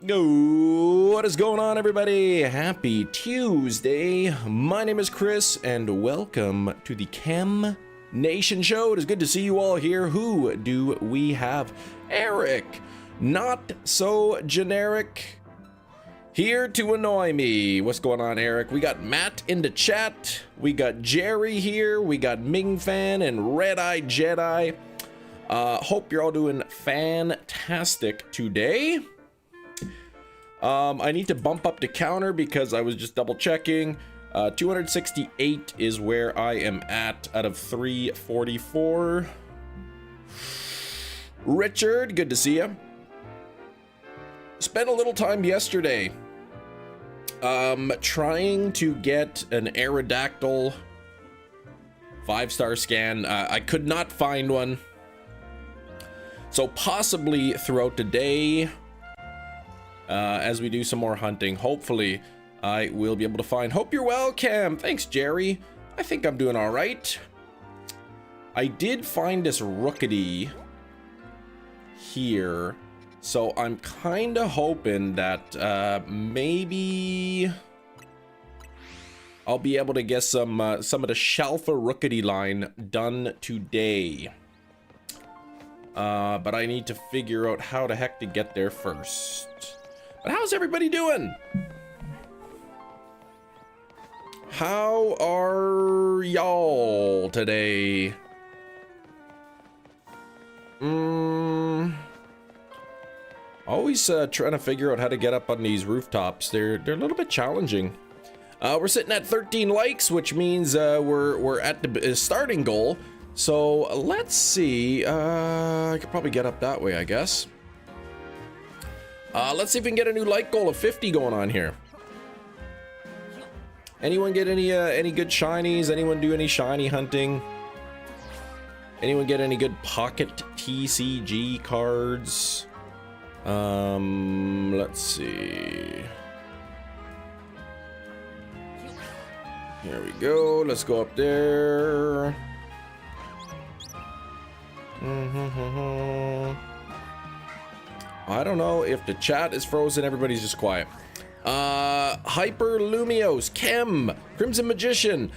What is going on, everybody? Happy Tuesday. My name is Chris, and welcome to the Chem Nation Show. It is good to see you all here. Who do we have? Eric, not so generic, here to annoy me. What's going on, Eric? We got Matt in the chat. We got Jerry here. We got Ming Fan and Red Eye Jedi. Hope you're all doing fantastic today. I need to bump up the counter because I was just double checking. 268 is where I am at out of 344. Richard, good to see you. Spent a little time yesterday trying to get an Aerodactyl 5-star scan. I could not find one. So possibly throughout the day, as we do some more hunting, hopefully I will be able to find. Hope you're well, Cam. Thanks, Jerry. I think I'm doing all right. I did find this Rookity here, so I'm kind of hoping that maybe I'll be able to get some of the Shalfa Rookity line done today. But I need to figure out how the heck to get there first. But how's everybody doing? How are y'all today? Always trying to figure out how to get up on these rooftops. They're a little bit challenging. We're sitting at 13 likes, which means we're at the starting goal. So let's see. I could probably get up that way, I guess. Let's see if we can get a new like goal of 50 going on here. Anyone get any good shinies? Anyone do any shiny hunting? Anyone get any good pocket TCG cards? Let's see. Here we go. Let's go up there. I don't know if the chat is frozen. Everybody's just quiet. Hyper Lumios, Chem, Crimson Magician,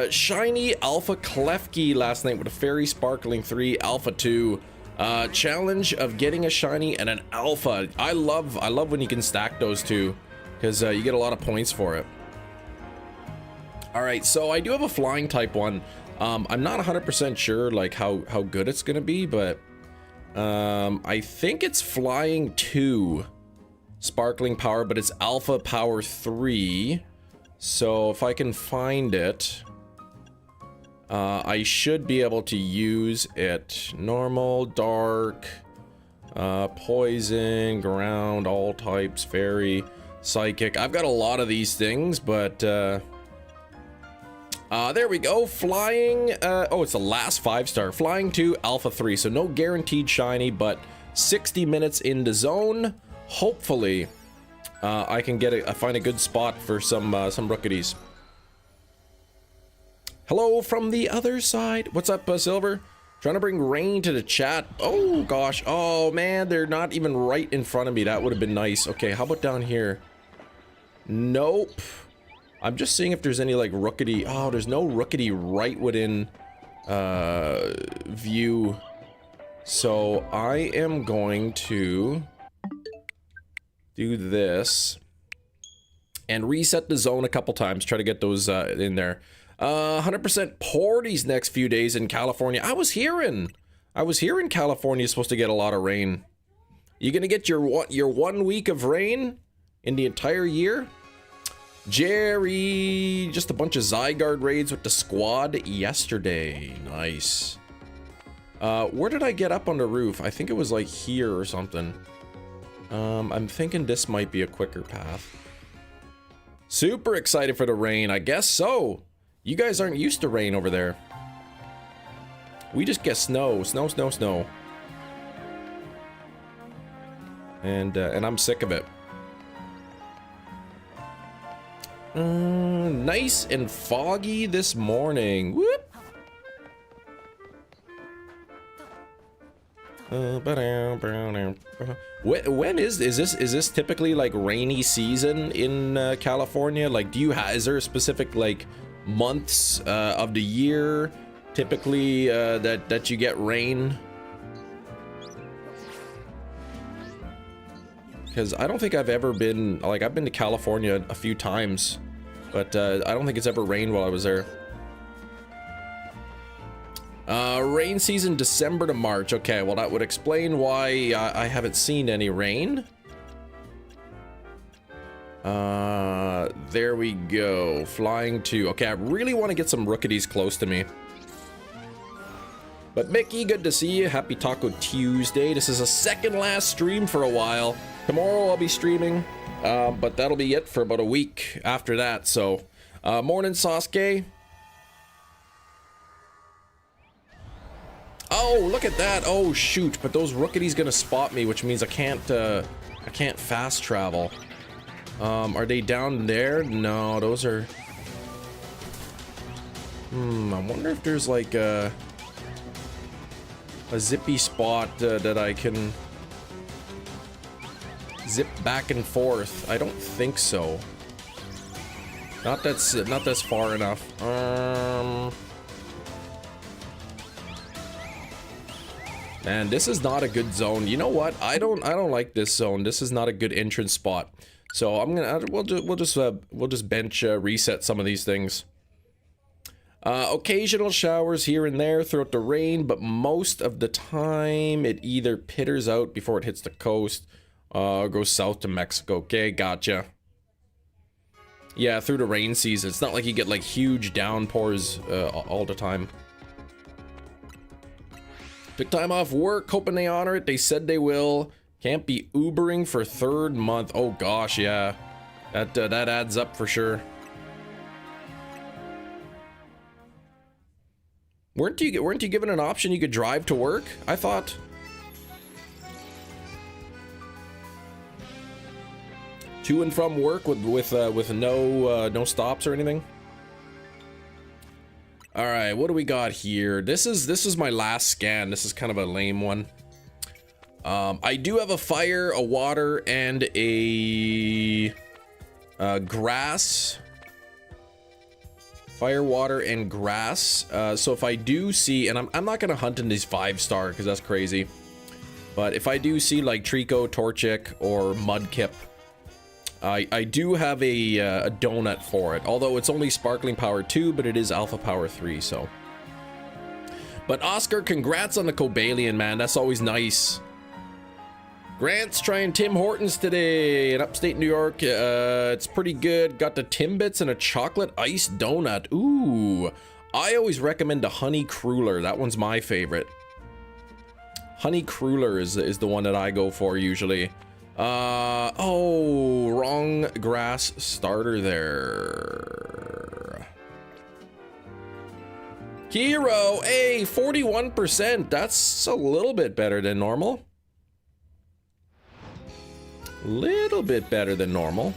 Shiny Alpha Klefki last night with a Fairy Sparkling 3, Alpha 2. Challenge of getting a shiny and an alpha. I love when you can stack those two, because you get a lot of points for it. All right, so I do have a flying type one. I'm not 100% sure like how good it's gonna be, but I think it's flying 2 sparkling power, but it's alpha power 3. So if I can find it, I should be able to use it. Normal, dark, poison, ground, all types, fairy, psychic. I've got a lot of these things, but there we go. Flying, oh, it's the last 5-star. Flying 2, alpha 3. So no guaranteed shiny, but 60 minutes in the zone. Hopefully, I can find a good spot for some Rookities. Hello from the other side. What's up, Silver? Trying to bring rain to the chat. Oh gosh. Oh man, they're not even right in front of me. That would have been nice. Okay, how about down here? Nope. I'm just seeing if there's any like Rookity. Oh, there's no Rookity right within view. So I am going to do this and reset the zone a couple times. Try to get those in there. 100% pour these next few days in California. I was hearing California is supposed to get a lot of rain. You gonna get your 1 week of rain in the entire year? Jerry, just a bunch of Zygarde raids with the squad yesterday. Nice. Where did I get up on the roof? I think it was like here or something. I'm thinking this might be a quicker path. Super excited for the rain. I guess so. You guys aren't used to rain over there. We just get snow. Snow, snow, snow. And I'm sick of it. Nice and foggy this morning. Whoop. When is this typically like rainy season in California? Like, is there a specific like months of the year typically that you get rain? Because I don't think I've ever been, like, I've been to California a few times, but I don't think it's ever rained while I was there. Rain season December to March. Okay, well that would explain why I haven't seen any rain. There we go. Flying to, okay, I really want to get some rookies close to me. But Mickey, good to see you. Happy Taco Tuesday. This is a second last stream for a while. Tomorrow I'll be streaming, but that'll be it for about a week after that. So, morning Sasuke. Oh, look at that. Oh shoot, but those rookies gonna spot me, which means I can't fast travel. Are they down there? No, those are... I wonder if there's like a zippy spot that I can zip back and forth. I don't think so. Not that's far enough. Man, this is not a good zone. You know what? I don't like this zone. This is not a good entrance spot. So we'll just bench reset some of these things. Occasional showers here and there throughout the rain, but most of the time it either pitters out before it hits the coast, goes south to Mexico. Okay, gotcha. Yeah, through the rain season. It's not like you get like huge downpours all the time. Took time off work, hoping they honor it. They said they will. Can't be Ubering for third month. Oh gosh, yeah. That adds up for sure. Weren't you given an option you could drive to work? I thought. To and from work with no stops or anything. All right, what do we got here? This is my last scan. This is kind of a lame one. I do have a fire, a water, and a grass. Fire, water, and grass. So if I do see, and I'm not gonna hunt in these 5-star because that's crazy. But if I do see like Trico, Torchic, or Mudkip, I do have a donut for it. Although it's only Sparkling Power 2, but it is Alpha Power 3, so. But Oscar, congrats on the Cobalion, man. That's always nice. Grant's trying Tim Hortons today in upstate New York. It's pretty good. Got the Timbits and a chocolate iced donut. Ooh. I always recommend the Honey Cruller. That one's my favorite. Honey Cruller is the one that I go for usually. Oh, wrong grass starter there. Kiro, hey, 41%. That's a little bit better than normal. Little bit better than normal.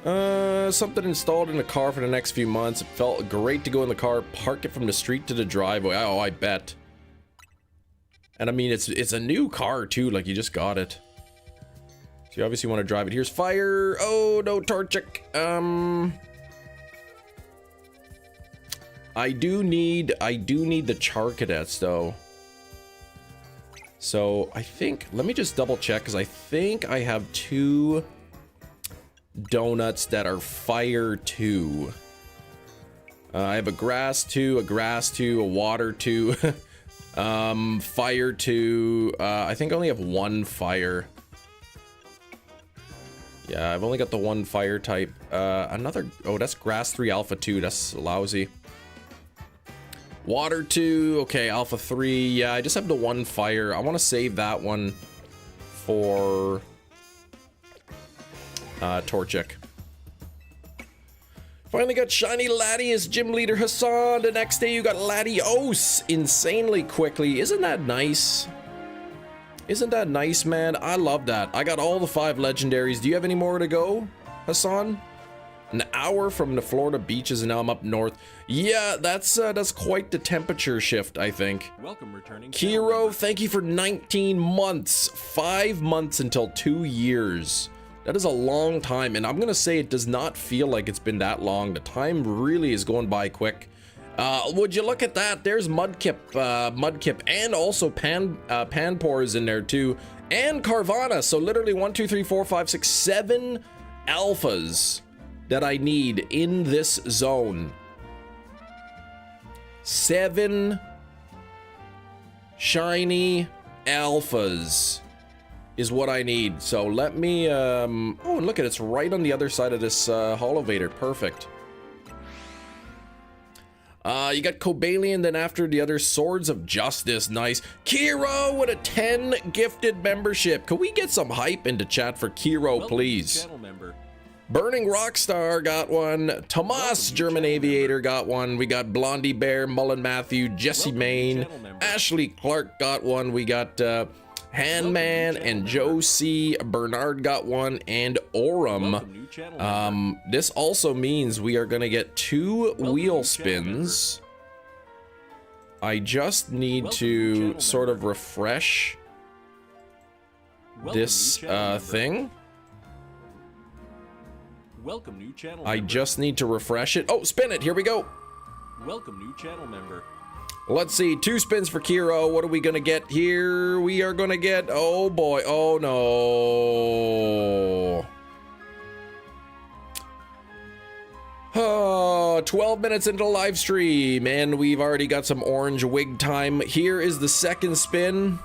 Something installed in the car for the next few months. It felt great to go in the car, park it from the street to the driveway. Oh, I bet. And I mean, it's a new car too, like you just got it. So you obviously want to drive it. Here's fire. Oh, no, Torchic. I do need the Char Cadets though. So I think, let me just double check, because I think I have 2 donuts that are fire 2. I have a grass 2, a grass 2, a water 2. Fire 2. I think I only have 1 fire. Yeah, I've only got the 1 fire type. Another, oh, that's grass 3 alpha 2. That's lousy. Water 2, okay, alpha 3. Yeah, I just have the 1 fire. I want to save that one for Torchic. Finally got Shiny Latios Gym Leader Hassan. The next day you got Latios insanely quickly. Isn't that nice? Isn't that nice, man? I love that. I got all the 5 legendaries. Do you have any more to go, Hassan? An hour from the Florida beaches, and now I'm up north. Yeah, that's quite the temperature shift, I think. Welcome returning. Kiro, thank you for 19 months. 5 months until 2 years. That is a long time, and I'm gonna say it does not feel like it's been that long. The time really is going by quick. Would you look at that? There's Mudkip, and also Panpour is in there too, and Carvana. So literally 1, 2, 3, 4, 5, 6, 7 alphas that I need in this zone. 7 shiny alphas is what I need. So let me, oh, and look at it, it's right on the other side of this Holovator. Perfect. You got Cobalion, then after the other Swords of Justice. Nice. Kiro with a 10 gifted membership. Can we get some hype into chat for Kiro, please? Burning Rockstar got one. Tomas, German Aviator, got one. We got Blondie Bear, Mullen Matthew, Jesse Main, Ashley Clark got one. We got Handman and Joe C. Bernard got one, and Orum. This also means we are gonna get 2 wheel spins. I just need to sort of refresh this thing. Welcome new channel I just need to refresh it. Oh, spin it. Here we go. Welcome new channel member. Let's see. 2 spins for Kiro. What are we going to get here? We are going to get... Oh, boy. Oh, no. Oh, 12 minutes into the live stream, and we've already got some orange wig time. Here is the second spin.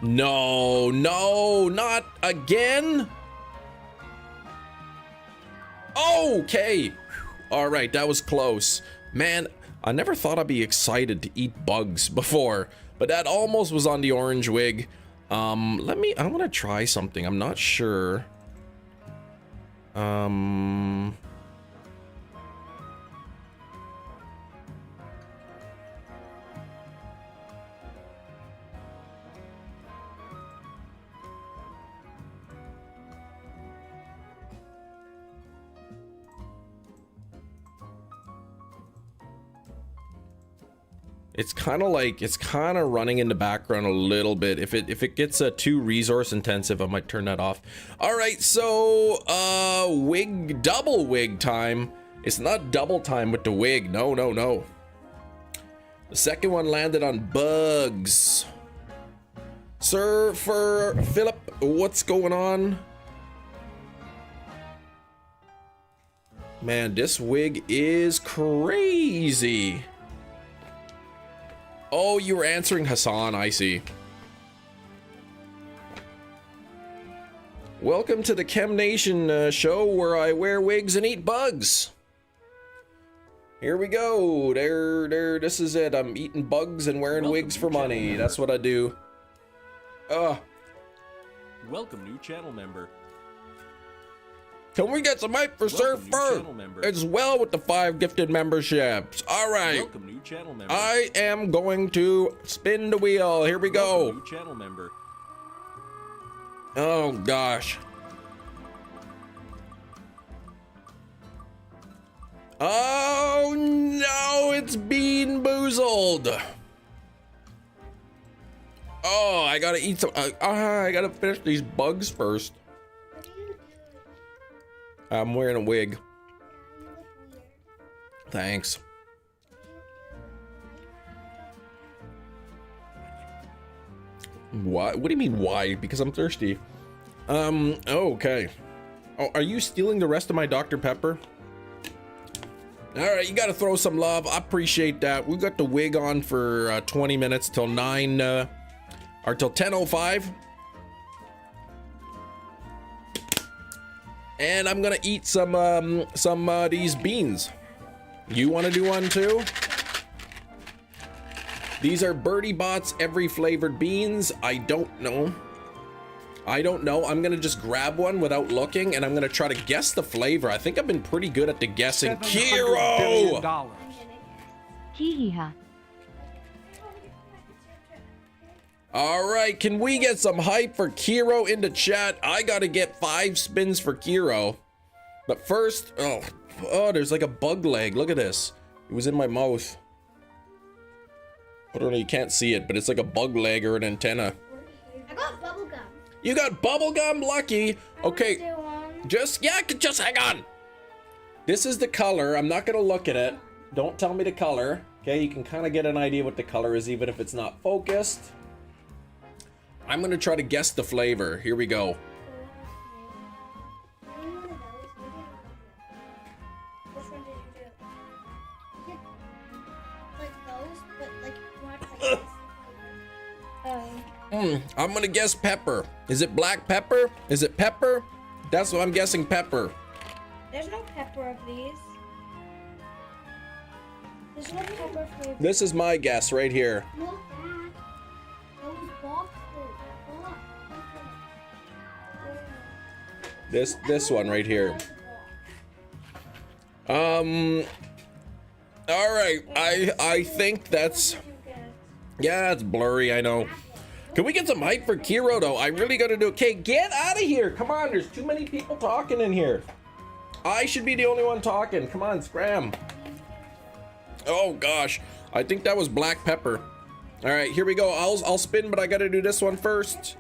No, no, not again. Okay. All right, that was close. Man, I never thought I'd be excited to eat bugs before, but that almost was on the orange wig. I'm gonna try something. I'm not sure. It's kind of running in the background a little bit. If it gets too resource intensive, I might turn that off. All right, so double wig time. It's not double time with the wig. No, no, no. The second one landed on bugs. Sir Philip, what's going on? Man, this wig is crazy. Oh, you were answering Hassan, I see. Welcome to the Chem Nation show where I wear wigs and eat bugs. Here we go. There, this is it. I'm eating bugs and wearing wigs for money. That's what I do. Welcome new channel member. Can we get some hype for Sir Fur as well with the 5 gifted memberships? All right. Welcome new channel member. I am going to spin the wheel. Here we go. Welcome new channel member. Oh gosh. Oh no, it's Bean Boozled. Oh, I gotta eat some. I gotta finish these bugs first. I'm wearing a wig. Thanks. Why? What do you mean why? Because I'm thirsty. Okay. Oh, are you stealing the rest of my Dr. Pepper? All right, you got to throw some love. I appreciate that. We got the wig on for 20 minutes till 9 or till 10:05. And I'm gonna eat some these beans. You want to do one too? These are Birdie Bot's every flavored beans. I don't know. I'm gonna just grab one without looking, and I'm gonna try to guess the flavor. I think I've been pretty good at the guessing. Kiro! All right, can we get some hype for Kiro into chat? I gotta get 5 spins for Kiro. But first, oh, there's like a bug leg. Look at this. It was in my mouth. I don't know, you can't see it, but it's like a bug leg or an antenna. I got bubble gum. You got bubblegum, lucky. Okay, just hang on. This is the color. I'm not gonna look at it. Don't tell me the color. Okay, you can kind of get an idea what the color is even if it's not focused. I'm gonna try to guess the flavor. Here we go. Which one did you do? Like those, but like more like this. I'm gonna guess pepper. Is it black pepper? Is it pepper? That's what I'm guessing, pepper. There's no pepper of these. There's no pepper flavor. This is my guess right here. Look at those boxes. This one right here. All right. I think that's, yeah, it's blurry. I know. Can we get some hype for Kiro though? I really gotta do. Okay, get out of here. Come on. There's too many people talking in here. I should be the only one talking. Come on, scram. Oh gosh, I think that was black pepper. All right, here we go. I'll spin, but I gotta do this one first.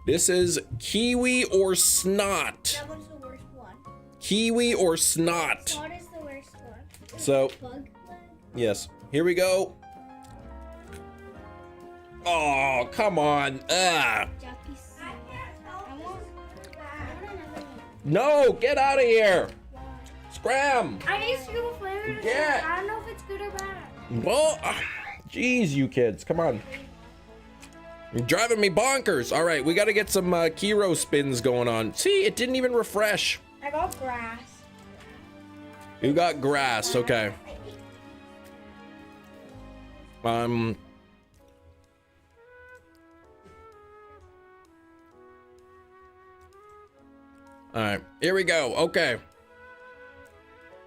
This is kiwi or snot. That one's the worst one. Kiwi or snot. Snot is the worst one. So, Bug leg. yes, here we go. Oh, come on. Ah. Jappy snot. I want another one. No, get out of here. Scram. I need to do a flavor to Yeah. this. I don't know if it's good or bad. Well, jeez, you kids, come on. You're driving me bonkers. All right, we got to get some Kiro spins going on. See, it didn't even refresh. I got grass. You got grass, okay. All right, here we go. Okay.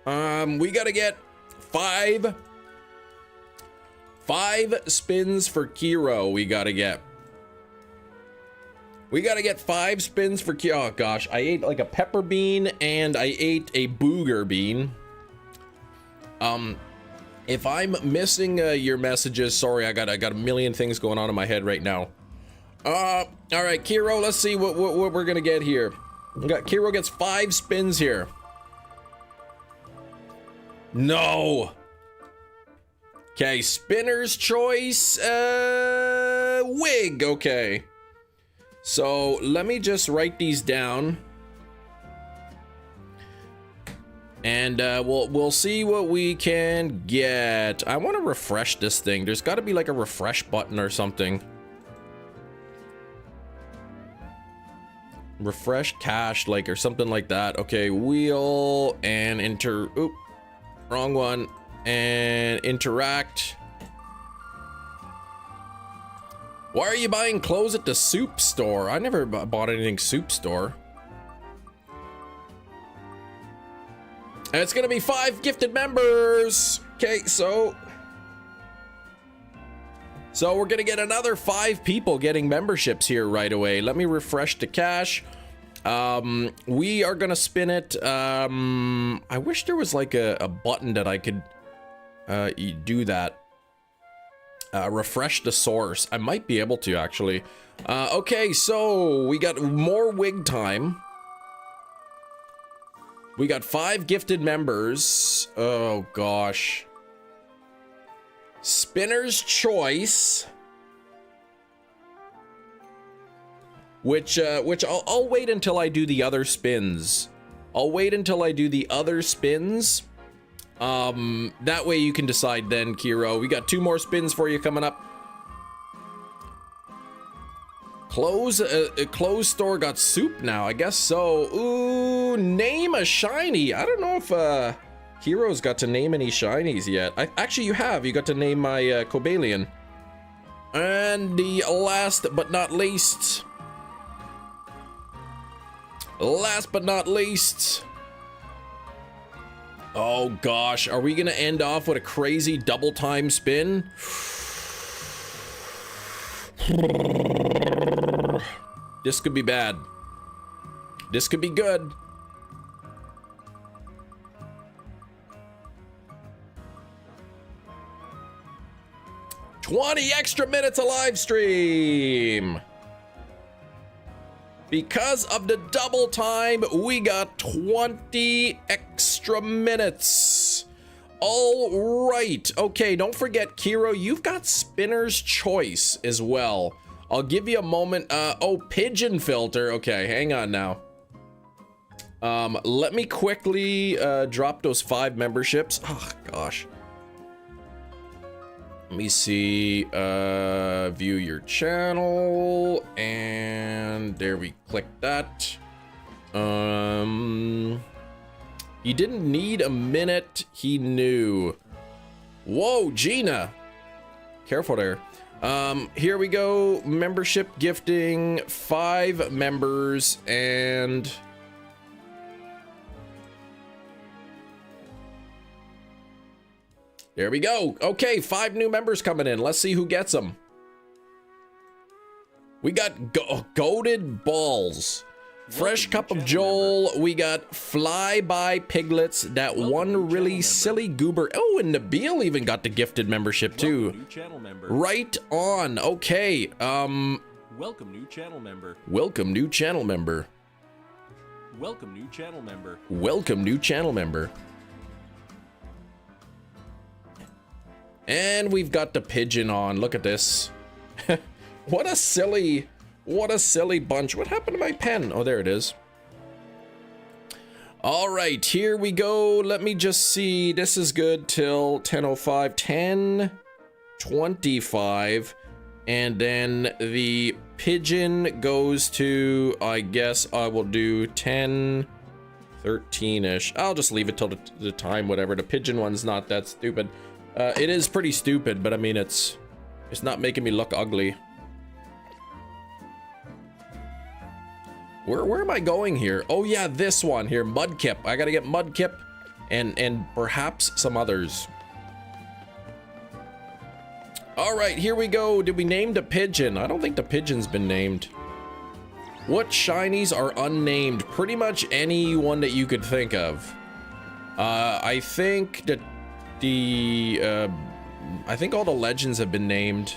We got to get five spins for Kiro. We got to get 5 spins for Kiro. Oh gosh, I ate like a pepper bean and I ate a booger bean. If I'm missing your messages, sorry, I got a million things going on in my head right now. All right, Kiro, let's see what we're gonna get here. Kiro gets 5 spins here. No. Okay, spinner's choice, wig. Okay. So let me just write these down. And we'll see what we can get. I want to refresh this thing. There's got to be like a refresh button or something. Refresh cache, like, or something like that. Okay, wheel and oop, wrong one. And interact. Why are you buying clothes at the soup store? I never bought anything soup store. And it's gonna be 5 gifted members. Okay, so we're gonna get another 5 people getting memberships here right away. Let me refresh the cache. We are gonna spin it. I wish there was like a button that I could do that. Refresh the source. I might be able to actually. Okay, so we got more wig time. We got 5 gifted members. Oh gosh. Spinner's choice. Which I'll wait until I do the other spins. I'll wait until I do the other spins. That way you can decide then, Kiro. We got 2 more spins for you coming up. Clothes store got soup now, I guess so. Ooh, name a shiny. I don't know if Kiro's got to name any shinies yet. Actually, you have. You got to name my Cobalion. And the last but not least. Oh gosh, are we gonna end off with a crazy double time spin? This could be bad. This could be good. $20 extra minutes of live stream. Because of the double time, we got 20 extra minutes. All right. Okay, don't forget, Kiro, you've got Spinner's Choice as well. I'll give you a moment. Oh, Pigeon Filter. Okay, hang on now. Let me quickly drop those 5 memberships. Oh, gosh. Let me see, view your channel, and there we click that. He didn't need a minute, he knew. Whoa, Gina. Careful there. Here we go, membership gifting, 5 members, and... there we go. Okay, 5 new members coming in. Let's see who gets them. We got Goated Balls. Fresh Cup of Joel. We got Flyby Piglets. That one really silly goober. Oh, and Nabil even got the gifted membership too. New channel member. Right on. Okay. Welcome new channel member. Welcome new channel member. Welcome new channel member. Welcome new channel member. And we've got the pigeon on. Look at this. What a silly bunch. What happened to my pen? Oh, there it is. All right, here we go. Let me just see. This is good till 10:05, 10:25. And then the pigeon goes to, I guess I will do 10:13-ish. I'll just leave it till the time, whatever. The pigeon one's not that stupid. It is pretty stupid, but I mean, it's not making me look ugly. Where am I going here? Oh yeah, this one here, Mudkip. I gotta get Mudkip and perhaps some others. All right, here we go. Did we name the pigeon? I don't think the pigeon's been named. What shinies are unnamed? Pretty much any one that you could think of. I think that I think all the legends have been named,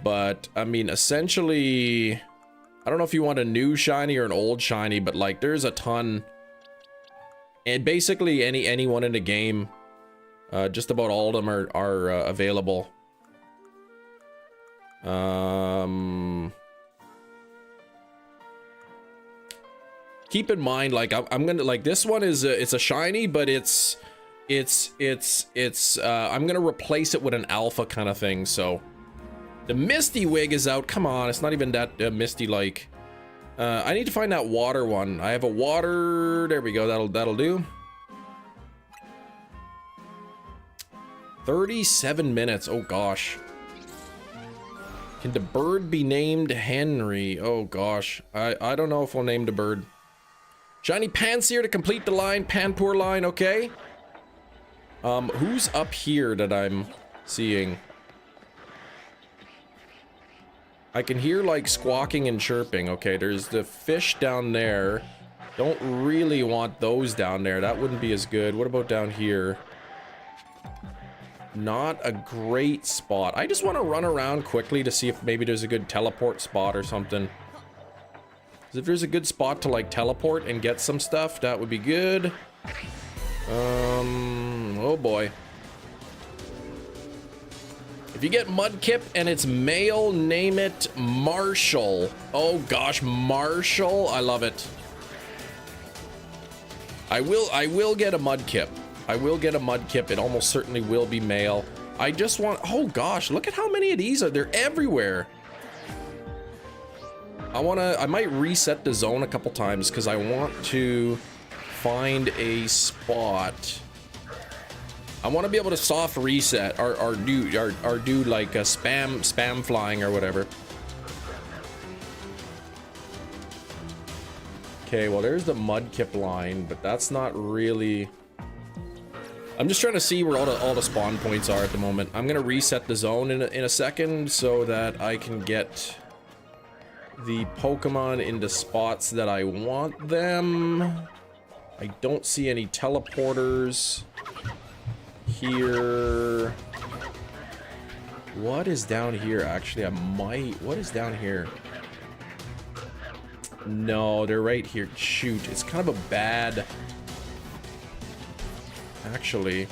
but I mean, essentially, I don't know if you want a new shiny or an old shiny, but like, there's a ton, and basically anyone in the game, just about all of them are available. Keep in mind, like, I'm gonna, like, this one is it's a shiny, but it's I'm gonna replace it with an alpha kind of thing. So the Misty Wig is out. Come on, it's not even that misty like. I need to find that water one. I have a water. There we go. That'll do. 37 minutes. Oh gosh. Can the bird be named Henry? Oh gosh. I don't know if we'll name the bird. Shiny Panseer to complete the line. Panpour line. Okay. Who's up here that I'm seeing? I can hear like squawking and chirping. Okay, there's the fish down there. Don't really want those down there. That wouldn't be as good. What about down here? Not a great spot. I just want to run around quickly to see if maybe there's a good teleport spot or something. 'Cause if there's a good spot to like teleport and get some stuff, that would be good. Oh boy. If you get Mudkip and it's male, name it Marshall. Oh gosh, Marshall. I love it. I will get a Mudkip. I will get a Mudkip. It almost certainly will be male. I just want, oh gosh, look at how many of these are. They're everywhere. I might reset the zone a couple times because I want to find a spot. I want to be able to soft reset or do like a spam flying or whatever. Okay, well, there's the Mudkip line, but that's not really... I'm just trying to see where all the spawn points are at the moment. I'm gonna reset the zone in a second so that I can get the Pokemon into spots that I want them. I don't see any teleporters here. What is down here? Actually, I might... What is down here? No, they're right here. Shoot, it's kind of a bad... Actually,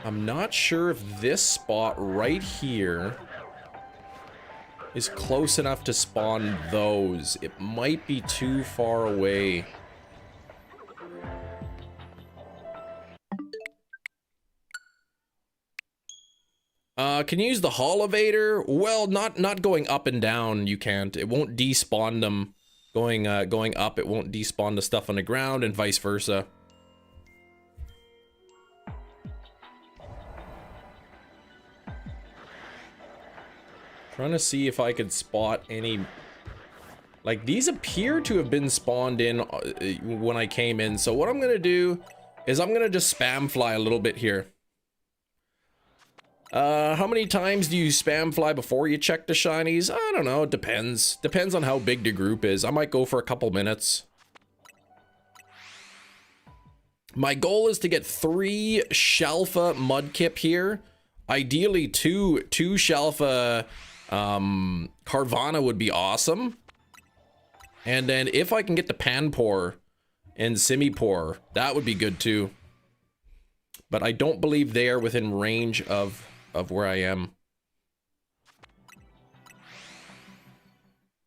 I'm not sure if this spot right here is close enough to spawn those. It might be too far away. Can you use the Holovator? Well, not going up and down, you can't. It won't despawn them. Going up, it won't despawn the stuff on the ground, and vice versa. Trying to see if I could spot any... Like, these appear to have been spawned in when I came in, so what I'm gonna do is I'm gonna just spam fly a little bit here. How many times do you spam fly before you check the shinies? I don't know, it depends. Depends on how big the group is. I might go for a couple minutes. My goal is to get 3 Shalfa Mudkip here. Ideally, two Shalfa Carvana would be awesome. And then if I can get the Panpour and Simipour, that would be good too. But I don't believe they are within range of where I am.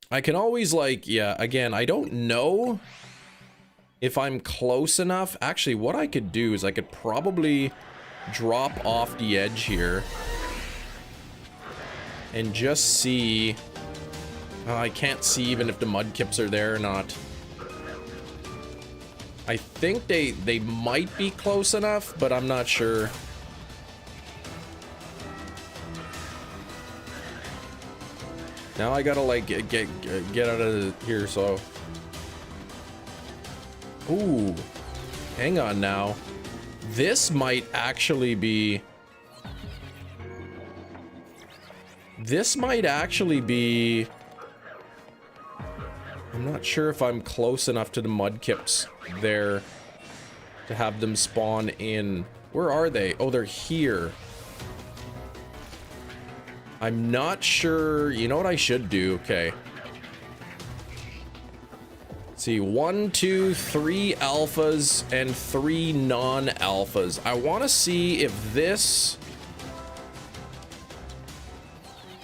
I can always, like, yeah, again, I don't know if I'm close enough. Actually, what I could do is I could probably drop off the edge here and just see. I can't see even if the Mudkips are there or not. I think they might be close enough, but I'm not sure. Now I gotta, like, get out of here, so. Ooh, hang on now. This might actually be... This might actually be... I'm not sure if I'm close enough to the Mudkips there to have them spawn in. Where are they? Oh, they're here. I'm not sure. You know what I should do? Okay. Let's see, 1, 2, 3 alphas and 3 non-alphas. I want to see if this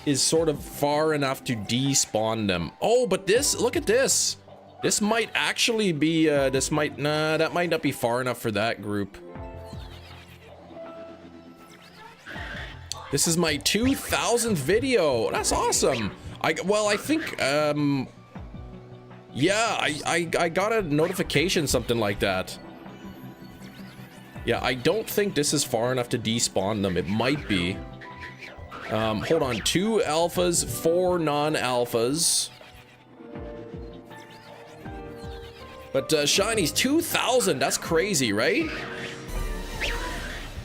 is sort of far enough to despawn them. Oh, but this, look at this. This might actually be, nah, that might not be far enough for that group. This is my 2000th video. That's awesome. I think, yeah, I got a notification, something like that. Yeah, I don't think this is far enough to despawn them. It might be. Hold on, 2 alphas, 4 non-alphas. But shinies, 2000, that's crazy, right?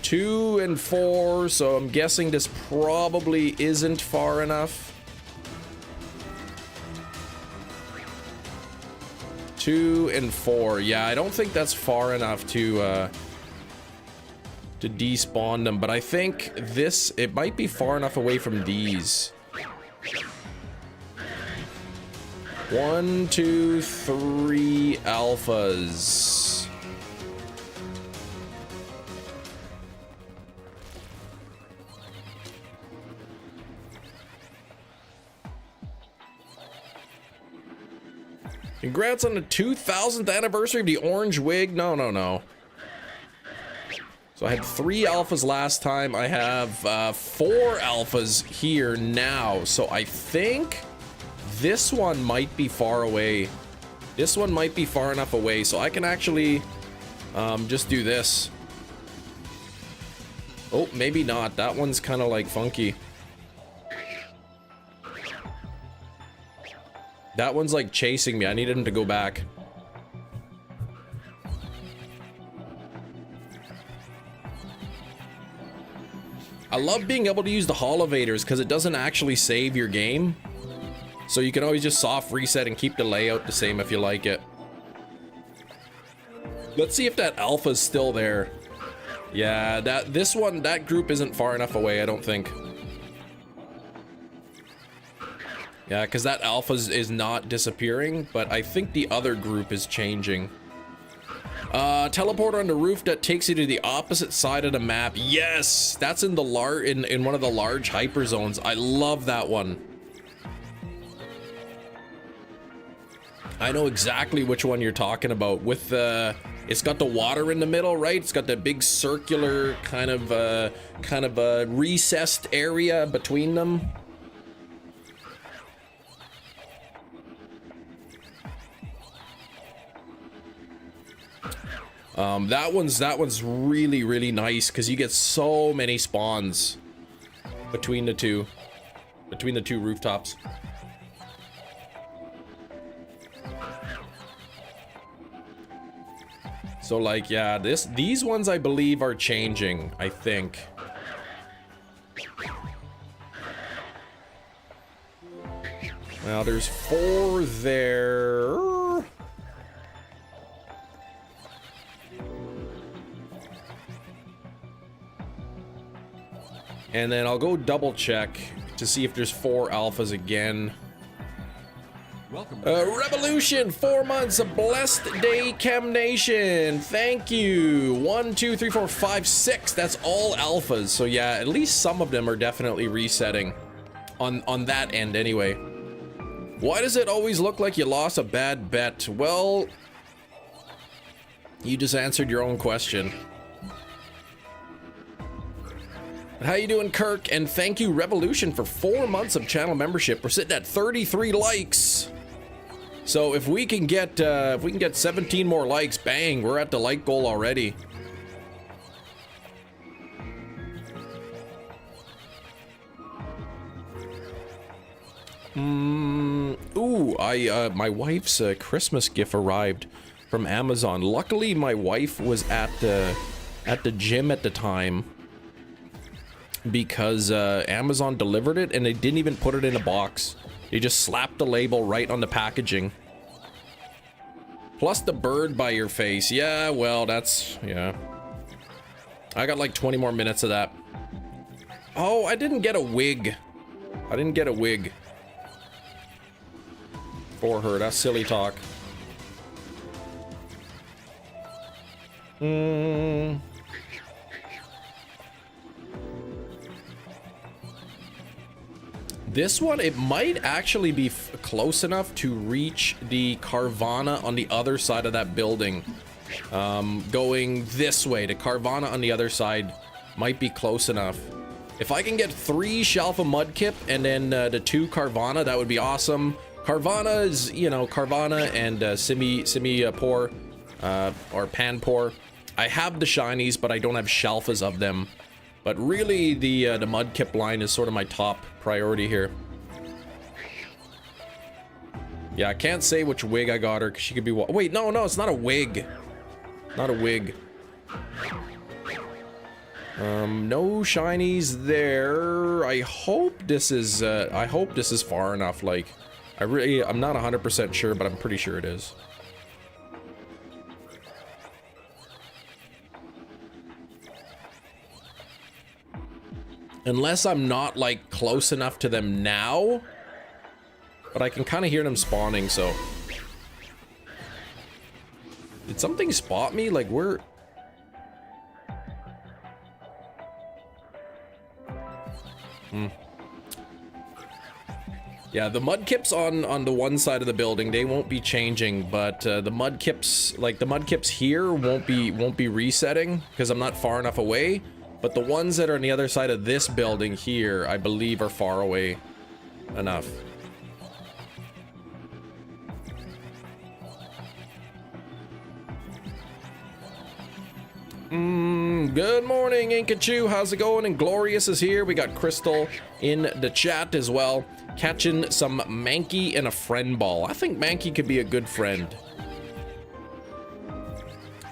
2 and 4, so I'm guessing this probably isn't far enough. 2 and 4, yeah, I don't think that's far enough to despawn them, but I think this, it might be far enough away from these. 1, 2, 3 alphas. Congrats on the 2000th anniversary of the orange wig. No. So I had 3 alphas last time. I have 4 alphas here now. So I think this one might be far away. This one might be far enough away. So I can actually just do this. Oh, maybe not. That one's kind of like funky. That one's like chasing me. I needed him to go back. I love being able to use the Holovators because it doesn't actually save your game. So you can always just soft reset and keep the layout the same if you like it. Let's see if that alpha's still there. Yeah, that group isn't far enough away, I don't think. Yeah, because that alpha is not disappearing, but I think the other group is changing. Teleporter on the roof that takes you to the opposite side of the map. Yes, that's in the in one of the large hyper zones. I love that one. I know exactly which one you're talking about. With it's got the water in the middle, right? It's got that big circular kind of recessed area between them. That one's really nice because you get so many spawns between the two rooftops. So like, yeah, these ones I believe are changing, I think. Now there's 4 there. And then I'll go double check to see if there's 4 alphas again. Welcome. Revolution, 4 months, a blessed day, Chem Nation. Thank you. 1, 2, 3, 4, 5, 6. That's all alphas. So yeah, at least some of them are definitely resetting on that end anyway. Why does it always look like you lost a bad bet? Well, you just answered your own question. How you doing, Kirk? And thank you, Revolution, for 4 months of channel membership. We're sitting at 33 likes. So if we can get 17 more likes, bang, we're at the like goal already. Ooh, my wife's Christmas gift arrived from Amazon. Luckily, my wife was at the gym at the time, because Amazon delivered it and they didn't even put it in a box. They just slapped the label right on the packaging. Plus the bird by your face. Yeah, well, that's, yeah. I got like 20 more minutes of that. Oh, I didn't get a wig. I didn't get a wig for her. That's silly talk. This one, it might actually be close enough to reach the Carvana on the other side of that building. Going this way to Carvana on the other side might be close enough. If I can get 3 Shalfa Mudkip and then the 2 Carvana, that would be awesome. Carvana is, you know, Carvana and Simi-Por or Panpour. I have the shinies, but I don't have Shalfas of them. But really, the Mudkip line is sort of my top priority here. Yeah, I can't say which wig I got her because she could be. Wait, no, it's not a wig. Not a wig. No shinies there. I hope this is. I hope this is far enough. Like, I'm not 100% sure, but I'm pretty sure it is. Unless I'm not, like, close enough to them now. But I can kind of hear them spawning, so. Did something spot me? Like, where? Yeah, the Mudkips on the one side of the building, they won't be changing, but the Mudkips, like the Mudkips here, won't be resetting because I'm not far enough away. But the ones that are on the other side of this building here, I believe, are far away enough. Good morning, Inkachu. How's it going? And Glorious is here. We got Crystal in the chat as well. Catching some Mankey and a friend ball. I think Mankey could be a good friend.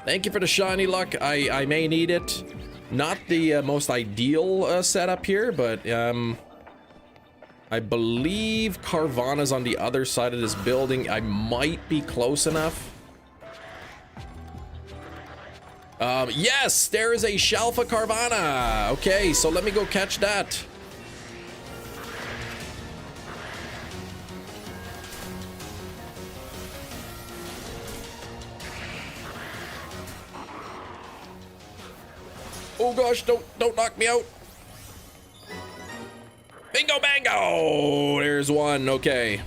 Thank you for the shiny luck. I may need it. Not the most ideal setup here, but I believe Carvana's on the other side of this building. I might be close enough. Yes, there is a Shalfa Carvana. Okay, so let me go catch that. Oh gosh, don't knock me out. Bingo bango! There's one, okay.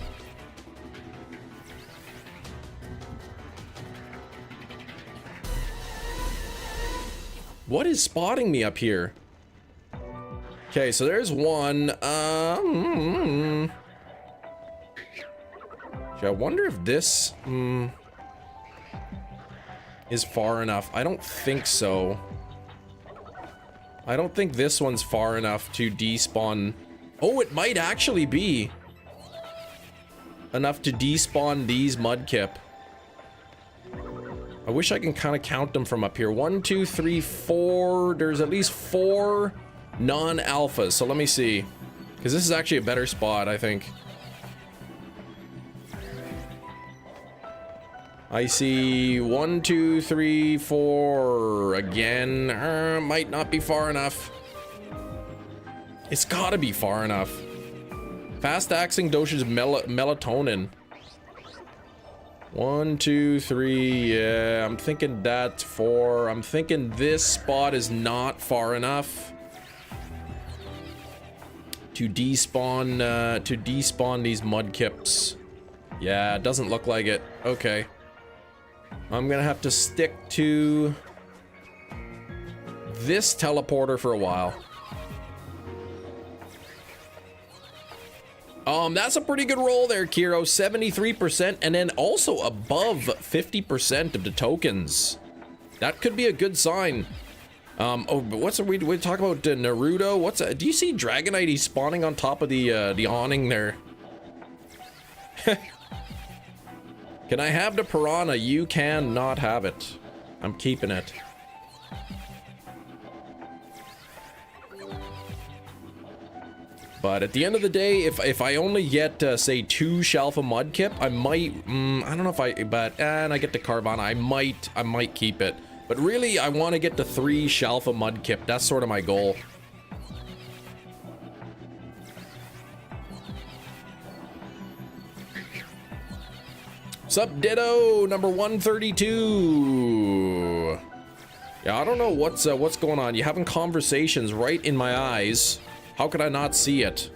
What is spotting me up here? Okay, so there's one. I wonder if this is far enough. I don't think so. I don't think this one's far enough to despawn. Oh, it might actually be enough to despawn these Mudkip. I wish I can kind of count them from up here. 1, 2, 3, 4. There's at least 4 non-alphas. So let me see. Because this is actually a better spot, I think. I see 1, 2, 3, 4. Again, might not be far enough. It's gotta be far enough. Fast axing doses melatonin. 1, 2, 3. Yeah, I'm thinking that's 4. I'm thinking this spot is not far enough to despawn these Mudkips. Yeah, it doesn't look like it. Okay. I'm gonna have to stick to this teleporter for a while. That's a pretty good roll there, Kiro. 73%, and then also above 50% of the tokens. That could be a good sign. Oh, but what's we talk about Naruto? What's do you see Dragonite? He's spawning on top of the awning there. Can I have the piranha? You can not have it. I'm keeping it. But at the end of the day, if I only get, say, 2 Shalfa Mudkip, I might, I don't know if and I get the Carvana, I might keep it. But really, I want to get to 3 Shalfa Mudkip. That's sort of my goal. Sup, Ditto, number 132. Yeah, I don't know what's going on. You're having conversations right in my eyes. How could I not see it?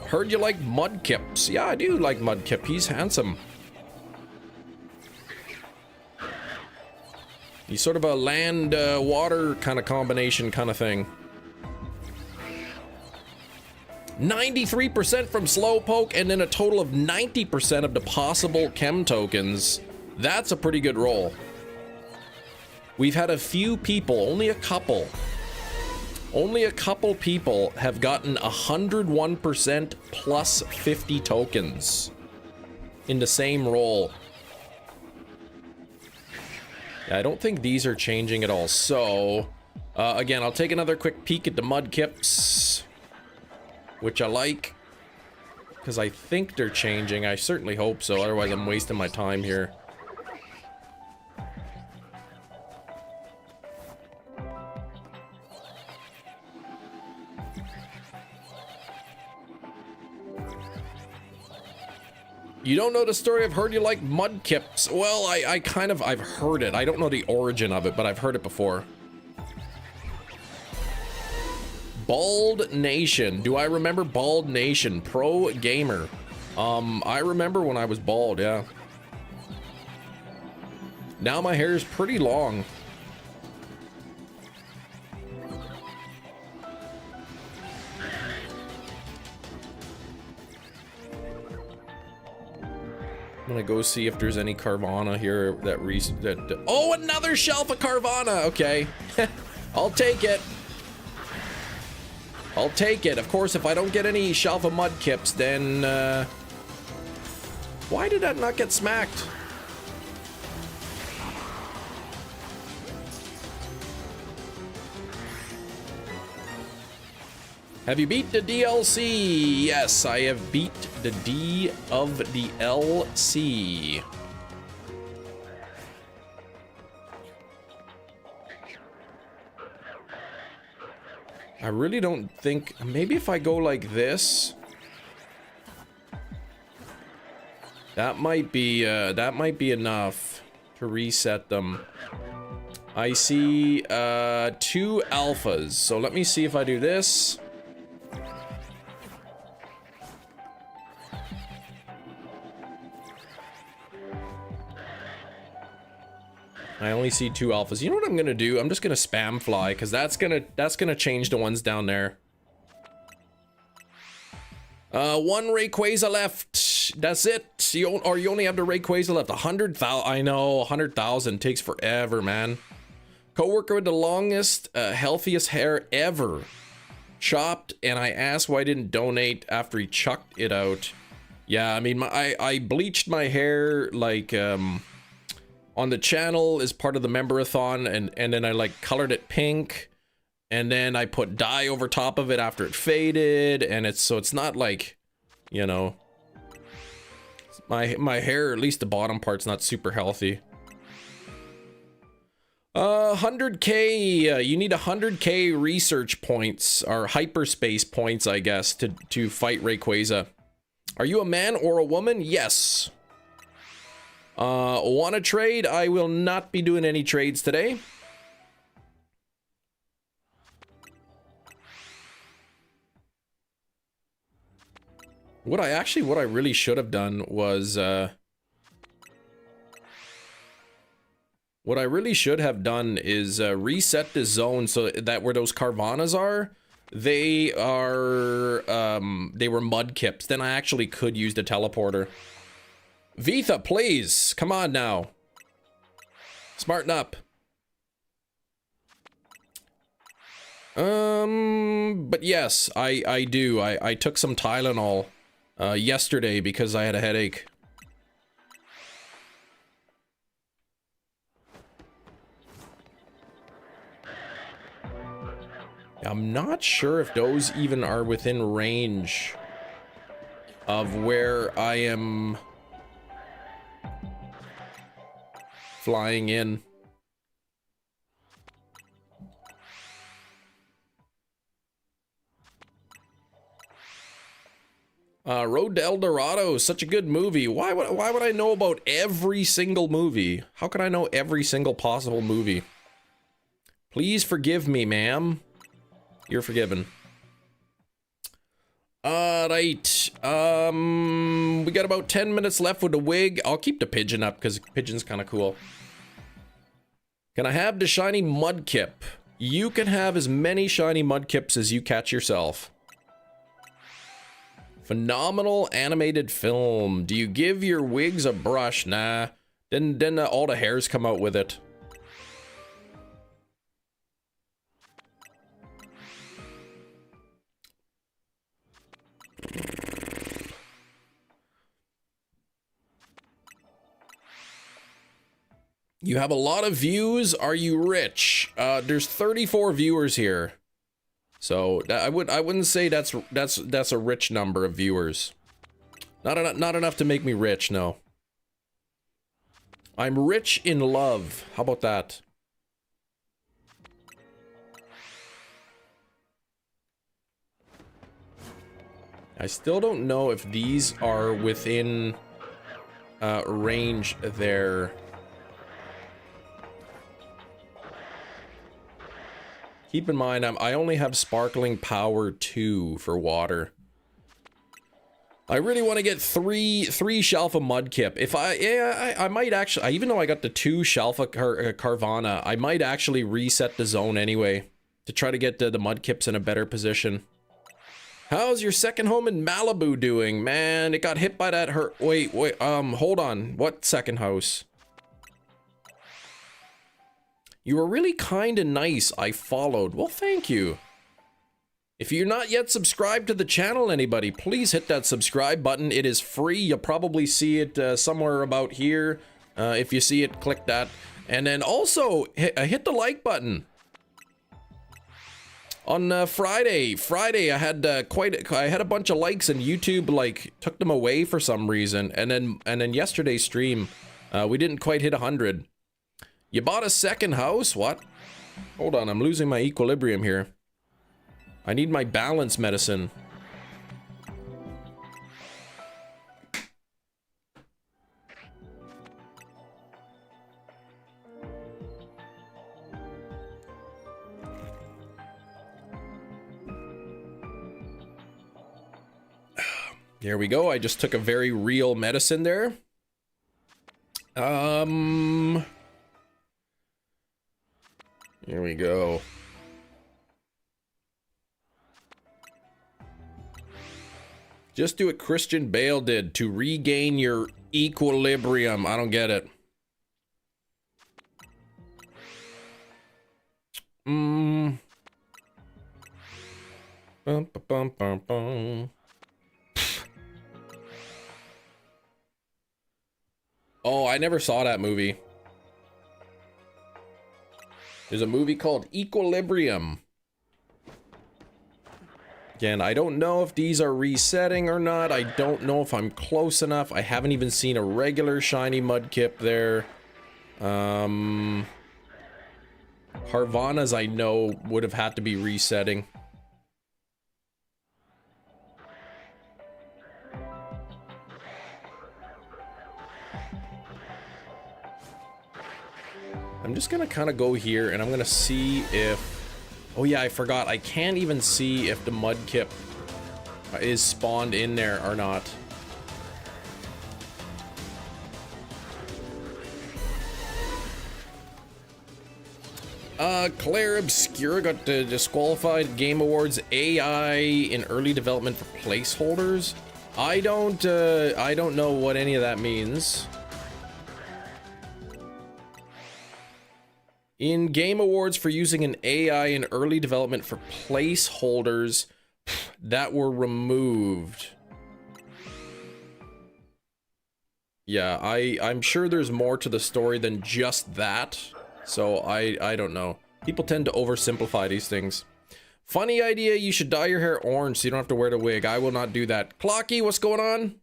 Heard you like Mudkips. Yeah, I do like Mudkip. He's handsome. He's sort of a land, water kind of combination kind of thing. 93% from Slowpoke, and then a total of 90% of the possible chem tokens. That's a pretty good roll. We've had a few people, only a couple people have gotten 101% plus 50 tokens in the same roll. Yeah, I don't think these are changing at all. So, again, I'll take another quick peek at the Mudkips, which I like, because I think they're changing. I certainly hope so, otherwise I'm wasting my time here. You don't know the story? I've heard you like Mudkips. Well, I've heard it. I don't know the origin of it, but I've heard it before. Bald Nation. Do I remember Bald Nation? Pro gamer. I remember when I was bald, yeah. Now my hair is pretty long. I'm gonna go see if there's any Carvana here that oh, another Shalfa Carvana. Okay. I'll take it. I'll take it. Of course, if I don't get any Shalva Mudkips, then... Why did that not get smacked? Have you beat the DLC? Yes, I have beat the D of the LC. I really don't think... Maybe if I go like this... That might be enough to reset them. I see 2 alphas. So let me see if I do this. I only see 2 alphas. You know what I'm gonna do? I'm just gonna spam fly, because that's gonna change the ones down there. 1 Rayquaza left. That's it. You only have the Rayquaza left. 100,000. I know, 100,000 takes forever, man. Coworker with the longest, healthiest hair ever. Chopped, and I asked why I didn't donate after he chucked it out. Yeah, I mean, I bleached my hair, like, on the channel as part of the member-a-thon, and then I, like, colored it pink. And then I put dye over top of it after it faded, and it's not like, you know, my hair, at least the bottom part's not super healthy. 100k, you need 100k research points, or hyperspace points, I guess, to fight Rayquaza. Are you a man or a woman? Yes. Want to trade? I will not be doing any trades today. What I really should have done was, what I really should have done is reset the zone so that where those Carvanas are, they were Mudkips. Then I actually could use the teleporter. Vitha, please, come on now. Smarten up. But yes, I do. I took some Tylenol yesterday because I had a headache. I'm not sure if those even are within range of where I am flying in. Road to El Dorado is such a good movie. Why would I know about every single movie? How can I know every single possible movie? Please forgive me, ma'am. You're forgiven. Right. We got about 10 minutes left with the wig. I'll keep the pigeon up because pigeon's kind of cool. Can I have the shiny Mudkip? You can have as many shiny Mudkips as you catch yourself. Phenomenal animated film. Do you give your wigs a brush? Nah. Then all the hairs come out with it. You have a lot of views. Are you rich? There's 34 viewers here. So I wouldn't say that's a rich number of viewers. Not enough to make me rich, no. I'm rich in love. How about that? I still don't know if these are within range there. Keep in mind, I only have Sparkling Power 2 for water. I really want to get three Shalfa Mudkip. If I might actually, even though I got the 2 Shalfa Carvana, I might actually reset the zone anyway to try to get the Mudkips in a better position. How's your second home in Malibu doing? Man, it got hit by that wait, hold on. What second house? You were really kind and nice. I followed. Well, thank you. If you're not yet subscribed to the channel, anybody, please hit that subscribe button. It is free. You'll probably see it somewhere about here. If you see it, click that. And then also, hit the like button. On Friday, I had I had a bunch of likes, and YouTube like took them away for some reason. And then yesterday's stream, we didn't quite hit 100. You bought a second house? What? Hold on, I'm losing my equilibrium here. I need my balance medicine. There we go. I just took a very real medicine there. Here we go. Just do what Christian Bale did to regain your equilibrium. I don't get it. Bum, bum, bum, bum, bum. Oh, I never saw that movie. There's a movie called Equilibrium. Again, I don't know if these are resetting or not. I don't know if I'm close enough. I haven't even seen a regular shiny Mudkip there. Harvana's, I know, would have had to be resetting. I'm just gonna kind of go here and I'm gonna see if... Oh yeah, I forgot. I can't even see if the Mudkip is spawned in there or not. Claire Obscura got disqualified. Game Awards AI in early development for placeholders. I don't know what any of that means. In Game Awards for using an AI in early development for placeholders that were removed. Yeah, I'm sure there's more to the story than just that. So I don't know. People tend to oversimplify these things. Funny idea, you should dye your hair orange so you don't have to wear the wig. I will not do that. Clocky, what's going on?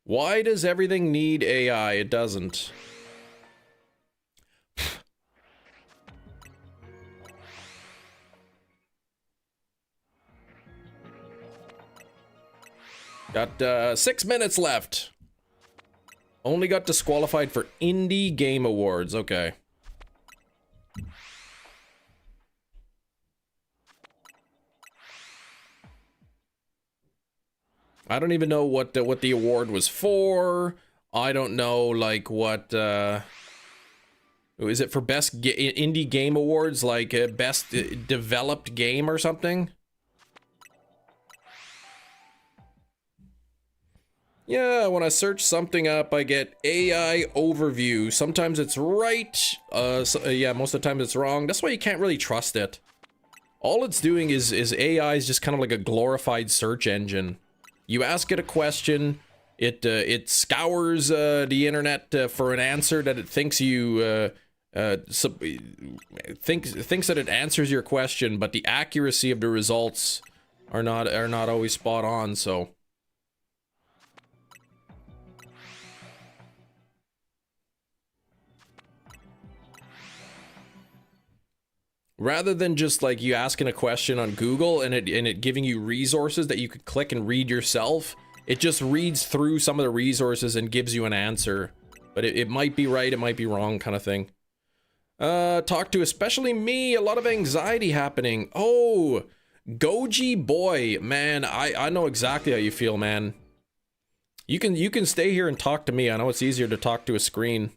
Why does everything need AI? It doesn't. Got 6 minutes left. Only got disqualified for Indie Game Awards. Okay. I don't even know what the award was for. I don't know, like, what, is it for best indie game awards, like, best developed game or something? Yeah, when I search something up, I get AI overview. Sometimes it's right, yeah, most of the time it's wrong. That's why you can't really trust it. All it's doing is AI is just kind of like a glorified search engine. You ask it a question, it scours the internet for an answer that it thinks you thinks that it answers your question, but the accuracy of the results are not always spot on. So rather than just like you asking a question on Google and it giving you resources that you could click and read yourself, it just reads through some of the resources and gives you an answer. But it might be right, it might be wrong, kind of thing. Talk to especially me, a lot of anxiety happening. Oh, Goji boy, man, I know exactly how you feel, man. You can stay here and talk to me. I know it's easier to talk to a screen.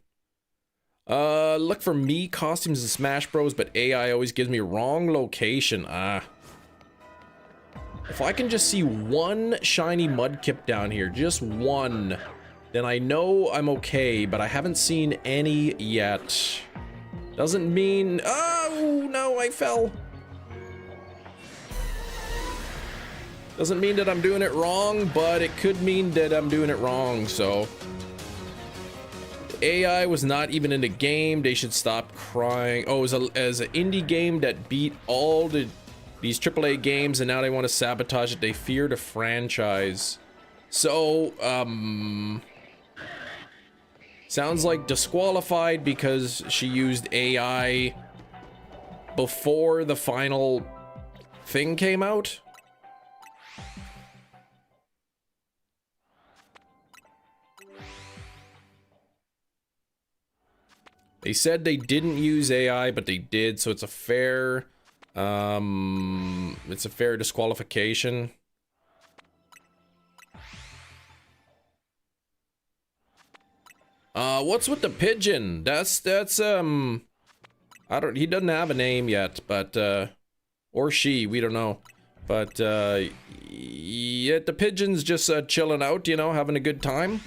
Look for me costumes in Smash Bros, but AI always gives me wrong location. Ah. If I can just see one shiny Mudkip down here, just one, then I know I'm okay, but I haven't seen any yet. Doesn't mean... Oh, no, I fell. Doesn't mean that I'm doing it wrong, but it could mean that I'm doing it wrong, so... AI was not even in the game. They should stop crying. Oh, as an indie game that beat all these AAA games, and now they want to sabotage it. They fear the franchise. So, sounds like disqualified because she used AI before the final thing came out. They said they didn't use AI, but they did, so it's a fair disqualification. What's with the pigeon? That's he doesn't have a name yet, but or she, we don't know. But yeah, the pigeon's just chilling out, you know, having a good time.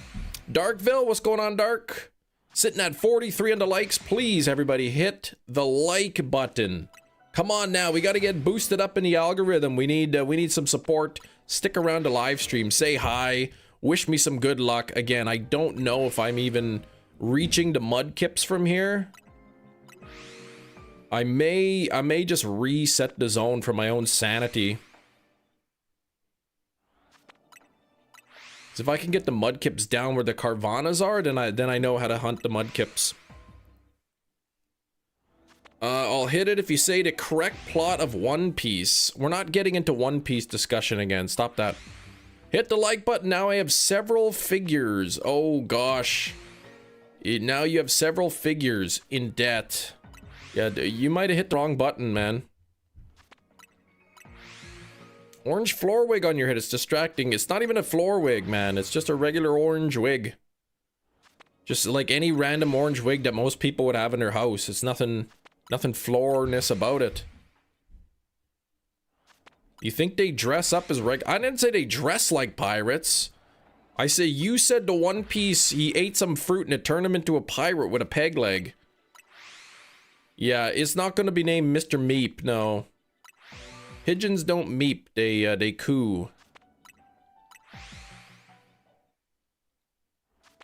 Darkville, what's going on, Dark? Sitting at 43 on the likes. Please, everybody, hit the like button. Come on now, we got to get boosted up in the algorithm. We need some support. Stick around to live stream. Say hi. Wish me some good luck. Again, I don't know if I'm even reaching the Mudkips from here. I may just reset the zone for my own sanity. If I can get the Mudkips down where the Carvanas are, then I know how to hunt the Mudkips. I'll hit it if you say the correct plot of One Piece. We're not getting into One Piece discussion again. Stop that. Hit the like button. Now I have several figures. Oh gosh. Now you have several figures in debt. Yeah, you might have hit the wrong button, man. Orange floor wig on your head. It's distracting. It's not even a floor wig, man. It's just a regular orange wig. Just like any random orange wig that most people would have in their house. It's nothing floorness about it. You think they dress up as I didn't say they dress like pirates. I say you said the One Piece, he ate some fruit and it turned him into a pirate with a peg leg. Yeah, it's not gonna be named Mr. Meep, no. Pigeons don't meep, they coo.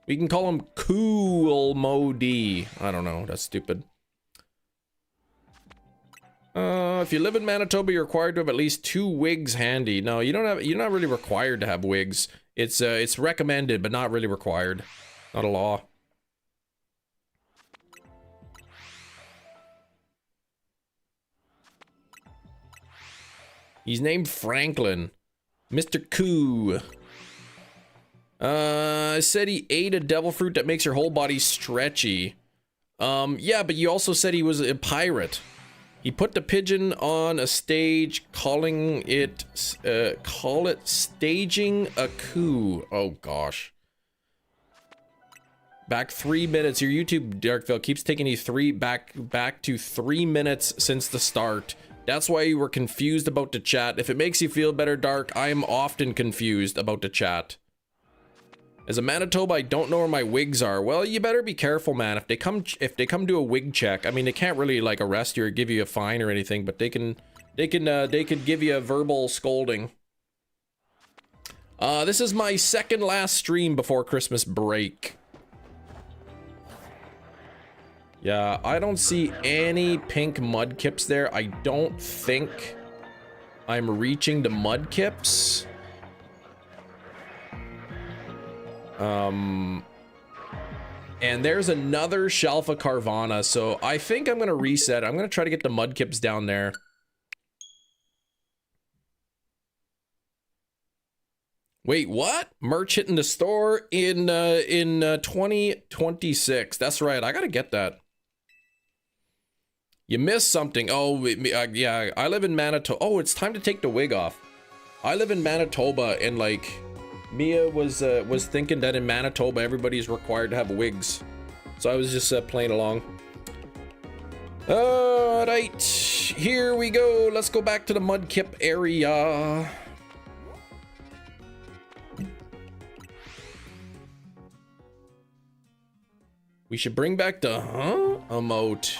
We can call him Cool Modi. I don't know, that's stupid. If you live in Manitoba, you're required to have at least 2 wigs handy. No, you're not really required to have wigs. It's recommended, but not really required. Not a law. He's named Franklin. Mr. Coo. Said he ate a devil fruit that makes your whole body stretchy. Yeah, but you also said he was a pirate. He put the pigeon on a stage, calling it, staging a coup. Oh gosh. Back 3 minutes. Your YouTube, Darkville, keeps taking you back to 3 minutes since the start. That's why you were confused about the chat. If it makes you feel better, Dark, I am often confused about the chat. As a Manitoba, I don't know where my wigs are. Well, you better be careful, man. If they come do a wig check, I mean, they can't really like arrest you or give you a fine or anything, but they could give you a verbal scolding. This is my second last stream before Christmas break. Yeah, I don't see any pink Mudkips there. I don't think I'm reaching the Mudkips. And there's another Shalfa Carvana, so I think I'm gonna reset. I'm gonna try to get the Mudkips down there. Wait, what? Merch hitting the store in 2026. That's right, I gotta get that. You missed something. Oh, yeah, I live in Manitoba. Oh, it's time to take the wig off. I live in Manitoba, and like, Mia was thinking that in Manitoba everybody's required to have wigs, so I was just playing along. All right, here we go. Let's go back to the Mudkip area. We should bring back the emote.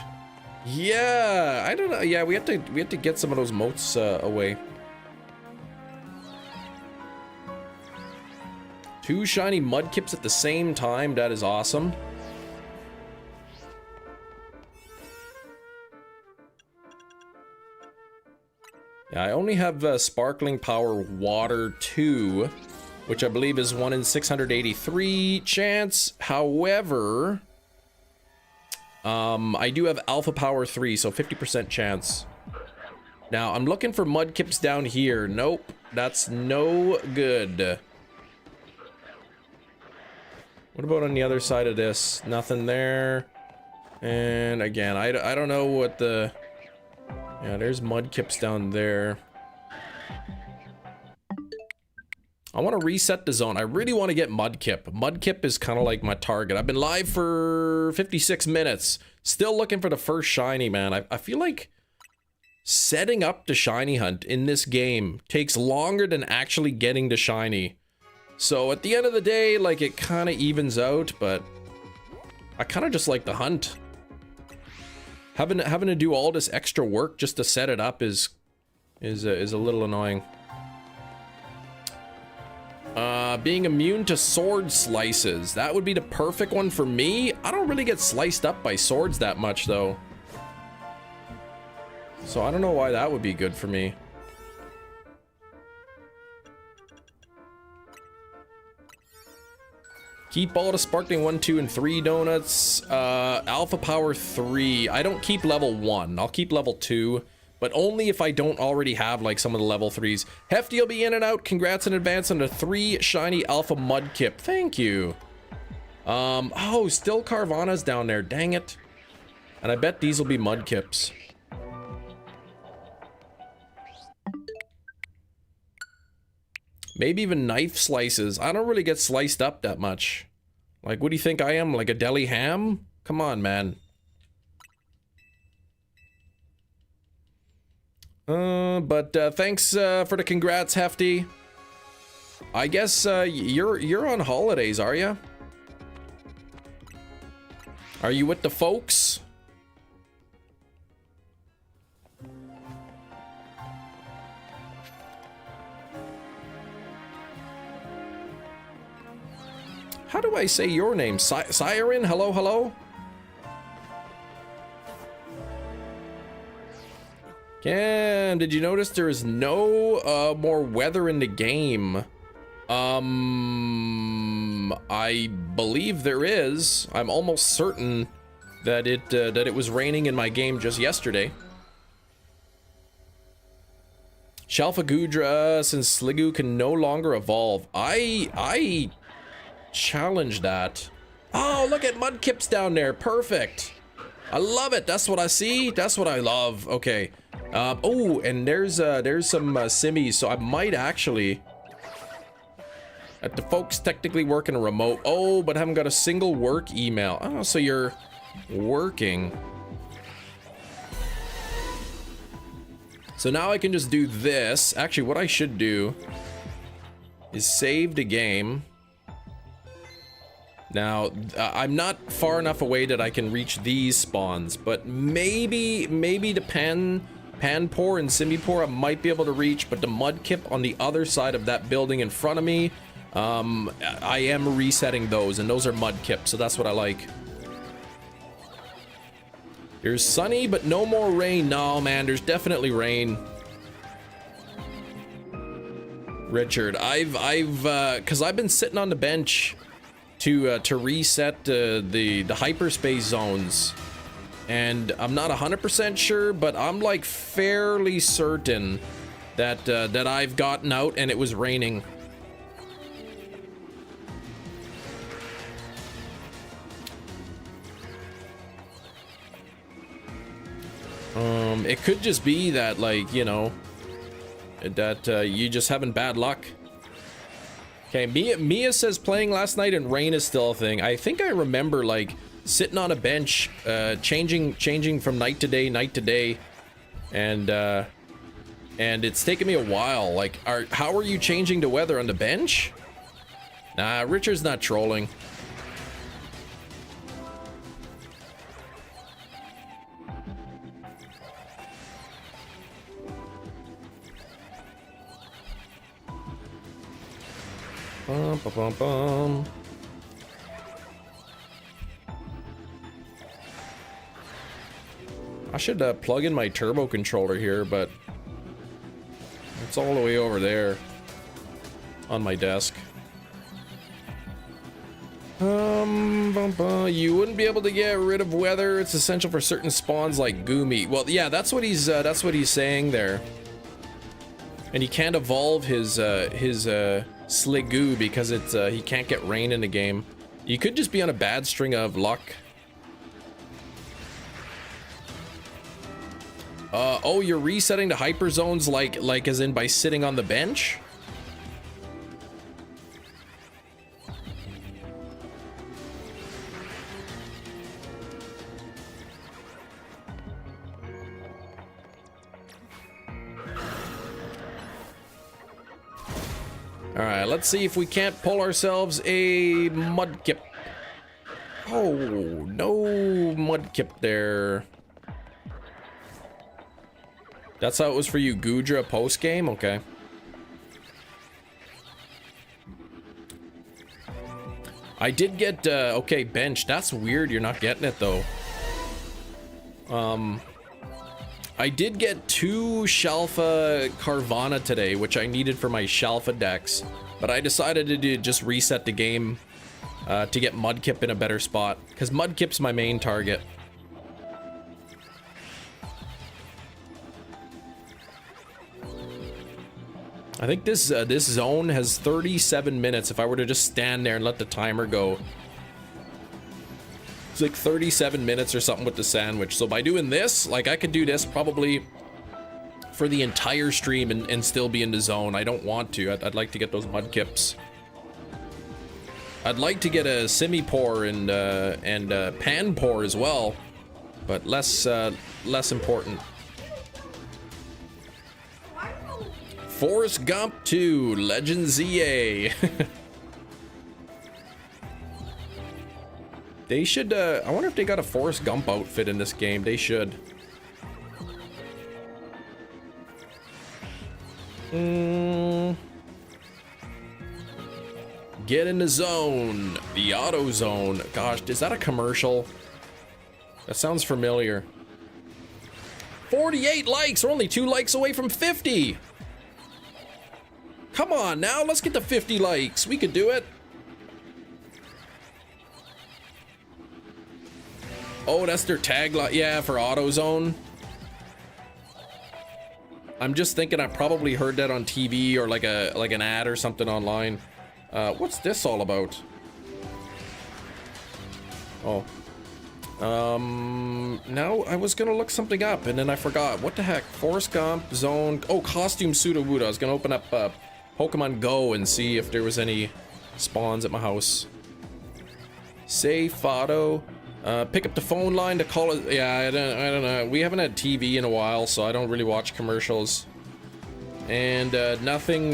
Yeah, I don't know. Yeah, we have to get some of those motes away. 2 shiny mudkips at the same time. That is awesome. Yeah, I only have Sparkling Power Water 2, which I believe is 1 in 683 chance. However, I do have Alpha Power 3, so 50% chance. Now, I'm looking for mudkips down here. Nope, that's no good. What about on the other side of this? Nothing there. And again, I don't know what the... Yeah, there's mudkips down there. I want to reset the zone. I really want to get Mudkip. Mudkip is kind of like my target. I've been live for 56 minutes. Still looking for the first shiny, man. I feel like setting up the shiny hunt in this game takes longer than actually getting the shiny. So at the end of the day, like, it kind of evens out, but I kind of just like the hunt. Having to do all this extra work just to set it up is a little annoying. Being immune to sword slices. That would be the perfect one for me. I don't really get sliced up by swords that much, though. So I don't know why that would be good for me. Keep all the sparkling 1, 2, and 3 donuts. Alpha Power 3. I don't keep level 1. I'll keep level 2. But only if I don't already have, like, some of the level 3s. Hefty will be in and out. Congrats in advance on the 3 shiny Alpha Mudkip. Thank you. Oh, still Carvana's down there. Dang it. And I bet these will be Mudkips. Maybe even knife slices. I don't really get sliced up that much. Like, what do you think I am? Like a deli ham? Come on, man. But thanks for the congrats, Hefty. I guess you're on holidays, are you? Are you with the folks? How do I say your name? Siren? Hello, hello? Cam, did you notice there is no more weather in the game? I believe there is. I'm almost certain that it was raining in my game just yesterday. Shalfagudra, since Sliggoo can no longer evolve. I challenge that. Oh, look at Mudkip's down there. Perfect. I love it. That's what I see. That's what I love. Okay. Oh, and there's some simmies, so I might actually... the folks technically working a remote. Oh, but I haven't got a single work email. Oh, so you're working. So now I can just do this. Actually, what I should do is save the game. Now, I'm not far enough away that I can reach these spawns, but maybe the Panpour and Simipour I might be able to reach, but the Mudkip on the other side of that building in front of me, I am resetting those, and those are Mudkips, so that's what I like. There's sunny, but no more rain. No, man, there's definitely rain. Richard, cause I've been sitting on the bench to reset the hyperspace zones, and I'm not 100% sure, but I'm like fairly certain that that I've gotten out and it was raining. It could just be that, like, you know, that you just having bad luck. Okay, Mia says playing last night and rain is still a thing. I think I remember, like, sitting on a bench, changing from night to day, and it's taken me a while. Like, how are you changing the weather on the bench? Nah, Richard's not trolling. Ba-bum-bum. I should plug in my turbo controller here, but it's all the way over there on my desk. You wouldn't be able to get rid of weather. It's essential for certain spawns like Goomy. Well, yeah, that's what he's saying there. And he can't evolve his Sligoo because it's he can't get rain in the game. You could just be on a bad string of luck. Oh, you're resetting the hyper zones like as in by sitting on the bench? All right, let's see if we can't pull ourselves a Mudkip. Oh, no Mudkip there. That's how it was for you, Goodra, post-game? Okay. I did get, okay, bench. That's weird you're not getting it, though. I did get 2 Shalfa Carvana today, which I needed for my Shalfa decks. But I decided to just reset the game to get Mudkip in a better spot. Because Mudkip's my main target. I think this zone has 37 minutes. If I were to just stand there and let the timer go, it's like 37 minutes or something with the sandwich. So by doing this, like I could do this probably for the entire stream and still be in the zone. I don't want to. I'd like to get those Mudkips. I'd like to get a Simipour and Panpour as well, but less important. Forrest Gump 2, Legend ZA. They should, I wonder if they got a Forrest Gump outfit in this game. They should. Get in the zone. The auto zone. Gosh, is that a commercial? That sounds familiar. 48 likes. We're only 2 likes away from 50. Come on now, let's get to 50 likes. We could do it. Oh, that's their tagline. Yeah, for AutoZone. I'm just thinking I probably heard that on TV or like an ad or something online. What's this all about? Oh. Now I was gonna look something up and then I forgot. What the heck? Forrest Gump, Zone. Oh, Costume Sudowoodo. I was gonna open up Pokemon Go and see if there was any spawns at my house. Safe auto. Pick up the phone line to call it. Yeah, I don't know. We haven't had TV in a while, so I don't really watch commercials. And nothing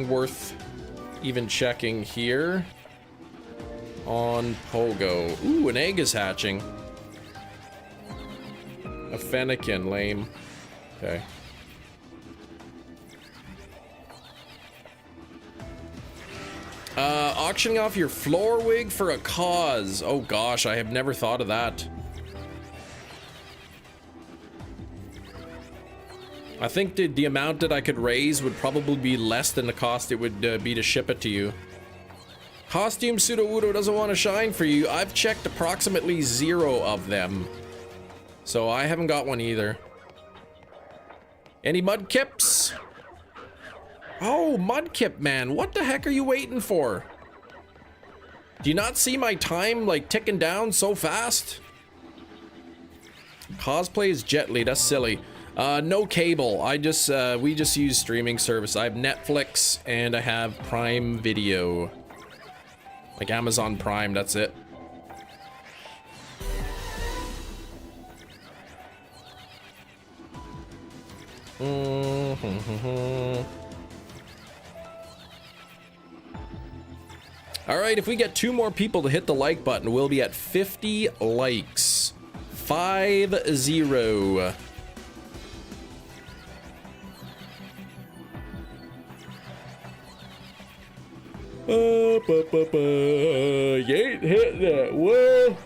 worth even checking here on Pogo. Ooh, an egg is hatching. A Fennekin, lame. Okay. Auctioning off your floor wig for a cause. Oh gosh, I have never thought of that. I think the amount that I could raise would probably be less than the cost it would be to ship it to you. Costume Sudowoodo doesn't want to shine for you. I've checked approximately 0 of them. So I haven't got one either. Any Mudkips? Oh, Mudkip, man. What the heck are you waiting for? Do you not see my time, like, ticking down so fast? Cosplay is Jetly. That's silly. No cable. We just use streaming service. I have Netflix and I have Prime Video. Like Amazon Prime, that's it. All right, if we get 2 more people to hit the like button, we'll be at 50 likes. 50. You ain't hitting it. Whoa.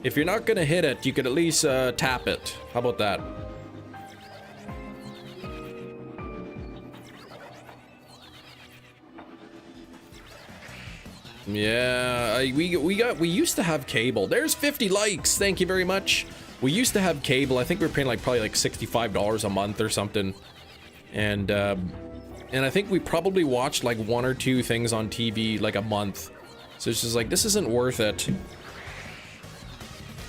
If you're not gonna hit it, you could at least tap it. How about that? Yeah, we used to have cable. There's 50 likes. Thank you very much. We used to have cable. I think we were paying like probably like $65 a month or something. And I think we probably watched like 1 or 2 things on TV like a month. So it's just like, this isn't worth it.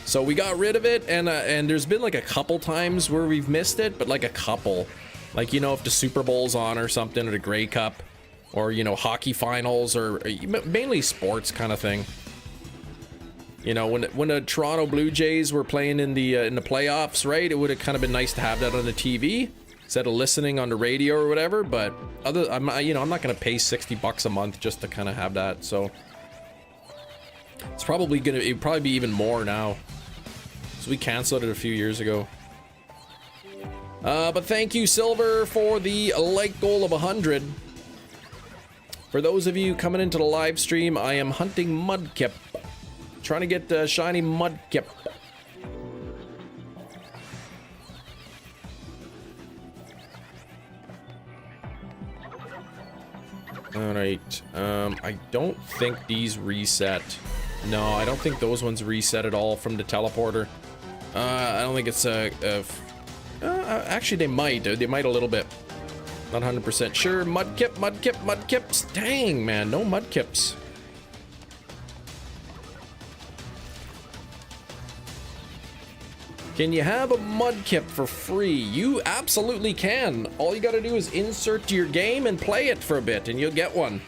So we got rid of it, and there's been like a couple times where we've missed it, but like a couple. Like, you know, if the Super Bowl's on or something, or the Grey Cup, or, you know, hockey finals, or mainly sports kind of thing. You know, when the Toronto Blue Jays were playing in the playoffs, right? It would have kind of been nice to have that on the TV instead of listening on the radio or whatever. But I'm not gonna pay $60 a month just to kind of have that. So it's it'd probably be even more now. So we canceled it a few years ago. But thank you, Silver, for the like goal of 100. For those of you coming into the live stream, I am hunting Mudkip. Trying to get the shiny Mudkip. Alright, I don't think these reset. No, I don't think those ones reset at all from the teleporter. I don't think it's actually they might a little bit. Not 100% sure. Mudkips. Dang, man, no Mudkips. Can you have a Mudkip for free? You absolutely can. All you gotta do is insert your game and play it for a bit, and you'll get one.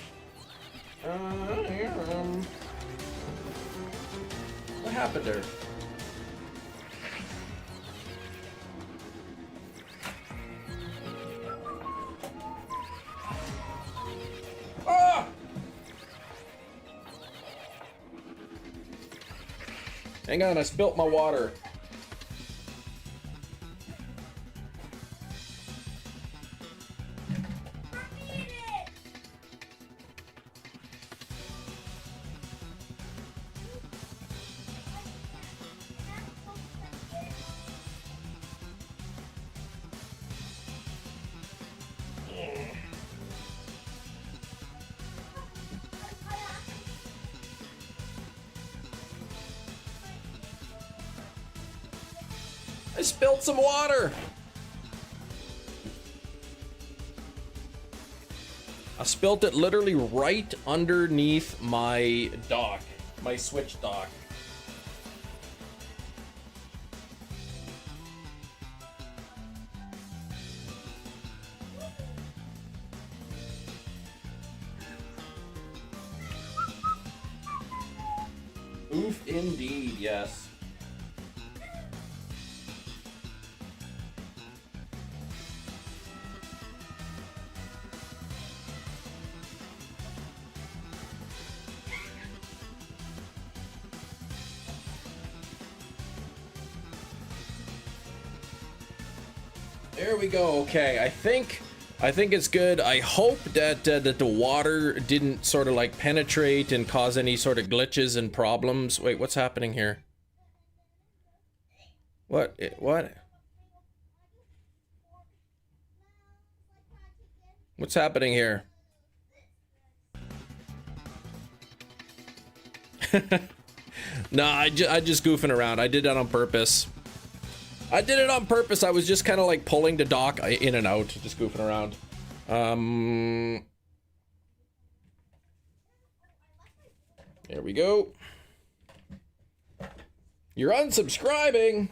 What happened there? Ah! Hang on, I spilt my water. I spilled some water. I spilled it literally right underneath my dock, my Switch dock. Oof, indeed, yes. There we go. Okay, I think it's good. I hope that that the water didn't sort of like penetrate and cause any sort of glitches and problems. Wait, what's happening here? What? What? What's happening here? No, I just goofing around. I did that on purpose. I did it on purpose. I was just kind of like pulling the dock in and out, just goofing around. There we go. You're unsubscribing.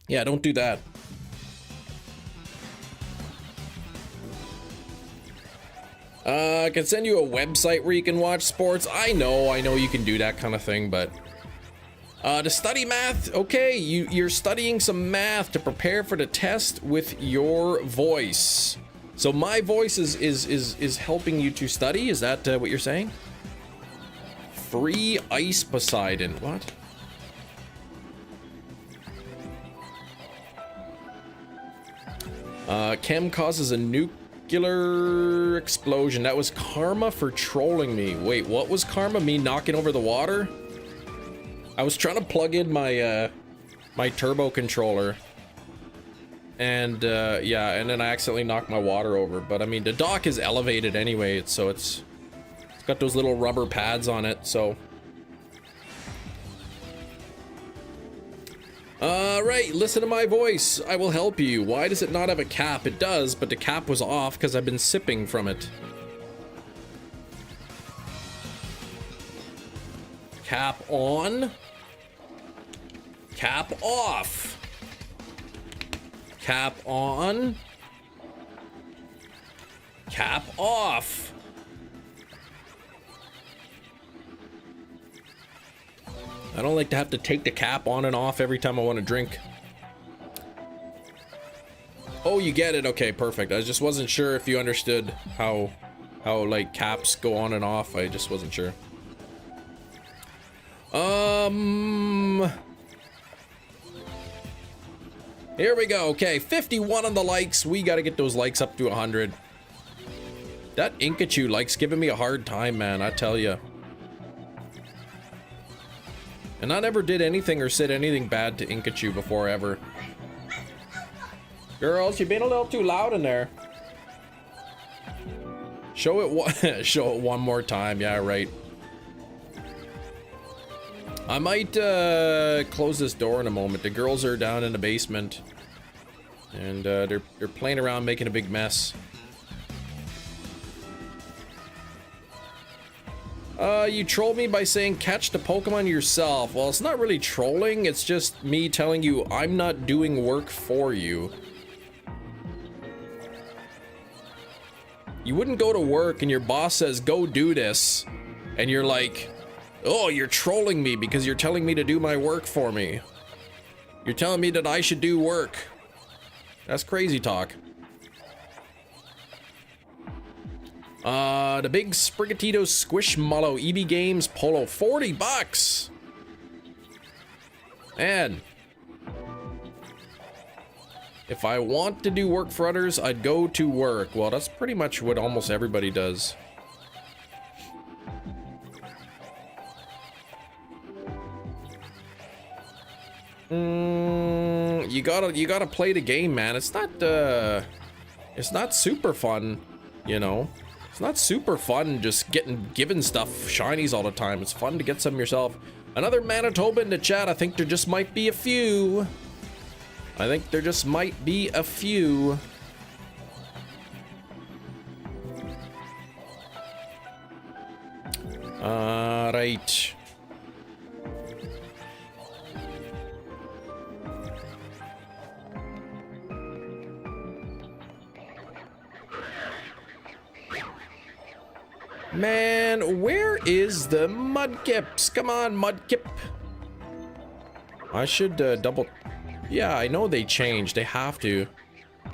Yeah, don't do that. I can send you a website where you can watch sports. I know you can do that kind of thing, but to study math, okay, you're studying some math to prepare for the test with your voice. So my voice is helping you to study. Is that what you're saying? Free ice Poseidon. What? Chem causes a nuke Nuclear explosion. That was karma for trolling me. Wait, what was karma? Me knocking over the water? I was trying to plug in my my turbo controller. And yeah, and then I accidentally knocked my water over. But I mean, the dock is elevated anyway, so it's got those little rubber pads on it, so. Right, listen to my voice. I will help you. Why does it not have a cap? It does, but the cap was off because I've been sipping from it. Cap on. Cap off. Cap on. Cap off. I don't like to have to take the cap on and off every time I want to drink. Oh, you get it. Okay, perfect. I just wasn't sure if you understood how like caps go on and off. I just wasn't sure. Here we go. Okay, 51 on the likes. We got to get those likes up to 100. That Inkachu likes giving me a hard time, man. I tell you. And I never did anything or said anything bad to Inkachu before, ever. Girls, you've been a little too loud in there. Show it one more time. Yeah, right. I might close this door in a moment. The girls are down in the basement. And they're playing around making a big mess. You trolled me by saying catch the Pokemon yourself. Well, it's not really trolling, it's just me telling you I'm not doing work for you. You wouldn't go to work and your boss says go do this, and you're like, oh, you're trolling me because you're telling me to do my work for me. You're telling me that I should do work. That's crazy talk. The big Sprigatito Squishmallow EB Games Polo, 40 bucks. Man, if I want to do work for others, I'd go to work. Well, that's pretty much what almost everybody does. You gotta play the game, man. It's not super fun, you know. It's not super fun just given stuff shinies all the time. It's fun to get some yourself. Another Manitoba in the chat. I think there just might be a few. Right. Man, where is the Mudkips? Come on, Mudkip. I should double... Yeah, I know they changed. They have to.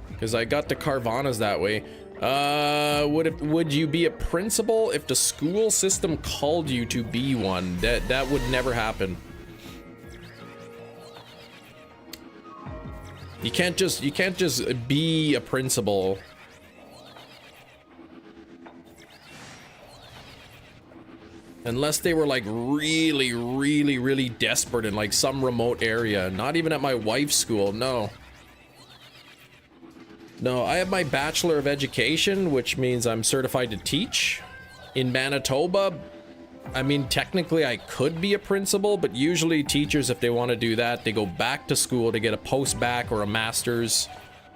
Because I got the Carvanas that way. Would you be a principal if the school system called you to be one? That would never happen. You can't just be a principal. Unless they were like really desperate in like some remote area. Not even at my wife's school, no. No, I have my Bachelor of Education, which means I'm certified to teach. In Manitoba, I mean, technically I could be a principal, but usually teachers, if they want to do that, they go back to school to get a post-bac or a master's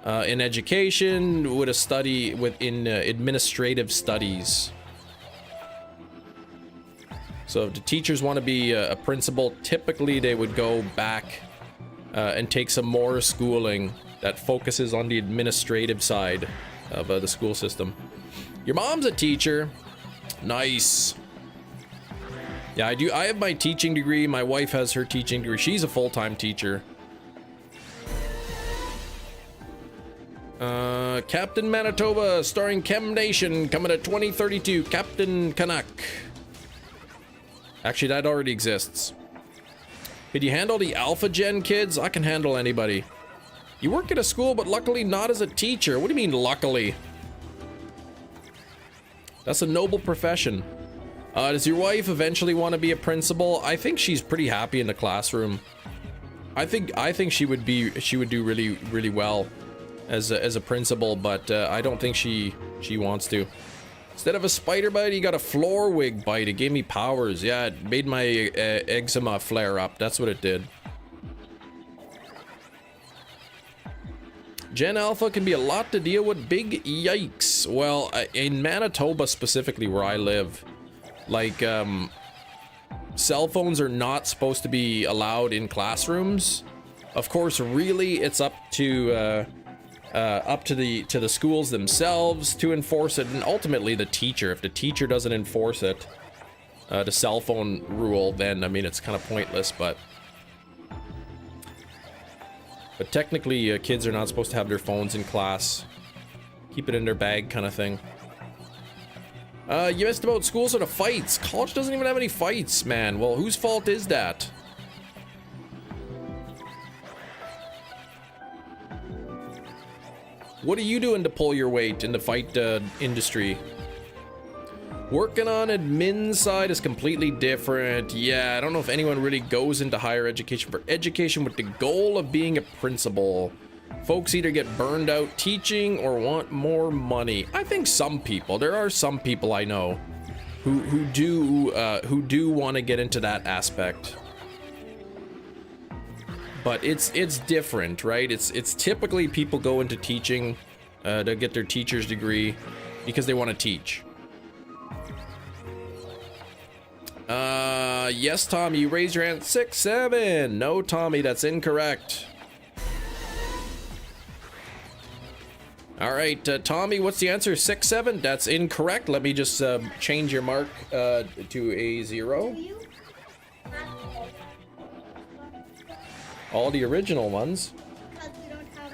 in education with a study in administrative studies. So if the teachers want to be a principal, typically they would go back and take some more schooling that focuses on the administrative side of the school system. Your mom's a teacher. Nice. Yeah, I do. I have my teaching degree. My wife has her teaching degree. She's a full-time teacher. Captain Manitoba, starring Chem Nation, coming to 2032. Captain Canuck. Actually, that already exists. Could you handle the Alpha Gen kids? I can handle anybody. You work at a school, but luckily not as a teacher. What do you mean, luckily? That's a noble profession. Does your wife eventually want to be a principal? I think she's pretty happy in the classroom. I think she would do really well as a principal, but I don't think she wants to. Instead of a spider bite, you got a floor wig bite. It gave me powers. Yeah, it made my eczema flare up. That's what it did. Gen Alpha can be a lot to deal with. Big yikes. Well, in Manitoba specifically, where I live, like, cell phones are not supposed to be allowed in classrooms. Of course, really, it's up to the schools themselves to enforce it, and ultimately the teacher. If the teacher doesn't enforce it, the cell phone rule, then I mean it's kind of pointless. But technically, kids are not supposed to have their phones in class. Keep it in their bag, kind of thing. You missed about schools or the fights. College doesn't even have any fights, man. Well, whose fault is that? What are you doing to pull your weight in the fight industry? Working on admin side is completely different. Yeah, I don't know if anyone really goes into higher education for education with the goal of being a principal. Folks either get burned out teaching or want more money. I think some people, there are some people I know who do want to get into that aspect. But it's different, right? It's typically people go into teaching to get their teacher's degree because they want to teach. Yes, Tommy, you raised your hand. 6-7. No, Tommy, that's incorrect. All right, Tommy, what's the answer? 6-7. That's incorrect. Let me just change your mark to a 0. Do you have All the original ones. because we don't have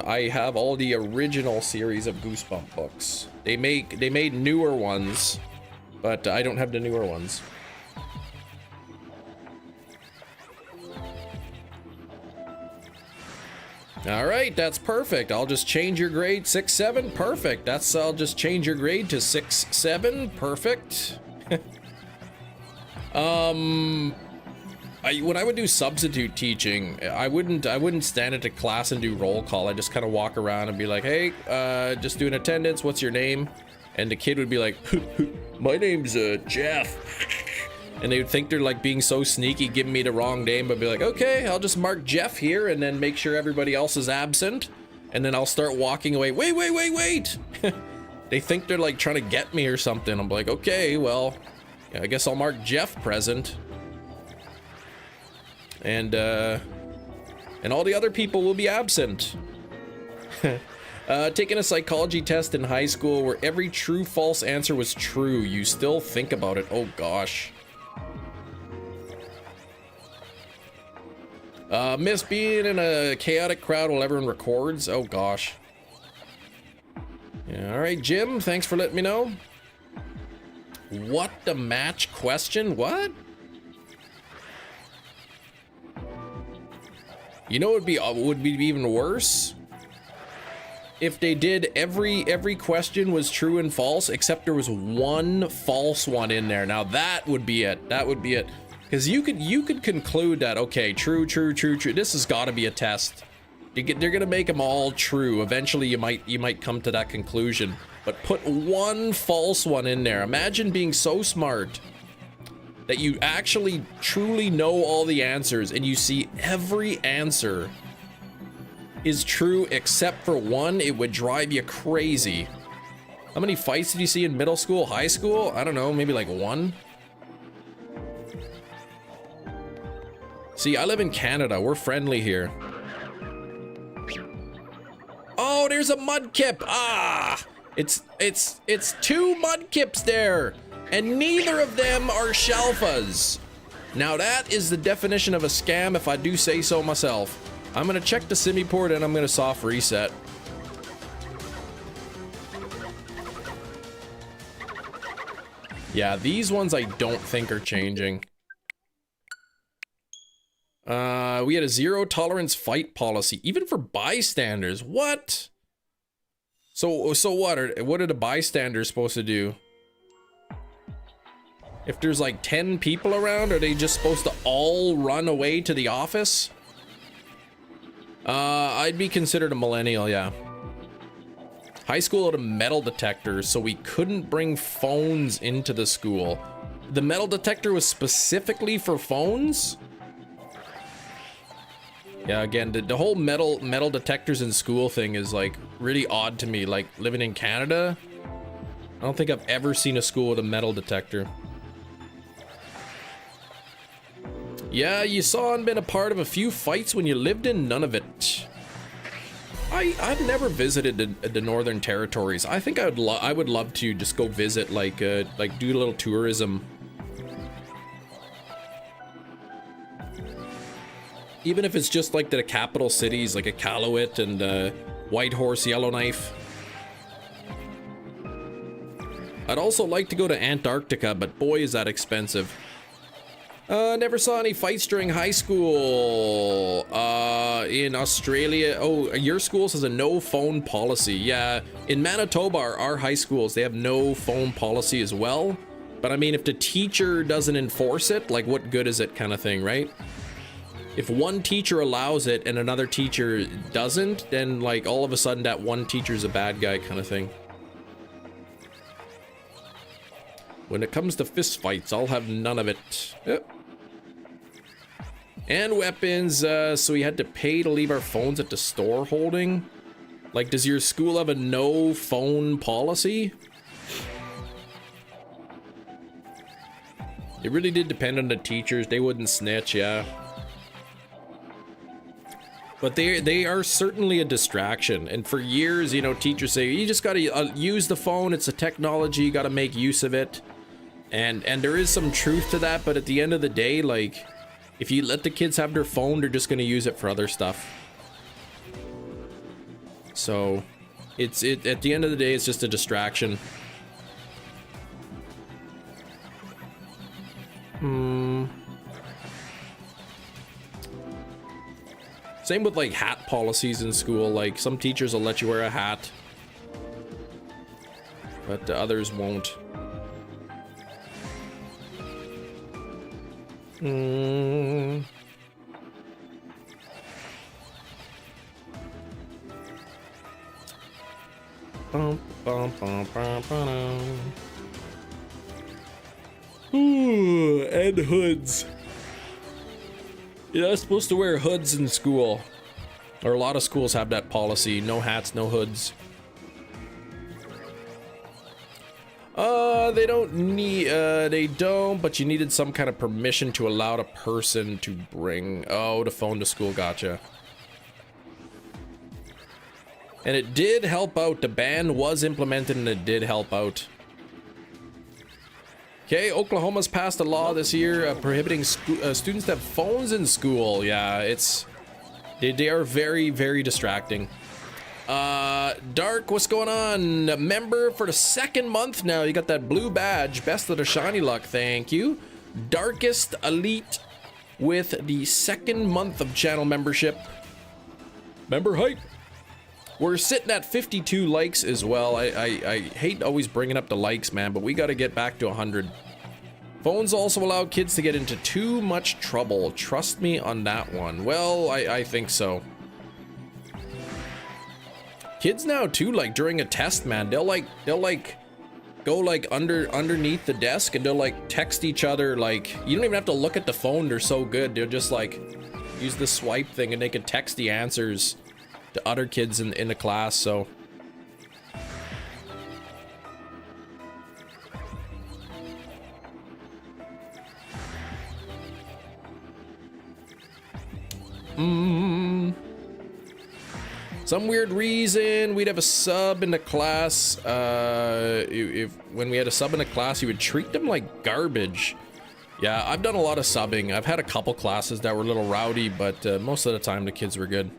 a I have all the original series of Goosebump books. They made newer ones, but I don't have the newer ones. All right, that's perfect. I'll just change your grade 6-7. Perfect. I'll just change your grade to 6-7. Perfect. When I would do substitute teaching, I wouldn't stand at a class and do roll call. I just kind of walk around and be like, hey, just doing attendance. What's your name? And the kid would be like, my name's Jeff. And they would think they're like being so sneaky, giving me the wrong name, but be like, okay, I'll just mark Jeff here and then make sure everybody else is absent. And then I'll start walking away. Wait. They think they're like trying to get me or something. I'm like, okay, well, yeah, I guess I'll mark Jeff present. And all the other people will be absent. Taking a psychology test in high school where every true false answer was true. You still think about it. Oh gosh. Miss being in a chaotic crowd while everyone records. Oh gosh. Yeah, all right, Jim, thanks for letting me know. What the match question? What? You know what would be even worse? If they did every question was true and false, except there was one false one in there. Now that would be it. That would be it. Because you could conclude that, okay, true. This has got to be a test. They're gonna make them all true. Eventually, you might come to that conclusion. But put one false one in there. Imagine being so smart that you actually truly know all the answers, and you see every answer is true except for one. It would drive you crazy. How many fights did you see in middle school, high school? I don't know, maybe like one. See, I live in Canada. We're friendly here. Oh, there's a mudkip. Ah, it's two mudkips there, and neither of them are shalfas. Now that is the definition of a scam, if I do say so myself. I'm gonna check the simi port and I'm gonna soft reset. Yeah, these ones I don't think are changing. We had a zero tolerance fight policy, even for bystanders. What? So what are the bystanders supposed to do? If there's like 10 people around, are they just supposed to all run away to the office? I'd be considered a millennial, yeah. High school had a metal detector, so we couldn't bring phones into the school. The metal detector was specifically for phones? Yeah, again, the whole metal detectors in school thing is like really odd to me. Like living in Canada, I don't think I've ever seen a school with a metal detector. Yeah, you saw and been a part of a few fights when you lived in Nunavut. I've never visited the Northern Territories. I think I would love to just go visit, like do a little tourism. Even if it's just like the capital cities, like Iqaluit and Whitehorse, Yellowknife. I'd also like to go to Antarctica, but boy, is that expensive. Never saw any fights during high school. In Australia, oh, your school has a no phone policy. Yeah, in Manitoba, our high schools, they have no phone policy as well. But I mean, if the teacher doesn't enforce it, like what good is it kind of thing, right? If one teacher allows it and another teacher doesn't, then like all of a sudden that one teacher's a bad guy kind of thing. When it comes to fist fights, I'll have none of it. Yep. And weapons, so we had to pay to leave our phones at the store holding. Like, does your school have a no phone policy? It really did depend on the teachers. They wouldn't snitch, yeah. But they are certainly a distraction. And for years, you know, teachers say, you just gotta use the phone. It's a technology, you gotta make use of it. And there is some truth to that, but at the end of the day, like, if you let the kids have their phone, they're just gonna use it for other stuff. So, at the end of the day, it's just a distraction. Same with like hat policies in school. Like some teachers will let you wear a hat, but others won't. Ooh, and hoods. You're not supposed to wear hoods in school. Or a lot of schools have that policy. No hats, no hoods. They don't need, they don't, but you needed some kind of permission to allow the person to bring, the phone to school, gotcha. And it did help out. The ban was implemented and it did help out. Okay, Oklahoma's passed a law this year prohibiting students to have phones in school. Yeah, they are very, very distracting. Dark, what's going on? Member for the second month now. You got that blue badge. Best of the shiny luck. Thank you. Darkest Elite with the second month of channel membership. Member hype. We're sitting at 52 likes as well. I hate always bringing up the likes, man, but we got to get back to 100. Phones also allow kids to get into too much trouble. Trust me on that one. Well, I think so. Kids now too, like during a test, man, they'll go like underneath the desk and they'll like text each other. Like you don't even have to look at the phone. They're so good. They'll just like use the swipe thing and they can text the answers to other kids in the class. So some weird reason we'd have a sub in the class. When we had a sub in the class, you would treat them like garbage. Yeah, I've done a lot of subbing. I've had a couple classes that were a little rowdy, but most of the time the kids were good.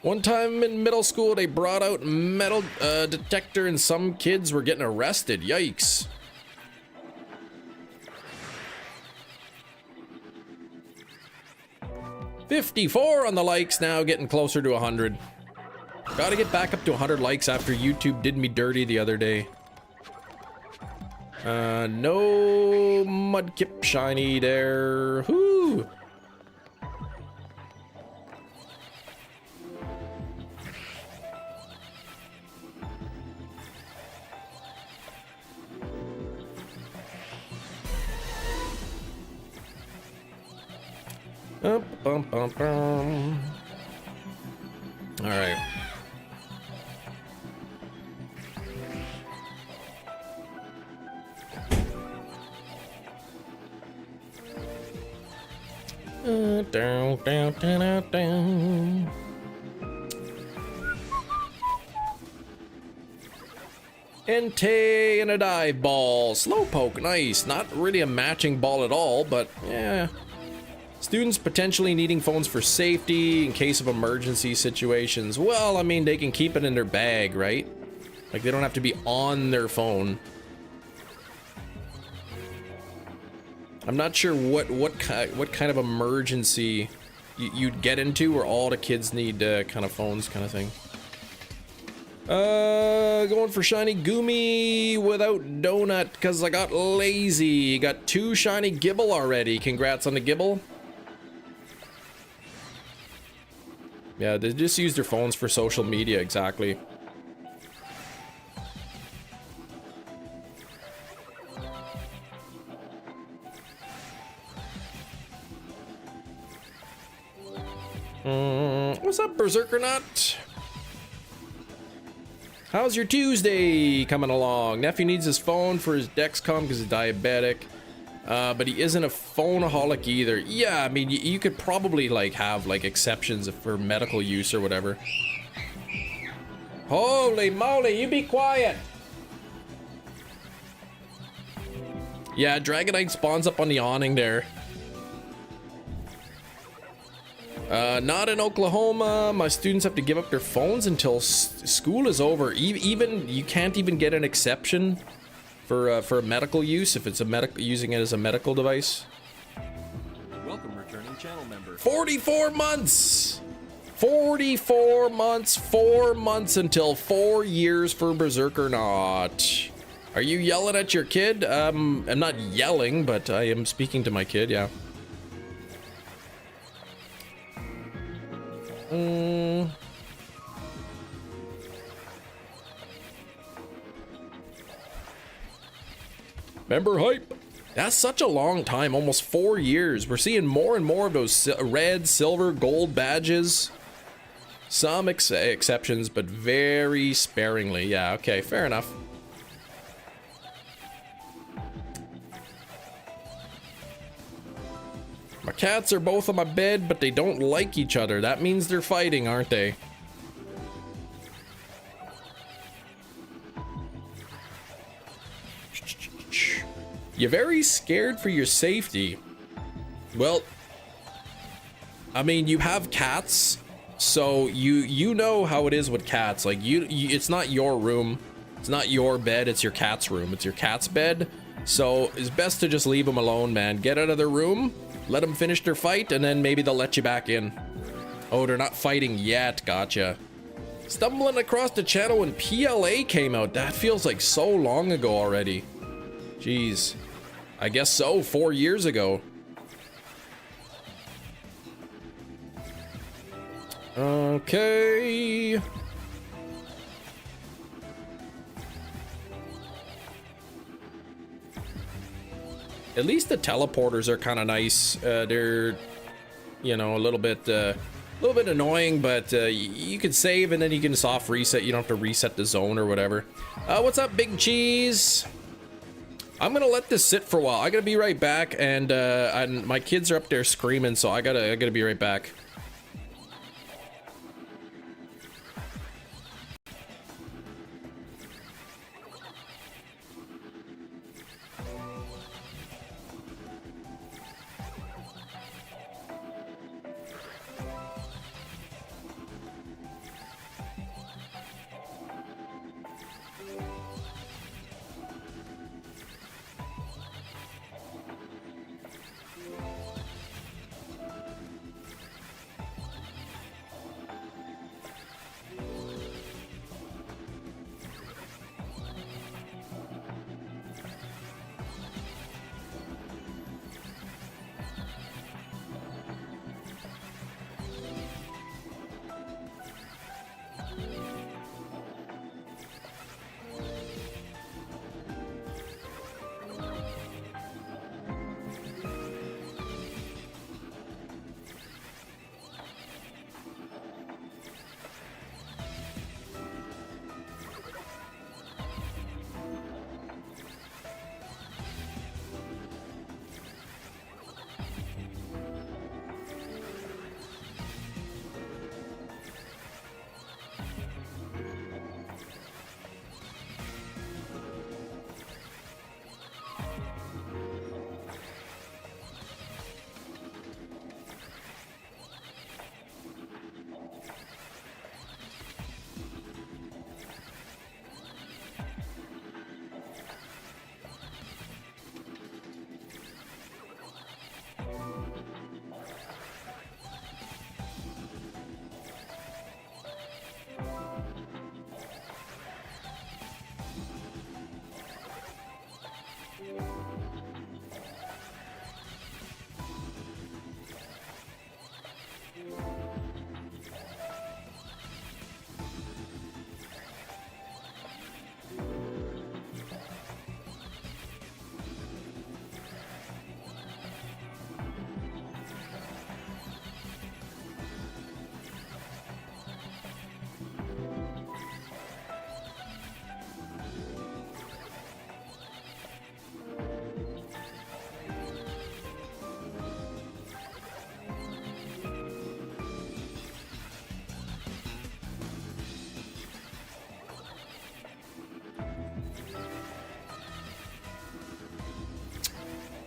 One time in middle school, they brought out metal detector and some kids were getting arrested. Yikes. $54 on the likes now, getting closer to 100. Gotta get back up to 100 likes after YouTube did me dirty the other day. No Mudkip shiny there. Whoo! All right. Down. Entei and a dive ball. Slowpoke, nice. Not really a matching ball at all, but yeah. Students potentially needing phones for safety in case of emergency situations. Well, I mean, they can keep it in their bag, right? Like, they don't have to be on their phone. I'm not sure what kind of emergency you'd get into where all the kids need kind of phones, kind of thing. Going for shiny Goomy without donut because I got lazy. Got 2 shiny Gibble already. Congrats on the Gibble. Yeah, they just use their phones for social media, exactly. What's up, Berserker Nut? How's your Tuesday coming along? Nephew needs his phone for his Dexcom because he's diabetic. But he isn't a phoneaholic either. Yeah, I mean, you could probably like have like exceptions for medical use or whatever. Holy moly, you be quiet. Yeah, Dragonite spawns up on the awning there. Not in Oklahoma. My students have to give up their phones until school is over. Even you can't even get an exception for medical use if it's using it as a medical device. Welcome, returning channel member. 44 months. 44 months. 4 months until 4 years for Berserker Not. Are you yelling at your kid? I'm not yelling, but I am speaking to my kid. Yeah. Member hype. That's such a long time, almost 4 years. We're seeing more and more of those red, silver, gold badges. Some exceptions, but very sparingly. Yeah, okay, fair enough. My cats are both on my bed, but they don't like each other. That means they're fighting, aren't they? You're very scared for your safety. Well, I mean, you have cats, so you know how it is with cats. Like it's not your room, it's not your bed, it's your cat's room. It's your cat's bed. So it's best to just leave them alone, man. Get out of their room, let them finish their fight, and then maybe they'll let you back in. Oh, they're not fighting yet. Gotcha. Stumbling across the channel when PLA came out. That feels like so long ago already. Jeez. I guess so, 4 years ago. Okay. At least the teleporters are kind of nice. They're, you know, a little bit annoying, but you can save and then you can soft reset. You don't have to reset the zone or whatever. What's up, Big Cheese? I'm gonna let this sit for a while. I gotta be right back, and my kids are up there screaming, so I gotta be right back.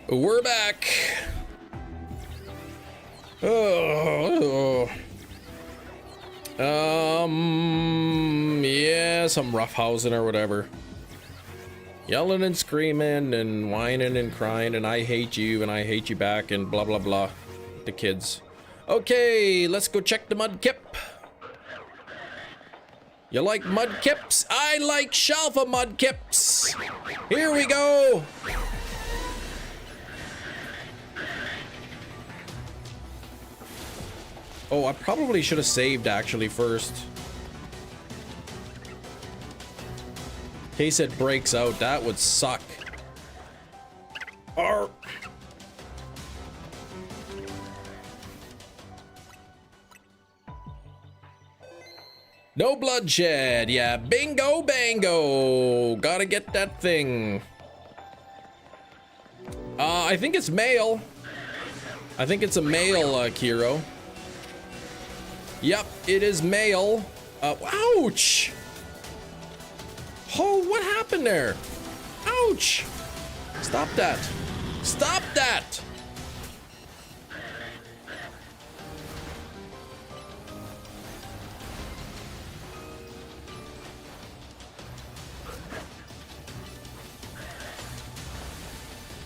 We're back. Oh. Yeah, some roughhousing or whatever. Yelling and screaming and whining and crying and I hate you and I hate you back and blah blah blah. The kids. Okay, let's go check the mudkip. You like mudkips? I like shelf of mudkips. Here we go. Oh, I probably should have saved actually first. In case it breaks out, that would suck. Arr. No bloodshed. Yeah, bingo bango. Gotta get that thing. I think it's male. I think it's a male, Kiro. Yep, it is male. Ouch! Oh, what happened there? Ouch! Stop that. Stop that!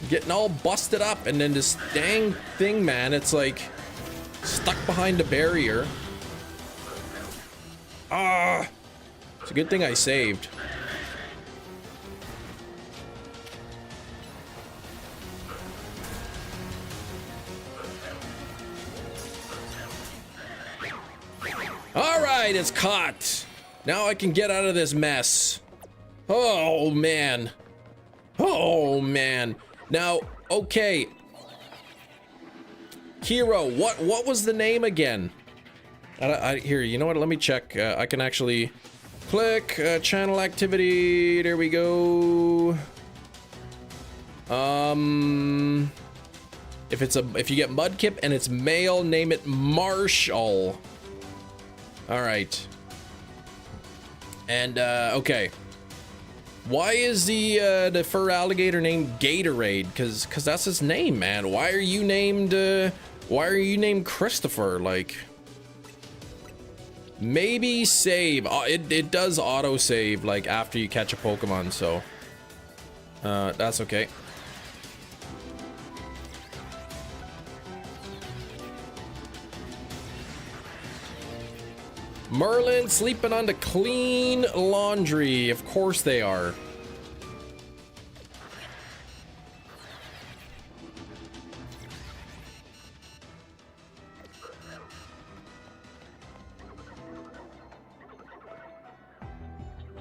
Getting all busted up, and then this dang thing, man, it's like stuck behind a barrier. Ah, it's a good thing I saved. All right, it's caught. Now I can get out of this mess. Oh man. Oh man. Now, okay. Hero, what was the name again? Here, you know what? Let me check. I can actually click channel activity. There we go. If you get Mudkip and it's male, name it Marshall. All right. And okay. Why is the fur alligator named Gatorade? Cause that's his name, man. Why are you named Christopher? Like, maybe save. It does auto save like after you catch a Pokemon, so that's okay. Merlin sleeping on the clean laundry. Of course they are.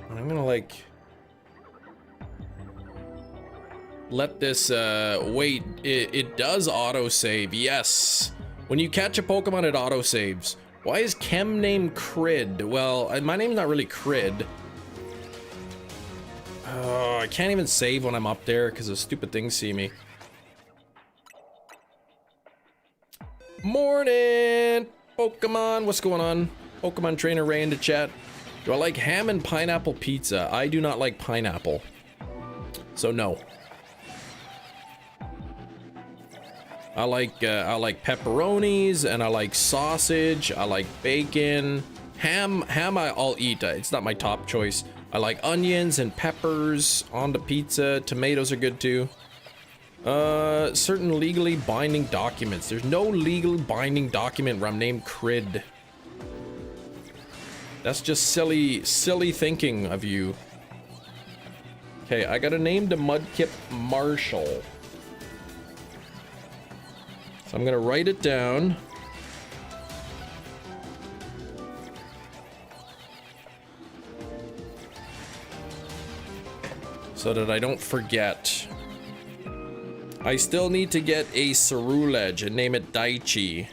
I'm gonna like let this wait. It does auto save. Yes. When you catch a Pokemon, it auto saves. Why is Chem named Crid? Well, my name's not really Crid. Oh, I can't even save when I'm up there because the stupid things see me. Morning, Pokemon. What's going on? Pokemon trainer Ray in the chat. Do I like ham and pineapple pizza? I do not like pineapple. So no. I like pepperonis, and I like sausage. I like bacon. Ham I'll eat. It's not my top choice. I like onions and peppers on the pizza. Tomatoes are good too. Certain legally binding documents. There's no legal binding document where I'm named Crid. That's just silly thinking of you. Okay, I gotta name the Mudkip Marshall. So I'm gonna write it down. So that I don't forget. I still need to get a Ceruledge and name it Daichi.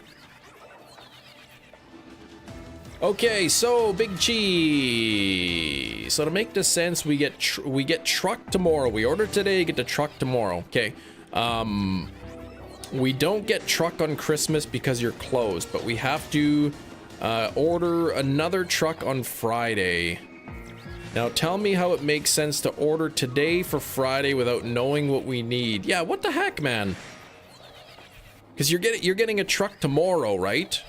Okay, so Big Cheese. So to make this sense, we get truck tomorrow. We order today, get the truck tomorrow. Okay. We don't get truck on Christmas because you're closed, but we have to order another truck on Friday. Now tell me how it makes sense to order today for Friday without knowing what we need. Yeah, what the heck, man? Because you're getting a truck tomorrow, right?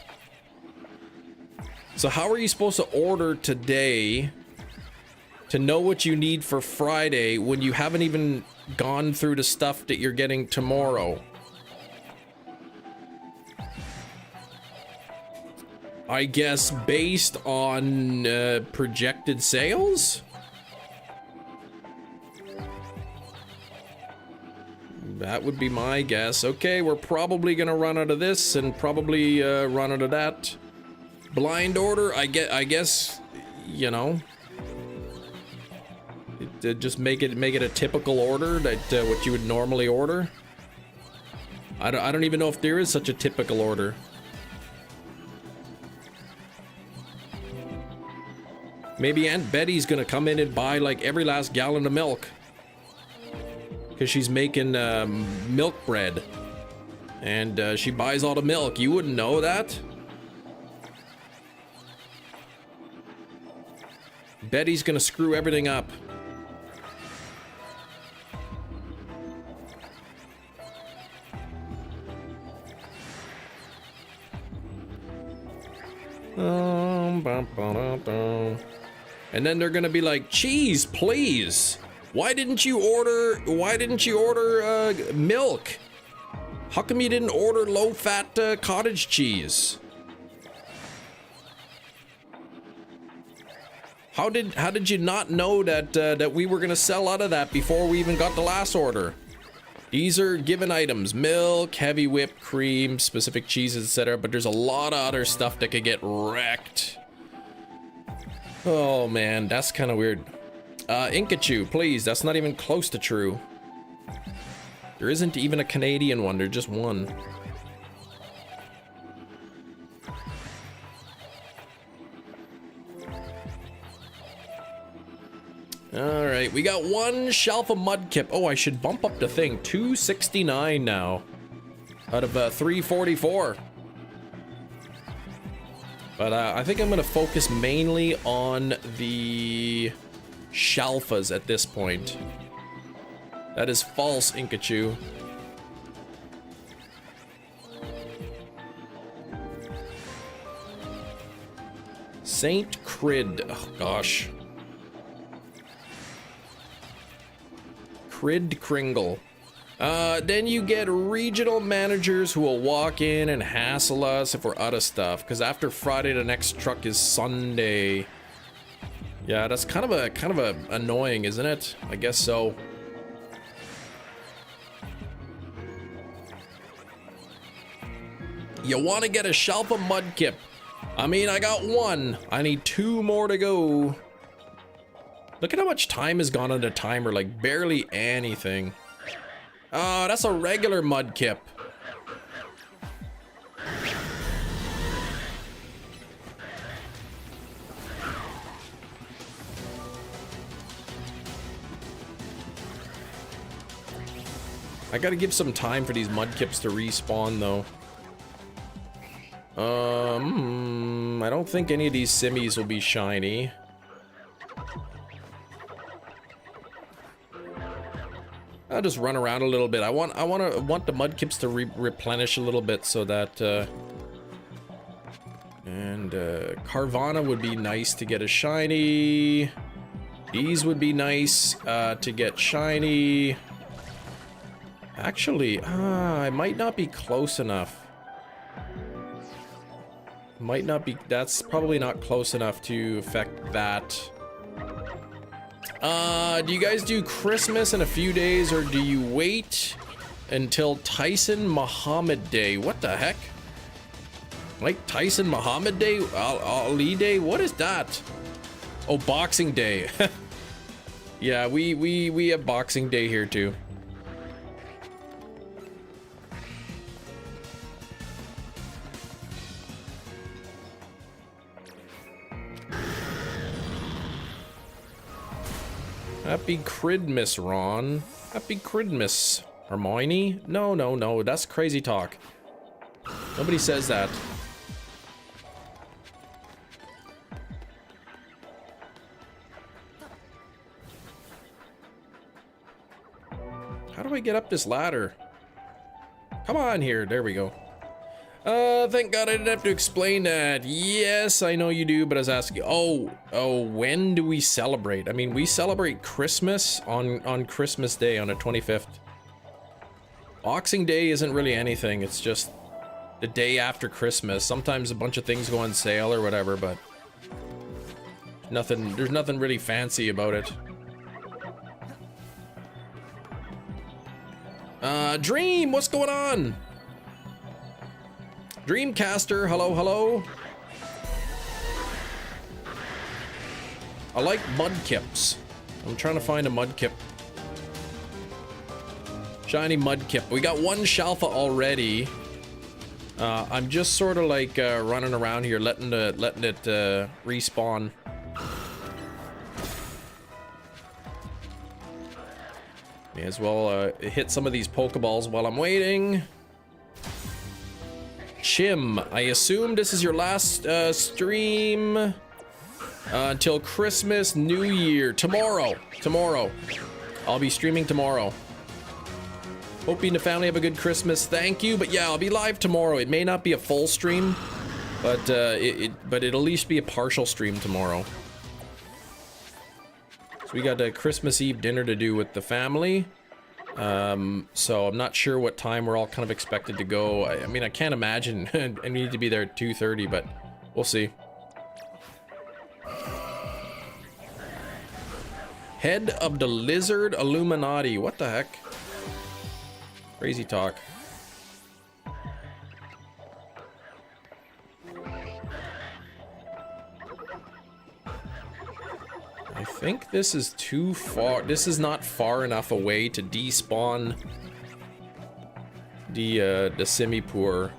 So how are you supposed to order today to know what you need for Friday when you haven't even gone through the stuff that you're getting tomorrow? I guess based on projected sales? That would be my guess. Okay, we're probably gonna run out of this and probably run out of that. Blind order, I guess, you know, just make it a typical order that what you would normally order. I don't even know if there is such a typical order. Maybe Aunt Betty's gonna come in and buy like every last gallon of milk because she's making milk bread, and she buys all the milk. You wouldn't know that. Betty's gonna screw everything up. And then they're gonna be like, cheese, please. Why didn't you order milk? How come you didn't order low-fat cottage cheese? How did you not know that that we were gonna sell out of that before we even got the last order? These are given items: milk, heavy whipped cream, specific cheeses, etc. But there's a lot of other stuff that could get wrecked. Oh man, that's kind of weird. Inkachu, please. That's not even close to true. There isn't even a Canadian one. There's just one. All right, we got one shelf of Mudkip. Oh, I should bump up the thing. 269 now out of 344. But I think I'm gonna focus mainly on the Shalfas at this point. That is false, Inkachu. Saint Crid. Oh gosh. Crid Kringle. Then you get regional managers who will walk in and hassle us if we're out of stuff. Because after Friday, the next truck is Sunday. Yeah, that's kind of a annoying, isn't it? I guess so. You want to get a shelf of Mudkip? I mean, I got one. I need 2 more to go. Look at how much time has gone on the timer, like barely anything. Oh, that's a regular Mudkip. I gotta give some time for these Mudkips to respawn, though. I don't think any of these Simmies will be shiny. I'll just run around a little bit. I want the Mudkips to replenish a little bit so that Carvana would be nice to get a shiny. These would be nice to get shiny. Actually, I might not be close enough. Might not be. That's probably not close enough to affect that. Do you guys do Christmas in a few days, or do you wait until Tyson Muhammad Day? What the heck? Like Tyson Muhammad Day? Ali Day? What is that? Oh, Boxing Day. Yeah, we have Boxing Day here too. Happy Cridmas, Ron. Happy Cridmas, Hermione. No, that's crazy talk. Nobody says that. we get up this ladder? Come on here. There we go. Thank God I didn't have to explain that. Yes, I know you do, but I was asking. Oh, when do we celebrate? I mean, we celebrate Christmas on Christmas Day on the 25th. Boxing Day isn't really anything. It's just the day after Christmas. Sometimes a bunch of things go on sale or whatever, but there's nothing really fancy about it. Dream, what's going on? Dreamcaster, hello, hello. I like mudkips. I'm trying to find a mudkip. Shiny mudkip. We got one Shalfa already. I'm just sort of like running around here, letting it respawn. May as well hit some of these Pokeballs while I'm waiting. Chim, I assume this is your last stream until Christmas, New Year. Tomorrow. I'll be streaming tomorrow. Hoping the family have a good Christmas. Thank you. But yeah, I'll be live tomorrow. It may not be a full stream, but it'll at least be a partial stream tomorrow. So we got a Christmas Eve dinner to do with the family. So I'm not sure what time we're all kind of expected to go. I mean, I can't imagine I need to be there at 2:30, but we'll see. Head of the Lizard Illuminati. What the heck? Crazy talk. I think this is too far. This is not far enough away to despawn the Simipour.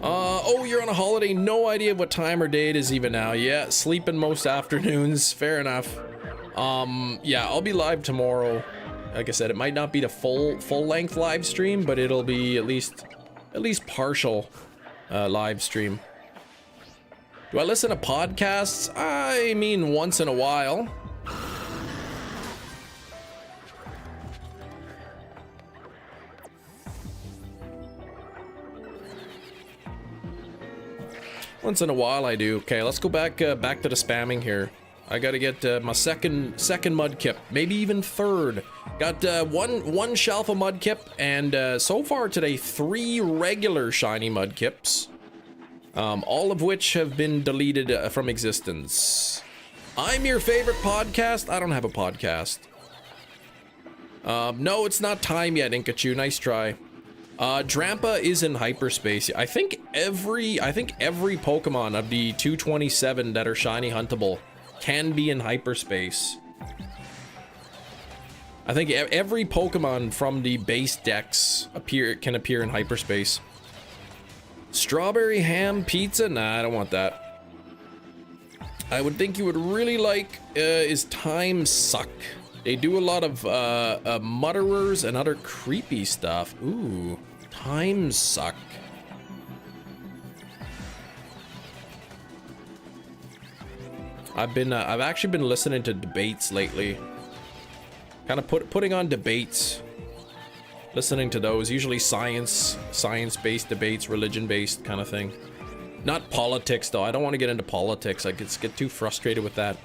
Oh, you're on a holiday. No idea what time or day it is even now. Yeah, sleeping most afternoons. Fair enough. Yeah, I'll be live tomorrow. Like I said, it might not be the full length live stream, but it'll be at least partial live stream. Do I listen to podcasts? I mean, once in a while. Once in a while I do. Okay, let's go back to the spamming here. I gotta get my second mudkip, maybe even third. Got one Shalfa mudkip, and so far today 3 regular shiny mudkips. All of which have been deleted from existence. I'm your favorite podcast. I don't have a podcast. No, it's not time yet, Inkachu. Nice try. Drampa is in hyperspace. I think every Pokemon of the 227 that are shiny huntable can be in hyperspace. I think every Pokemon from the base decks can appear in hyperspace. Strawberry ham pizza? Nah, I don't want that. I would think you would really like is Time Suck. They do a lot of mutterers and other creepy stuff. Ooh, Time Suck. I've actually been listening to debates lately. Kind of putting on debates. Listening to those, usually science-based debates, religion-based kind of thing. Not politics, though. I don't want to get into politics. I get too frustrated with that.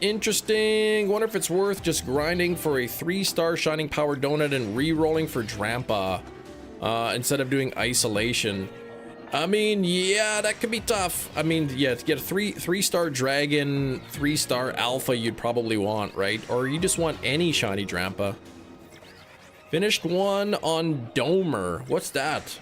Interesting. Wonder if it's worth just grinding for a 3-star Shining Power Donut and re-rolling for Drampa instead of doing isolation. I mean, yeah, that could be tough. I mean, yeah, to get a 3-star Dragon, 3-star Alpha you'd probably want, right? Or you just want any shiny Drampa. Finished one on Domer. What's that?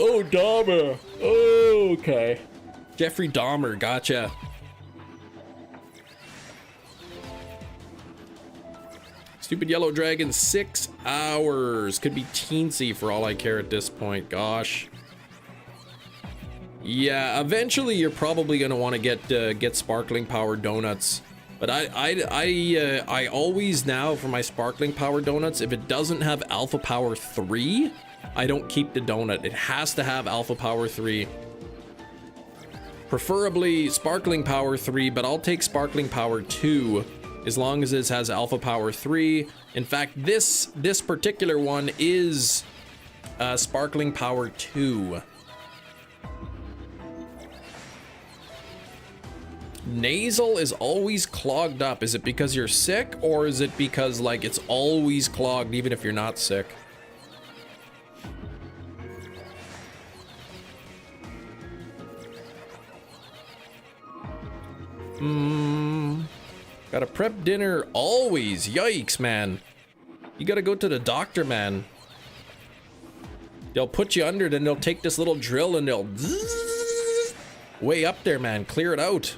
Oh, Dahmer. Oh, okay. Jeffrey Dahmer, gotcha. Let's Stupid yellow dragon, 6 hours. Could be teensy for all I care at this point. Gosh. Yeah, eventually you're probably gonna want to get sparkling power donuts. But I always now for my sparkling power donuts, if it doesn't have alpha power 3, I don't keep the donut. It has to have alpha power 3. Preferably sparkling power 3, but I'll take sparkling power 2 as long as it has alpha power 3. In fact, this particular one is sparkling power 2. Nasal is always clogged up. Is it because you're sick, or is it because like it's always clogged even if you're not sick? Gotta prep dinner always. Yikes, man. You gotta go to the doctor, man. They'll put you under, then they'll take this little drill and they'll way up there, man. Clear it out.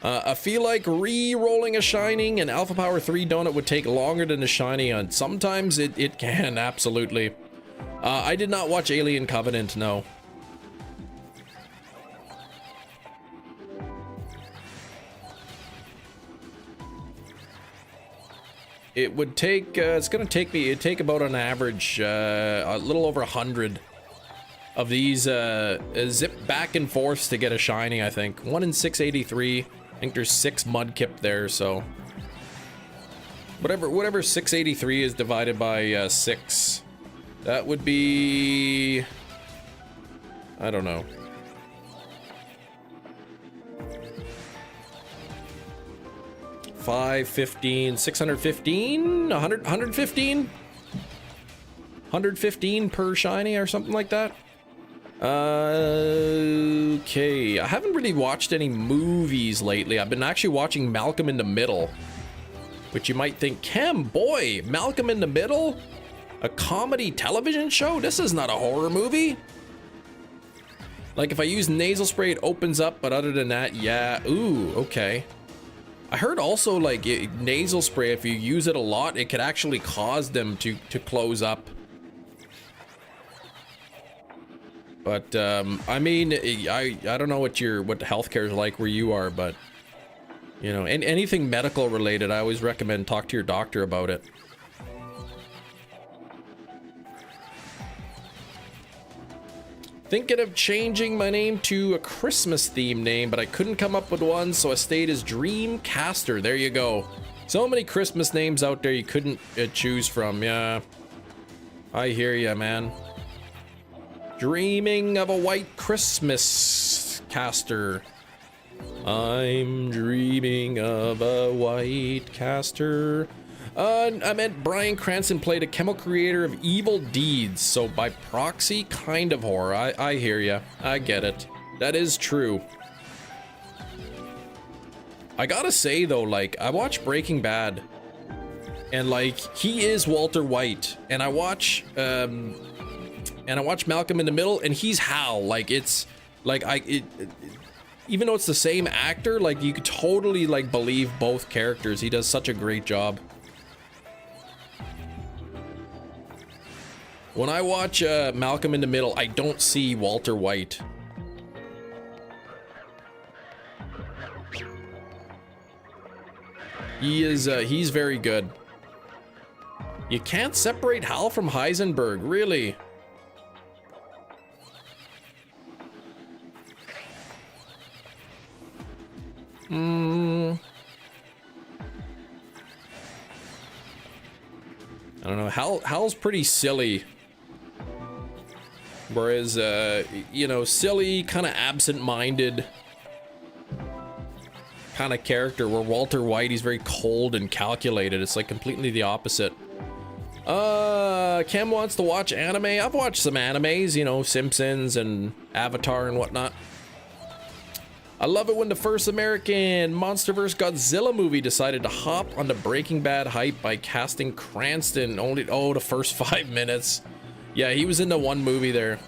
I feel like re-rolling a Shining and Alpha Power 3 donut would take longer than a Shiny, and sometimes it can, absolutely. I did not watch Alien Covenant, no. It would take, it's gonna take me, it'd take about an average, a little over 100 of these, zip back and forths to get a Shiny, I think. 1 in 683. I think there's 6 Mudkip there, so whatever 683 is divided by 6, that would be, I don't know. $515, 615, 115, 115 per Shiny or something like that. Okay, I haven't really watched any movies lately. I've been actually watching Malcolm in the Middle, which you might think, Chem, boy, Malcolm in the Middle? A comedy television show? This is not a horror movie. Like, if I use nasal spray, it opens up, but other than that, yeah, ooh, okay. I heard also, like, nasal spray, if you use it a lot, it could actually cause them to close up. But, I mean, I don't know what the healthcare is like where you are, but, you know, anything medical related, I always recommend talk to your doctor about it. Thinking of changing my name to a Christmas themed name, but I couldn't come up with one, so I stayed as Dreamcaster. There you go. So many Christmas names out there you couldn't choose from. Yeah, I hear ya, man. Dreaming of a white Christmas caster. I'm dreaming of a white caster. I meant Bryan Cranston played a chemical creator of evil deeds, so by proxy, kind of horror. I hear ya. I get it. That is true. I gotta say though, like, I watch Breaking Bad, and like, he is Walter White, and I watch Malcolm in the Middle, and he's Hal. Like, it's like even though it's the same actor, like, you could totally like believe both characters. He does such a great job. When I watch Malcolm in the Middle, I don't see Walter White. He's very good. You can't separate Hal from Heisenberg, really? I don't know. Hal's pretty silly. Whereas, you know, silly, kind of absent-minded kind of character, where Walter White, he's very cold and calculated. It's like completely the opposite. Cam wants to watch anime. I've watched some animes, you know, Simpsons and Avatar and whatnot. I love it when the first American MonsterVerse Godzilla movie decided to hop on the Breaking Bad hype by casting Cranston only, oh, the first 5 minutes. Yeah, he was in the one movie there.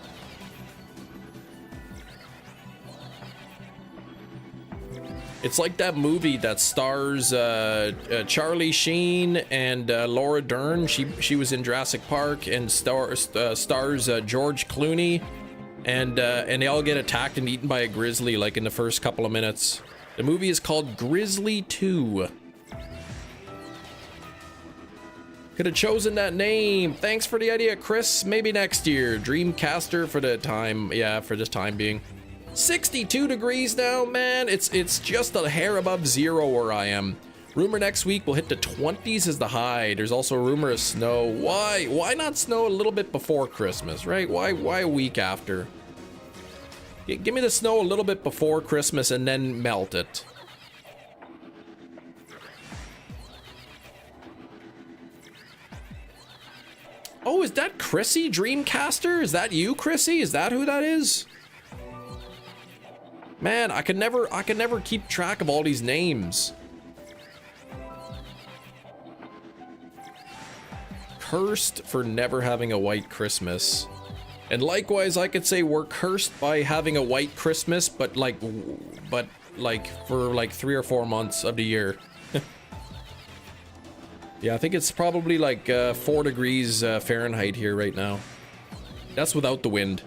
It's like that movie that stars Charlie Sheen and Laura Dern. She was in Jurassic Park, and stars George Clooney, and they all get attacked and eaten by a grizzly like in the first couple of minutes. The movie is called Grizzly 2. Could have chosen that name. Thanks for the idea, Chris. Maybe next year. Dreamcaster for the time. Yeah, for this time being. 62 degrees now, man. It's just a hair above zero where I am. Rumor next week will hit the 20s as the high. There's also a rumor of snow. Why not snow a little bit before Christmas, right? Why a week after? Give me the snow a little bit before Christmas and then melt it. Oh, is that Chrissy Dreamcaster? Is that you, Chrissy? Is that who that is? Man, I can never keep track of all these names. Cursed for never having a white Christmas. And likewise, I could say we're cursed by having a white Christmas, but like for like 3 or 4 months of the year. Yeah, I think it's probably like 4 degrees Fahrenheit here right now. That's without the wind.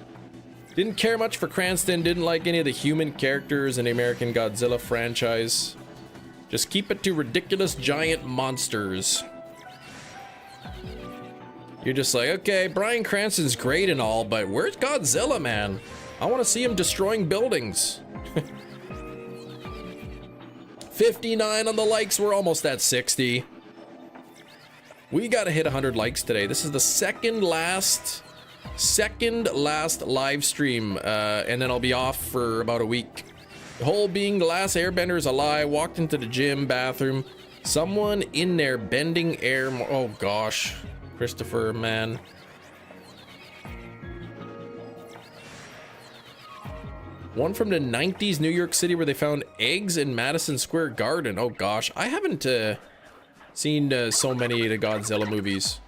Didn't care much for Cranston, didn't like any of the human characters in the American Godzilla franchise. Just keep it to ridiculous giant monsters. You're just like, okay, Bryan Cranston's great and all, but where's Godzilla, man? I want to see him destroying buildings. 59 on the likes, we're almost at 60. We gotta hit 100 likes today. This is the second last live stream, and then I'll be off for about a week. The whole being The Last Airbender is a lie. Walked into the gym bathroom. Someone in there bending air. Oh gosh, Christopher, man. One from the 90s New York City where they found eggs in Madison Square Garden. Oh gosh, I haven't seen so many of the Godzilla movies.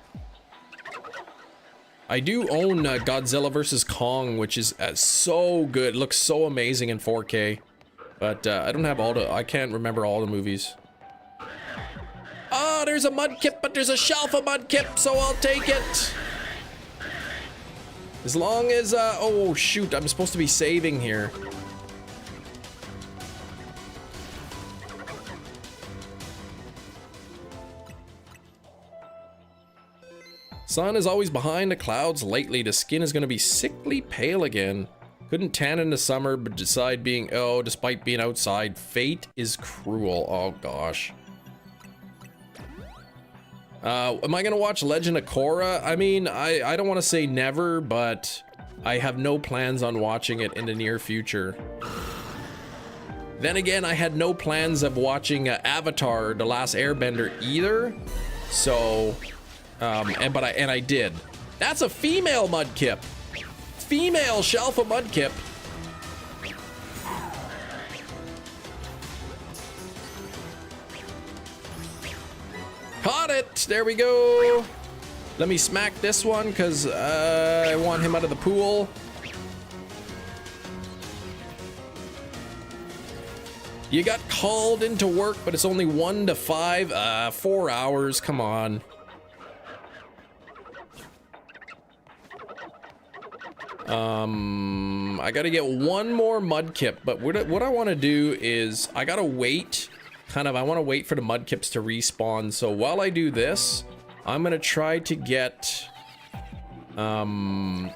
I do own Godzilla vs. Kong, which is so good. It looks so amazing in 4K. But I don't have all the... I can't remember all the movies. Oh, there's a mudkip, but there's a shelf of mudkip, so I'll take it. As long as... oh, shoot. I'm supposed to be saving here. Sun is always behind the clouds lately. The skin is going to be sickly pale again. Couldn't tan in the summer, but despite being outside. Fate is cruel. Oh gosh. Am I going to watch Legend of Korra? I mean, I don't want to say never, but I have no plans on watching it in the near future. Then again, I had no plans of watching Avatar: The Last Airbender either. So... and I did. That's a female mudkip. Female shelf of mudkip. Caught it. There we go. Let me smack this one because I want him out of the pool. You got called into work, but it's only 1 to 5. 4 hours. Come on. I gotta get one more mudkip, but what I want to do is I gotta wait. I want to wait for the mudkips to respawn. So while I do this, I'm gonna try to get. I'm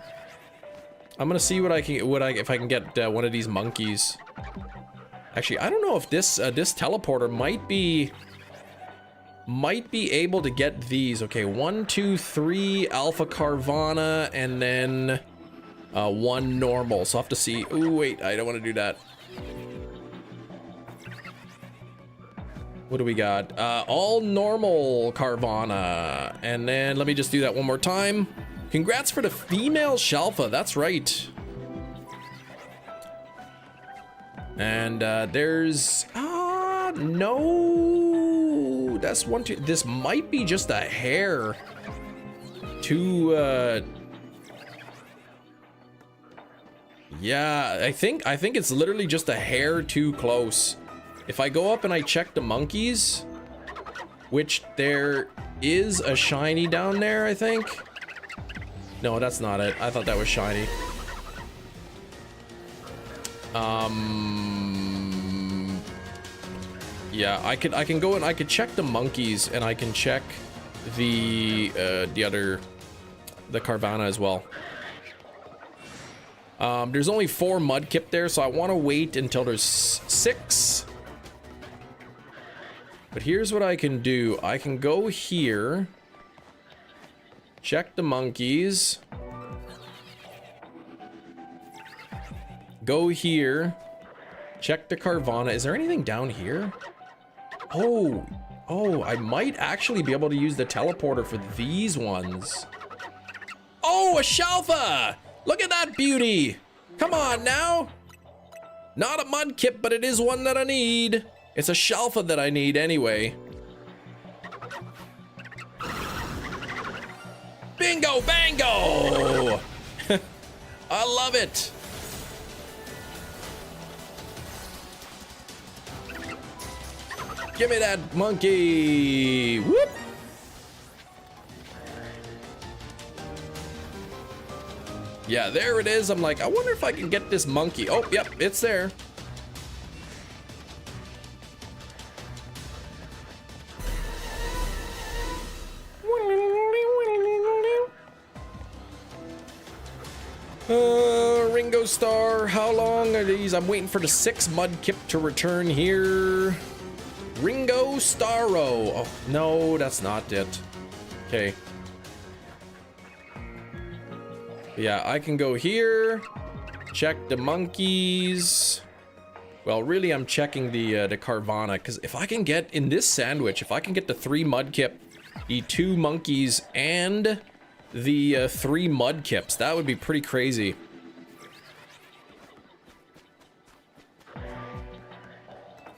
gonna see what I can. If I can get one of these monkeys. Actually, I don't know if this teleporter might be able to get these. Okay, 1, 2, 3 Alpha Carvana, and then. 1 normal, so I'll have to see. Ooh, wait, I don't want to do that. What do we got? All normal Carvana. And then let me just do that one more time. Congrats for the female Shalfa, that's right. And there's... no. That's 1, 2... This might be just a hair. Too, yeah, I think it's literally just a hair too close. If I go up and I check the monkeys, which there is a shiny down there, I think. No, that's not it. I thought that was shiny. Yeah, I can go and I could check the monkeys, and I can check the Carvana as well. There's only 4 Mudkip there, so I want to wait until there's 6. But here's what I can do. I can go here, check the monkeys, go here, check the Carvana. Is there anything down here? Oh, I might actually be able to use the teleporter for these ones. Oh, a Shalfa! Look at that beauty! Come on now! Not a Mudkip, but it is one that I need. It's a Shalfa that I need anyway. Bingo bango! I love it! Give me that monkey! Whoop! Yeah, there it is. I'm like, I wonder if I can get this monkey. Oh, yep, it's there. Ringo Star, how long are these? I'm waiting for the 6 Mudkip to return here. Ringo Starro. Oh, no, that's not it. Okay. Yeah, I can go here, check the monkeys. Well, really, I'm checking the Carvana, because if I can get, in this sandwich, if I can get the 3 Mudkip, the 2 monkeys, and the 3 Mudkips, that would be pretty crazy.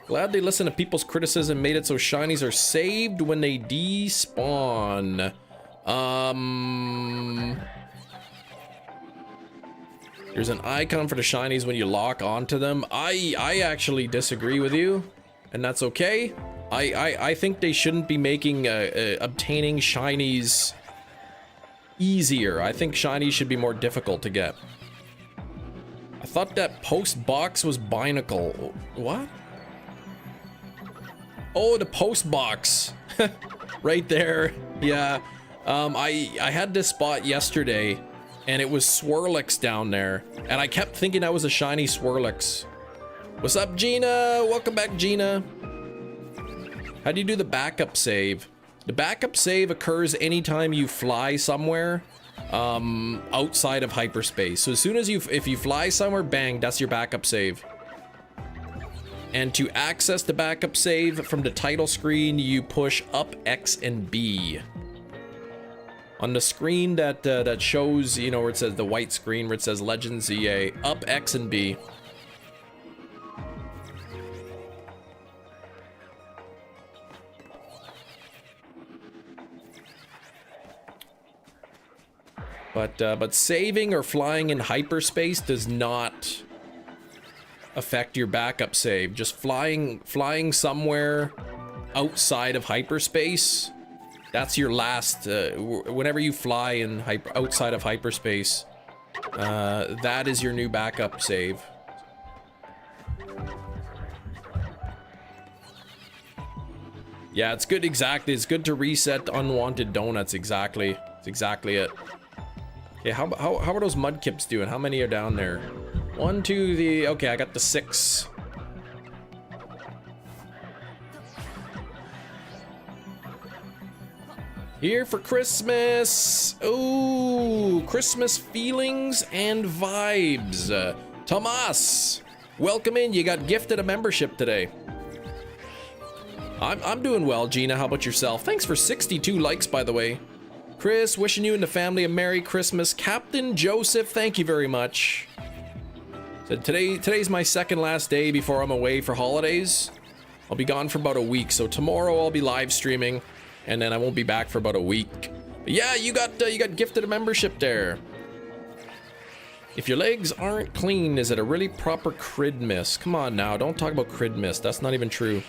Glad they listened to people's criticism, made it so shinies are saved when they despawn. There's an icon for the shinies when you lock onto them. I actually disagree with you, and that's okay. I think they shouldn't be making obtaining shinies easier. I think shinies should be more difficult to get. I thought that post box was Binacle. What? Oh, the post box. Right there. Yeah. I had this spot yesterday, and it was Swirlix down there, and I kept thinking that was a shiny Swirlix. What's up, Gina? Welcome back, Gina. How do you do the backup save? The backup save occurs anytime you fly somewhere outside of hyperspace. So as soon as if you fly somewhere, bang, that's your backup save. And to access the backup save from the title screen, you push up X and B. On the screen that shows, you know, where it says the white screen where it says Legends EA, up X and B. But saving or flying in hyperspace does not affect your backup save. Just flying somewhere outside of hyperspace, that's your last, whenever you fly in outside of hyperspace, that is your new backup save. Yeah, it's good, exactly. It's good to reset unwanted donuts, exactly. It's exactly it. Okay, how are those Mudkips doing? How many are down there? 1, 2, the... Okay, I got the 6. Here for Christmas. Ooh, Christmas feelings and vibes. Tomas, welcome in. You got gifted a membership today. I'm doing well, Gina. How about yourself? Thanks for 62 likes, by the way. Chris, wishing you and the family a Merry Christmas. Captain Joseph, thank you very much. So today's my second last day before I'm away for holidays. I'll be gone for about a week, so tomorrow I'll be live streaming, and then I won't be back for about a week. But yeah, you got gifted a membership there. If your legs aren't clean, is it a really proper Cridmas? Come on now, don't talk about Cridmas. That's not even true.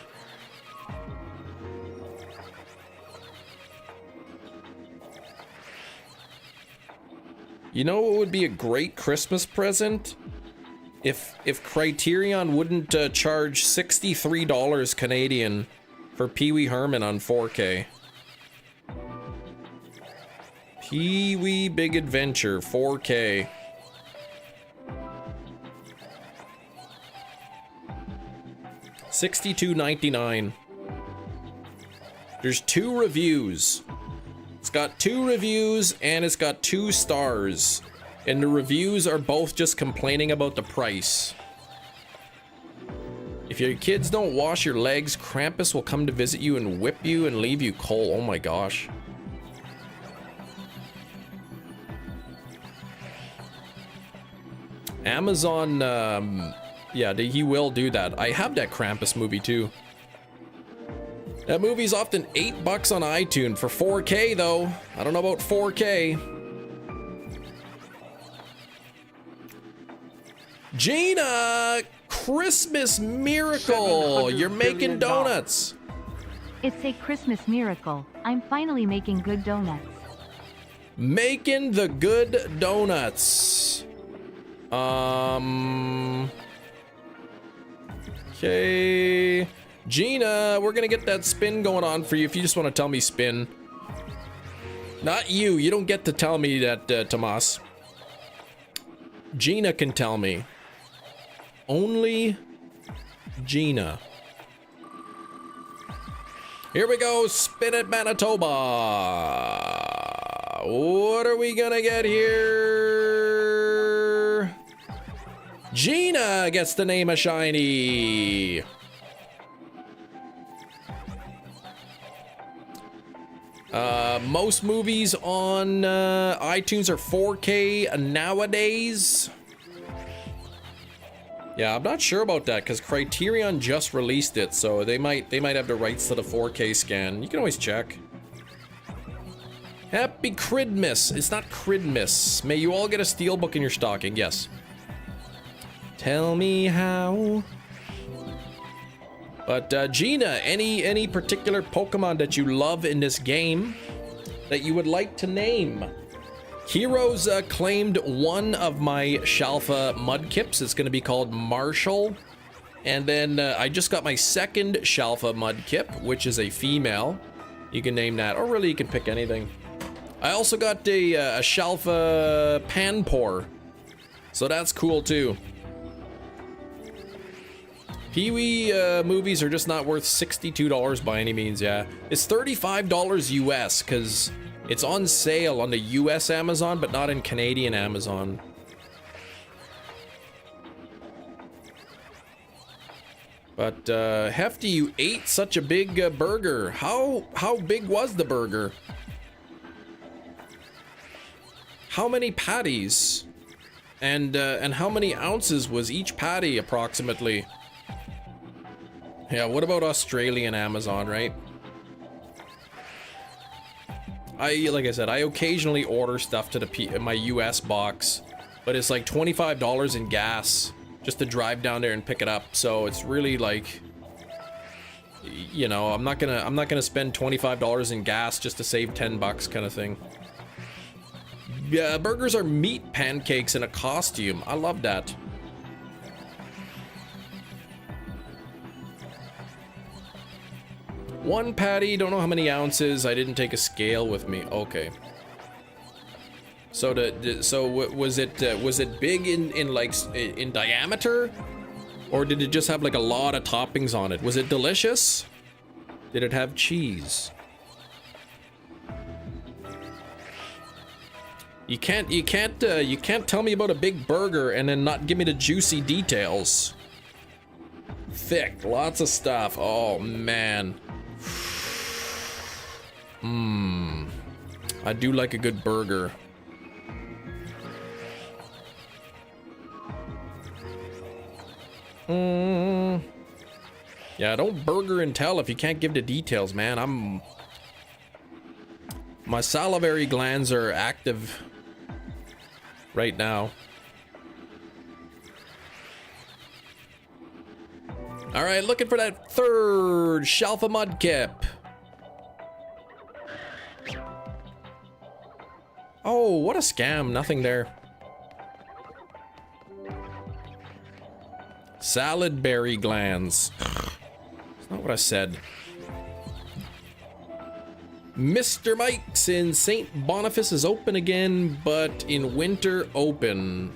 You know what would be a great Christmas present? If Criterion wouldn't charge $63 Canadian for Pee-wee Herman on 4K. Pee-wee Big Adventure 4K. $62.99. There's 2 reviews. It's got 2 reviews and it's got 2 stars. And the reviews are both just complaining about the price. If your kids don't wash your legs, Krampus will come to visit you and whip you and leave you cold. Oh my gosh. Amazon, yeah, he will do that. I have that Krampus movie too. That movie's often $8 on iTunes for 4K though. I don't know about 4K. Gina, Christmas miracle. You're making donuts. It's a Christmas miracle. I'm finally making good donuts. Making the good donuts. Okay. Gina, we're gonna get that spin going on for you if you just want to tell me spin. Not you. You don't get to tell me that, Tomas. Gina can tell me. Only Gina. Here we go. Spin it, Manitoba. What are we gonna get here? Gina gets the name of shiny. Most movies on iTunes are 4K nowadays. Yeah, I'm not sure about that because Criterion just released it, so they might have the rights to the 4K scan. You can always check. Happy Cridmas. It's not Cridmas. May you all get a steelbook in your stocking. Yes. Tell me how. But Gina, any particular Pokemon that you love in this game that you would like to name? Heroes claimed one of my Shalfa Mudkips. It's going to be called Marshall. And then I just got my second Shalfa Mudkip, which is a female. You can name that, or really you can pick anything. I also got a Shalfa Panpour. So that's cool too. Pee-wee movies are just not worth $62 by any means, yeah. It's $35 US, because it's on sale on the US Amazon, but not in Canadian Amazon. But, Hefty, you ate such a big burger. How big was the burger? How many patties? And how many ounces was each patty, approximately? Yeah, what about Australian Amazon, right? Like I said, I occasionally order stuff to my US box, but it's like $25 in gas just to drive down there and pick it up. So it's really like, you know, I'm not gonna spend $25 in gas just to save 10 bucks kind of thing. Yeah, burgers are meat pancakes in a costume. I love that. One patty, don't know how many ounces. I didn't take a scale with me. Okay. So was it big in diameter, or did it just have like a lot of toppings on it? Was it delicious? Did it have cheese? You can't tell me about a big burger and then not give me the juicy details. Thick, lots of stuff. Oh man. I do like a good burger. Yeah, don't burger and tell if you can't give the details, man. My salivary glands are active right now. All right, looking for that third Shalfa Mudkip. Oh, what a scam. Nothing there. Salad berry glands. That's not what I said. Mr. Mike's in St. Boniface is open again, but in winter open.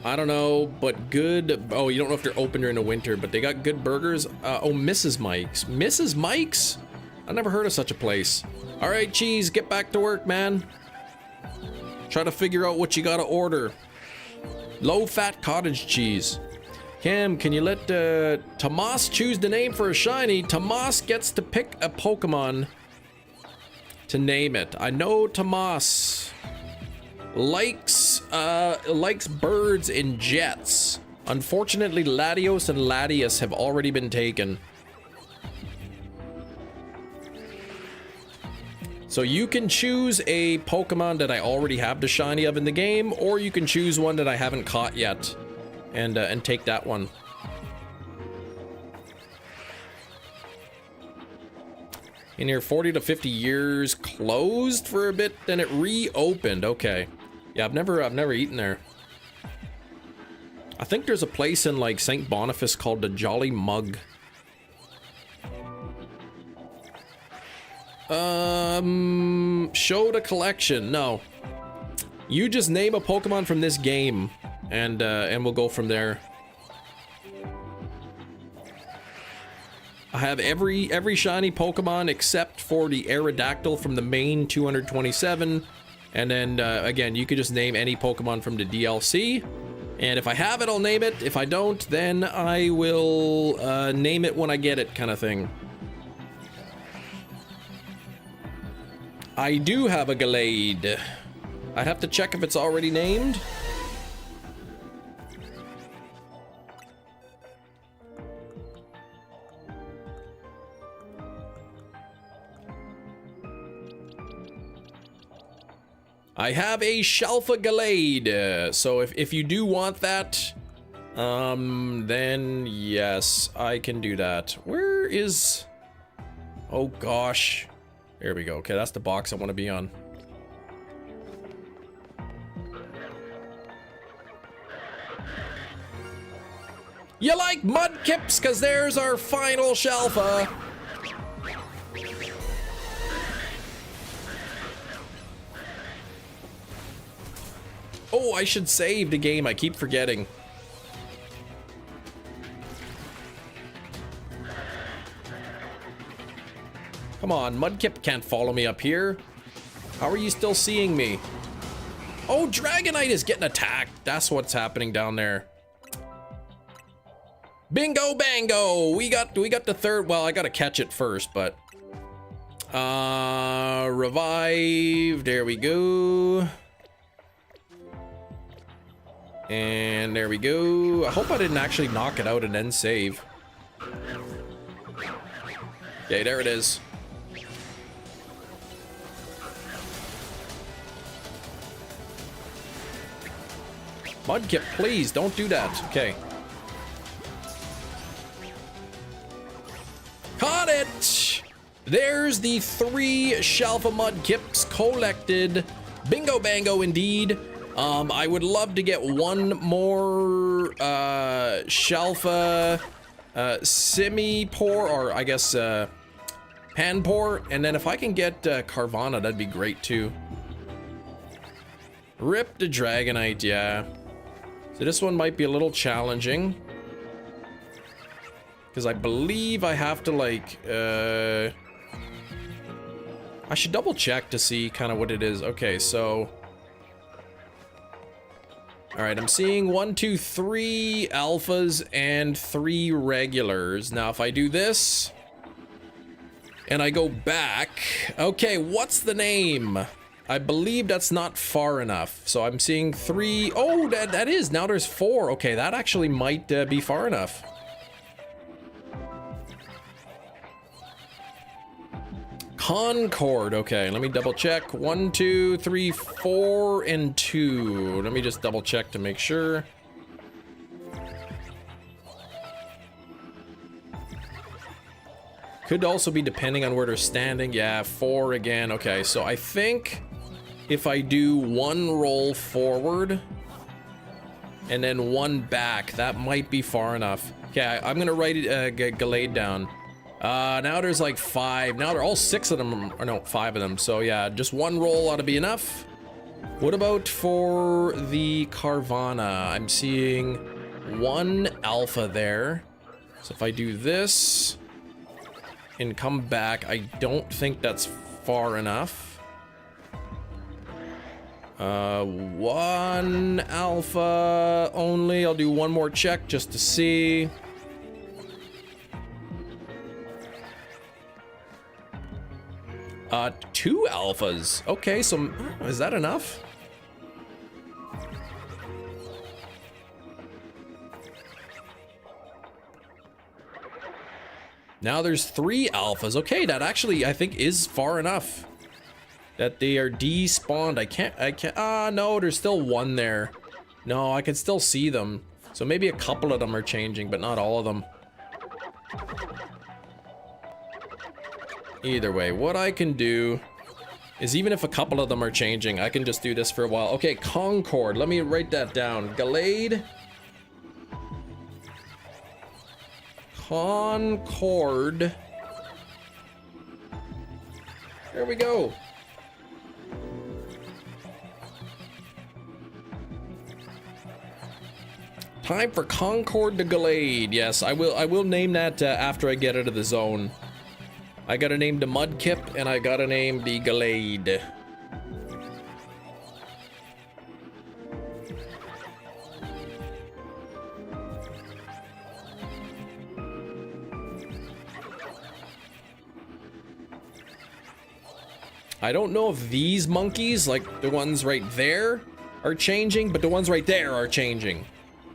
I don't know, but good. Oh, you don't know if they're open during the winter, but they got good burgers. Oh, Mrs. Mike's. Mrs. Mike's? I never heard of such a place. All right, Cheese, get back to work, man. Try to figure out what you gotta order. Low-fat cottage cheese. Cam, can you let Tomas choose the name for a shiny? Tomas gets to pick a Pokemon to name it. I know Tomas likes birds and jets. Unfortunately, Latios and Latias have already been taken. So you can choose a Pokemon that I already have the shiny of in the game, or you can choose one that I haven't caught yet, and take that one. In here, 40 to 50 years, closed for a bit, then it reopened. Okay, yeah, I've never eaten there. I think there's a place in like St. Boniface called the Jolly Mug. Show the collection. No. You just name a Pokemon from this game, and we'll go from there. I have every shiny Pokemon except for the Aerodactyl from the main 227, and then again, you could just name any Pokemon from the DLC, and if I have it, I'll name it. If I don't, then I will name it when I get it, kind of thing. I do have a Gallade. I'd have to check if it's already named. I have a Shalfa Gallade. So if you do want that, then yes, I can do that. Where is... Oh gosh. There we go. Okay, that's the box I want to be on. You like Mudkips? Because there's our final Shalfa. Oh, I should save the game. I keep forgetting. Come on, Mudkip can't follow me up here. How are you still seeing me? Oh, Dragonite is getting attacked. That's what's happening down there. Bingo bango! We got the third. Well, I gotta catch it first, but revive. There we go. And there we go. I hope I didn't actually knock it out and then save. Okay, there it is. Mudkip, please don't do that. Okay. Caught it! There's the 3 Shalfa Mudkips collected. Bingo bango indeed. I would love to get one more Shalfa Simipour, or I guess Panpour, and then if I can get Carvana, that'd be great too. Rip the Dragonite, yeah. So this one might be a little challenging, because I believe I have to like I should double check to see kind of what it is. Okay, so all right, I'm seeing 1, 2, 3 alphas and 3 regulars. Now if I do this and I go back, okay, what's the name? I believe that's not far enough. So I'm seeing 3. Oh, that is. Now there's 4. Okay, that actually might be far enough. Concord. Okay, let me double check. 1, 2, 3, 4, and 2. Let me just double check to make sure. Could also be depending on where they're standing. Yeah, 4 again. Okay, so I think if I do 1 roll forward and then 1 back, that might be far enough. Okay, I'm gonna write Gallade down. Now there's like 5. Now they're all 6 of them, or no, 5 of them. So yeah, just 1 roll ought to be enough. What about for the Carvana? I'm seeing 1 alpha there. So if I do this and come back, I don't think that's far enough. 1 alpha only. I'll do 1 more check just to see. Two alphas. Okay, so is that enough? Now there's 3 alphas. Okay, that actually I think is far enough. That they are despawned. I can't, no, there's still 1 there. No, I can still see them. So maybe a couple of them are changing, but not all of them. Either way, what I can do is even if a couple of them are changing, I can just do this for a while. Okay, Concord. Let me write that down. Gallade. Concord. There we go. Time for Concord to Gallade. Yes, I will name that after I get out of the zone. I gotta name the Mudkip and I gotta name the Gallade. I don't know if these monkeys, like the ones right there, are changing, but the ones right there are changing.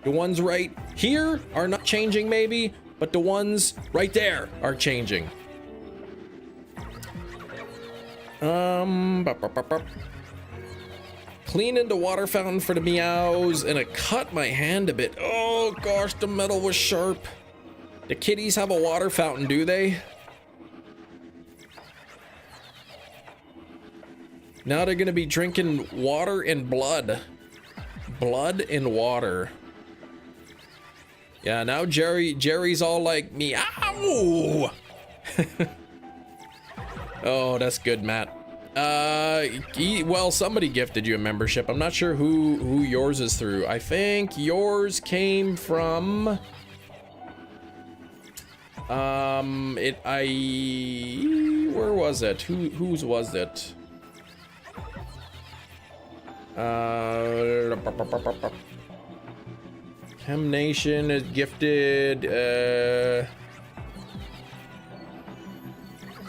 The ones right here are not changing maybe, but the ones right there are changing. Cleaning the water fountain for the meows, and it cut my hand a bit. Oh gosh, the metal was sharp. The kitties have a water fountain, do they? Now they're gonna be drinking water and blood. Blood and water. Yeah, now Jerry's all like, meow! Oh, that's good, Matt. Well, somebody gifted you a membership. I'm not sure who yours is through. I think yours came from... where was it? Whose was it? Chem Nation is gifted,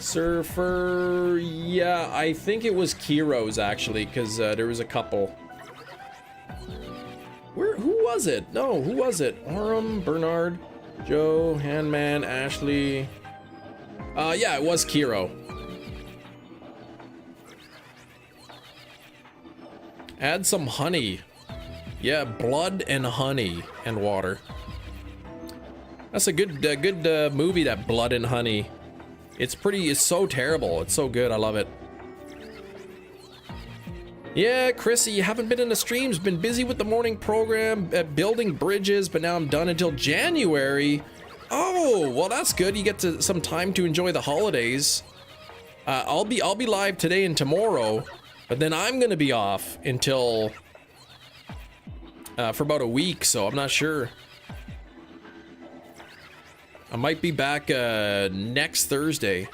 Surfer, yeah, I think it was Kiro's actually, because there was a couple. Who was it? No, who was it? Aram, Bernard, Joe, Handman, Ashley. Yeah, it was Kiro. Add some honey. Yeah, blood and honey and water. That's a good movie, that Blood and Honey. It's so terrible. It's so good. I love it. Yeah, Chrissy, you haven't been in the streams. Been busy with the morning program, building bridges, but now I'm done until January. Oh, well, that's good. You get some time to enjoy the holidays. I'll be live today and tomorrow, but then I'm gonna be off until for about a week, so I'm not sure. I might be back next Thursday.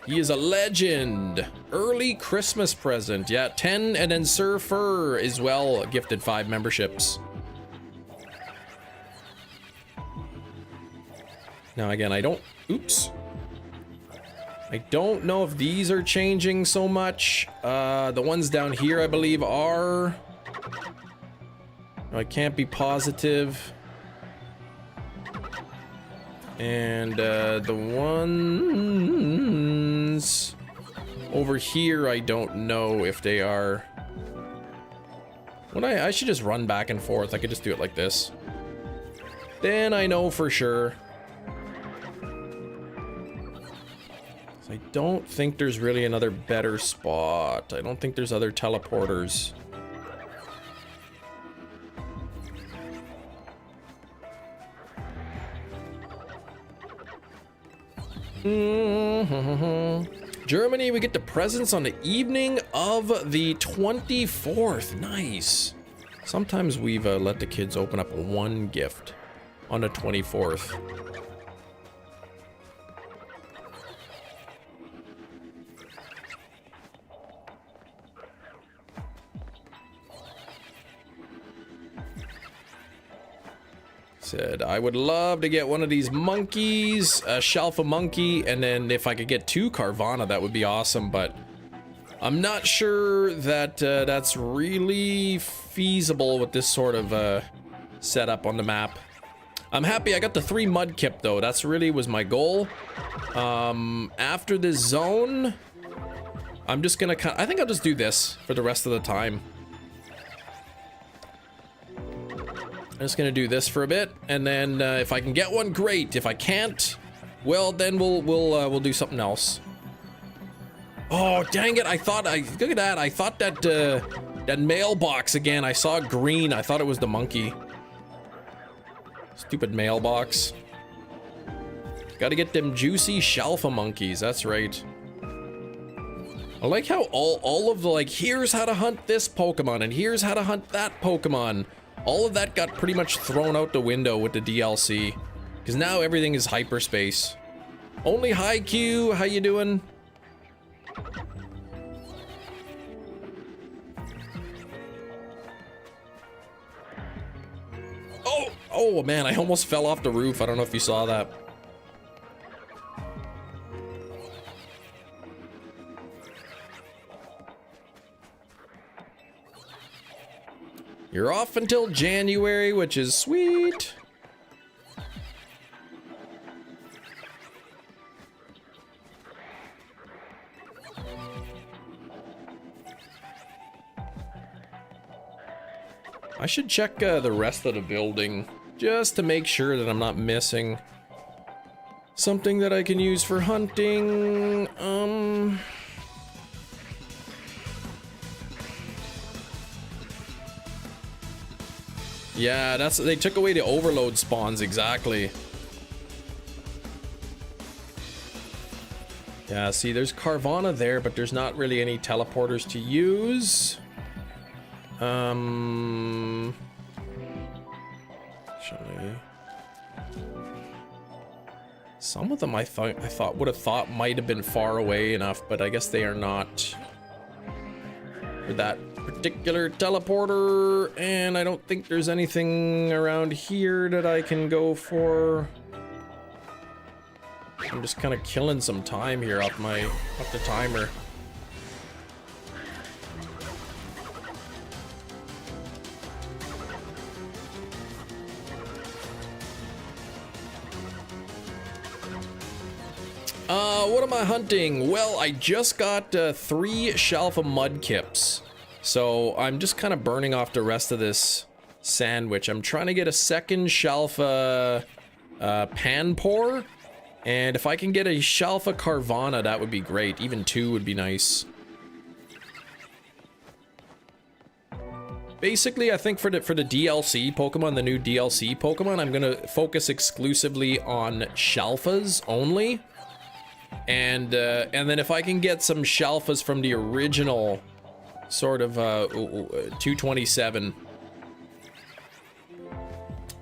He is a legend. Early Christmas present. Yeah, 10, and then Surfer as well gifted 5 memberships. Now again, I don't know if these are changing so much. The ones down here, I believe, are. I can't be positive. And the ones over here, I don't know if they are. I should just run back and forth. I could just do it like this. then I know for sure. I don't think there's really another better spot. I don't think there's other teleporters. Germany, we get the presents on the evening of the 24th. Nice. Sometimes we've let the kids open up one gift on the 24th. Said, I would love to get one of these monkeys, a Shalfa monkey, and then if I could get 2 Carvana, that would be awesome, but I'm not sure that that's really feasible with this sort of setup on the map. I'm happy I got the 3 Mudkip, though. That's really was my goal. After this zone, I'm just gonna I think I'll just do this for the rest of the time. I'm just gonna do this for a bit, and then if I can get one, great. If I can't, well, then we'll do something else. Oh, dang it! Look at that. I thought that that mailbox again. I saw green. I thought it was the monkey. Stupid mailbox. Got to get them juicy Shalfa monkeys. That's right. I like how all of the like, here's how to hunt this Pokemon, and here's how to hunt that Pokemon. All of that got pretty much thrown out the window with the DLC, because now everything is hyperspace. Only Haikyuu, how you doing? Oh man, I almost fell off the roof. I don't know if you saw that. You're off until January, which is sweet. I should check the rest of the building just to make sure that I'm not missing something that I can use for hunting. Yeah, they took away the overload spawns, exactly. Yeah, see, there's Carvana there, but there's not really any teleporters to use. Actually, some of them I would have thought might have been far away enough, but I guess they are not for that particular teleporter, and I don't think there's anything around here that I can go for. I'm just kind of killing some time here off the timer. What am I hunting? Well, I just got 3 Shalfa Mudkips. So I'm just kind of burning off the rest of this sandwich. I'm trying to get a second Shalfa Panpour. And if I can get a Shalfa Carvana, that would be great. Even 2 would be nice. Basically, I think for the DLC Pokemon, the new DLC Pokemon, I'm gonna focus exclusively on Shalfas only. And then if I can get some Shalfas from the original sort of 227,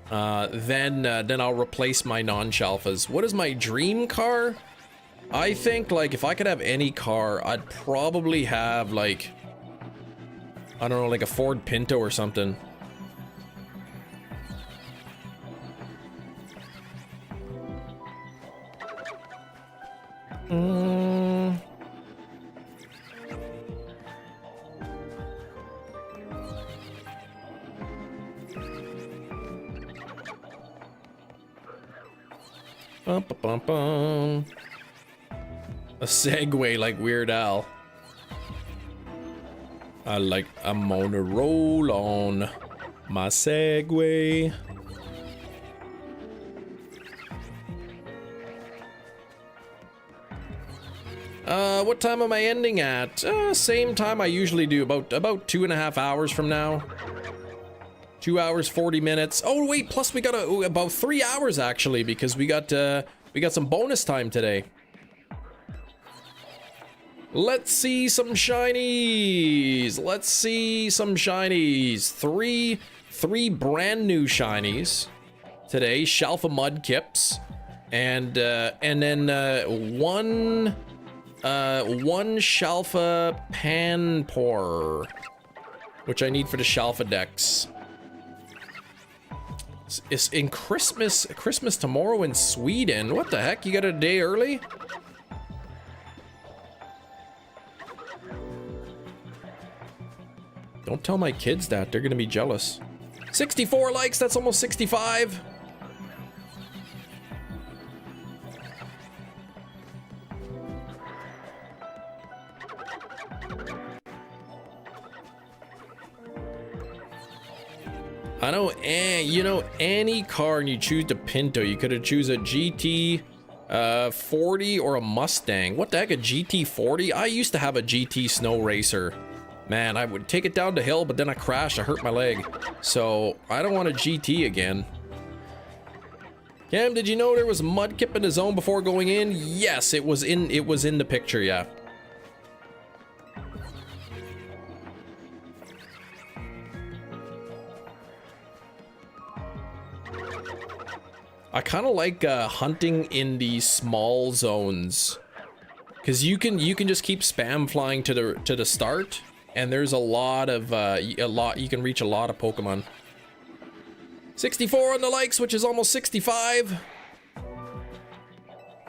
then I'll replace my non-Shalfas. What is my dream car? I think, like, if I could have any car, I'd probably have, like, I don't know, like a Ford Pinto or something. Bum, bum, bum, bum. A Segway like Weird Al. I'm gonna roll on my Segway. What time am I ending at? Same time I usually do, about 2.5 hours from now. 2 hours, 40 minutes. Oh wait, plus we got about 3 hours actually, because we got some bonus time today. Let's see some shinies. Let's see some shinies. Three brand new shinies today. Shalfa Mudkips, and then one Shalfa Panpour, which I need for the Shalfa decks. It's in Christmas tomorrow in Sweden. What the heck? You got it a day early? Don't tell my kids that. They're gonna be jealous. 64 likes. That's almost 65. I know, you know, any car and you choose the Pinto, you could have choose a GT 40 or a Mustang. What the heck, a GT 40? I used to have a GT Snow Racer. Man, I would take it down the hill, but then I crashed, I hurt my leg. So, I don't want a GT again. Cam, did you know there was Mudkip in the zone before going in? Yes, it was in the picture, yeah. I kind of like hunting in the small zones, because you can just keep spam flying to the start, and there's a lot you can reach a lot of Pokemon. 64 on the likes, which is almost 65.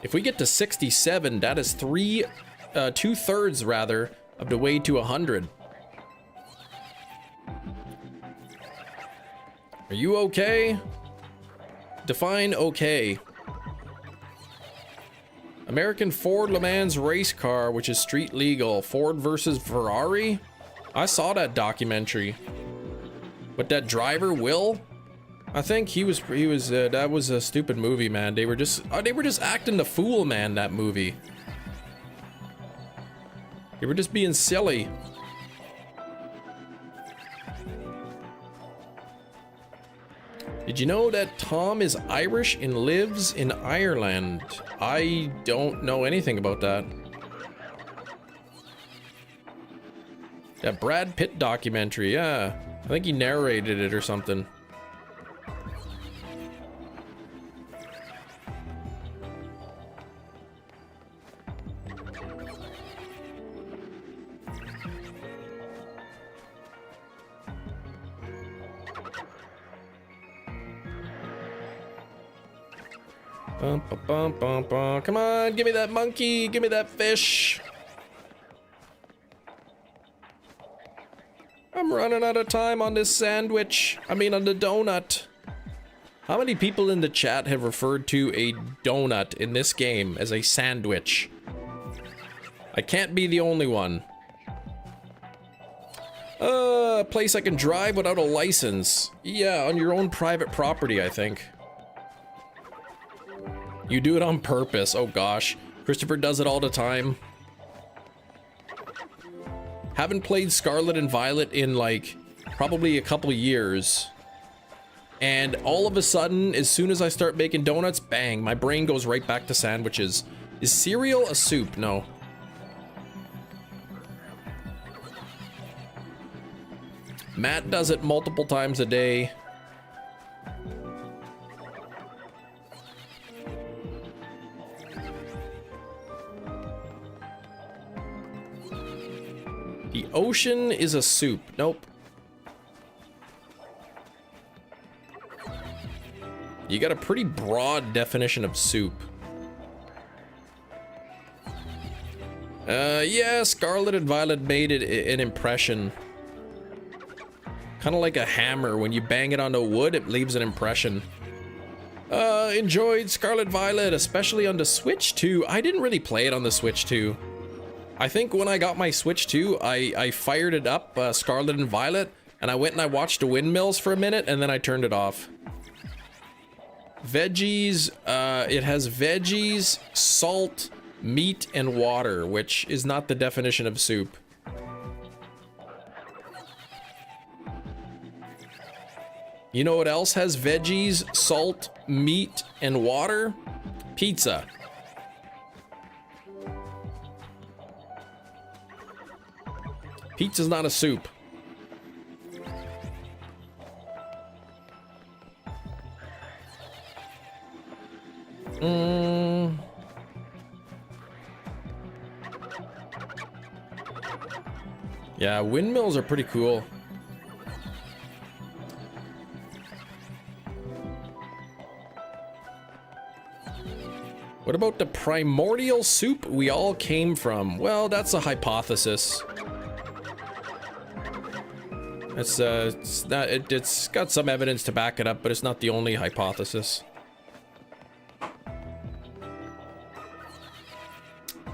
If we get to 67, that is 2/3 rather of the way to 100. Are you okay? Define okay. American Ford Le Mans race car, which is street legal. Ford versus Ferrari? I saw that documentary. But that driver, Will? I think he was that was a stupid movie, man. They were just acting the fool, man, that movie. They were just being silly. Did you know that Tom is Irish and lives in Ireland? I don't know anything about that. That Brad Pitt documentary, yeah. I think he narrated it or something. Bum, bum, bum, bum, bum. Come on, give me that monkey, give me that fish. I'm running out of time on this sandwich. I mean, on the donut. How many people in the chat have referred to a donut in this game as a sandwich? I can't be the only one. A place I can drive without a license. Yeah, on your own private property, I think. You do it on purpose. Oh gosh. Christopher does it all the time. Haven't played Scarlet and Violet in like probably a couple years. And all of a sudden, as soon as I start making donuts, bang, my brain goes right back to sandwiches. Is cereal a soup? No. Matt does it multiple times a day. The ocean is a soup. Nope. You got a pretty broad definition of soup. Yeah, Scarlet and Violet made it an impression. Kind of like a hammer. When you bang it onto wood, it leaves an impression. Enjoyed Scarlet Violet, especially on the Switch 2. I didn't really play it on the Switch 2. I think when I got my Switch 2, I fired it up, Scarlet and Violet, and I went and I watched the windmills for a minute, and then I turned it off. Veggies, it has veggies, salt, meat and water, which is not the definition of soup. You know what else has veggies, salt, meat, and water? Pizza. Pizza's not a soup. Yeah, windmills are pretty cool. What about the primordial soup we all came from? Well, that's a hypothesis. It's not, it's got some evidence to back it up, but it's not the only hypothesis.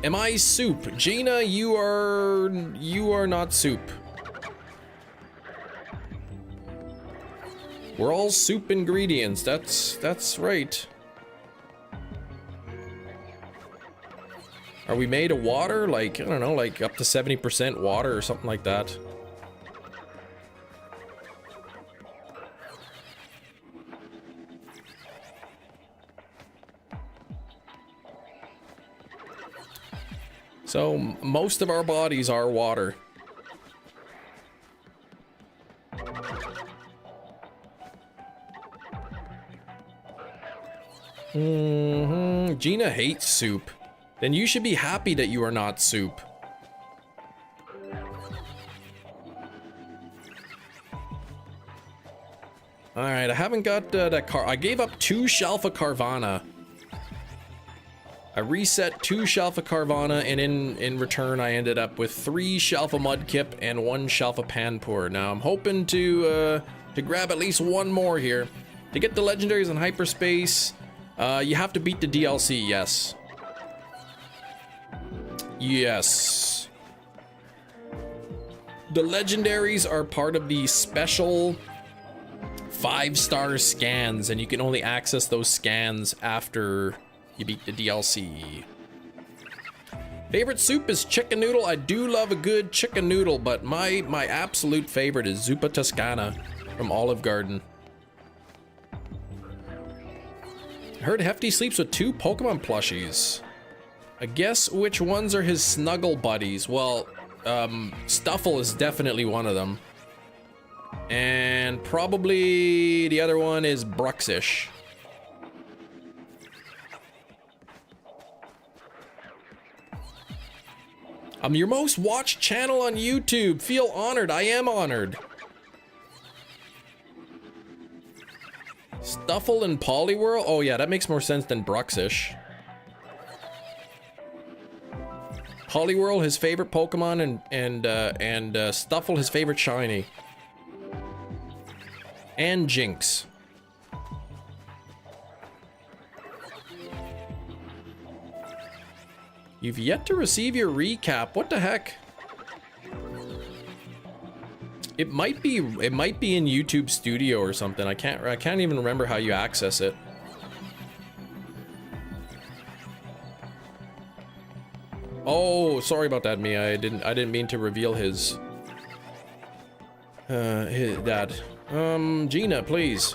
Am I soup? Gina, you are not soup. We're all soup ingredients. That's right. Are we made of water? Like, I don't know, like up to 70% water or something like that. So, most of our bodies are water. Gina hates soup. Then you should be happy that you are not soup. Alright, I haven't got that car. I gave up 2 Shalfa Carvana. I reset 2 Shalfa Carvana, and in return I ended up with 3 Shalfa Mudkip and 1 Shalfa Panpour. Now I'm hoping to grab at least 1 more here. To get the legendaries in hyperspace, you have to beat the DLC, yes. Yes. The legendaries are part of the special 5-star scans, and you can only access those scans after you beat the DLC. Favorite soup is chicken noodle. I do love a good chicken noodle, but my absolute favorite is Zuppa Toscana from Olive Garden. I heard Hefty sleeps with 2 Pokemon plushies. I guess which ones are his snuggle buddies? Well, Stuffle is definitely one of them. And probably the other one is Bruxish. I'm your most watched channel on YouTube. Feel honored. I am honored. Stuffle and Poliwhirl? Oh yeah, that makes more sense than Bruxish. Poliwhirl, his favorite Pokemon, and Stuffle, his favorite shiny. And Jinx. You've yet to receive your recap. What the heck? It might be in YouTube Studio or something. I can't even remember how you access it. Oh, sorry about that, Mia. I didn't mean to reveal his dad. Gina, please.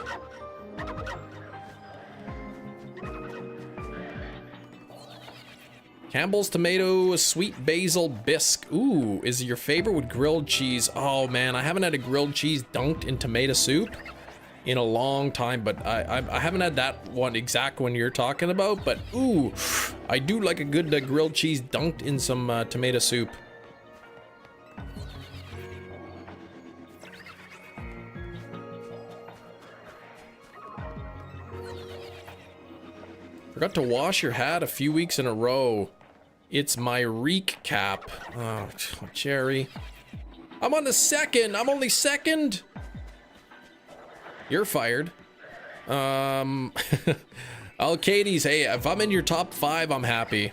Campbell's tomato sweet basil bisque. Ooh, is your favorite with grilled cheese? Oh man, I haven't had a grilled cheese dunked in tomato soup in a long time, but I haven't had that exact one you're talking about, but ooh, I do like a good grilled cheese dunked in some tomato soup. Forgot to wash your hat a few weeks in a row. It's my reek cap. Oh, Cherry. I'm on the second. I'm only second. You're fired. Katie's, hey, if I'm in your top 5, I'm happy.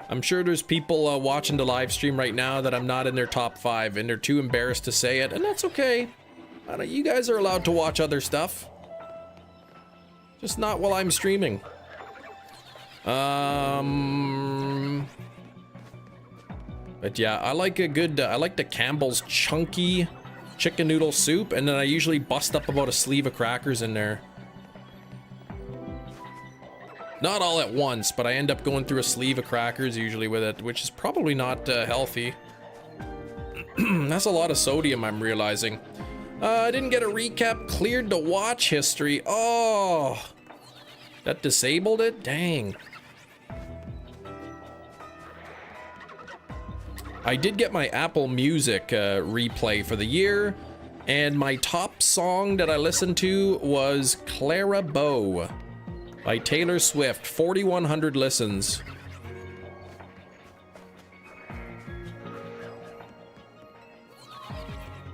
I'm sure there's people watching the live stream right now that I'm not in their top 5 and they're too embarrassed to say it, and that's okay. I don't, you guys are allowed to watch other stuff. Just not while I'm streaming. But yeah, I like a good, I like the Campbell's chunky chicken noodle soup, and then I usually bust up about a sleeve of crackers in there. Not all at once, but I end up going through a sleeve of crackers usually with it, which is probably not healthy. That's a lot of sodium, I'm realizing. I didn't get a recap. Cleared the watch history. Oh, that disabled it? Dang. I did get my Apple Music replay for the year, and my top song that I listened to was Clara Bow by Taylor Swift. 4,100 listens.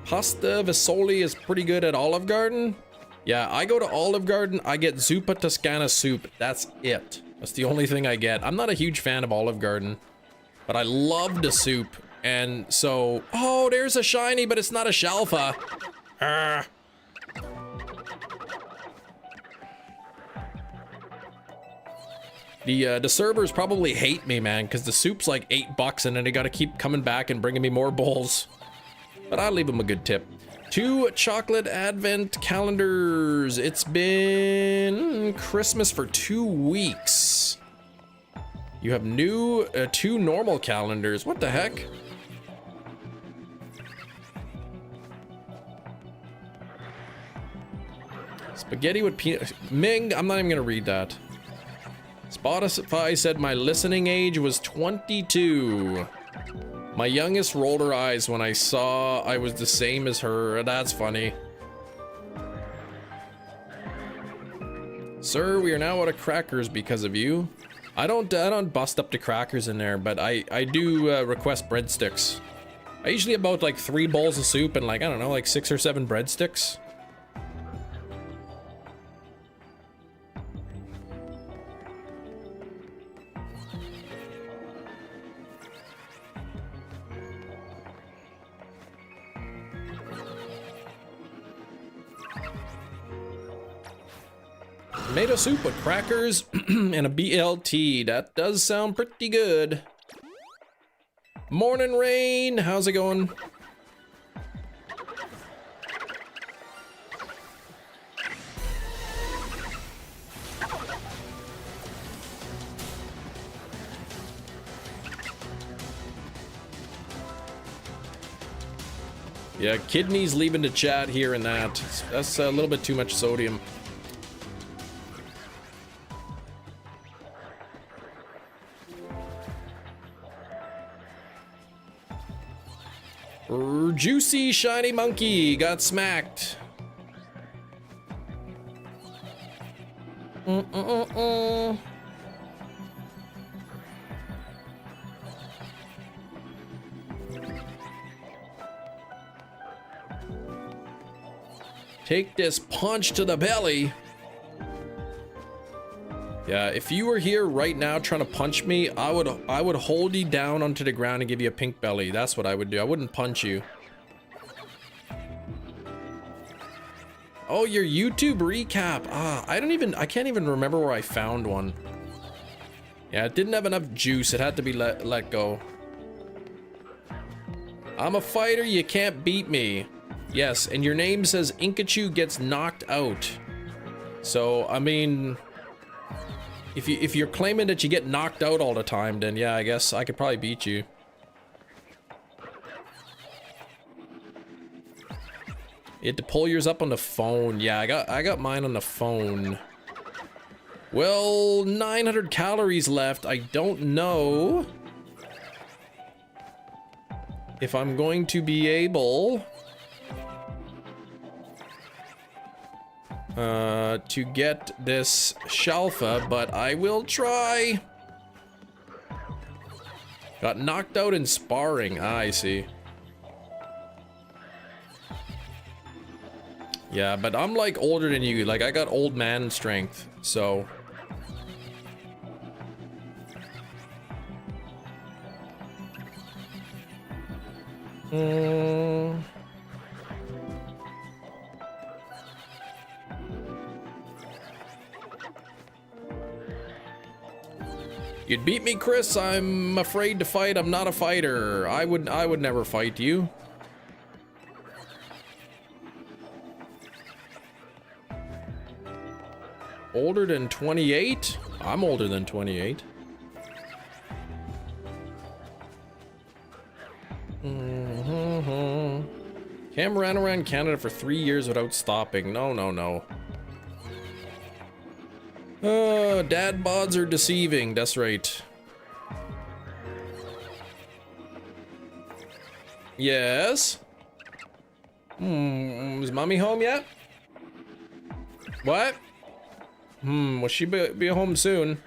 Pasta Vasoli is pretty good at Olive Garden. Yeah, I go to Olive Garden, I get Zuppa Toscana soup. That's it. That's the only thing I get. I'm not a huge fan of Olive Garden, but I love the soup. And so, oh, there's a shiny, but it's not a Shalfa. The servers probably hate me, man, because the soup's like $8 and then they gotta keep coming back and bringing me more bowls. But I'll leave them a good tip. 2 chocolate advent calendars. It's been Christmas for 2 weeks. You have new 2 normal calendars. What the heck? Spaghetti with peanut. Ming, I'm not even gonna read that. Spotify said my listening age was 22. My youngest rolled her eyes when I saw I was the same as her. That's funny. Sir, we are now out of crackers because of you. I don't bust up the crackers in there, but I do request breadsticks. I usually have about like 3 bowls of soup and like, I don't know, like 6 or 7 breadsticks. Tomato soup with crackers and a BLT. That does sound pretty good. Morning, Rain. How's it going? Yeah, kidneys leaving the chat here and that. That's a little bit too much sodium. Juicy shiny monkey got smacked. Take this punch to the belly. Yeah, if you were here right now trying to punch me, I would hold you down onto the ground and give you a pink belly. That's what I would do. I wouldn't punch you. Oh, your YouTube recap. I can't even remember where I found one. Yeah, it didn't have enough juice. It had to be let go. I'm a fighter, you can't beat me. Yes, and your name says Inkachu gets knocked out. So, I mean, if you're claiming that you get knocked out all the time, then yeah, I guess I could probably beat you. You had to pull yours up on the phone. Yeah, I got mine on the phone. Well, 900 calories left. I don't know if I'm going to be able to get this Shalfa, but I will try. Got knocked out in sparring. I see. Yeah, but I'm like older than you. Like I got old man strength, so. You'd beat me, Chris. I'm afraid to fight. I'm not a fighter. I would never fight you. Older than 28? I'm older than 28. Cam ran around Canada for 3 years without stopping. No, no, no. Dad bods are deceiving. That's right. Yes? Is mommy home yet? What? Will she be home soon?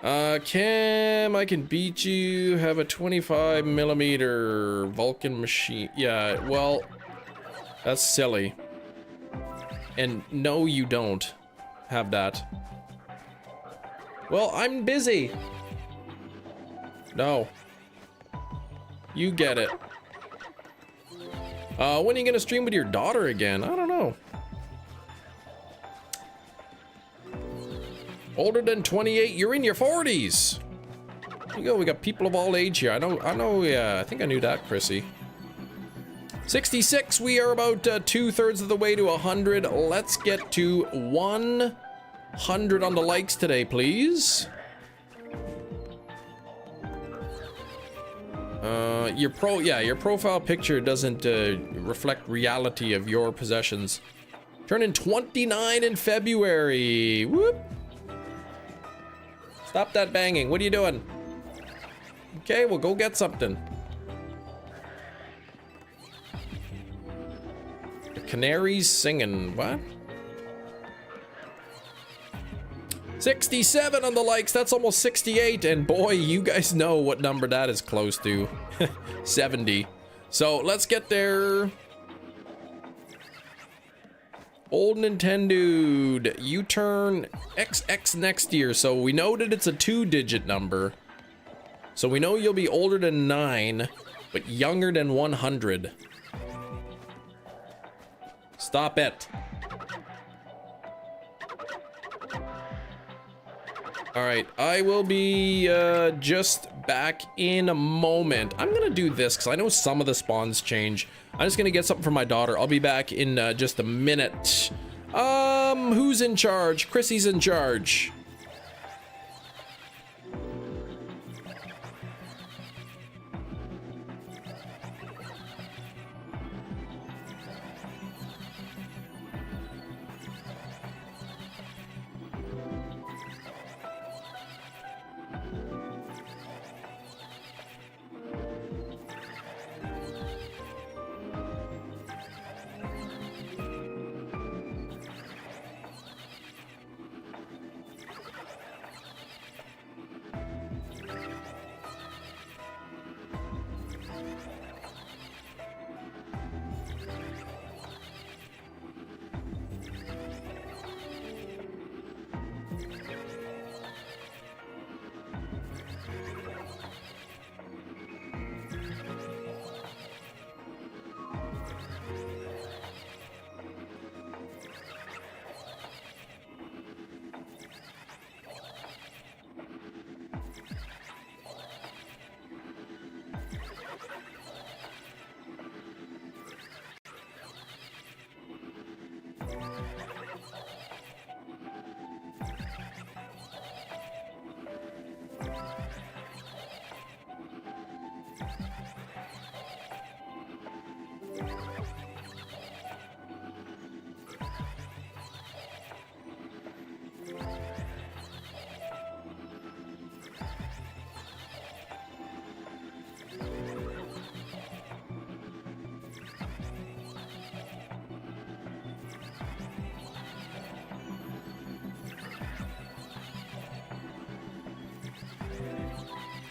Cam, I can beat you. Have a 25mm Vulcan machine. Yeah, well, that's silly. And no, you don't have that. Well, I'm busy. No. You get it. When are you gonna stream with your daughter again? I don't know. Older than 28, you're in your 40s. There you go, we got people of all age here. I know, yeah, I think I knew that, Chrissy. 66, we are about 2/3 of the way to 100. Let's get to 100 on the likes today, please. Your profile picture doesn't reflect reality of your possessions. Turning 29 in February. Whoop. Stop that banging. What are you doing? Okay, well, go get something. The canaries singing. What? 67 on the likes. That's almost 68. And boy, you guys know what number that is close to. 70. So let's get there. Old Nintendo, you turn XX next year, so we know that it's a 2-digit number. So we know you'll be older than 9, but younger than 100. Stop it. Alright, I will be just back in a moment. I'm gonna do this because I know some of the spawns change. I'm just gonna get something for my daughter. I'll be back in just a minute. Who's in charge? Chrissy's in charge.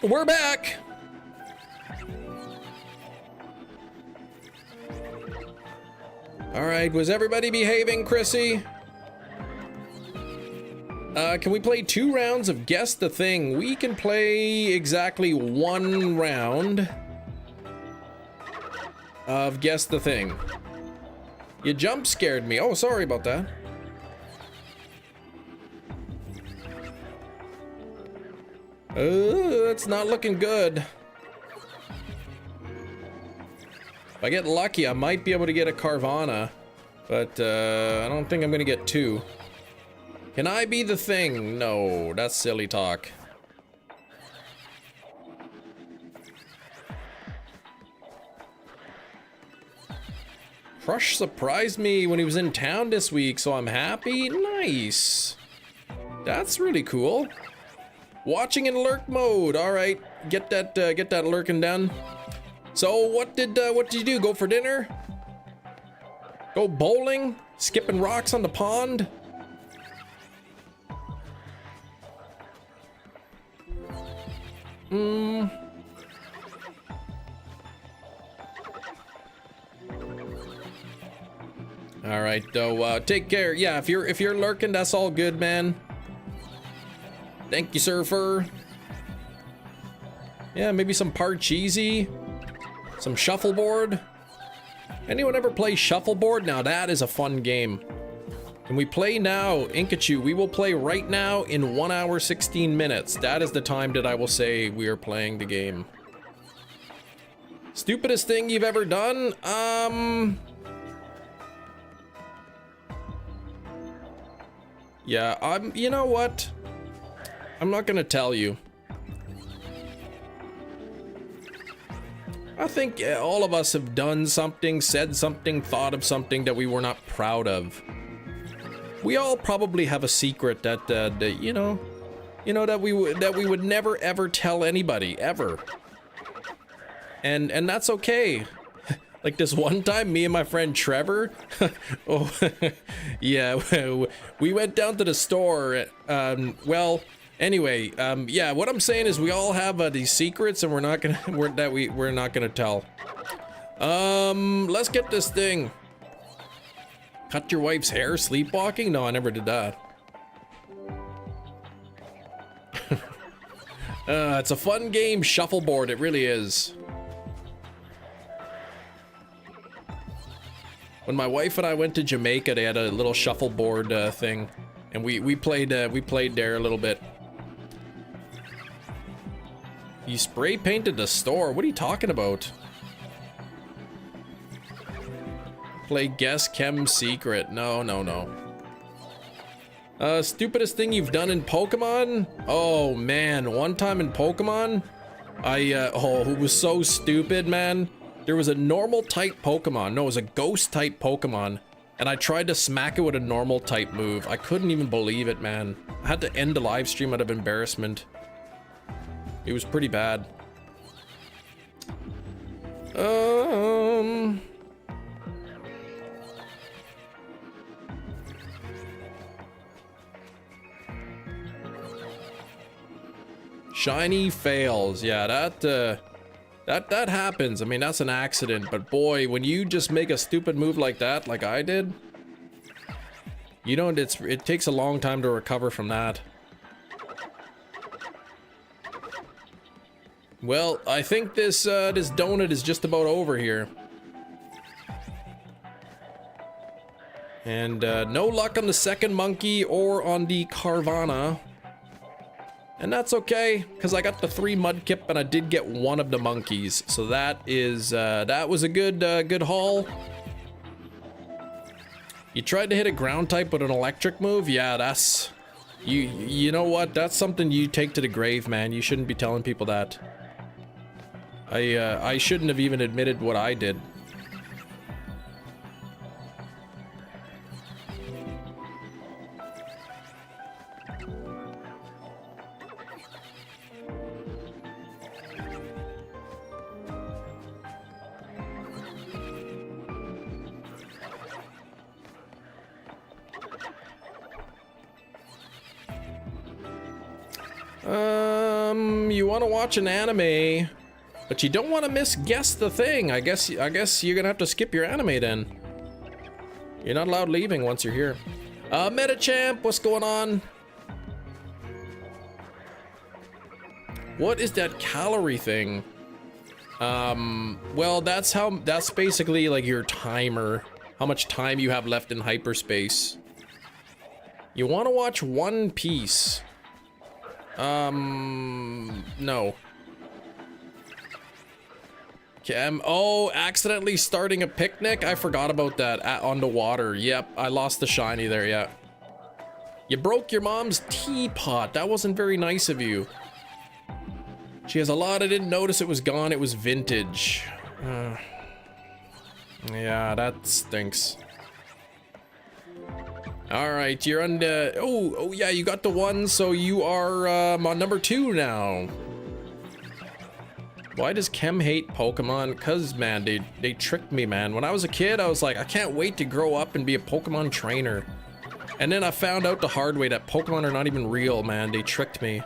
We're back. All right, was everybody behaving, Chrissy? Can we play 2 rounds of Guess the Thing? We can play exactly 1 round of Guess the Thing. You jump scared me. Oh, sorry about that. It's not looking good. If I get lucky, I might be able to get a Carvana, but I don't think I'm gonna get two. Can I be the thing? No, that's silly talk. Crush surprised me when he was in town this week, so I'm happy. Nice. That's really cool. Watching in lurk mode. All right, get that lurking done. So what did you do? Go for dinner? Go bowling? Skipping rocks on the pond? All right, though. Take care. Yeah, if you're lurking, that's all good, man. Thank you, Surfer. Yeah, maybe some Parcheesi, some shuffleboard. Anyone ever play shuffleboard? Now that is a fun game. Can we play now? Inkachu, we will play right now in 1 hour 16 minutes. That is the time that I will say we are playing the game. Stupidest thing you've ever done? Yeah, you know what? I'm not gonna tell you. I think all of us have done something, said something, thought of something that we were not proud of. We all probably have a secret that, that we would never ever tell anybody ever. And that's okay. Like this one time, me and my friend Trevor, oh, yeah, we went down to the store. Well, anyway, yeah, what I'm saying is we all have these secrets, and we're not gonna tell. Let's get this thing. Cut your wife's hair sleepwalking? No, I never did that. It's a fun game, shuffleboard. It really is. When my wife and I went to Jamaica, they had a little shuffleboard thing, and we played there a little bit. You spray painted the store? What are you talking about? Play Guess Chem's Secret. No. Stupidest thing you've done in Pokemon? Oh man, one time in Pokemon, it was so stupid, man. There was a normal type Pokemon. No, it was a ghost type Pokemon. And I tried to smack it with a normal type move. I couldn't even believe it, man. I had to end the live stream out of embarrassment. It was pretty bad. Shiny fails. Yeah, that happens. I mean, that's an accident, but boy, when you just make a stupid move like that, like I did, you know, it takes a long time to recover from that. Well, I think this donut is just about over here. And no luck on the second monkey or on the Carvana. And that's okay, because I got the 3 Mudkip and I did get 1 of the monkeys. So that was a good haul. You tried to hit a ground type with an electric move? Yeah, that's... You know what? That's something you take to the grave, man. You shouldn't be telling people that. I shouldn't have even admitted what I did. You want to watch an anime, but you don't want to miss Guess the Thing. I guess you're gonna have to skip your anime then. You're not allowed leaving once you're here. Metachamp, what's going on? What is that calorie thing? Well, that's basically like your timer. How much time you have left in hyperspace. You want to watch One Piece. No. Oh, accidentally starting a picnic? I forgot about that. On the water. Yep, I lost the shiny there, yeah. You broke your mom's teapot. That wasn't very nice of you. She has a lot. I didn't notice it was gone. It was vintage. Yeah, that stinks. All right, you're on the... Oh, yeah, you got the one, so you are on number 2 now. Why does Kem hate Pokemon? Cause, man, they tricked me, man. When I was a kid, I was like, I can't wait to grow up and be a Pokemon trainer. And then I found out the hard way that Pokemon are not even real, man. They tricked me.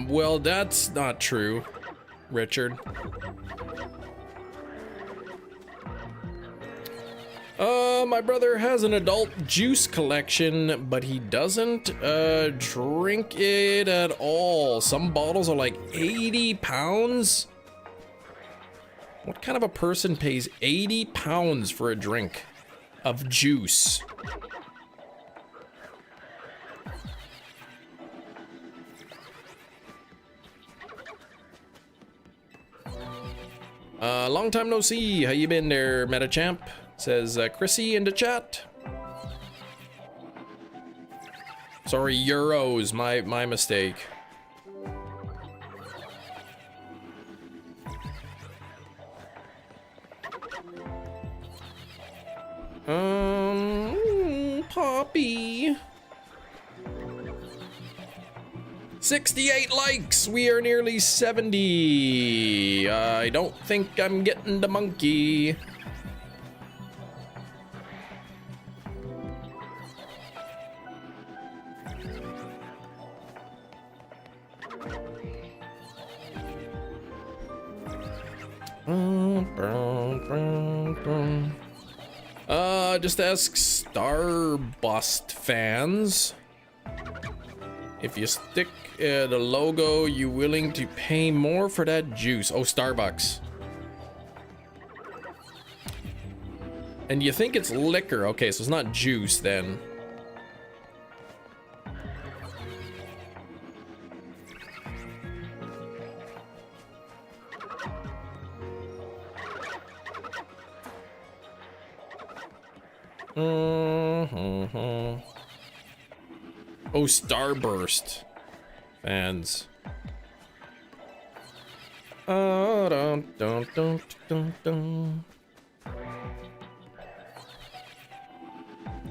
Well, that's not true, Richard. My brother has an adult juice collection, but he doesn't drink it at all. Some bottles are like 80 pounds. What kind of a person pays 80 pounds for a drink of juice? Long time no see. How you been there, Metachamp? Says Chrissy in the chat. Sorry, euros. My mistake. Poppy. 68 likes. We are nearly 70. I don't think I'm getting the monkey. Just ask Starbust fans. If you stick the logo, you willing to pay more for that juice? Oh, Starbucks. And you think it's liquor? Okay, so it's not juice then. Oh, Starburst fans.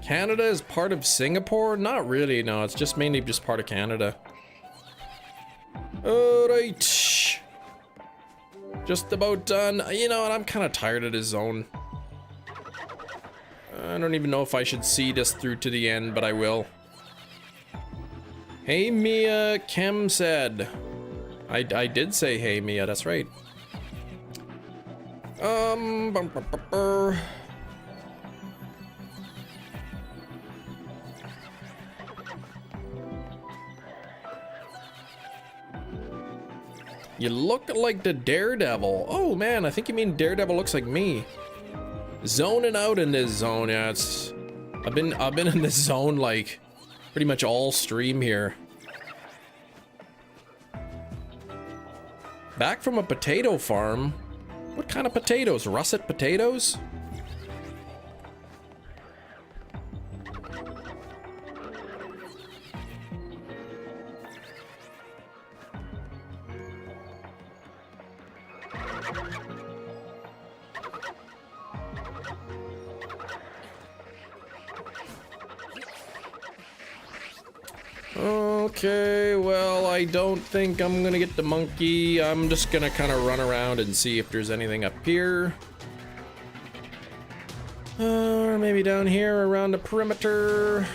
Canada is part of Singapore? Not really, no. It's just mainly just part of Canada. Alright. Just about done. You know what? I'm kind of tired of this zone. I don't even know if I should see this through to the end, but I will. Hey Mia, Kem said. I did say hey Mia, that's right. You look like the Daredevil. Oh man, I think you mean Daredevil looks like me. Zoning out in this zone, yeah, it's... I've been in this zone like pretty much all stream here. Back from a potato farm? What kind of potatoes? Russet potatoes? Okay, well, I don't think I'm gonna get the monkey. I'm just gonna kind of run around and see if there's anything up here. Or maybe down here around the perimeter.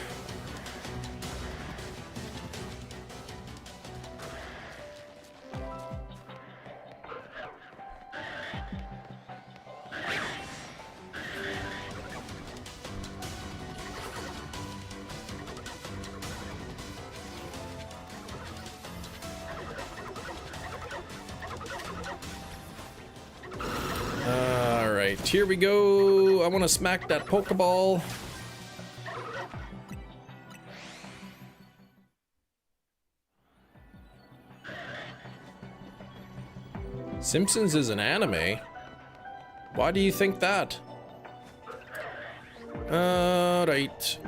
right, here we go. I want to smack that Pokeball. Simpsons is an anime? Why do you think that? Right.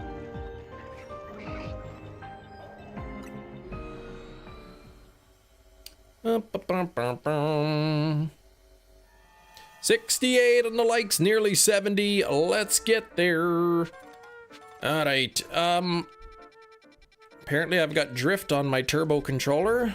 Ba-bum-bum-bum. 68 on the likes, nearly 70. Let's get there. All right. Apparently I've got drift on my turbo controller.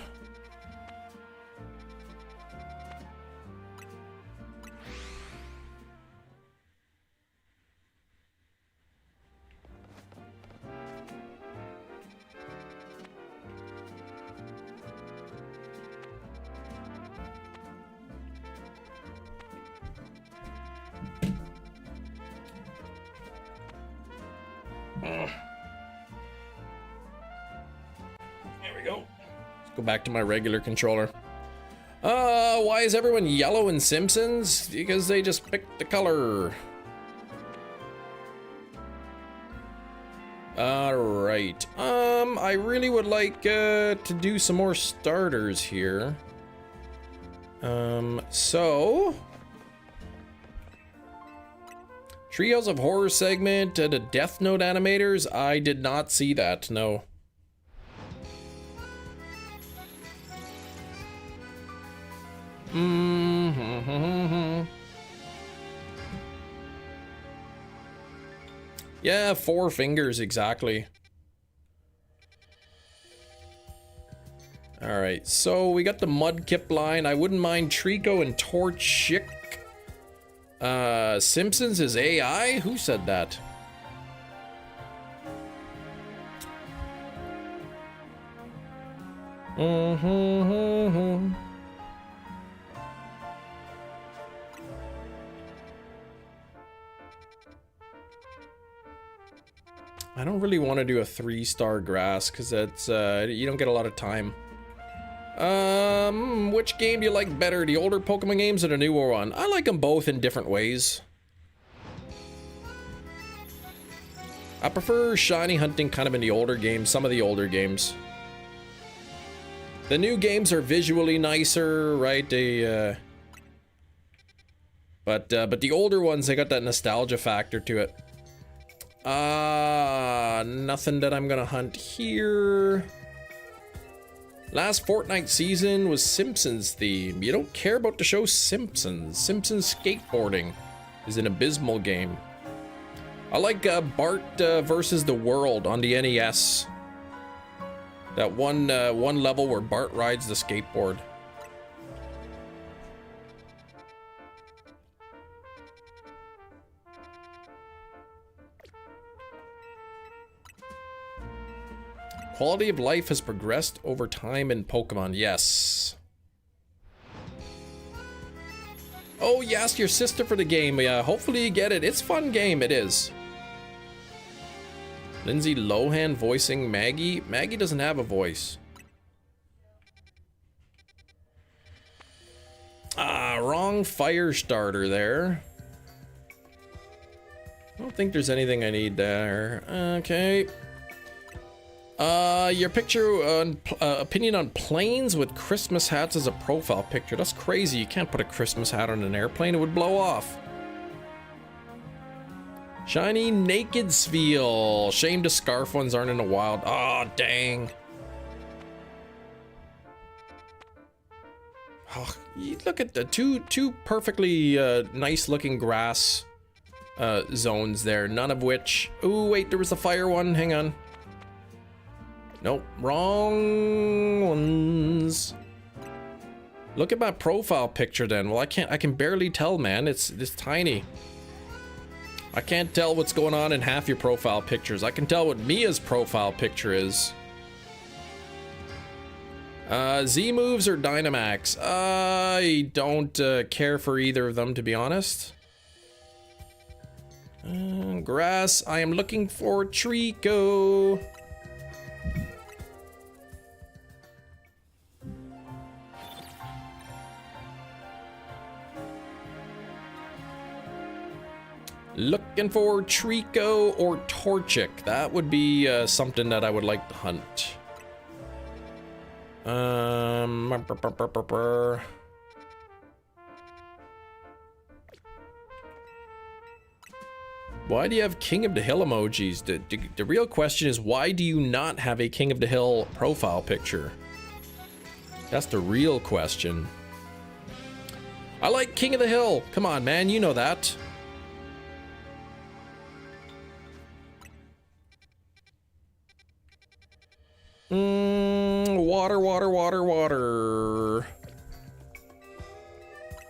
There we go. Let's go back to my regular controller. Why is everyone yellow in Simpsons? Because they just picked the color. Alright. I really would like to do some more starters here. So Trios of Horror segment, the Death Note animators. I did not see that, no. Yeah, 4 fingers exactly. All right, so we got the Mudkip line. I wouldn't mind Trico and Torchic. Simpsons is AI? Who said that? I don't really want to do a 3-star grass because that's you don't get a lot of time. Which game do you like better, the older Pokemon games or the newer one? I like them both in different ways. I prefer shiny hunting kind of in the older games, some of the older games. The new games are visually nicer, right? They but the older ones, they got that nostalgia factor to it. Nothing that I'm gonna hunt here. Last Fortnite season was Simpsons theme. You don't care about the show Simpsons. Simpsons skateboarding is an abysmal game. I like Bart versus the World on the NES. That one level where Bart rides the skateboard. Quality of life has progressed over time in Pokemon. Yes. Oh, you asked your sister for the game. Yeah, hopefully you get it. It's a fun game. It is. Lindsay Lohan voicing Maggie. Maggie doesn't have a voice. Wrong fire starter there. I don't think there's anything I need there. Okay. Your picture on opinion on planes with Christmas hats as a profile picture. That's crazy. You can't put a Christmas hat on an airplane. It would blow off. Shiny Naked Sfeel. Shame the scarf ones aren't in the wild. Oh, dang. Oh, you look at the two perfectly nice looking grass zones there. None of which... Ooh, wait, there was a fire one. Hang on. Nope, wrong ones. Look at my profile picture then. Well, I can barely tell, man. It's tiny. I can't tell what's going on in half your profile pictures. I can tell what Mia's profile picture is. Z moves or Dynamax? I don't care for either of them, to be honest. Grass, I am looking for Trico. Looking for Trico or Torchic. That would be something that I would like to hunt. Why do you have King of the Hill emojis? The real question is, why do you not have a King of the Hill profile picture? That's the real question. I like King of the Hill. Come on, man, you know that. Water, water, water, water.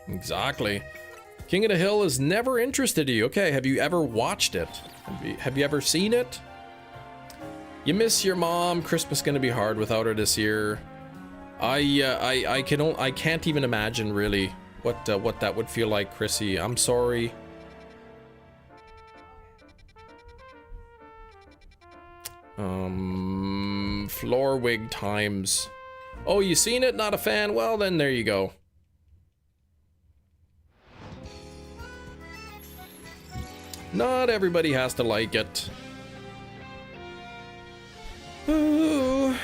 Exactly. King of the Hill is never interested in you. Okay, have you ever watched it? Have you ever seen it? You miss your mom. Christmas gonna be hard without her this year. I can't even imagine really what that would feel like, Chrissy. I'm sorry. Floor wig times. Oh, you seen it? Not a fan? Well, then there you go. Not everybody has to like it. Ooh.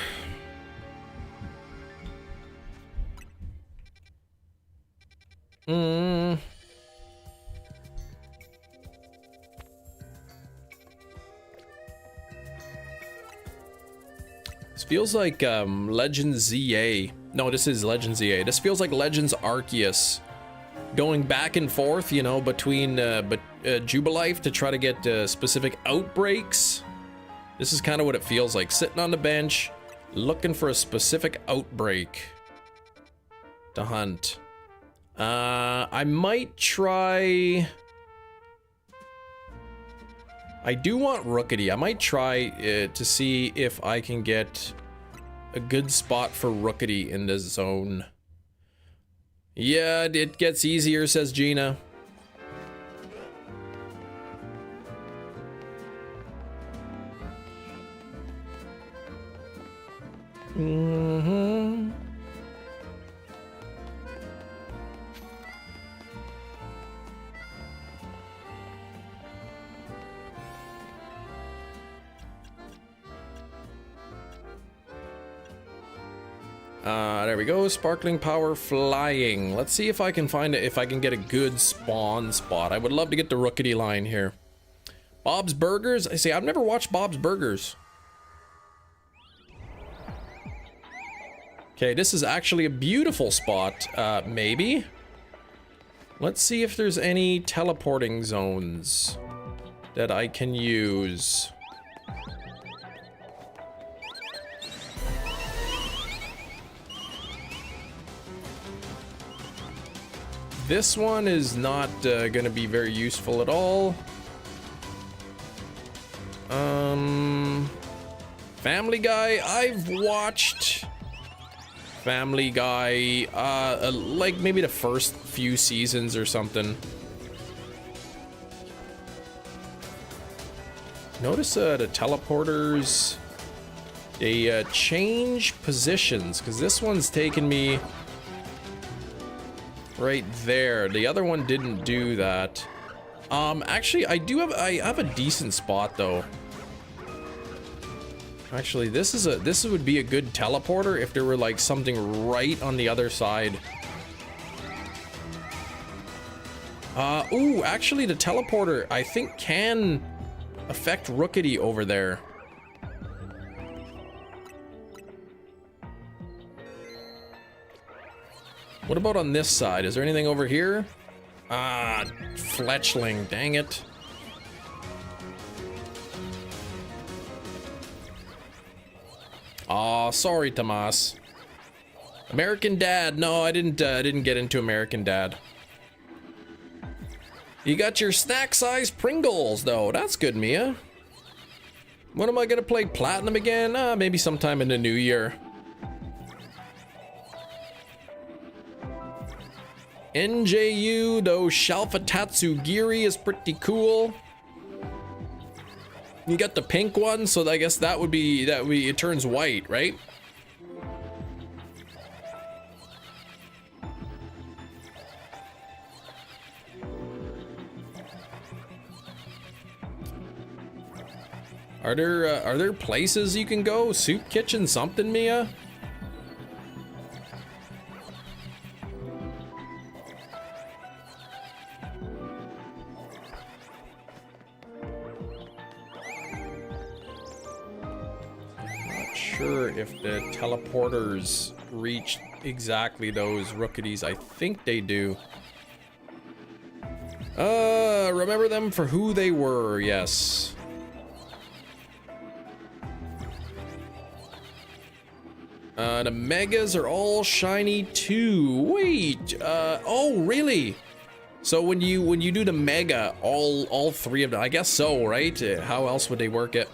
This feels like Legends ZA. No, this is Legends ZA. This feels like Legends Arceus. Going back and forth, you know, between Jubilife to try to get specific outbreaks. This is kind of what it feels like. Sitting on the bench, looking for a specific outbreak to hunt. I might try... I do want Rookity. I might try to see if I can get a good spot for Rookity in this zone. Yeah, it gets easier, says Gina. There we go. Sparkling power flying. Let's see if I can find it. If I can get a good spawn spot. I would love to get the Rookity line here. Bob's Burgers. I say I've never watched Bob's Burgers. Okay, this is actually a beautiful spot. Maybe. Let's see if there's any teleporting zones that I can use. This one is not gonna be very useful at all. Family Guy. I've watched Family Guy, like maybe the first few seasons or something. Notice the teleporters, they change positions, because this one's taken me right there. The other one didn't do that. Actually, I have a decent spot though. Actually, this would be a good teleporter if there were like something right on the other side. Ooh, actually the teleporter I think can affect Rookity over there. What about on this side? Is there anything over here? Ah, Fletchling, dang it. Aw, sorry, Tomas. American Dad. No, I didn't get into American Dad. You got your snack-sized Pringles, though. That's good, Mia. When am I gonna play Platinum again? Maybe sometime in the new year. NJU, though, Shalfa Tatsugiri is pretty cool. You got the pink one, so I guess that would be it turns white, right? Are there places you can go? Soup kitchen, something, Mia? Not sure if the teleporters reach exactly those rookies. I think they do. Remember them for who they were, yes. The megas are all shiny too. Wait, oh really? So when you do the mega, all three of them, I guess so, right? How else would they work it?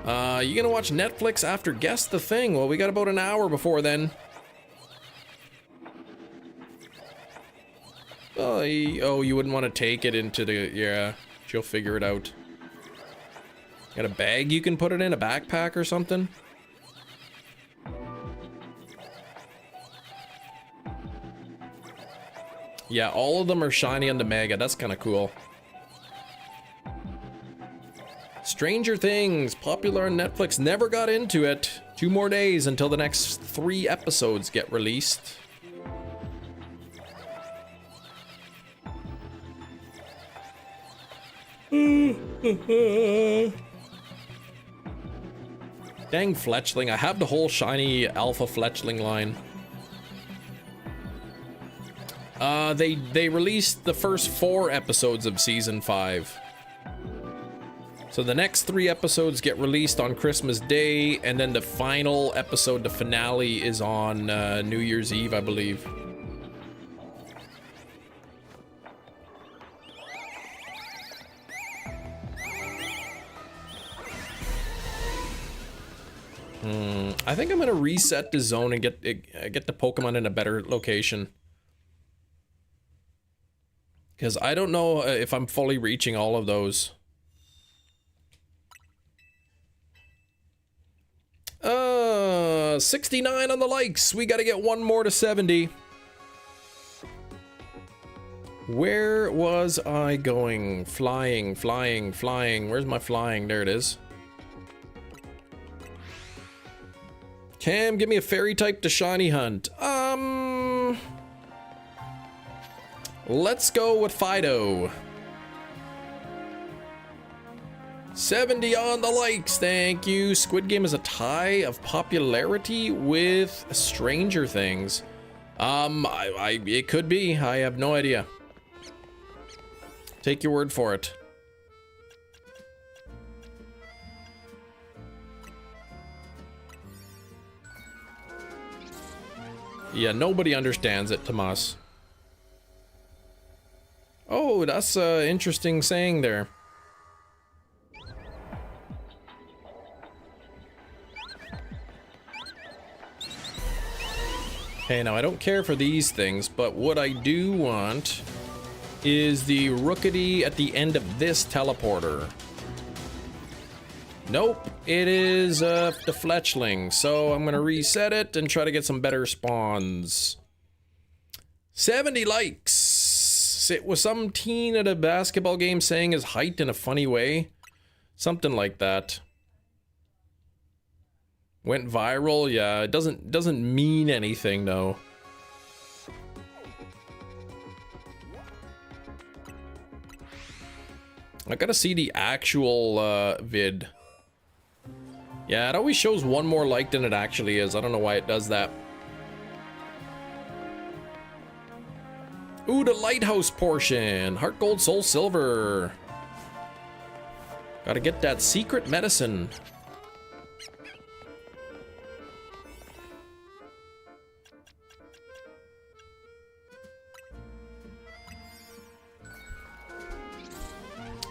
You gonna watch Netflix after Guess the Thing? Well, we got about an hour before then. Oh, you wouldn't want to take it into the, yeah, she'll figure it out. Got a bag you can put it in, a backpack or something? Yeah, all of them are shiny on the mega. That's kind of cool. Stranger Things, popular on Netflix. Never got into it. 2 more days until the next 3 episodes get released. Dang Fletchling. I have the whole shiny alpha Fletchling line. They released the first 4 episodes of season 5. So the next 3 episodes get released on Christmas Day, and then the final episode, the finale, is on New Year's Eve, I believe. I think I'm gonna reset the zone and get the Pokemon in a better location. Because I don't know if I'm fully reaching all of those. 69 on the likes. We gotta get 1 more to 70. Where was I going? Flying, flying, flying. Where's my flying? There it is. Cam, give me a fairy type to shiny hunt. Let's go with Fido. 70 on the likes, thank you. Squid Game is a tie of popularity with Stranger Things. It could be. I have no idea. Take your word for it. Yeah, nobody understands it, Tomas. Oh, that's an interesting saying there. Okay, now I don't care for these things, but what I do want is the Rookity at the end of this teleporter. Nope, it is the Fletchling, so I'm gonna reset it and try to get some better spawns. 70 likes. It was some teen at a basketball game saying his height in a funny way. Something like that. Went viral, yeah, it doesn't mean anything though. I gotta see the actual vid. Yeah, it always shows 1 more like than it actually is. I don't know why it does that. Ooh, the lighthouse portion. Heart gold, soul silver. Gotta get that secret medicine.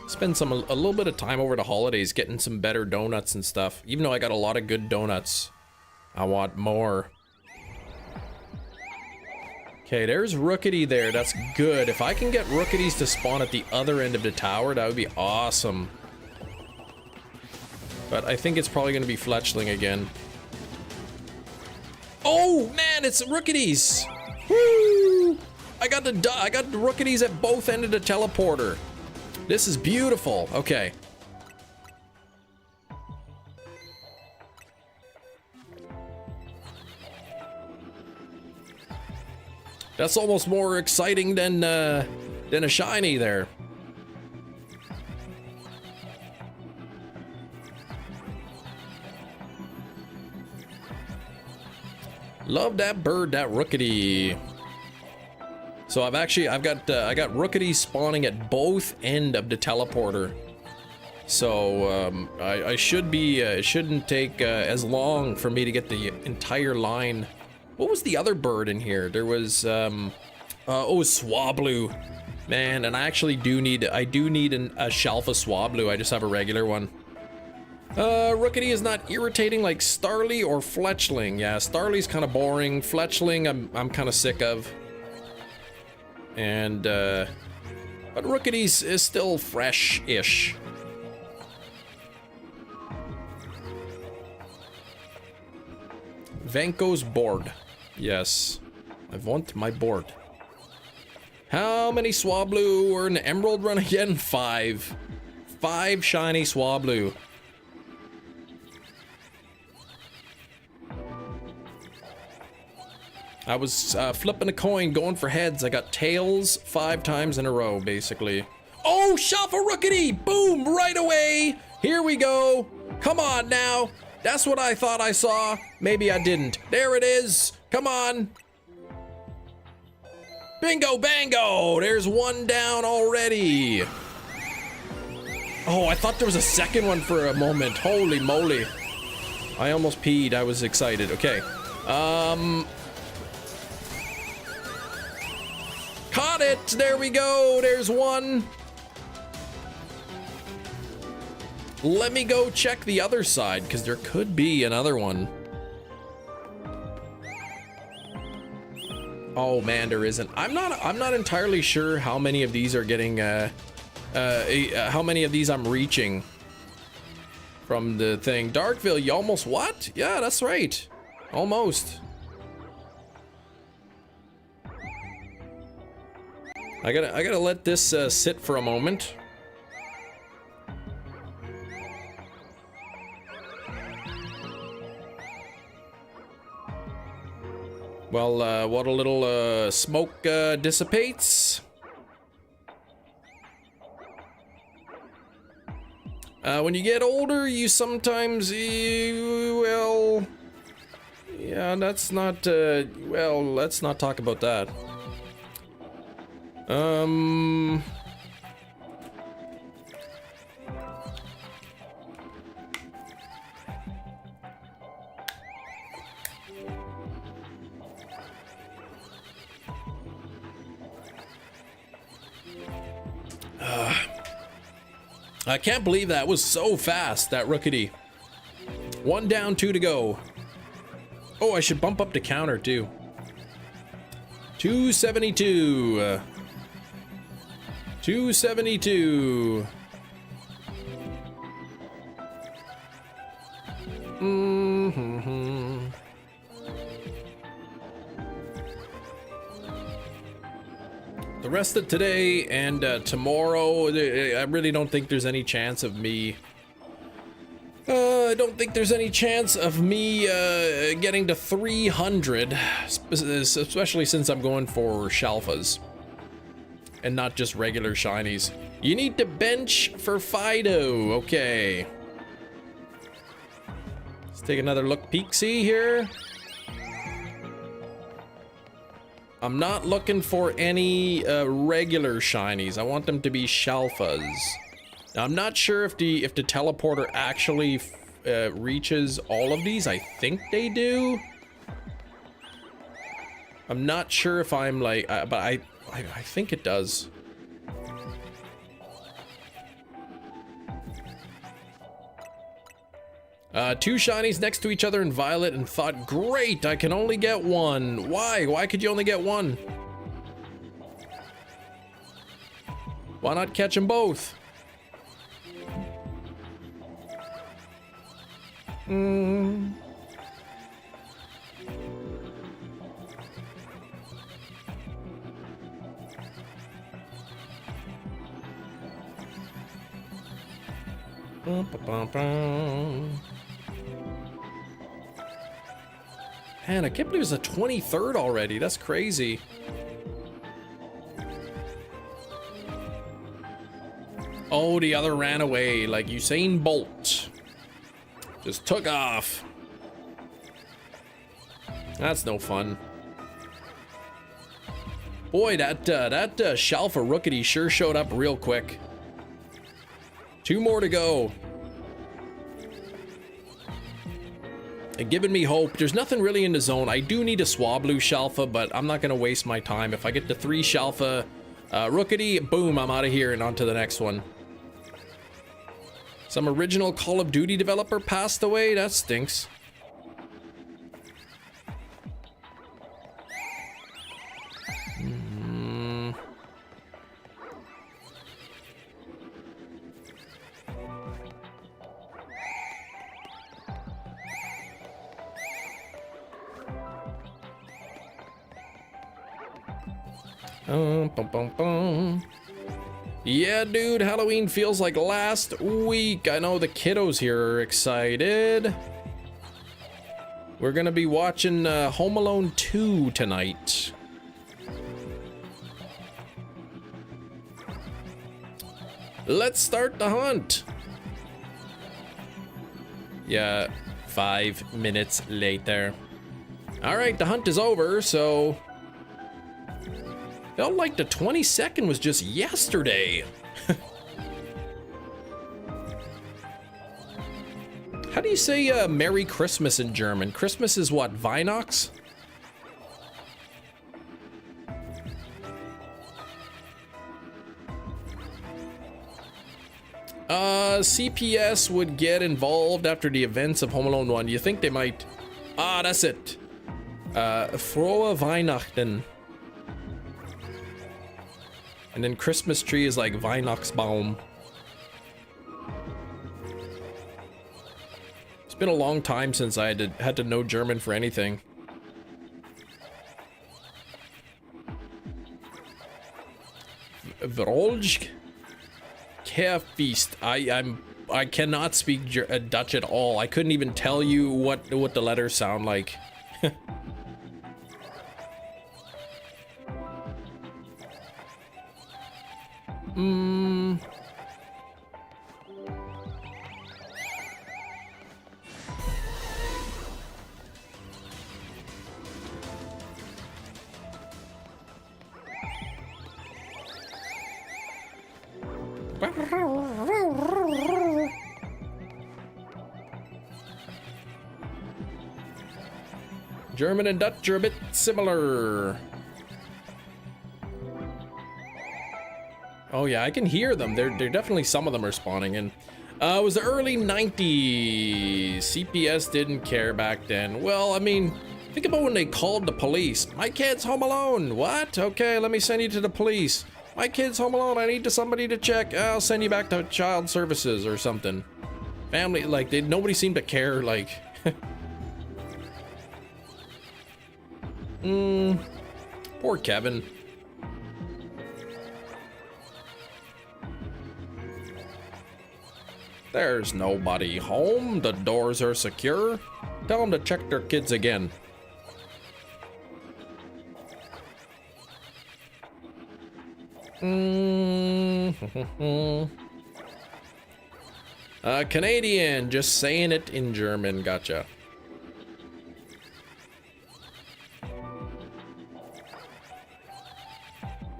Spend a little bit of time over the holidays getting some better donuts and stuff. Even though I got a lot of good donuts, I want more. Okay, there's Rookity there. That's good. If I can get Rookities to spawn at the other end of the tower, that would be awesome. But I think it's probably going to be Fletchling again. Oh man, it's Rookities! Woo! I got the Rookities at both ends of the teleporter. This is beautiful. Okay. That's almost more exciting than a shiny there. Love that bird, that Rookity. So I got Rookities spawning at both end of the teleporter. So I should be it shouldn't take as long for me to get the entire line. What was the other bird in here? There was Swablu, man, and I actually do need a Shalfa Swablu. I just have a regular one. Rookity is not irritating like Starly or Fletchling. Yeah, Starly's kind of boring. Fletchling I'm kind of sick of. And but Rookity's is still fresh-ish. Vanko's board. Yes, I want my board. How many Swablu were in the Emerald run again? 5. 5 shiny Swablu. I was flipping a coin, going for heads. I got tails 5 times in a row, basically. Oh, Shalfa Rookity! Boom! Right away! Here we go! Come on now! That's what I thought I saw. Maybe I didn't. There it is! Come on! Bingo bango! There's one down already. Oh, I thought there was a second one for a moment. Holy moly. I almost peed. I was excited. Okay. Caught it! There we go! There's one! Let me go check the other side, because there could be another one. Oh man, there isn't. I'm not entirely sure how many of these are getting, how many of these I'm reaching from the thing. Darkville, you almost what? Yeah, that's right. Almost. I gotta let this sit for a moment. Well, what a little smoke dissipates. When you get older, you sometimes, well, yeah, that's not, well, let's not talk about that. I can't believe that was so fast, that Rookity. 1 down, 2 to go. Oh, I should bump up the counter too. 272. 272. The rest of today and tomorrow, I really don't think there's any chance of me. I don't think there's any chance of me getting to 300, especially since I'm going for Shalfas and not just regular shinies. You need to bench for Fido. Okay. Let's take another look peek-see here. I'm not looking for any regular shinies. I want them to be Shalfas. Now, I'm not sure if the teleporter actually reaches all of these. I think they do. I'm not sure if I'm like, but I think it does. Two shinies next to each other in violet and thought, great, I can only get one. Why? Why could you only get one? Why not catch them both? Man, I can't believe it's the 23rd already. That's crazy. Oh, the other ran away like Usain Bolt. Just took off. That's no fun. Boy, that Shalfa Rookity sure showed up real quick. 2 more to go. And giving me hope. There's nothing really in the zone. I do need a Swablu Shalfa, but I'm not going to waste my time. If I get the 3 Shalfa Rookity, boom, I'm out of here and on to the next one. Some original Call of Duty developer passed away? That stinks. Yeah, dude, Halloween feels like last week. I know the kiddos here are excited. We're gonna be watching Home Alone 2 tonight. Let's start the hunt. Yeah, 5 minutes later. All right, the hunt is over, so... Felt like the 22nd was just yesterday. How do you say Merry Christmas in German? Christmas is what, Weihnachts? CPS would get involved after the events of Home Alone 1. You think they might? Ah, that's it. Frohe Weihnachten. And then Christmas tree is like Weihnachtsbaum. It's been a long time since I had to know German for anything. Vrolj Kerfeast. I cannot speak Dutch at all. I couldn't even tell you what the letters sound like. German and Dutch are a bit similar. Oh yeah, I can hear them. They're definitely, some of them are spawning in. It was the early 90s. CPS didn't care back then. Well, I mean, think about when they called the police. My kid's home alone. What? Okay, let me send you to the police. My kid's home alone. I need somebody to check. I'll send you back to child services or something. Family, like, nobody seemed to care, like... Poor Kevin. There's nobody home. The doors are secure. Tell them to check their kids again. Canadian, just saying it in German. Gotcha.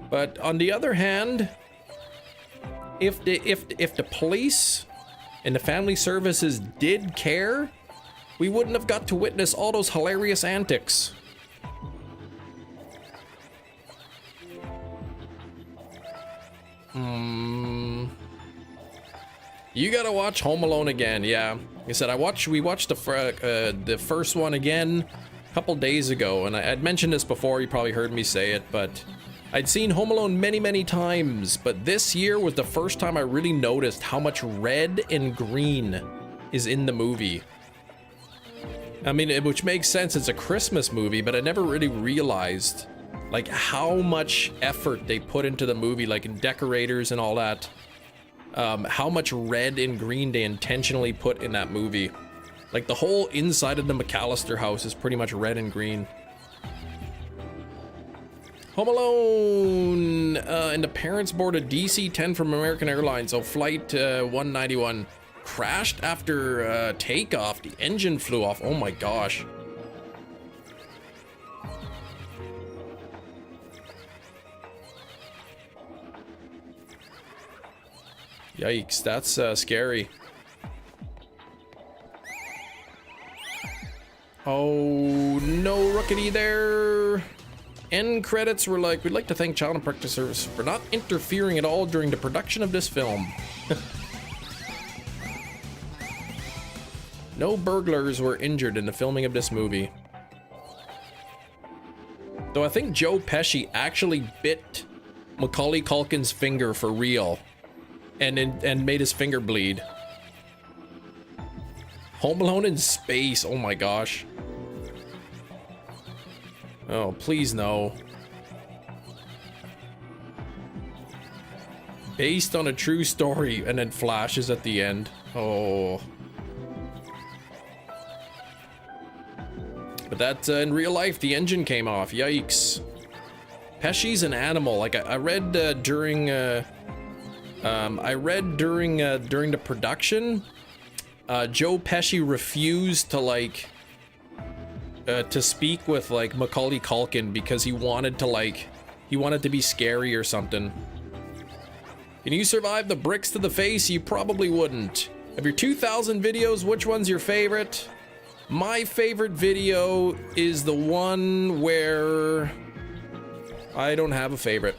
But on the other hand, if the police and the family services did care, we wouldn't have got to witness all those hilarious antics. You gotta watch Home Alone again. Yeah, like I said, we watched the first one again a couple days ago, and I'd mentioned this before. You probably heard me say it, but I'd seen Home Alone many, many times, but this year was the first time I really noticed how much red and green is in the movie. I mean, which makes sense, it's a Christmas movie, but I never really realized, like, how much effort they put into the movie, like in decorators and all that. How much red and green they intentionally put in that movie. Like, the whole inside of the McAllister house is pretty much red and green. Home Alone, and the parents board a DC-10 from American Airlines. So flight 191 crashed after takeoff. The engine flew off. Oh my gosh. Yikes, that's scary. Oh, no rookity there. End credits were like, we'd like to thank Child and Protective Service for not interfering at all during the production of this film. No burglars were injured in the filming of this movie. Though I think Joe Pesci actually bit Macaulay Culkin's finger for real and made his finger bleed. Home Alone in space, oh my gosh. Oh, please no. Based on a true story, and then flashes at the end. Oh. But that, in real life, the engine came off. Yikes. Pesci's an animal. Like, I read during the production, Joe Pesci refused to, like, to speak with, like, Macaulay Culkin because he wanted to be scary or something. Can you survive the bricks to the face? You probably wouldn't. Of your 2,000 videos, which one's your favorite? My favorite video is the one where I don't have a favorite.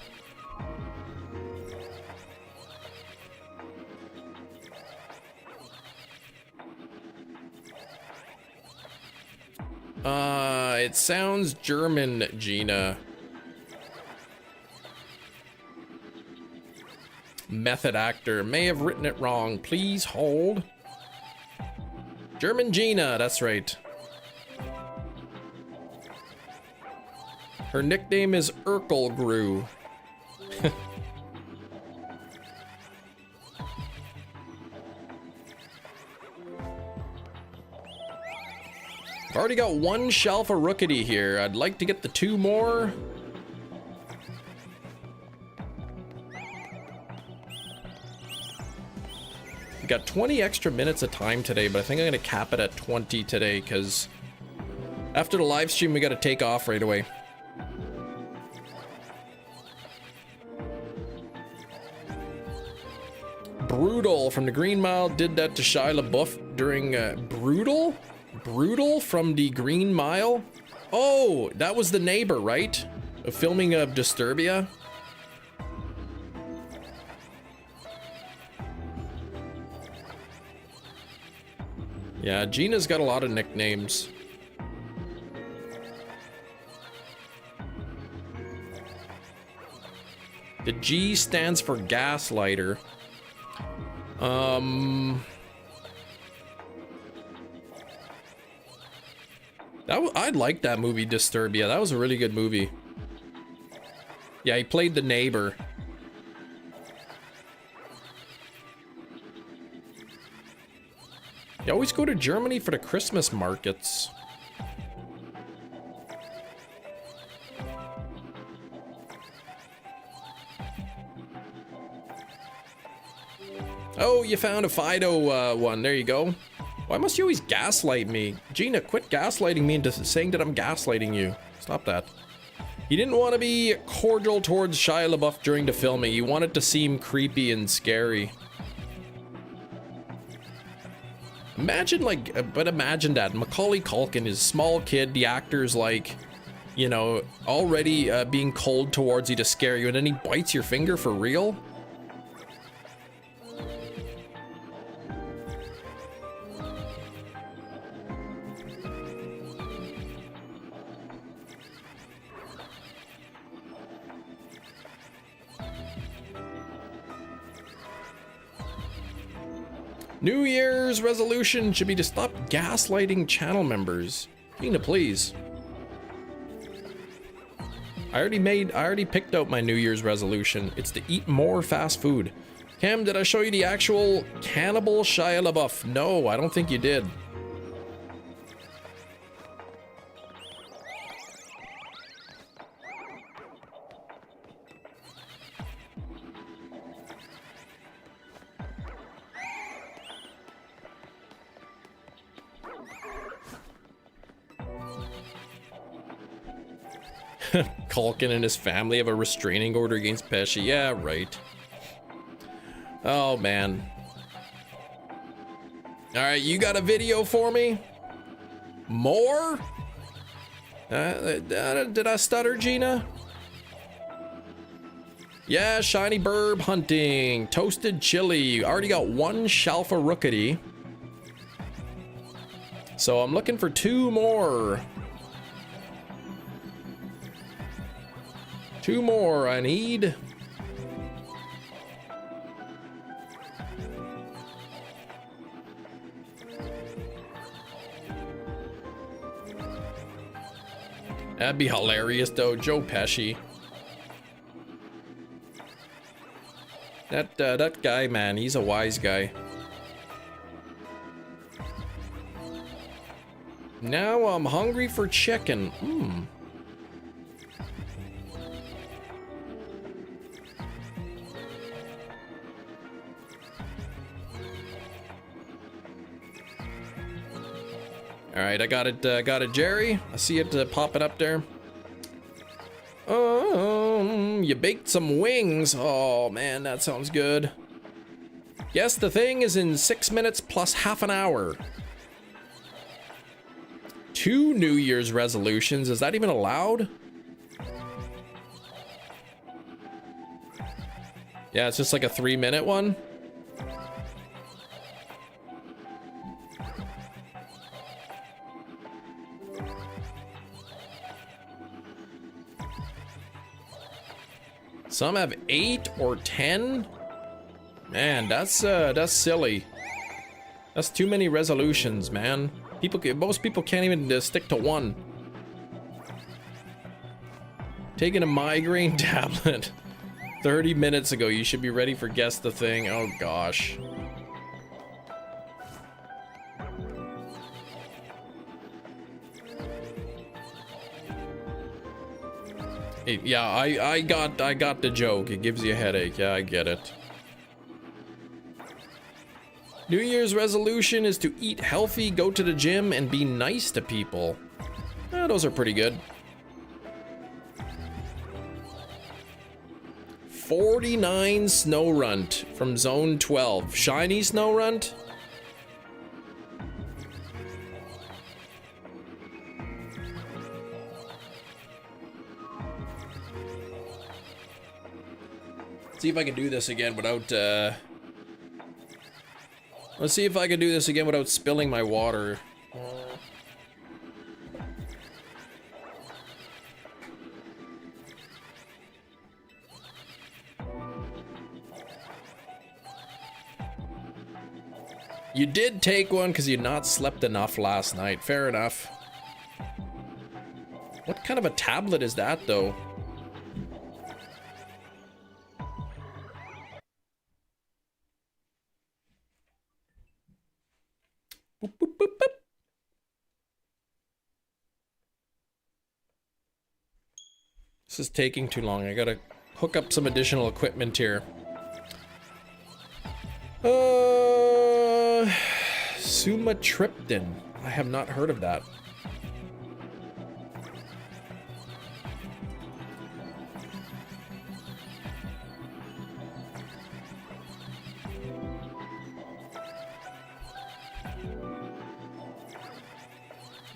It sounds German, Gina. Method actor may have written it wrong. Please hold. German Gina, that's right. Her nickname is Urkelgrew. I've already got one shelf of rookity here. I'd like to get the 2 more. We got 20 extra minutes of time today, but I think I'm gonna cap it at 20 today because after the live stream, we gotta take off right away. Brutal from the Green Mile did that to Shia LaBeouf during Brutal? Brutal from the Green Mile? Oh, that was the neighbor, right? A filming of Disturbia. Yeah, Gina's got a lot of nicknames. The G stands for gaslighter. I liked that movie, Disturbia. That was a really good movie. Yeah, he played the neighbor. You always go to Germany for the Christmas markets. Oh, you found a Fido one. There you go. Why must you always gaslight me? Gina, quit gaslighting me into saying that I'm gaslighting you. Stop that. He didn't want to be cordial towards Shia LaBeouf during the filming. He wanted to seem creepy and scary. Imagine, like, but imagine that. Macaulay Culkin is a small kid. The actor's, like, you know, already being cold towards you to scare you, and then he bites your finger for real? New Year's resolution should be to stop gaslighting channel members. Gina, please. I already picked out my New Year's resolution. It's to eat more fast food. Cam, did I show you the actual cannibal Shia LaBeouf? No, I don't think you did. Culkin and his family have a restraining order against Pesci. Yeah, right. Oh, man. Alright, you got a video for me? More? Did I stutter, Gina? Yeah, shiny burb hunting. Toasted chili. Already got one Shalfa Rookity. So I'm looking for 2 more. 2 more I need. That'd be hilarious though, Joe Pesci. That guy, man, he's a wise guy. Now I'm hungry for chicken. All right, I got it, Jerry. I see it popping up there. You baked some wings. Oh man, that sounds good. Yes, the thing is in 6 minutes plus half an hour. 2 New Year's resolutions. Is that even allowed? Yeah, it's just like a 3-minute one. Some have 8 or 10. Man, that's silly. That's too many resolutions, man. Most people can't even stick to 1. Taking a migraine tablet 30 minutes ago. You should be ready for Guess the Thing. Oh gosh. Yeah, I got the joke. It gives you a headache. Yeah, I get it. New Year's resolution is to eat healthy, go to the gym, and be nice to people. Those are pretty good. 49 Snowrunt from Zone 12. Shiny Snowrunt? See if I can do this again without, let's see if I can do this again without spilling my water. You did take one because you'd not slept enough last night. Fair enough. What kind of a tablet is that, though? Boop, boop, boop, boop. This is taking too long. I gotta hook up some additional equipment here. Sumatriptan. I have not heard of that.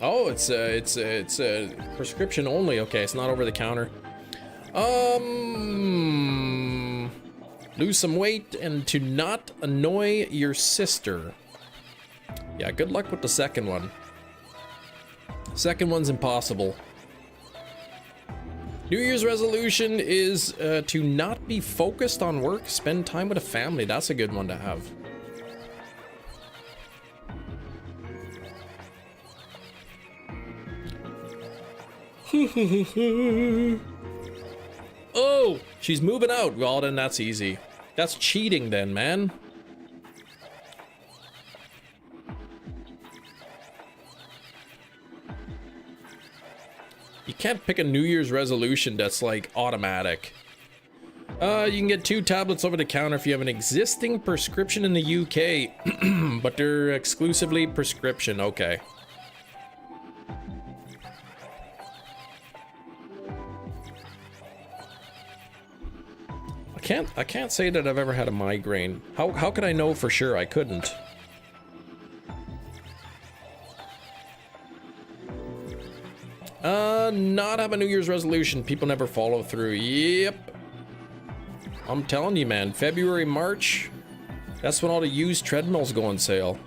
Oh, it's a prescription only. Okay, it's not over the counter. Lose some weight and to not annoy your sister. Yeah, good luck with the second one. Second one's impossible. New Year's resolution is to not be focused on work, spend time with a family. That's a good one to have. Oh, she's moving out. Well, then that's easy. That's cheating then, man. You can't pick a New Year's resolution that's like automatic. You can get 2 tablets over the counter if you have an existing prescription in the UK, but they're exclusively prescription. Okay. can't say that I've ever had a migraine. How could I know for sure? I couldn't. Not have a New Year's resolution. People never follow through. Yep. I'm telling you, man. February, March. That's when all the used treadmills go on sale.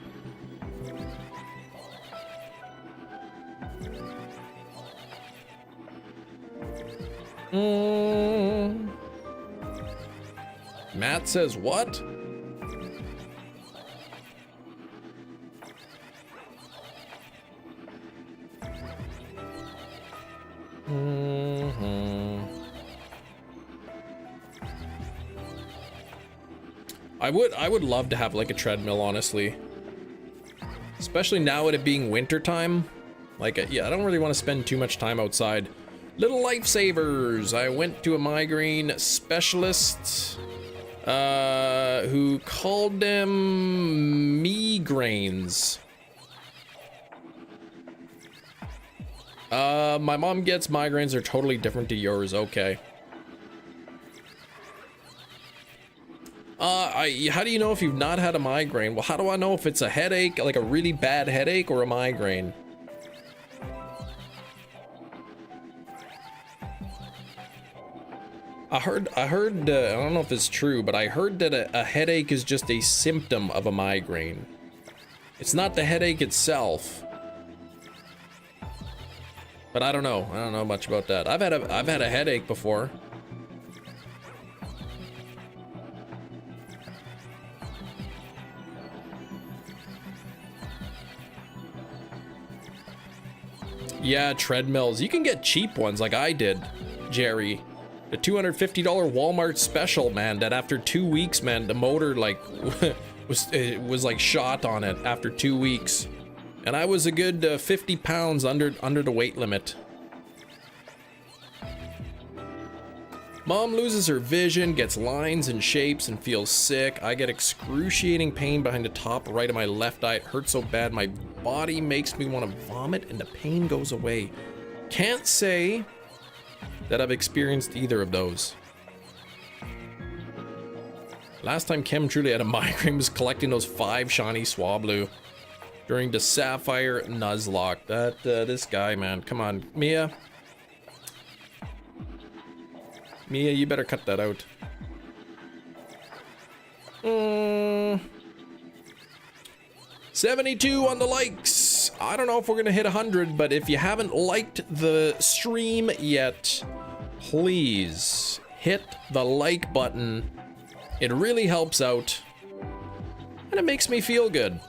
Matt says what? I would love to have like a treadmill, honestly. Especially now with it being winter time. Like, yeah, I don't really want to spend too much time outside. Little lifesavers. I went to a migraine specialist who called them migraines. My mom gets migraines. They're totally different to yours. Okay. How do you know if you've not had a migraine? Well, how do I know if it's a headache, like a really bad headache, or a migraine? I heard, I don't know if it's true, but I heard that a headache is just a symptom of a migraine. It's not the headache itself. But I don't know. I don't know much about that. I've had a headache before. Yeah, treadmills. You can get cheap ones like I did, Jerry. The $250 Walmart special, man, that after 2 weeks, man, the motor like was like shot on it after 2 weeks. And I was a good 50 pounds under the weight limit. Mom loses her vision, gets lines and shapes, and feels sick. I get excruciating pain behind the top right of my left eye. It hurts so bad my body makes me want to vomit, and the pain goes away. Can't say that I've experienced either of those. Last time Kim truly had a migraine was collecting those 5 shiny Swablu during the Sapphire Nuzlocke. This guy, man. Come on, Mia. Mia, you better cut that out. 72 on the likes. I don't know if we're gonna hit 100, but if you haven't liked the stream yet, please hit the like button. It really helps out, and it makes me feel good.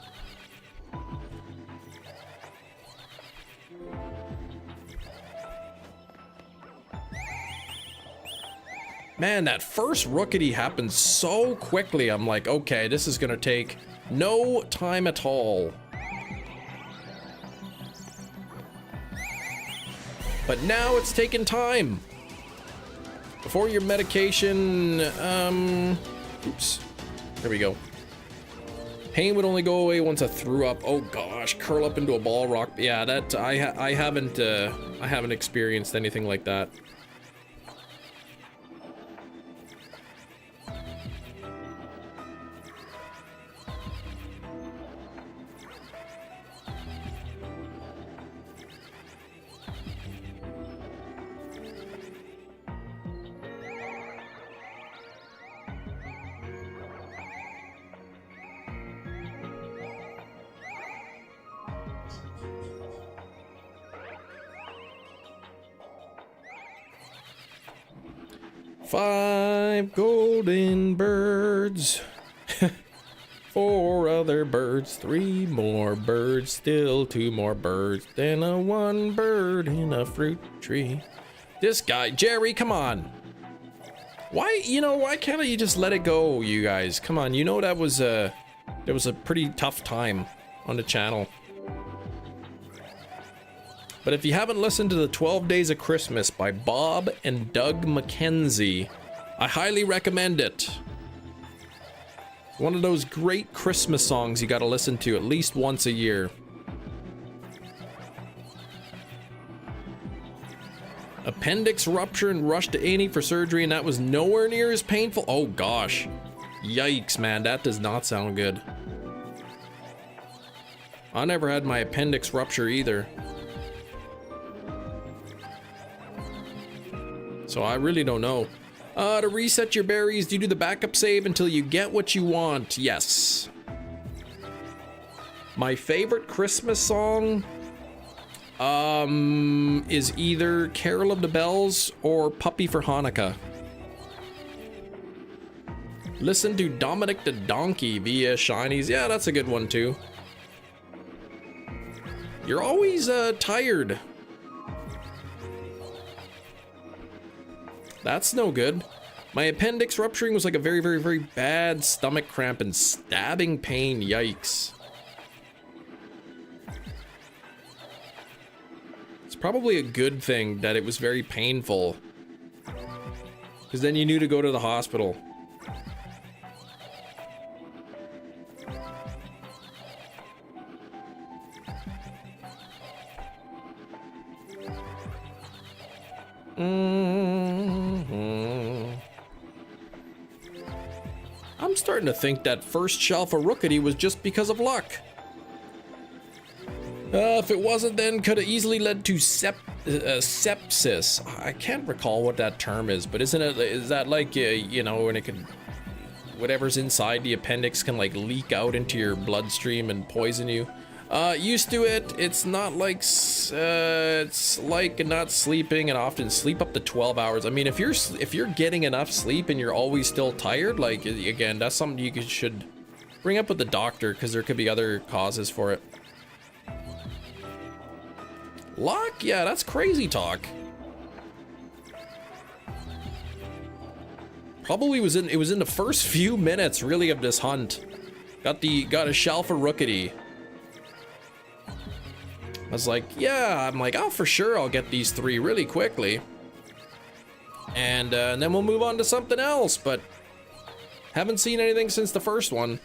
Man, that first rookity happened so quickly. I'm like, okay, this is gonna take no time at all. But now it's taking time. Before your medication, oops, there we go. Pain would only go away once I threw up. Oh gosh, curl up into a ball rock. Yeah, that I haven't experienced anything like that. Five golden birds, 4 other birds, 3 more birds, still 2 more birds, then a 1 bird in a fruit tree. This guy, Jerry, come on. Why can't you just let it go, you guys? Come on, you know that was a pretty tough time on the channel. But if you haven't listened to the 12 Days of Christmas by Bob and Doug McKenzie, I highly recommend it. One of those great Christmas songs you gotta listen to at least once a year. Appendix rupture and rushed to A&E for surgery, and that was nowhere near as painful. Oh gosh. Yikes, man, that does not sound good. I never had my appendix rupture either. So I really don't know. To reset your berries, do you do the backup save until you get what you want? Yes. My favorite Christmas song is either Carol of the Bells or Puppy for Hanukkah. Listen to Dominic the Donkey via Shinies. Yeah, that's a good one too. You're always tired. That's no good. My appendix rupturing was like a very, very, very bad stomach cramp and stabbing pain. Yikes. It's probably a good thing that it was very painful, because then you knew to go to the hospital. I'm starting to think that first shelf of Rookity was just because of luck. If it wasn't, then could have easily led to sepsis. I can't recall what that term is, but is that like, you know, when it can, whatever's inside the appendix can like leak out into your bloodstream and poison you? Used to it. It's not like, it's like not sleeping and often sleep up to 12 hours. I mean, if you're getting enough sleep and you're always still tired, like, again, that's something you should bring up with the doctor, because there could be other causes for it. Luck? Yeah, that's crazy talk. Probably it was in the first few minutes really of this hunt. Got a shelf of Rookity. I was like, yeah, I'm like, oh, for sure I'll get these 3 really quickly. And then we'll move on to something else, but haven't seen anything since the first one.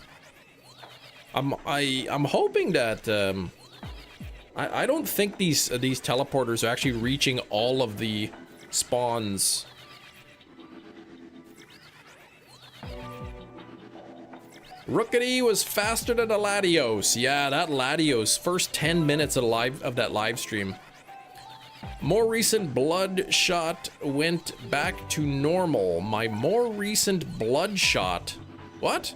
I'm hoping that I don't think these teleporters are actually reaching all of the spawns. Rookity was faster than a Latios. Yeah, that Latios, first 10 minutes of that live stream. More recent bloodshot went back to normal. My more recent bloodshot. What?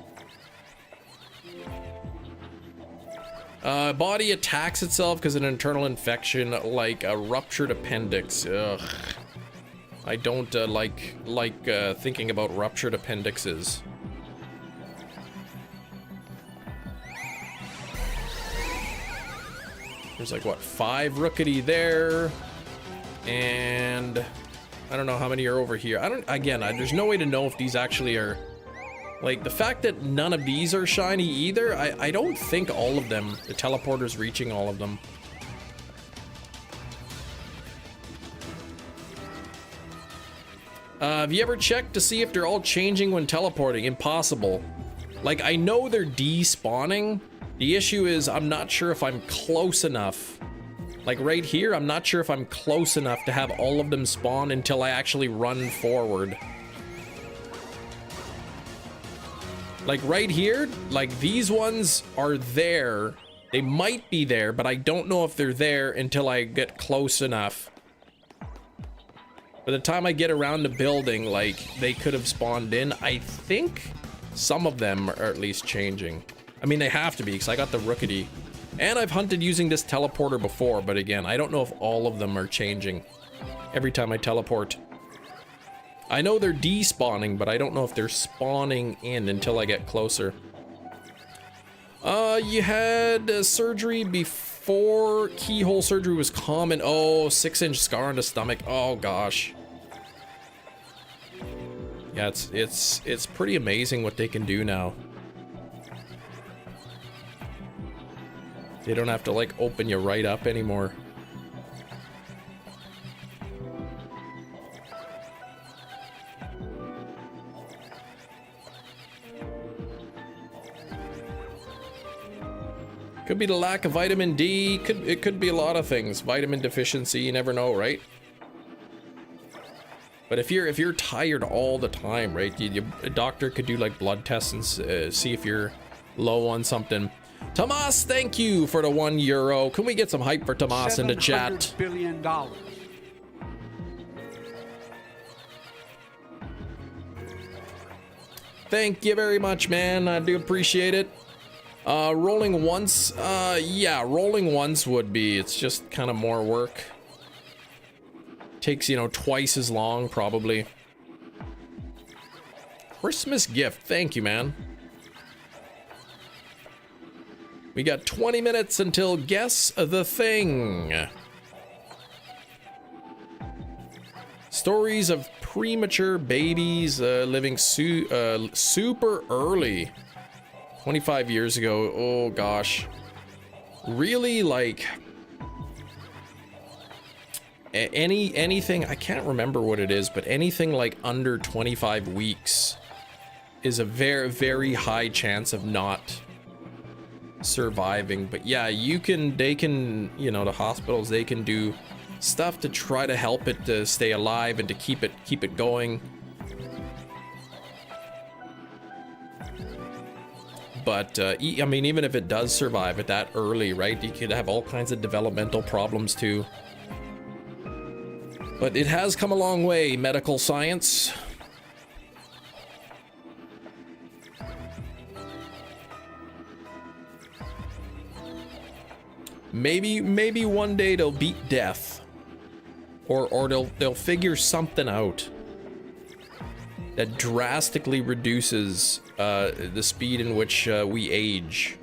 Body attacks itself because of an internal infection, like a ruptured appendix. Ugh. I don't like thinking about ruptured appendixes. There's like, what, 5 Rookity there, and I don't know how many are over here. There's no way to know if these actually are, like, the fact that none of these are shiny either, I don't think all of them, the teleporter's reaching all of them. Have you ever checked to see if they're all changing when teleporting? Impossible. Like, I know they're despawning. The issue is I'm not sure if I'm close enough. Like right here, I'm not sure if I'm close enough to have all of them spawn until I actually run forward. Like right here, like these ones are there. They might be there, but I don't know if they're there until I get close enough. By the time I get around the building, like, they could have spawned in. I think some of them are at least changing. I mean, they have to be, because I got the Rookity. And I've hunted using this teleporter before, but again, I don't know if all of them are changing every time I teleport. I know they're despawning, but I don't know if they're spawning in until I get closer. You had surgery before keyhole surgery was common. Oh, 6-inch scar on the stomach. Oh gosh. Yeah, it's pretty amazing what they can do now. They don't have to like open you right up anymore. Could be the lack of vitamin D. It could be a lot of things. Vitamin deficiency, you never know, right? But if you're tired all the time, right? A doctor could do like blood tests and see if you're low on something. Tomas, thank you for the €1. Can we get some hype for Tomas in the chat? $700 billion. Thank you very much, man. I do appreciate it. Rolling once. Yeah, rolling once would be. It's just kind of more work. Takes, you know, twice as long, probably. Christmas gift. Thank you, man. We got 20 minutes until Guess the Thing. Stories of premature babies living super early. 25 years ago. Oh, gosh. Really, like... anything, I can't remember what it is, but anything like under 25 weeks is a very, very high chance of not surviving. But yeah, they can, you know, the hospitals, they can do stuff to try to help it to stay alive and to keep it going. But I mean, even if it does survive at that early, right, you could have all kinds of developmental problems too. But it has come a long way, medical science. Maybe one day they'll beat death, or they'll figure something out that drastically reduces the speed in which we age.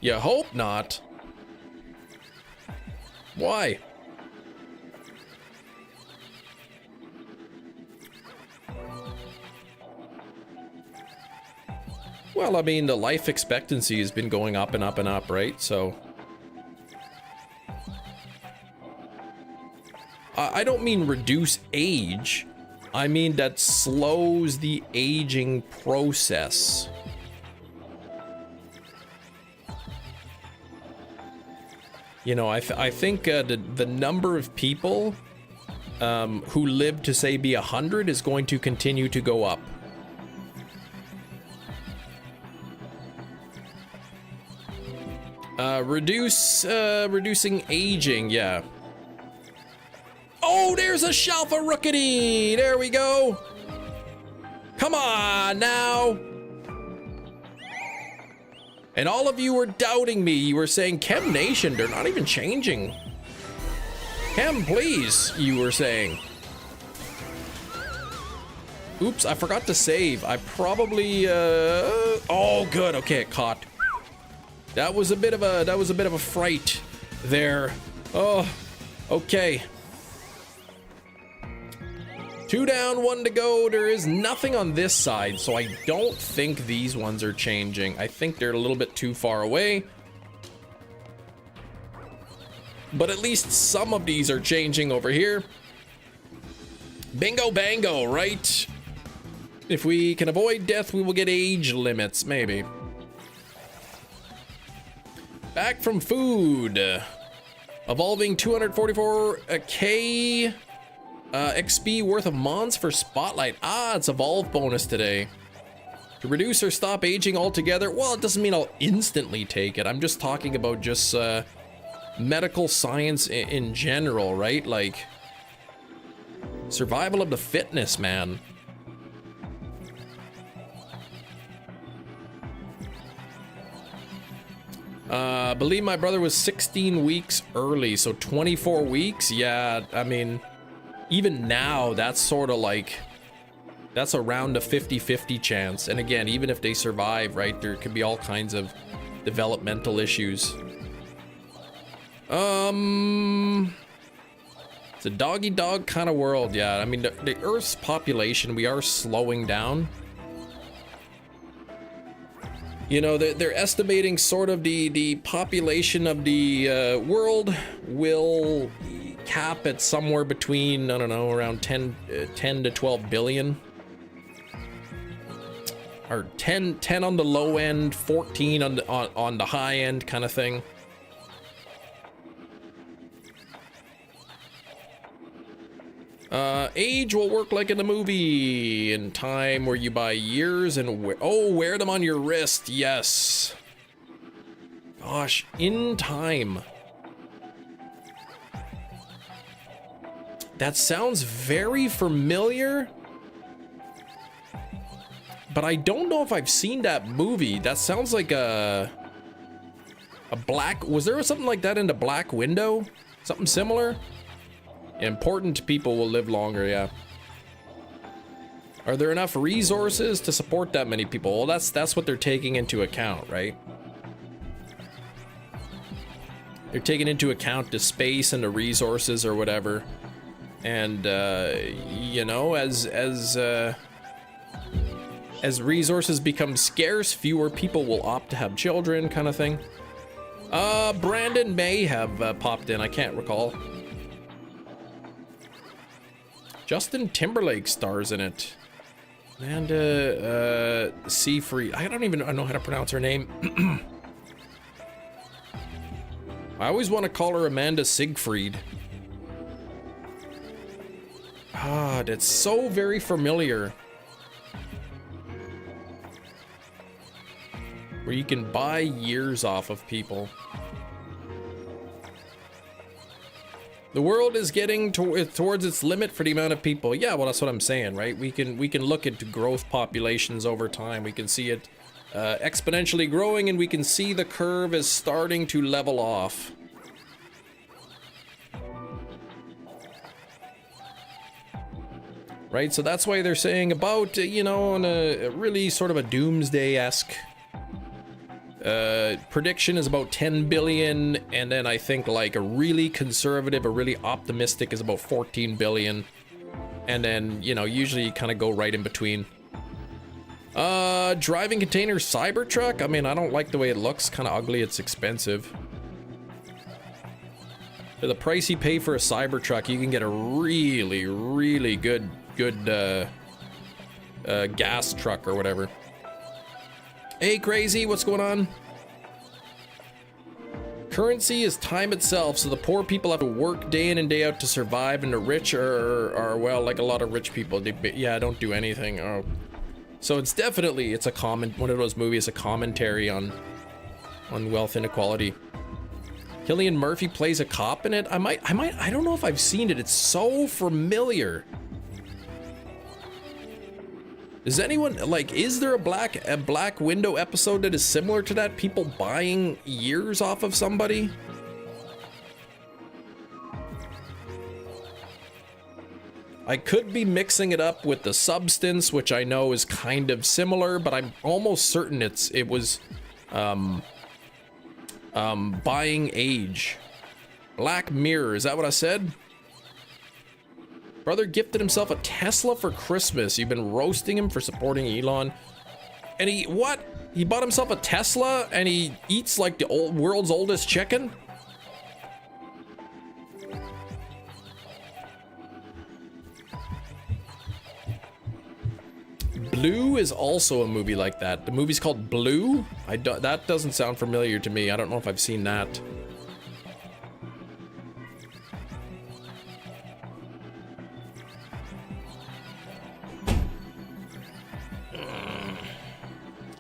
You hope not. Why? Well, I mean, the life expectancy has been going up and up and up, right? So I don't mean reduce age. I mean that slows the aging process. You know, I think the number of people who live to, say, be 100 is going to continue to go up. Reducing aging, yeah. Oh, there's a shelf of rookity! There we go! Come on, now! And all of you were doubting me. You were saying, Chem Nation, they're not even changing. Chem, please, you were saying. Oops, I forgot to save. I probably, oh, good. Okay, it caught. That was a bit of a fright there. Oh, okay. 2 down, 1 to go. There is nothing on this side, so I don't think these ones are changing. I think they're a little bit too far away. But at least some of these are changing over here. Bingo bango, right? If we can avoid death, we will get age limits, maybe. Back from food. Evolving 244k XP worth of mons for Spotlight. Ah, it's Evolve bonus today. To reduce or stop aging altogether. Well, it doesn't mean I'll instantly take it. I'm just talking about just medical science in general, right? Like survival of the fittest, man. I believe my brother was 16 weeks early, so 24 weeks. Yeah, I mean, even now, that's sort of like, that's around a 50-50 chance. And again, even if they survive, right, there could be all kinds of developmental issues. It's a dog-eat-dog kind of world, yeah. I mean, the Earth's population, we are slowing down. You know, they're estimating sort of the population of the world will cap at somewhere between, I don't know, around 10 to 12 billion. or 10 on the low end, 14 on the high end kind of thing. Age will work like in the movie. In time where you buy years and wear them on your wrist. Yes. Gosh, in time. That sounds very familiar. But I don't know if I've seen that movie. That sounds like a Black... Was there something like that in the Black Window? Something similar? Important people will live longer, yeah. Are there enough resources to support that many people? Well, that's what they're taking into account, right? They're taking into account the space and the resources or whatever. And, you know, as resources become scarce, fewer people will opt to have children, kind of thing. Brandon may have popped in, I can't recall. Justin Timberlake stars in it. Amanda Seyfried. I don't even know how to pronounce her name. I always want to call her Amanda Siegfried. Ah, that's so very familiar. Where you can buy years off of people. The world is getting towards its limit for the amount of people. Yeah, well, that's what I'm saying, right? We can look at growth populations over time. We can see it exponentially growing, and we can see the curve is starting to level off. Right, so that's why they're saying about, you know, on a really sort of a doomsday-esque prediction is about 10 billion, and then I think like a really conservative, a really optimistic is about 14 billion, and then, you know, usually you kind of go right in between. Driving container Cybertruck, I mean, I don't like the way it looks, kind of ugly, it's expensive. For the price you pay for a Cybertruck, you can get a really, really good gas truck or whatever. Hey, Crazy, what's going on? Currency is time itself, so the poor people have to work day in and day out to survive, and the rich are well, like a lot of rich people, they don't do anything. Oh. So it's definitely, it's a one of those movies, a commentary on wealth inequality. Cillian Murphy plays a cop in it. I don't know if I've seen it. It's so familiar. Does anyone, like, is there a Black Window episode that is similar to that? People buying years off of somebody? I could be mixing it up with The Substance, which I know is kind of similar, but I'm almost certain it was buying age. Black Mirror, is that what I said? Brother gifted himself a Tesla for Christmas. You've been roasting him for supporting Elon. And he bought himself a Tesla and he eats like the world's oldest chicken? Blue is also a movie like that. The movie's called Blue? That doesn't sound familiar to me. I don't know if I've seen that.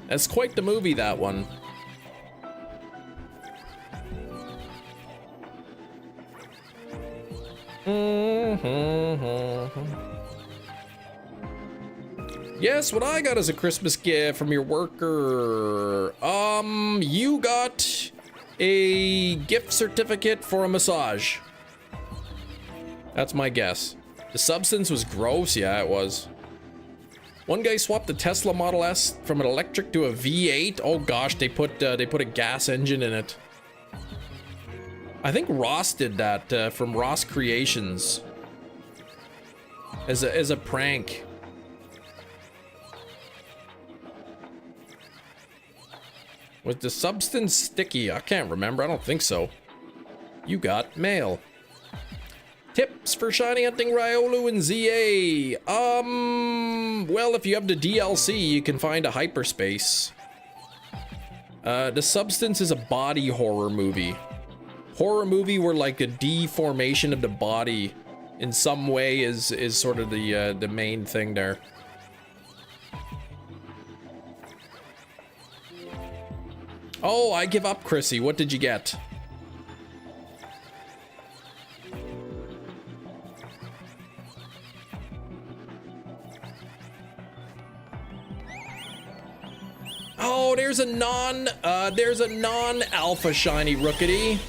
That's quite the movie, that one. Yes, what I got as a Christmas gift from your worker. You got a gift certificate for a massage. That's my guess. The Substance was gross, yeah, it was. One guy swapped the Tesla Model S from an electric to a V8. Oh gosh, they put a gas engine in it. I think Ross did that from Ross Creations as a prank. Was the Substance sticky? I can't remember. I don't think so. You got mail. Tips for shiny hunting Riolu and ZA. Well, if you have the DLC, you can find a hyperspace. The Substance is a body horror movie. Horror movie where like a deformation of the body in some way is sort of the main thing there. Oh, I give up, Chrissy. What did you get? Oh, there's a non-alpha shiny Rookity.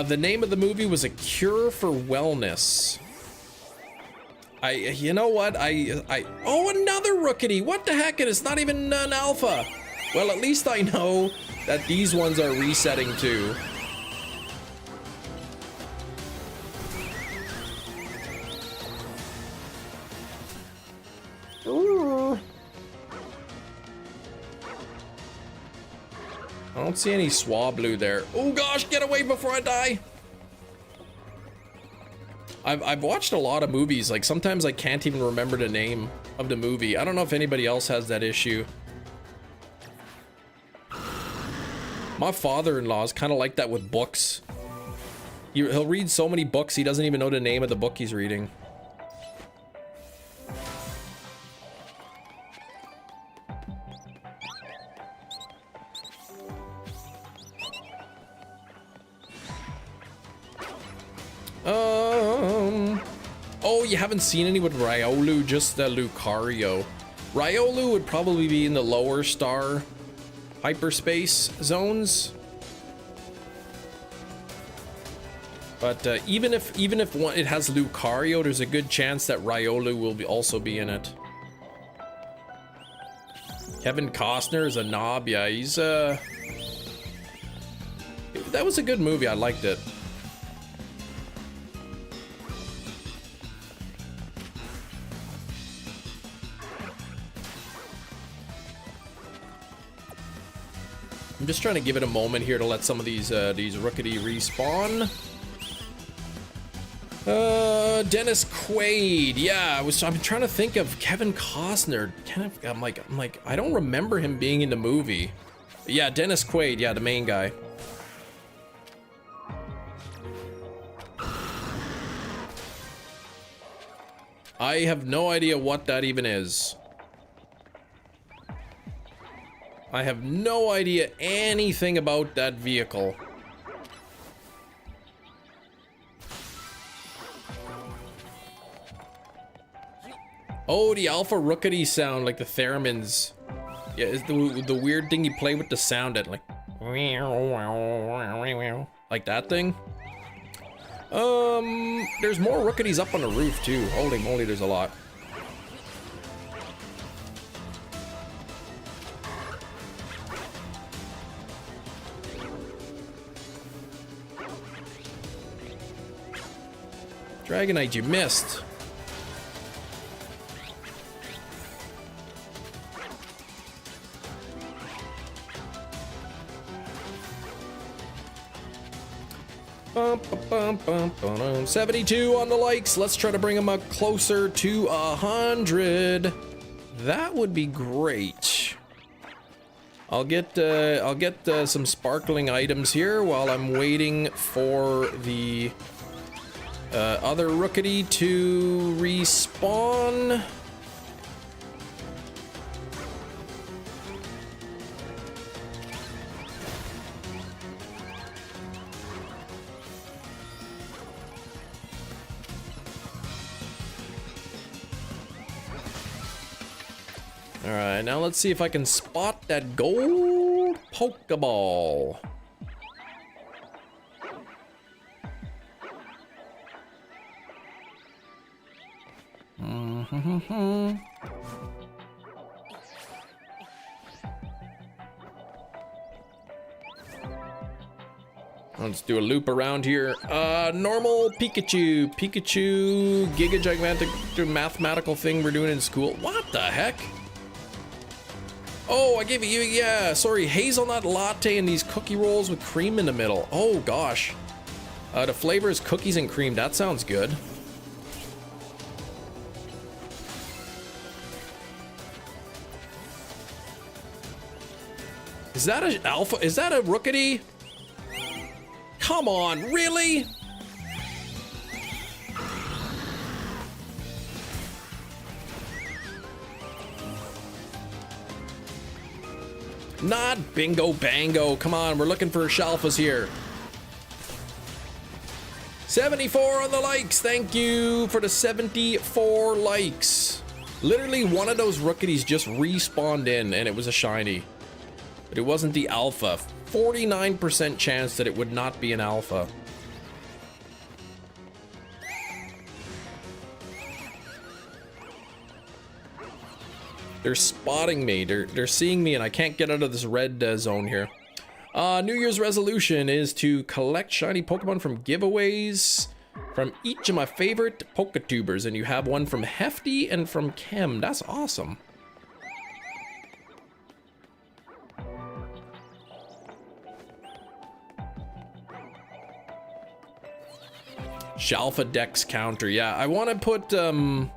The name of the movie was A Cure for Wellness. You know what? Oh, another Rookity. What the heck? It's not even an alpha. Well, at least I know that these ones are resetting too. Ooh. I don't see any Swablu there. Oh gosh, get away before I die. I've watched a lot of movies. Like sometimes I can't even remember the name of the movie. I don't know if anybody else has that issue. My father-in-law is kind of like that with books. He'll read so many books, he doesn't even know the name of the book he's reading. Oh, you haven't seen any with Riolu, just Lucario. Riolu would probably be in the lower star hyperspace zones, but even if it has Lucario, there's a good chance that Riolu will also be in it. Kevin Costner is a knob. Yeah, he's that was a good movie. I liked it. I'm just trying to give it a moment here to let some of these Rookity respawn. Dennis Quaid. Yeah, I'm trying to think of Kevin Costner. I'm like, I don't remember him being in the movie. But yeah, Dennis Quaid. Yeah, the main guy. I have no idea what that even is. I have no idea anything about that vehicle. Oh, the Alpha Rookity sound, like the theremins. Yeah, it's the weird thing you play with the sound at, like that thing. There's more Rookities up on the roof too. Holy moly, there's a lot. Dragonite, you missed. Bum, bum, bum, bum, bum. 72 on the likes. Let's try to bring them up closer to 100. That would be great. I'll get some sparkling items here while I'm waiting for the other Rookity to respawn. All right, now let's see if I can spot that gold Pokeball. Let's do a loop around here. Normal Pikachu. Pikachu Giga Gigantic mathematical thing we're doing in school. What the heck? Oh, I gave it you, yeah, sorry, hazelnut latte and these cookie rolls with cream in the middle. Oh gosh. The flavor is cookies and cream. That sounds good. Is that a alpha? Is that a rookity? Come on, really? Not bingo bango. Come on, we're looking for shalfas here. 74 on the likes. Thank you for the 74 likes. Literally one of those rookies just respawned in and it was a shiny. But it wasn't the alpha. 49% chance that it would not be an alpha. They're spotting me. They're seeing me and I can't get out of this red zone here. New Year's resolution is to collect shiny Pokemon from giveaways from each of my favorite Poketubers. And you have one from Hefty and from Chem. That's awesome. Shalfa Dex counter. Yeah, I want to put an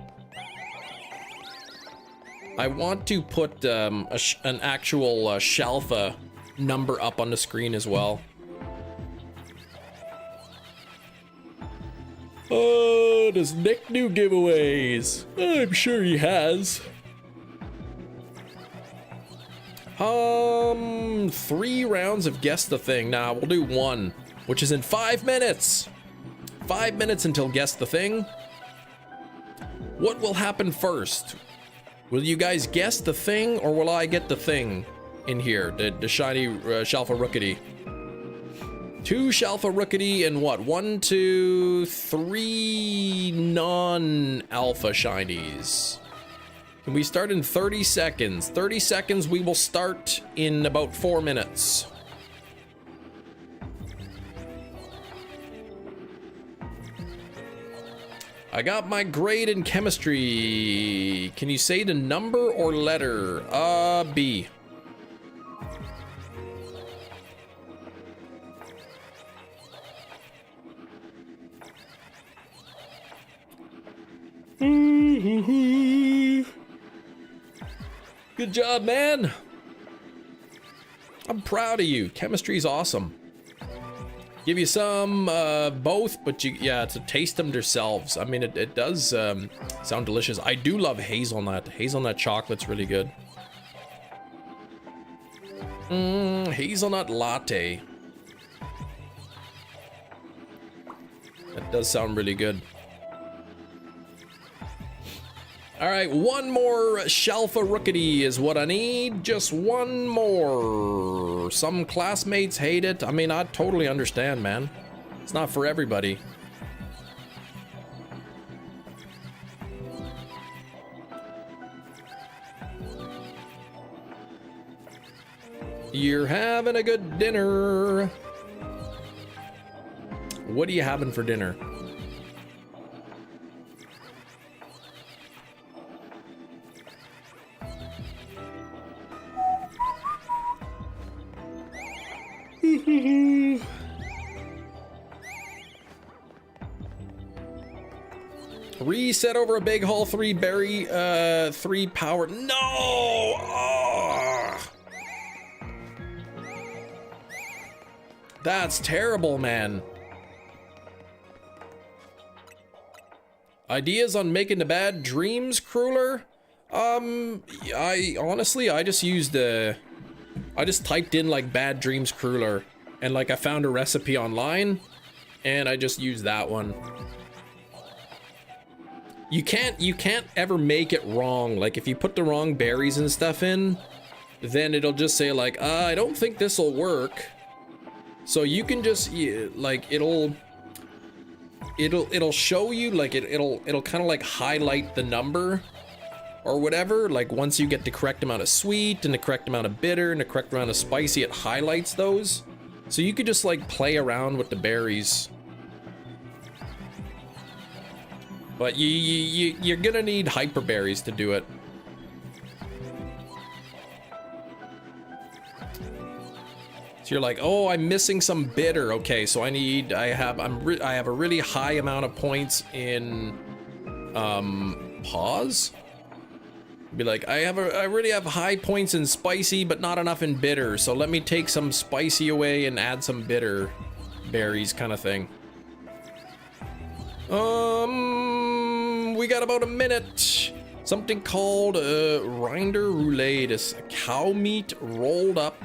actual Shalfa number up on the screen as well. Oh, does Nick do giveaways? I'm sure he has. 3 rounds of Guess the Thing. Nah, we'll do 1, which is in 5 minutes. 5 minutes until Guess the Thing. What will happen first? Will you guys guess the thing, or will I get the thing in here? The shiny Shalfa Rookity. 2 Shalfa Rookity and what? 1, 2, 3 non-alpha shinies. Can we start in 30 seconds? 30 seconds, we will start in about 4 minutes. I got my grade in chemistry. Can you say the number or letter? B. Good job, man. I'm proud of you. Chemistry's awesome. Give you some both, but yeah, to taste them themselves. I mean, it does sound delicious. I do love hazelnut. Hazelnut chocolate's really good. Hazelnut latte. That does sound really good. All right, 1 more Shalfa Rookity is what I need. Just 1 more. Some classmates hate it. I mean, I totally understand, man. It's not for everybody. You're having a good dinner. What are you having for dinner? Reset over a big haul, 3 berry, 3 power. No! Oh! That's terrible, man. Ideas on making the bad dreams crueler? I honestly, I just used I just typed in like bad dreams crueler and like I found a recipe online and I just used that one. You can't ever make it wrong. Like if you put the wrong berries and stuff in, then it'll just say like, I don't think this will work. So you can just like it'll show you like it'll kind of like highlight the number or whatever. Like once you get the correct amount of sweet and the correct amount of bitter and the correct amount of spicy, it highlights those. So you could just like play around with the berries. But you're gonna need hyper berries to do it. So you're like, oh, I'm missing some bitter. Okay, so I have a really high amount of points in pause. Be like, I really have high points in spicy, but not enough in bitter. So let me take some spicy away and add some bitter berries, kind of thing. We got about a minute. Something called rinder roulade. It's cow meat rolled up,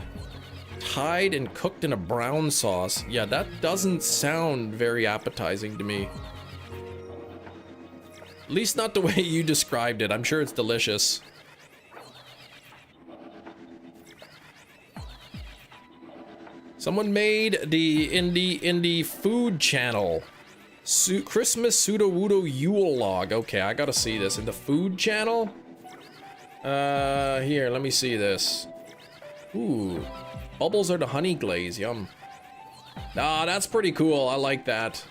tied and cooked in a brown sauce. Yeah, that doesn't sound very appetizing to me. At least not the way you described it. I'm sure it's delicious. Someone made the indie food channel. Christmas pseudo-wudo Yule log. Okay, I gotta see this. In the food channel? Here, let me see this. Ooh. Bubbles are the honey glaze. Yum. Ah, that's pretty cool. I like that.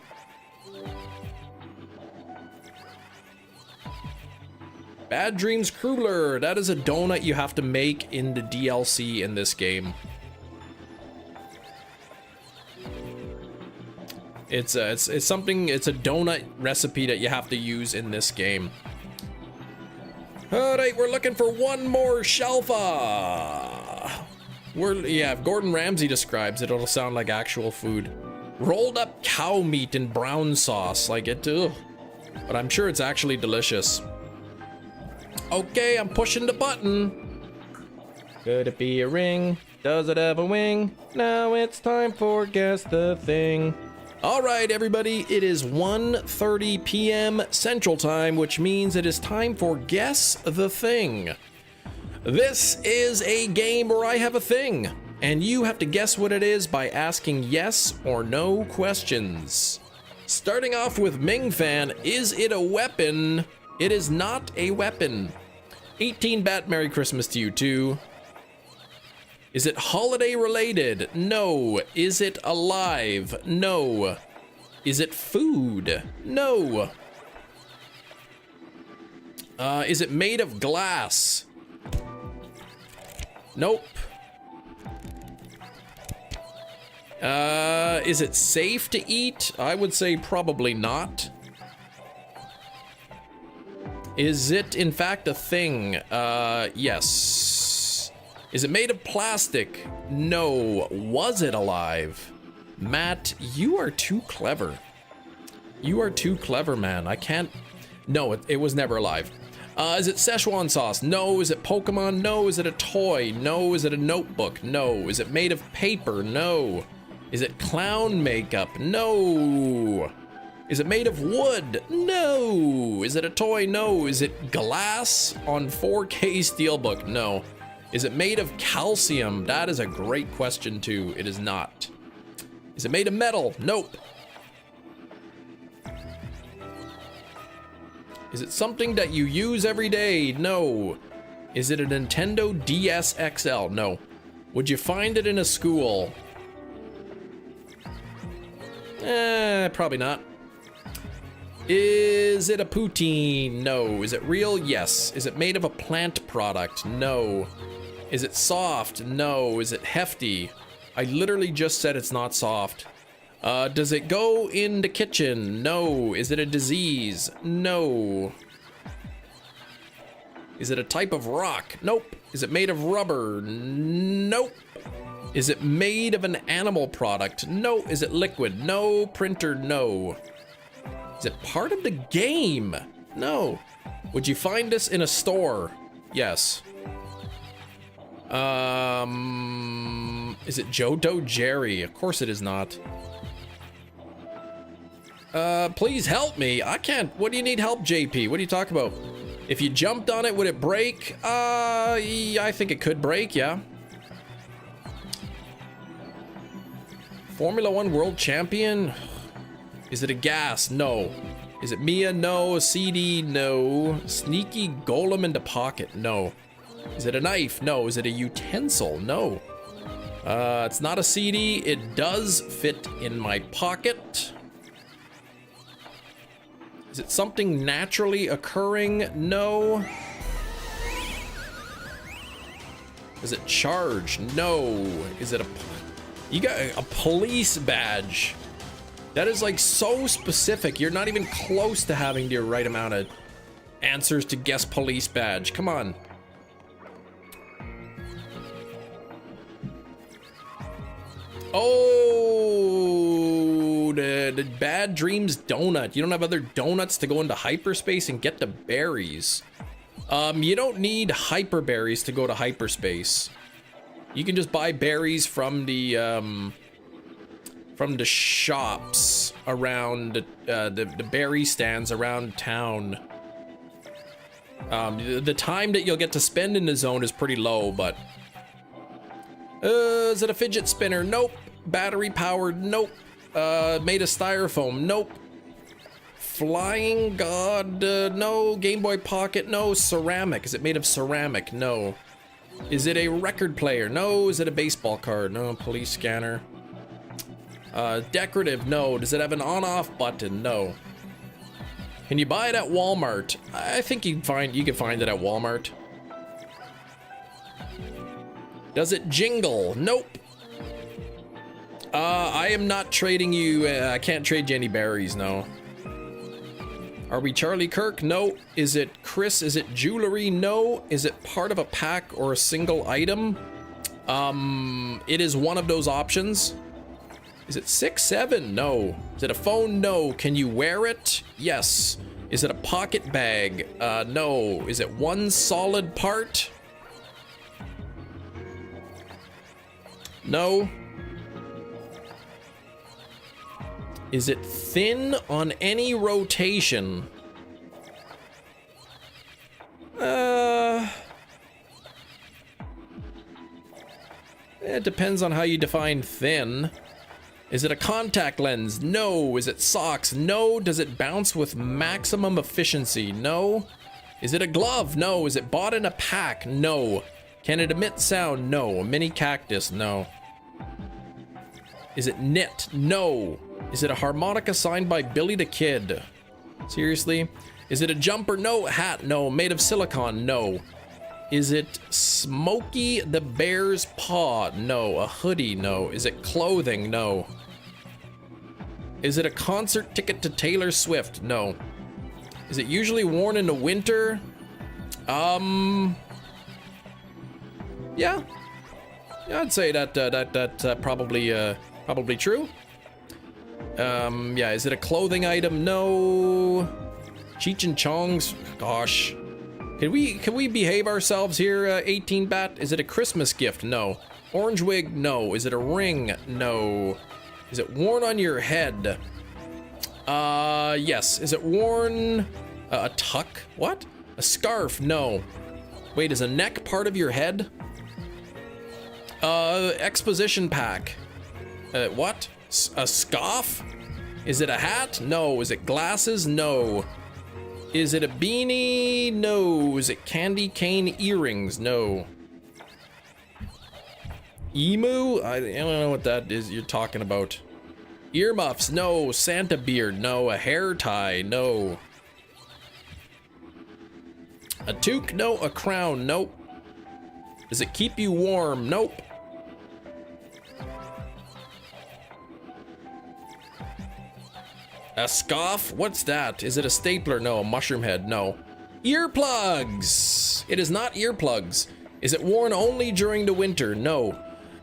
Bad Dreams Cruller. That is a donut you have to make in the DLC in this game. It's something. It's a donut recipe that you have to use in this game. All right, we're looking for one more shelfa. Yeah, if Gordon Ramsay describes it, it'll sound like actual food. Rolled up cow meat in brown sauce, like it. Ugh. But I'm sure it's actually delicious. Okay, I'm pushing the button. Could it be a ring? Does it have a wing? Now it's time for Guess the Thing. All right, everybody, it is 1:30 p.m. Central Time, which means it is time for Guess the Thing. This is a game where I have a thing, and you have to guess what it is by asking yes or no questions. Starting off with Ming Fan, is it a weapon? It is not a weapon. 18-Bat, Merry Christmas to you too. Is it holiday related? No. Is it alive? No. Is it food? No. Is it made of glass? Nope. Is it safe to eat? I would say probably not. Is it in fact a thing? Yes. Is it made of plastic? No. Was it alive? Matt, you are too clever. You are too clever, man. I can't... No, it was never alive. Is it Szechuan sauce? No. Is it Pokémon? No. Is it a toy? No. Is it a notebook? No. Is it made of paper? No. Is it clown makeup? No. Is it made of wood? No. Is it a toy? No. Is it glass on 4K Steelbook? No. Is it made of calcium? That is a great question too. It is not. Is it made of metal? Nope. Is it something that you use every day? No. Is it a Nintendo DS XL? No. Would you find it in a school? Probably not. Is it a poutine? No. Is it real? Yes. Is it made of a plant product? No. Is it soft? No. Is it hefty? I literally just said it's not soft. Does it go in the kitchen? No. Is it a disease? No. Is it a type of rock? Nope. Is it made of rubber? Nope. Is it made of an animal product? No. Is it liquid? No. Printer? No. Is it part of the game? No. Would you find this in a store? Yes. Is it Johto Jerry? Of course it is not. Please help me. I can't. What do you need help, JP? What are you talking about? If you jumped on it, would it break? I think it could break, yeah. Formula 1 World Champion? Is it a gas? No. Is it Mia? No. A CD? No. Sneaky golem in the pocket? No. Is it a knife? No. Is it a utensil? No. It's not a CD. It does fit in my pocket. Is it something naturally occurring? No. Is it charged? No. Is it a... You got a police badge. That is like so specific. You're not even close to having the right amount of answers to guess police badge. Come on. Oh, the Bad Dreams donut. You don't have other donuts to go into hyperspace and get the berries. You don't need hyper berries to go to hyperspace. You can just buy berries from the shops around the berry stands around town. The time that you'll get to spend in the zone is pretty low, but is it a fidget spinner? Nope. Battery powered? Nope. Made of styrofoam? Nope. Flying God? No. Game Boy Pocket? No. Ceramic? Is it made of ceramic? No. Is it a record player? No. Is it a baseball card? No. Police scanner? Decorative? No. Does it have an on-off button? No. Can you buy it at Walmart? I think you can find it at Walmart. Does it jingle? Nope. I am not trading you. I can't trade you any berries, no. Are we Charlie Kirk? No. Is it Chris? Is it jewelry? No. Is it part of a pack or a single item? It is one of those options. Is it 6, 7? No. Is it a phone? No. Can you wear it? Yes. Is it a pocket bag? No. Is it one solid part? No. Is it thin on any rotation? It depends on how you define thin. Is it a contact lens? No. Is it socks? No. Does it bounce with maximum efficiency? No. Is it a glove? No. Is it bought in a pack? No. Can it emit sound? No. A mini cactus? No. Is it knit? No. Is it a harmonica signed by Billy the Kid? Seriously? Is it a jumper? No. Hat? No. Made of silicone? No. Is it Smokey the Bear's paw? No. A hoodie? No. Is it clothing? No. Is it a concert ticket to Taylor Swift? No. Is it usually worn in the winter? Yeah. Yeah, I'd say that's probably true. Yeah, is it a clothing item? No. Cheech and Chong's? Gosh. Can we behave ourselves here, 18-bat? Is it a Christmas gift? No. Orange wig? No. Is it a ring? No. Is it worn on your head? Yes. Is it worn a tuck? What? A scarf? No. Wait, is a neck part of your head? Exposition pack. What? A scarf? Is it a hat? No. Is it glasses? No. Is it a beanie? No. Is it candy cane earrings? No. Emu? I don't know what that is you're talking about. Earmuffs? No. Santa beard? No. A hair tie? No. A toque? No. A crown? Nope. Does it keep you warm? Nope. A scarf? What's that? Is it a stapler? No. A mushroom head? No. Earplugs! It is not earplugs. Is it worn only during the winter? No.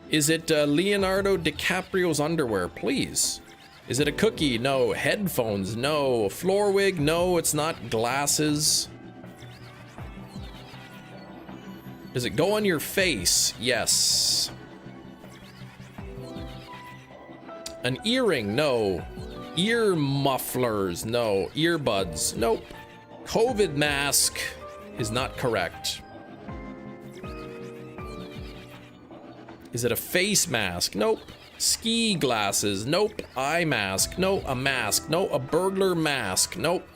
Is it Leonardo DiCaprio's underwear? Please. Is it a cookie? No. Headphones? No. A floor wig? No, it's not. Glasses? Does it go on your face? Yes. An earring? No. Ear mufflers? No. Earbuds? Nope. COVID mask is not correct. Is it a face mask? Nope. Ski glasses? Nope. Eye mask? No. A mask? No. A burglar mask? Nope.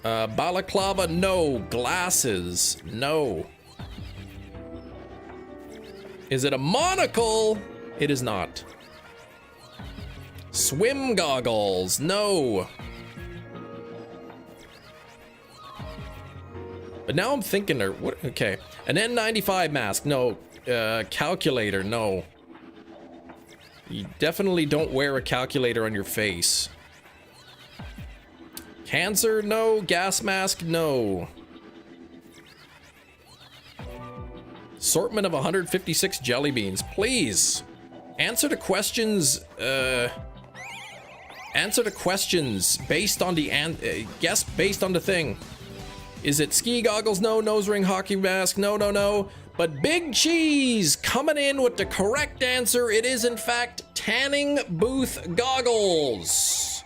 Balaclava? No. Glasses? No. Is it a monocle? It is not. Swim goggles, no. But now I'm thinking, what? Okay, an N95 mask, no. Calculator, no. You definitely don't wear a calculator on your face. Cancer, no. Gas mask, no. Assortment of 156 jelly beans, please. Answer the questions, answer the questions based on the, guess based on the thing. Is it ski goggles? No. Nose ring, hockey mask? No, no, no. But Big Cheese coming in with the correct answer. It is in fact tanning booth goggles.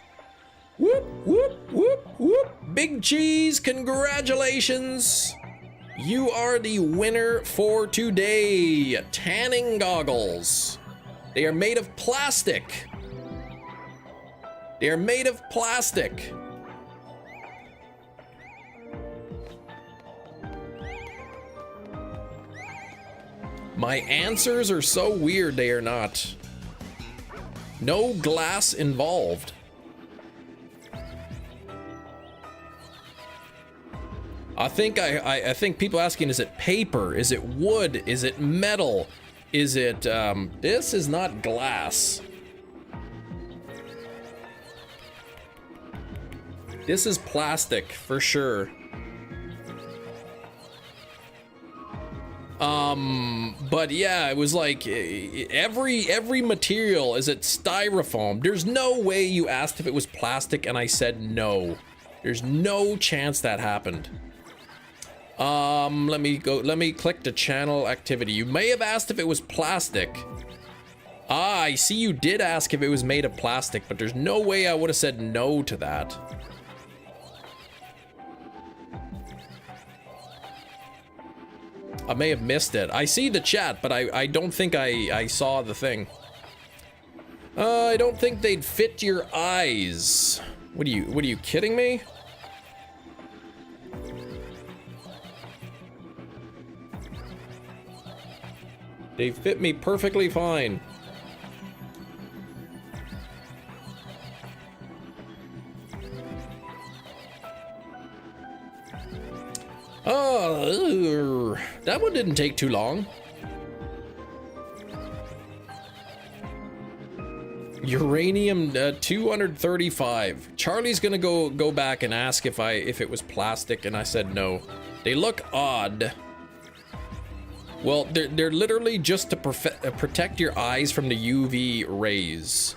Whoop, whoop, whoop, whoop. Big Cheese, congratulations. You are the winner for today. Tanning goggles. They are made of plastic. They are made of plastic. My answers are so weird, they are not. No glass involved. I think people asking, is it paper? Is it wood? Is it metal? Is it, this is not glass. This is plastic, for sure. But yeah, it was like, every material, is it styrofoam? There's no way you asked if it was plastic and I said no. There's no chance that happened. Let me click the channel activity. You may have asked if it was plastic. Ah, I see you did ask if it was made of plastic, but there's no way I would have said no to that. I may have missed it. I see the chat, but I don't think I saw the thing. I don't think they'd fit your eyes. What are you kidding me? They fit me perfectly fine. Oh, that one didn't take too long. Uranium 235. Charlie's gonna go back and ask if it was plastic, and I said no. They look odd. Well, they're literally just to protect your eyes from the UV rays.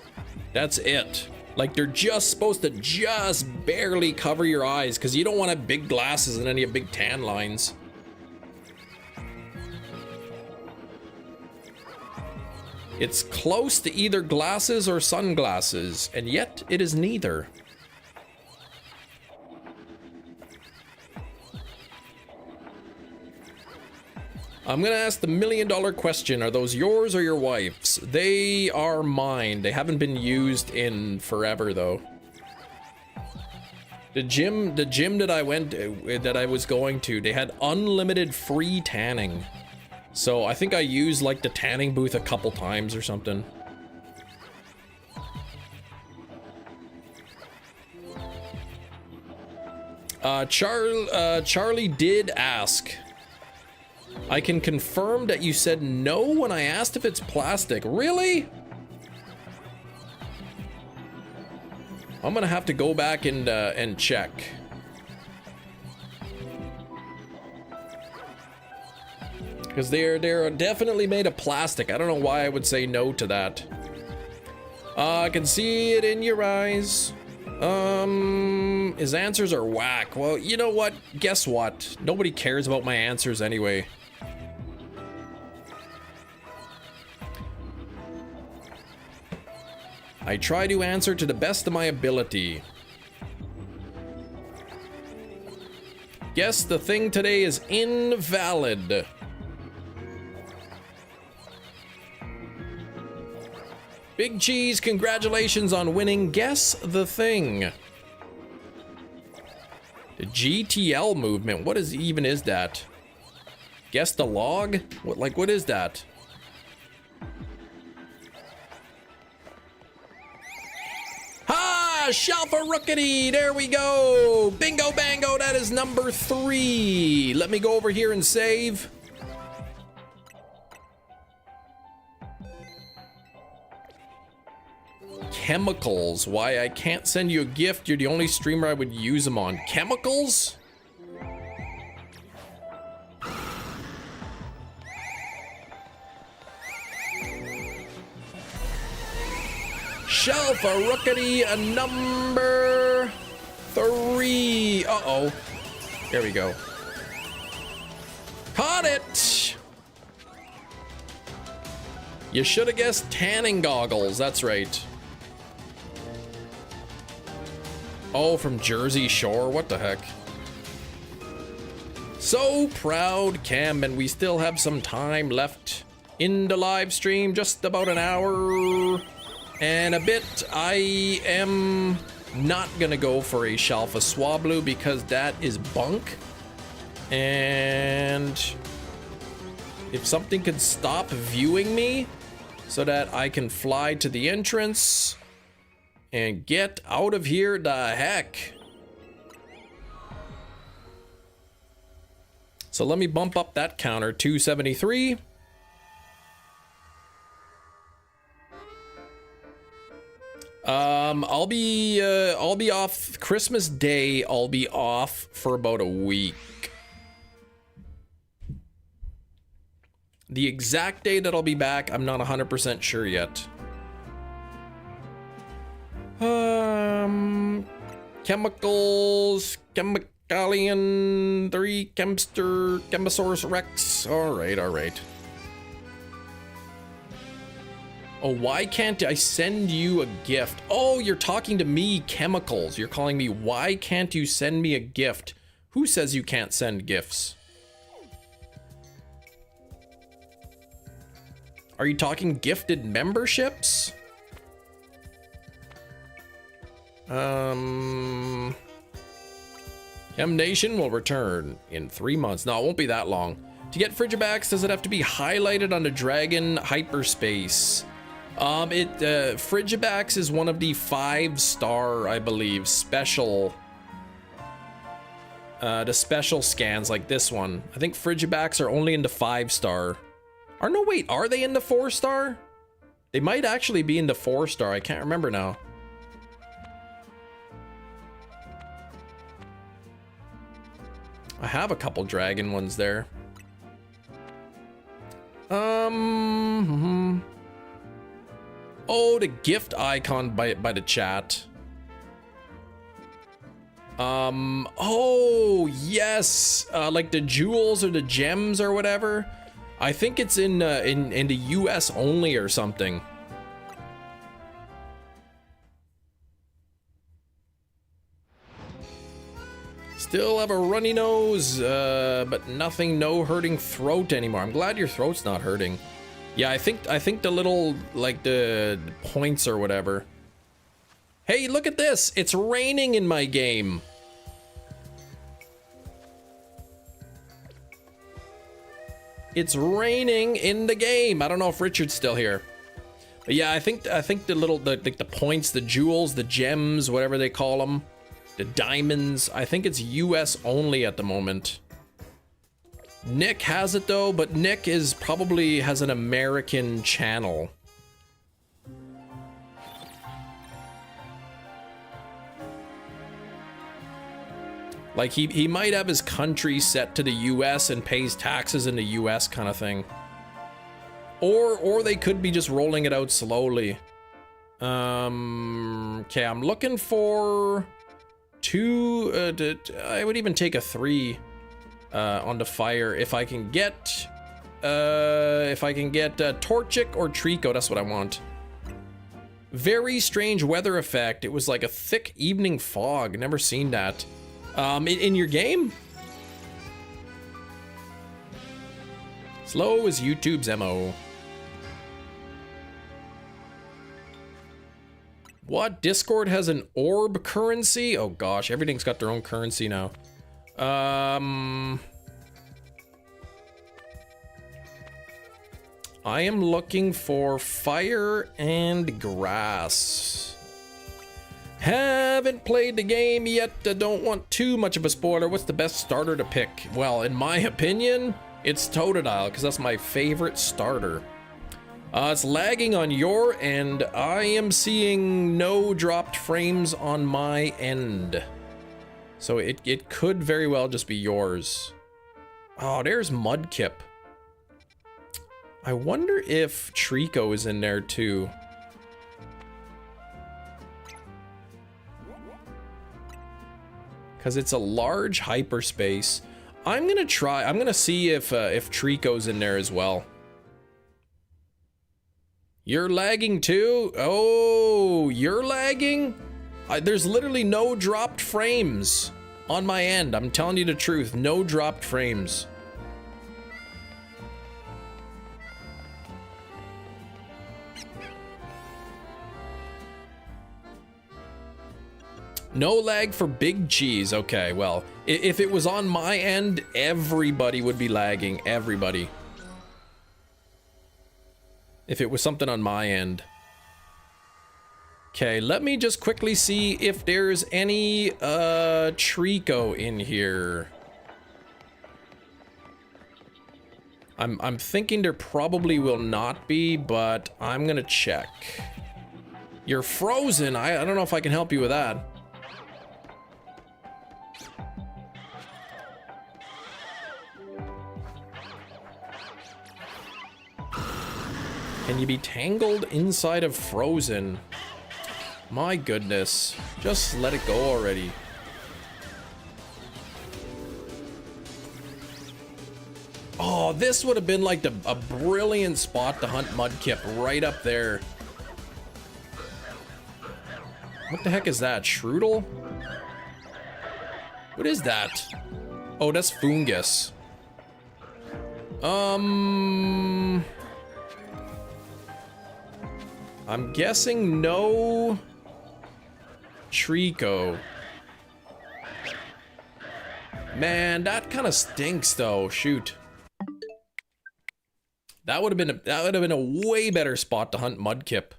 That's it. Like, they're just supposed to just barely cover your eyes because you don't want to have big glasses and any big tan lines. It's close to either glasses or sunglasses, and yet it is neither. I'm gonna ask the $1 million question. Are those yours or your wife's? They are mine. They haven't been used in forever though. The gym that I was going to, they had unlimited free tanning. So I think I used like the tanning booth a couple times or something. Charlie did ask. I can confirm that you said no when I asked if it's plastic. Really? I'm gonna have to go back and check. Because they're definitely made of plastic. I don't know why I would say no to that. I can see it in your eyes. His answers are whack. Well, you know what? Guess what? Nobody cares about my answers anyway. I try to answer to the best of my ability. Guess the thing today is invalid. Big Cheese, congratulations on winning Guess the Thing. The GTL movement, what even is that? Guess the log? What is that? Shalfa Rookity. There we go. Bingo bango. That is number 3. Let me go over here and save. Chemicals. Why I can't send you a gift. You're the only streamer I would use them on. Chemicals? Shalfa Rookity, number 3. Uh-oh. There we go. Caught it! You should have guessed tanning goggles. That's right. Oh, from Jersey Shore. What the heck? So proud, Cam, and we still have some time left in the live stream. Just about an hour and a bit. I am not gonna go for a Shalfa Swablu because that is bunk. And if something could stop viewing me so that I can fly to the entrance and get out of here the heck. So let me bump up that counter, 273. I'll be off Christmas Day. I'll be off for about a week. The exact day that I'll be back, I'm not 100% sure yet. Chemicals, Chemicalian 3, Chemster, Chemosaurus Rex. All right. Oh, why can't I send you a gift? Oh, you're talking to me, Chemicals. You're calling me, why can't you send me a gift? Who says you can't send gifts? Are you talking gifted memberships? Chem Nation will return in 3 months. No, it won't be that long. To get Frigibax, does it have to be highlighted on the Dragon Hyperspace? Frigibax is one of the 5-star, I believe, special, the special scans like this one. I think Frigibax are only into 5-star. Or no, wait, are they into 4-star? They might actually be into 4-star. I can't remember now. I have a couple dragon ones there. Oh, the gift icon by the chat. Oh, yes. Like the jewels or the gems or whatever. I think it's in the US only or something. Still have a runny nose, but nothing, no hurting throat anymore. I'm glad your throat's not hurting. Yeah, I think the little, like the points or whatever. Hey, look at this. It's raining in my game. It's raining in the game. I don't know if Richard's still here. But yeah, I think the little, the points, the jewels, the gems, whatever they call them, the diamonds, I think it's US only at the moment. Nick has it though, but Nick is probably has an American channel. Like he might have his country set to the US and pays taxes in the US kind of thing. Or they could be just rolling it out slowly. Okay, I'm looking for 2, I would even take a 3 on the fire if I can get Torchic or Trico. That's what I want. Very strange weather effect. It was like a thick evening fog. Never seen that. In your game? Slow is YouTube's MO. What? Discord has an orb currency? Oh gosh, everything's got their own currency now. I am looking for fire and grass. Haven't played the game yet. Don't want too much of a spoiler. What's the best starter to pick? Well, in my opinion, it's Totodile, because that's my favorite starter. It's lagging on your end. I am seeing no dropped frames on my end. So it could very well just be yours. Oh, there's Mudkip. I wonder if Trico is in there too. Because it's a large hyperspace. I'm gonna see if Trico's in there as well. You're lagging too? Oh, you're lagging? There's literally no dropped frames on my end. I'm telling you the truth, no dropped frames. No lag for Big Cheese. Okay, well, if it was on my end, everybody would be lagging. Everybody. If it was something on my end. Okay, let me just quickly see if there's any Trico in here. I'm thinking there probably will not be, but I'm gonna check. You're frozen. I don't know if I can help you with that. Can you be tangled inside of frozen? My goodness. Just let it go already. Oh, this would have been like a brilliant spot to hunt Mudkip right up there. What the heck is that? Strudel? What is that? Oh, that's fungus. I'm guessing no Trico. Man, that kind of stinks though. Shoot. That would have been a way better spot to hunt Mudkip.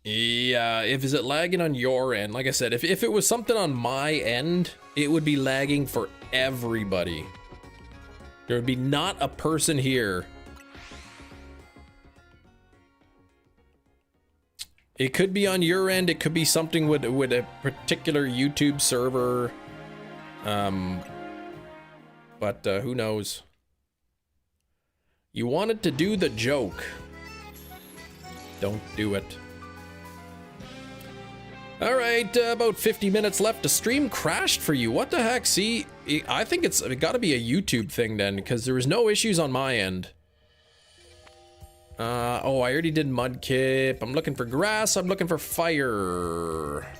Yeah, is it lagging on your end? Like I said, if it was something on my end, it would be lagging for everybody. There would be not a person here. It could be on your end, it could be something with a particular YouTube server. But who knows? You wanted to do the joke. Don't do it. All right, about 50 minutes left. The stream crashed for you. What the heck? See, I think it got to be a YouTube thing then, because there was no issues on my end. Oh, I already did Mudkip. I'm looking for grass. I'm looking for fire.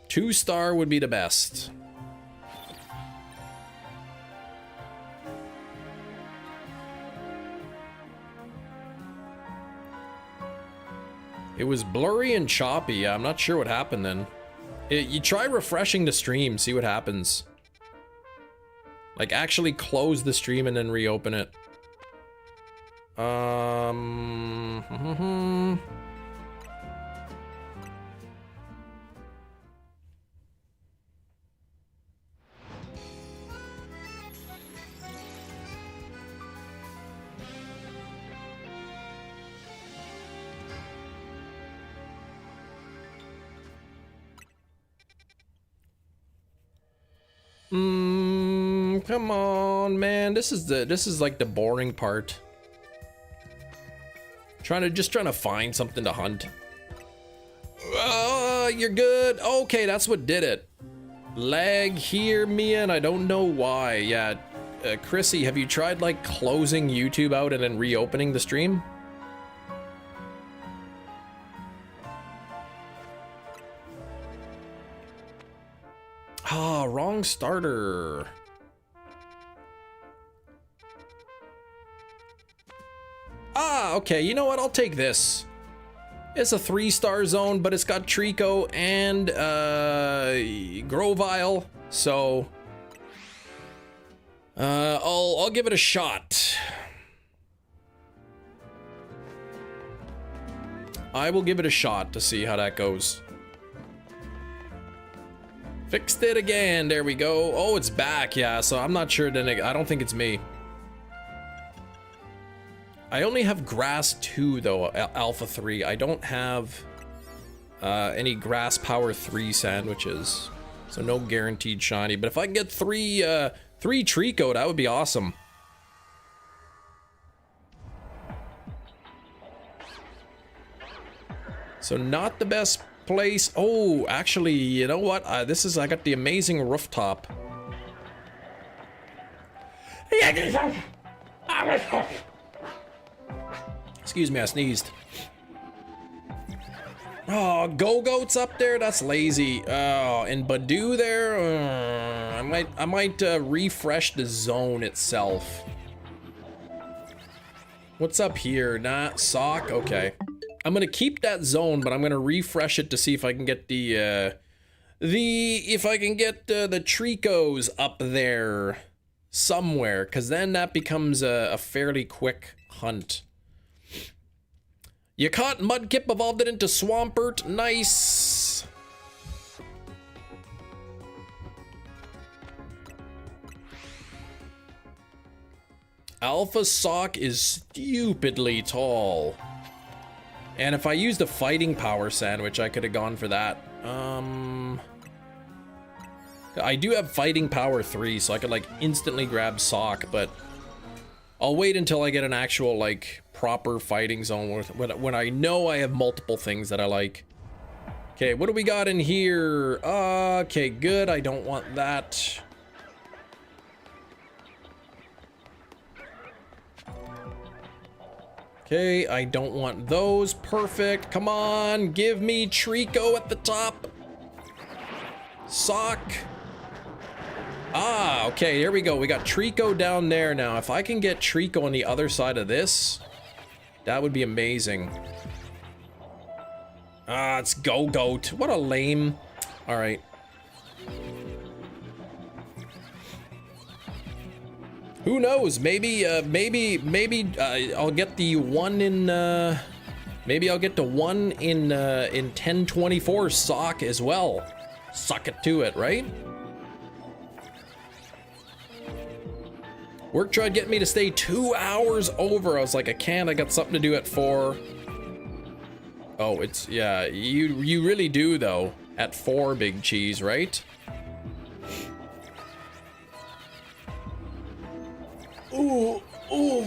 2-star would be the best. It was blurry and choppy. I'm not sure what happened then. You try refreshing the stream, see what happens. Like actually close the stream and then reopen it. Come on, man. This is like the boring part. Just trying to find something to hunt. You're good. Okay, that's what did it. Lag here, Mia, and I don't know why. Yeah, Chrissy, have you tried like closing YouTube out and then reopening the stream? Ah, wrong starter. Ah, okay, you know what? I'll take this. It's a 3-star zone, but it's got Trico and Grovyle, so I'll give it a shot. I will give it a shot to see how that goes. Fixed it again. There we go. Oh, it's back. Yeah, so I'm not sure. Then I don't think it's me. I only have grass 2 though, alpha 3. I don't have any grass power 3 sandwiches, so no guaranteed shiny. But if I can get 3 Trico, that would be awesome. So not the best place. Oh, actually, you know what? I got the amazing rooftop. Excuse me, I sneezed. Oh, Go-Goat's up there? That's lazy. Oh, and Badoo there? I might refresh the zone itself. What's up here? Nah, sock? Okay. I'm gonna keep that zone, but I'm gonna refresh it to see if I can get the Tricos up there somewhere, because then that becomes a fairly quick hunt. You caught Mudkip, evolved it into Swampert. Nice. Alpha Sock is stupidly tall. And if I used a fighting power sandwich, I could have gone for that. I do have fighting power 3, so I could like instantly grab Sock, but I'll wait until I get an actual like proper fighting zone when I know I have multiple things that I like. Okay, what do we got in here? Okay, good. I don't want that. Okay, I don't want those. Perfect. Come on, give me Trico at the top. Sock. Ah, okay, here we go. We got Trico down there now. If I can get Trico on the other side of this, that would be amazing. Ah, it's Go-Goat. What a lame. All right. Who knows? Maybe I'll get the one in. Maybe I'll get the one in 1024 Sock as well. Suck it to it, right? Work tried getting me to stay 2 hours over. I was like, I can't. I got something to do at 4. Oh, it's yeah. You really do though. At 4, Big Cheese, right? Ooh, ooh.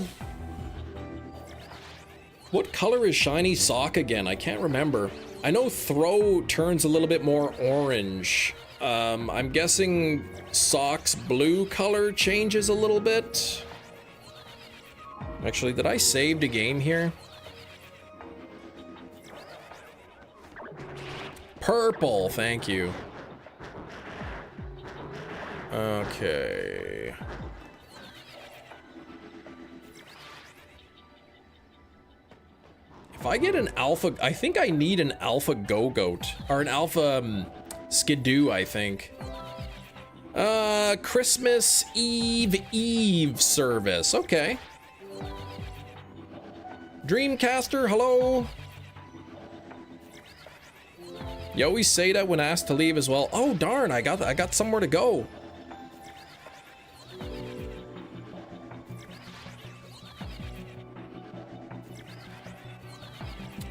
What color is shiny Sock again? I can't remember. I know Throw turns a little bit more orange. I'm guessing Sock's blue color changes a little bit. Actually, did I save the game here? Purple, thank you. Okay. If I get an alpha, I think I need an alpha Go-Goat or an alpha Skidoo, I think. Christmas Eve service. Okay. Dreamcaster, hello. You always say that when asked to leave as well. Oh darn, I got somewhere to go.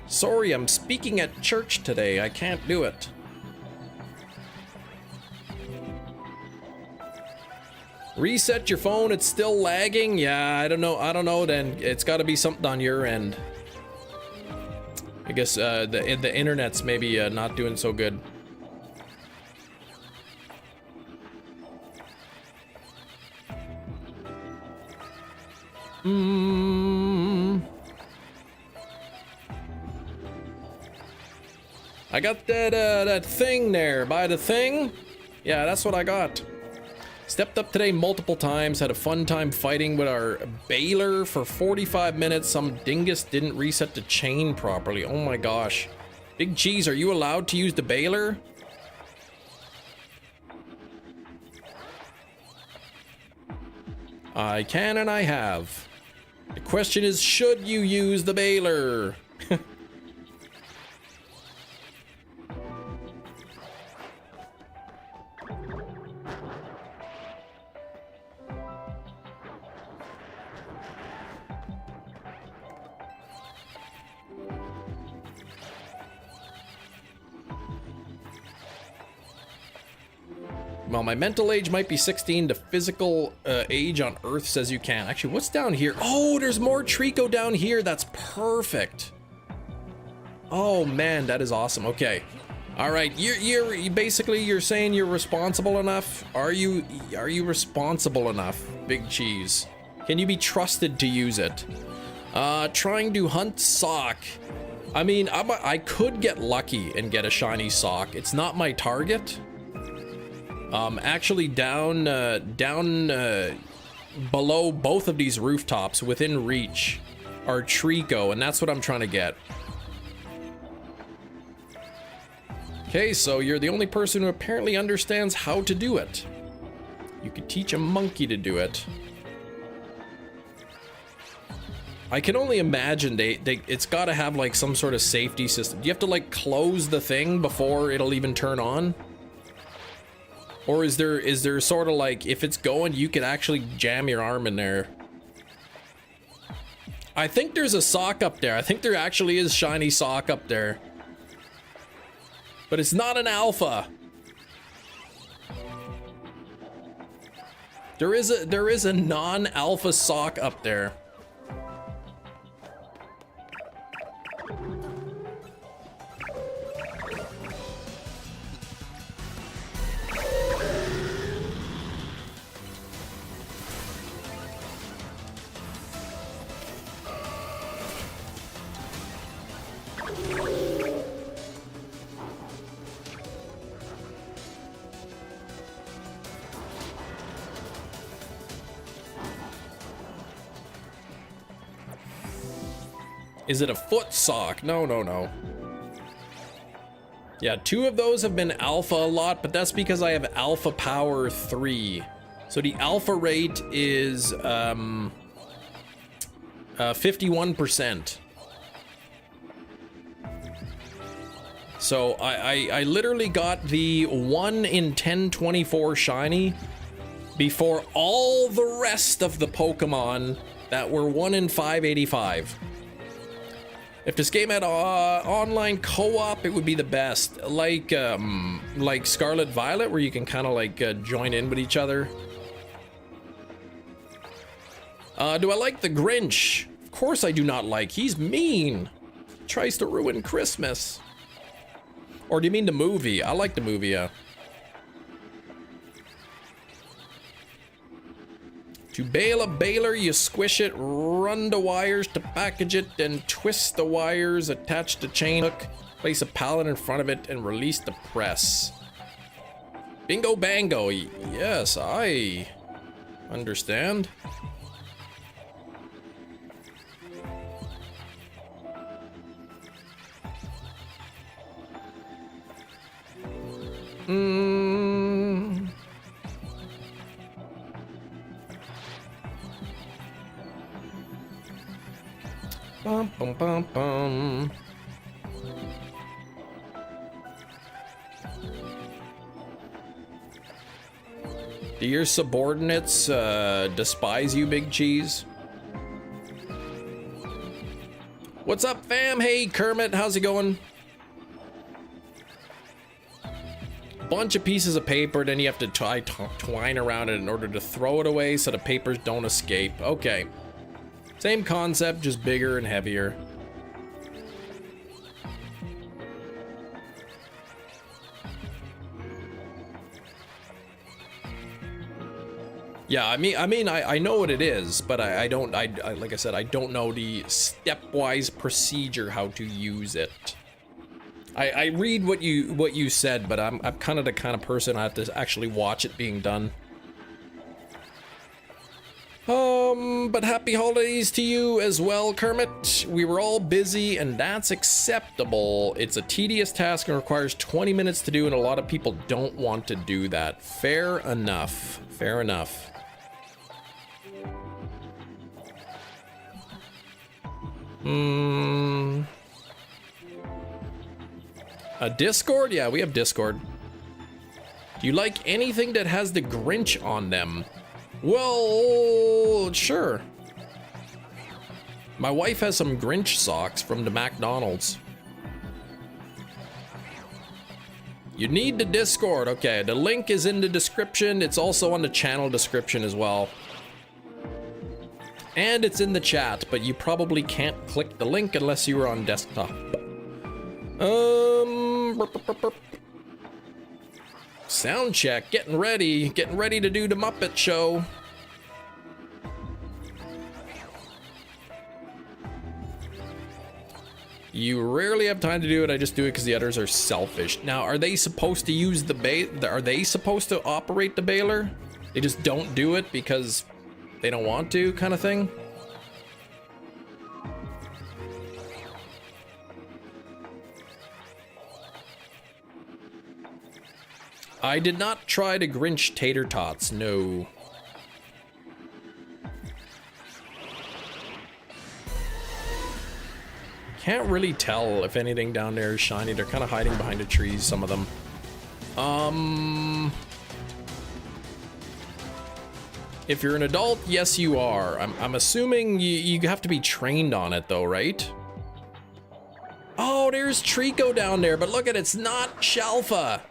Sorry, I'm speaking at church today. I can't do it. Reset your phone, it's still lagging? Yeah, I don't know then. It's gotta be something on your end. I guess the internet's maybe not doing so good. I got that thing there. By the thing? Yeah, that's what I got. Stepped up today multiple times, had a fun time fighting with our baler for 45 minutes. Some dingus didn't reset the chain properly. Oh my gosh. Big Cheese, are you allowed to use the baler? I can and I have. The question is, should you use the baler? Well, my mental age might be 16. The physical age on Earth says you can. Actually, what's down here? Oh, there's more Trico down here. That's perfect. Oh man, that is awesome. Okay, all right. You're basically you're saying you're responsible enough. Are you responsible enough, Big Cheese? Can you be trusted to use it? Trying to hunt sock. I mean, I could get lucky and get a shiny sock. It's not my target. Actually down below both of these rooftops within reach are Trico, and that's what I'm trying to get. Okay, so you're the only person who apparently understands how to do it. You could teach a monkey to do it. I can only imagine it's got to have like some sort of safety system. Do you have to like close the thing before it'll even turn on? Or is there sort of like, if it's going, you could actually jam your arm in there? I think there's a sock up there. I think there actually is shiny sock up there. But it's not an alpha. There is a non-alpha sock up there. Is it a foot sock? No, no, no. Yeah, 2 of those have been alpha a lot, but that's because I have alpha power 3. So the alpha rate is 51%. So I literally got the 1 in 1024 shiny before all the rest of the Pokemon that were 1 in 585. If this game had online co-op, it would be the best. Like Scarlet Violet, where you can kind of like join in with each other. Do I like the Grinch? Of course I do not like. He's mean. Tries to ruin Christmas. Or do you mean the movie? I like the movie, yeah. To bale a baler, you squish it, run the wires to package it, then twist the wires, attach the chain hook, place a pallet in front of it, and release the press. Bingo bango. Yes, I understand. Bum, bum, bum, bum. Do your subordinates despise you, Big Cheese? What's up, fam? Hey, Kermit, how's it going? Bunch of pieces of paper, then you have to twine around it in order to throw it away so the papers don't escape. Okay. Same concept, just bigger and heavier. Yeah, I mean, I know what it is, but I don't, like I said, I don't know the stepwise procedure how to use it. I read what you said, but I'm kind of the kind of person I have to actually watch it being done. But happy holidays to you as well, Kermit. We were all busy, and that's acceptable. It's a tedious task and requires 20 minutes to do, and a lot of people don't want to do that. Fair enough. Fair enough. A Discord? Yeah, we have Discord. Do you like anything that has the Grinch on them? Well, sure. My wife has some Grinch socks from the McDonald's. You need the Discord. Okay, the link is in the description. It's also on the channel description as well. And it's in the chat, but you probably can't click the link unless you were on desktop. Sound check, getting ready to do the Muppet Show. You rarely have time to do it. I just do it because the others are selfish. Now, are they supposed to use the are they supposed to operate the baler? They just don't do it because they don't want to, kind of thing? I did not try to Grinch tater tots, no. Can't really tell if anything down there is shiny. They're kind of hiding behind the trees, some of them. If you're an adult, yes you are. I'm assuming you have to be trained on it though, right? Oh, there's Trico down there, but look at it, it's not Shalfa.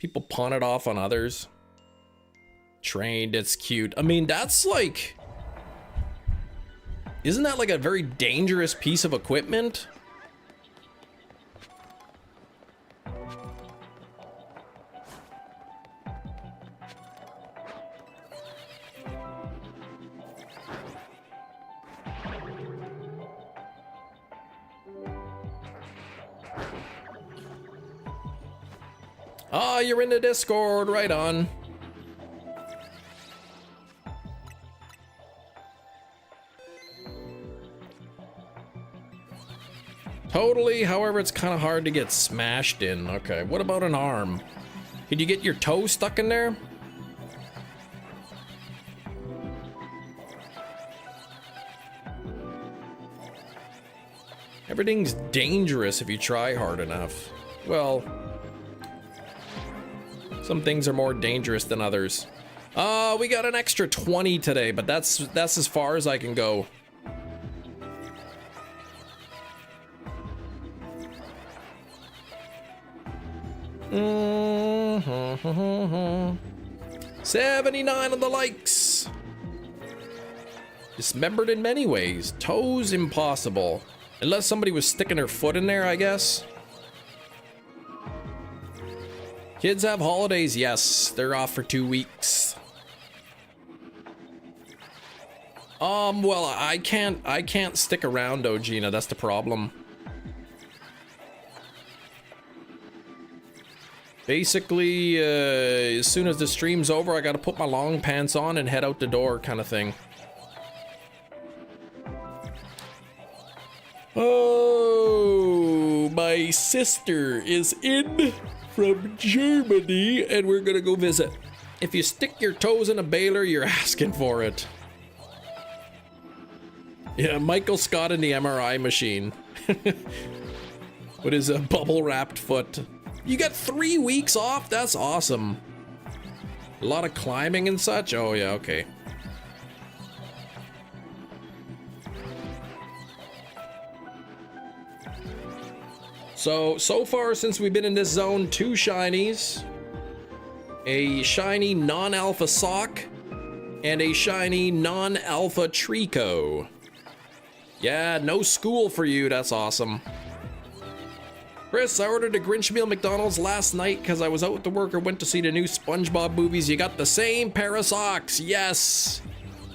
People pawn it off on others. Trained, it's cute. I mean, that's like... Isn't that like a very dangerous piece of equipment? Ah, you're in the Discord, right on. Totally, however, it's kind of hard to get smashed in. Okay, what about an arm? Could you get your toe stuck in there? Everything's dangerous if you try hard enough. Well... Some things are more dangerous than others. We got an extra 20 today, but that's as far as I can go. Mm-hmm. 79 on the likes. Dismembered in many ways. Toes impossible. Unless somebody was sticking their foot in there, I guess. Kids have holidays, yes. They're off for 2 weeks. Well, I can't stick around, though, Gina. That's the problem. Basically, as soon as the stream's over, I gotta put my long pants on and head out the door, kind of thing. Oh, my sister is in from Germany, and we're gonna go visit. If you stick your toes in a baler, you're asking for it. Yeah, Michael Scott in the MRI machine. With his bubble-wrapped foot. You got 3 weeks off? That's awesome. A lot of climbing and such? Oh yeah, okay. So far since we've been in this zone, 2 shinies, a shiny non-alpha sock, and a shiny non-alpha Trico. Yeah, no school for you, that's awesome. Chris, I ordered a Grinch meal McDonald's last night because I was out with the work or went to see the new SpongeBob movies. You got the same pair of socks, yes.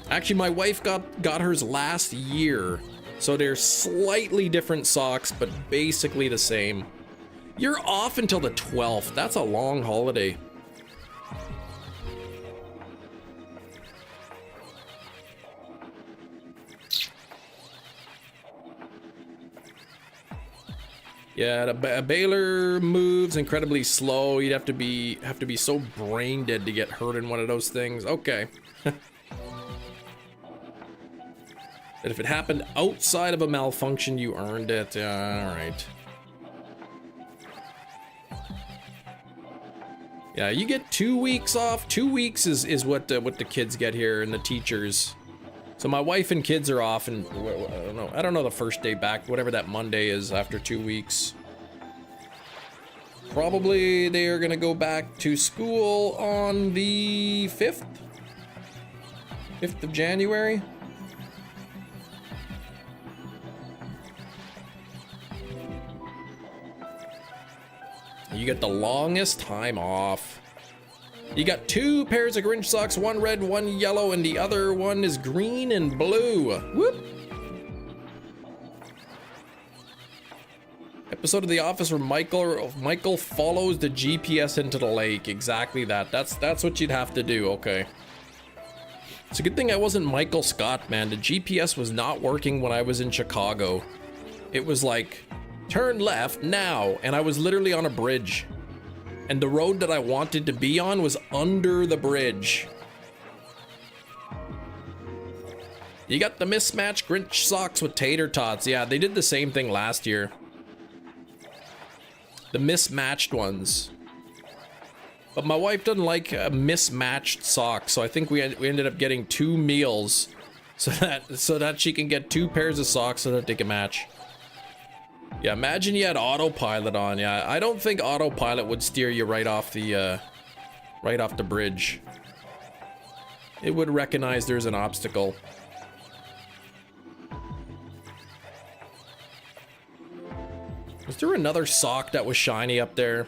Actually, my wife got hers last year. So they're slightly different socks, but basically the same. You're off until the 12th. That's a long holiday. Yeah, a baler moves incredibly slow. You'd have to be so brain dead to get hurt in one of those things. Okay. That if it happened outside of a malfunction, you earned it. All right. Yeah, you get 2 weeks off. 2 weeks is what the kids get here and the teachers. So my wife and kids are off, and I don't know the first day back, whatever that Monday is after 2 weeks. Probably they are gonna go back to school on the 5th of January. You get the longest time off. You got 2 pairs of Grinch socks, one red, one yellow, and the other one is green and blue. Whoop! Episode of The Office where Michael follows the GPS into the lake. Exactly that. That's what you'd have to do. Okay. It's a good thing I wasn't Michael Scott, man. The GPS was not working when I was in Chicago. It was like, turn left now, and I was literally on a bridge. And the road that I wanted to be on was under the bridge. You got the mismatched Grinch socks with tater tots. Yeah, they did the same thing last year. The mismatched ones. But my wife doesn't like mismatched socks, so I think we ended up getting 2 meals so that she can get 2 pairs of socks so that they can match. Yeah, imagine you had autopilot on. Yeah, I don't think autopilot would steer you right off the bridge. It would recognize there's an obstacle. Was there another sock that was shiny up there?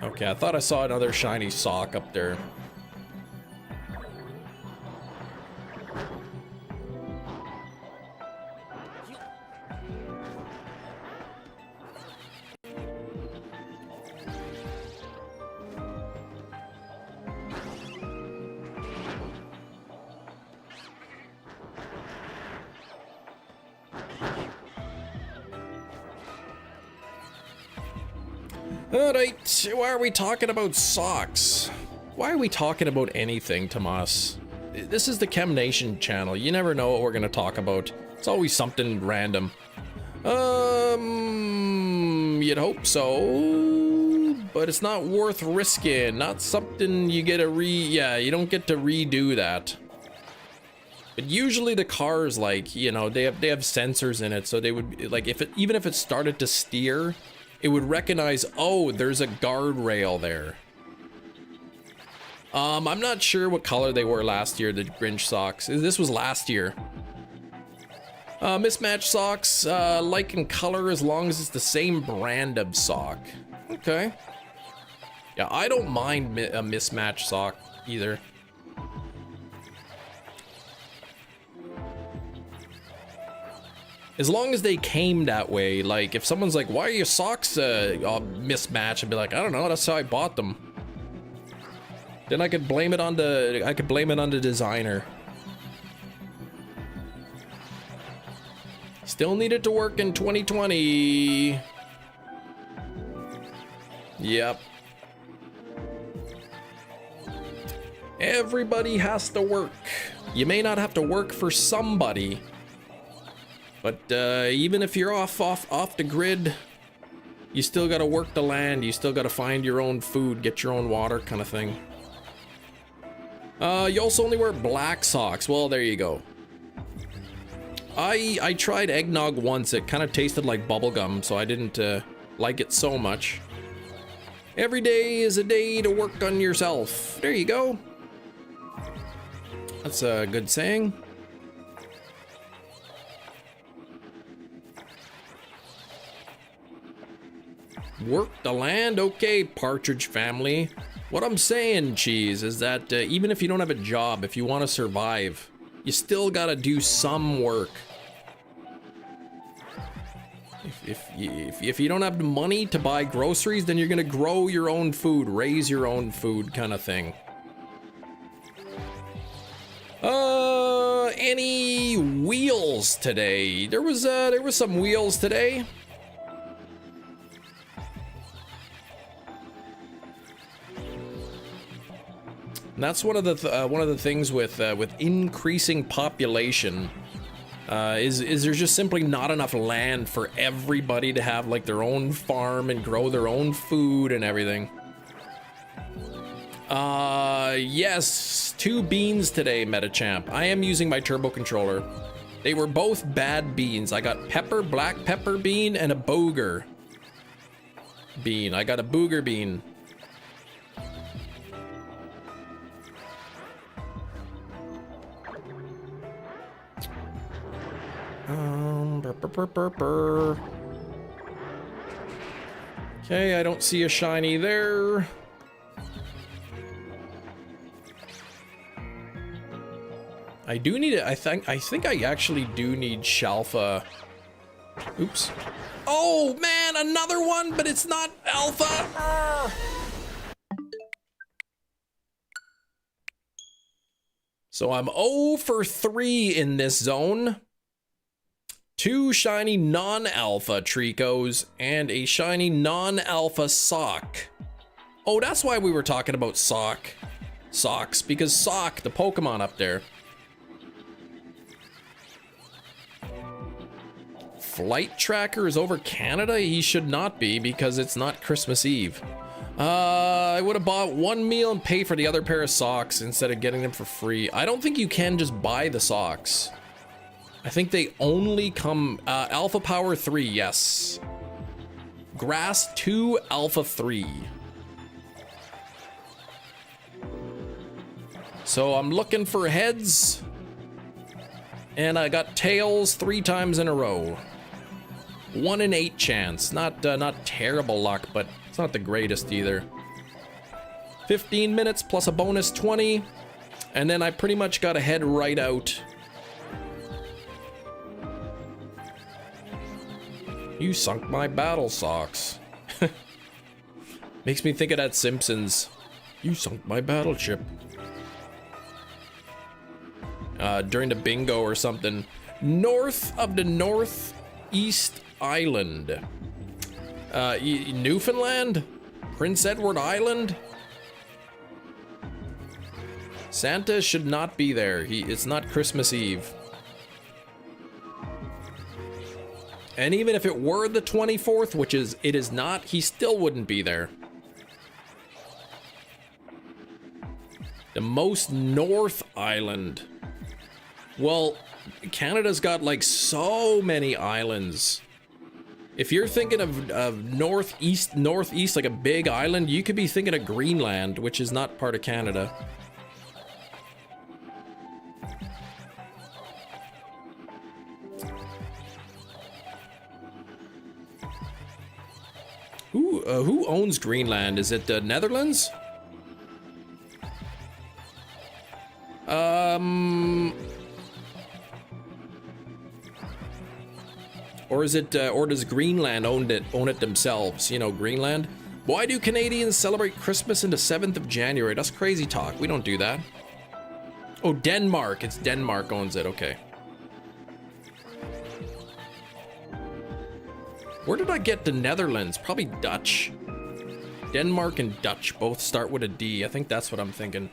Okay, I thought I saw another shiny sock up there. Alright, why are we talking about socks? Why are we talking about anything, Tomas? This is the Chem Nation channel. You never know what we're gonna talk about. It's always something random. You'd hope so, but it's not worth risking. Not something you get you don't get to redo that. But usually the cars, like, you know, they have sensors in it, so they would, like, even if it started to steer, it would recognize, oh, there's a guardrail there. I'm not sure what color they were last year, the Grinch socks. This was last year. Mismatched socks, like in color as long as it's the same brand of sock. Okay. Yeah, I don't mind a mismatched sock either. As long as they came that way, like if someone's like, why are your socks all mismatched? I'd be like, I don't know, that's how I bought them. Then I could blame it on the designer. Still need it to work in 2020. Yep. Everybody has to work. You may not have to work for somebody, but even if you're off the grid, you still gotta work the land. You still gotta find your own food, get your own water, kind of thing. You also only wear black socks. Well, there you go. I tried eggnog once. It kind of tasted like bubblegum, so I didn't like it so much. Every day is a day to work on yourself. There you go. That's a good saying. Work the land? Okay, Partridge Family. What I'm saying, Cheese, is that even if you don't have a job, if you want to survive, you still gotta do some work. If you don't have the money to buy groceries, then you're gonna grow your own food, raise your own food, kind of thing. any wheels today? There was some wheels today. And that's one of the things with increasing population is there's just simply not enough land for everybody to have like their own farm and grow their own food and everything. Yes, 2 beans today, Metachamp. I am using my turbo controller. They were both bad beans. I got pepper, black pepper bean, and a booger bean. I got a booger bean. Okay, I don't see a shiny there. I do need it. I think I actually do need Shalfa. Oops. Oh man, another one, but it's not Alpha. Arr! So I'm 0 for 3 in this zone. 2 shiny non-alpha Tricos and a shiny non-alpha Sock. Oh, that's why we were talking about Socks, because Sock, the Pokemon up there. Flight Tracker is over Canada? He should not be because it's not Christmas Eve. I would have bought 1 meal and pay for the other pair of socks instead of getting them for free. I don't think you can just buy the socks. I think they only come, Alpha Power 3, yes. Grass 2, Alpha 3. So I'm looking for heads. And I got tails 3 times in a row. 1 in 8 chance. Not terrible luck, but it's not the greatest either. 15 minutes plus a bonus 20. And then I pretty much got a head right out. You sunk my battle socks. Makes me think of that Simpsons. You sunk my battleship. During the bingo or something. North of the Northeast Island. Newfoundland? Prince Edward Island? Santa should not be there. It's not Christmas Eve. And even if it were the 24th, which it is not, he still wouldn't be there. The most north island. Well, Canada's got like so many islands. If you're thinking of northeast, like a big island, you could be thinking of Greenland, which is not part of Canada. Who owns Greenland? Is it the Netherlands? Or is it, or does Greenland own it themselves? You know, Greenland? Why do Canadians celebrate Christmas in the 7th of January? That's crazy talk. We don't do that. Oh, Denmark. It's Denmark owns it. Okay. Where did I get the Netherlands? Probably Dutch. Denmark and Dutch both start with a D. I think that's what I'm thinking.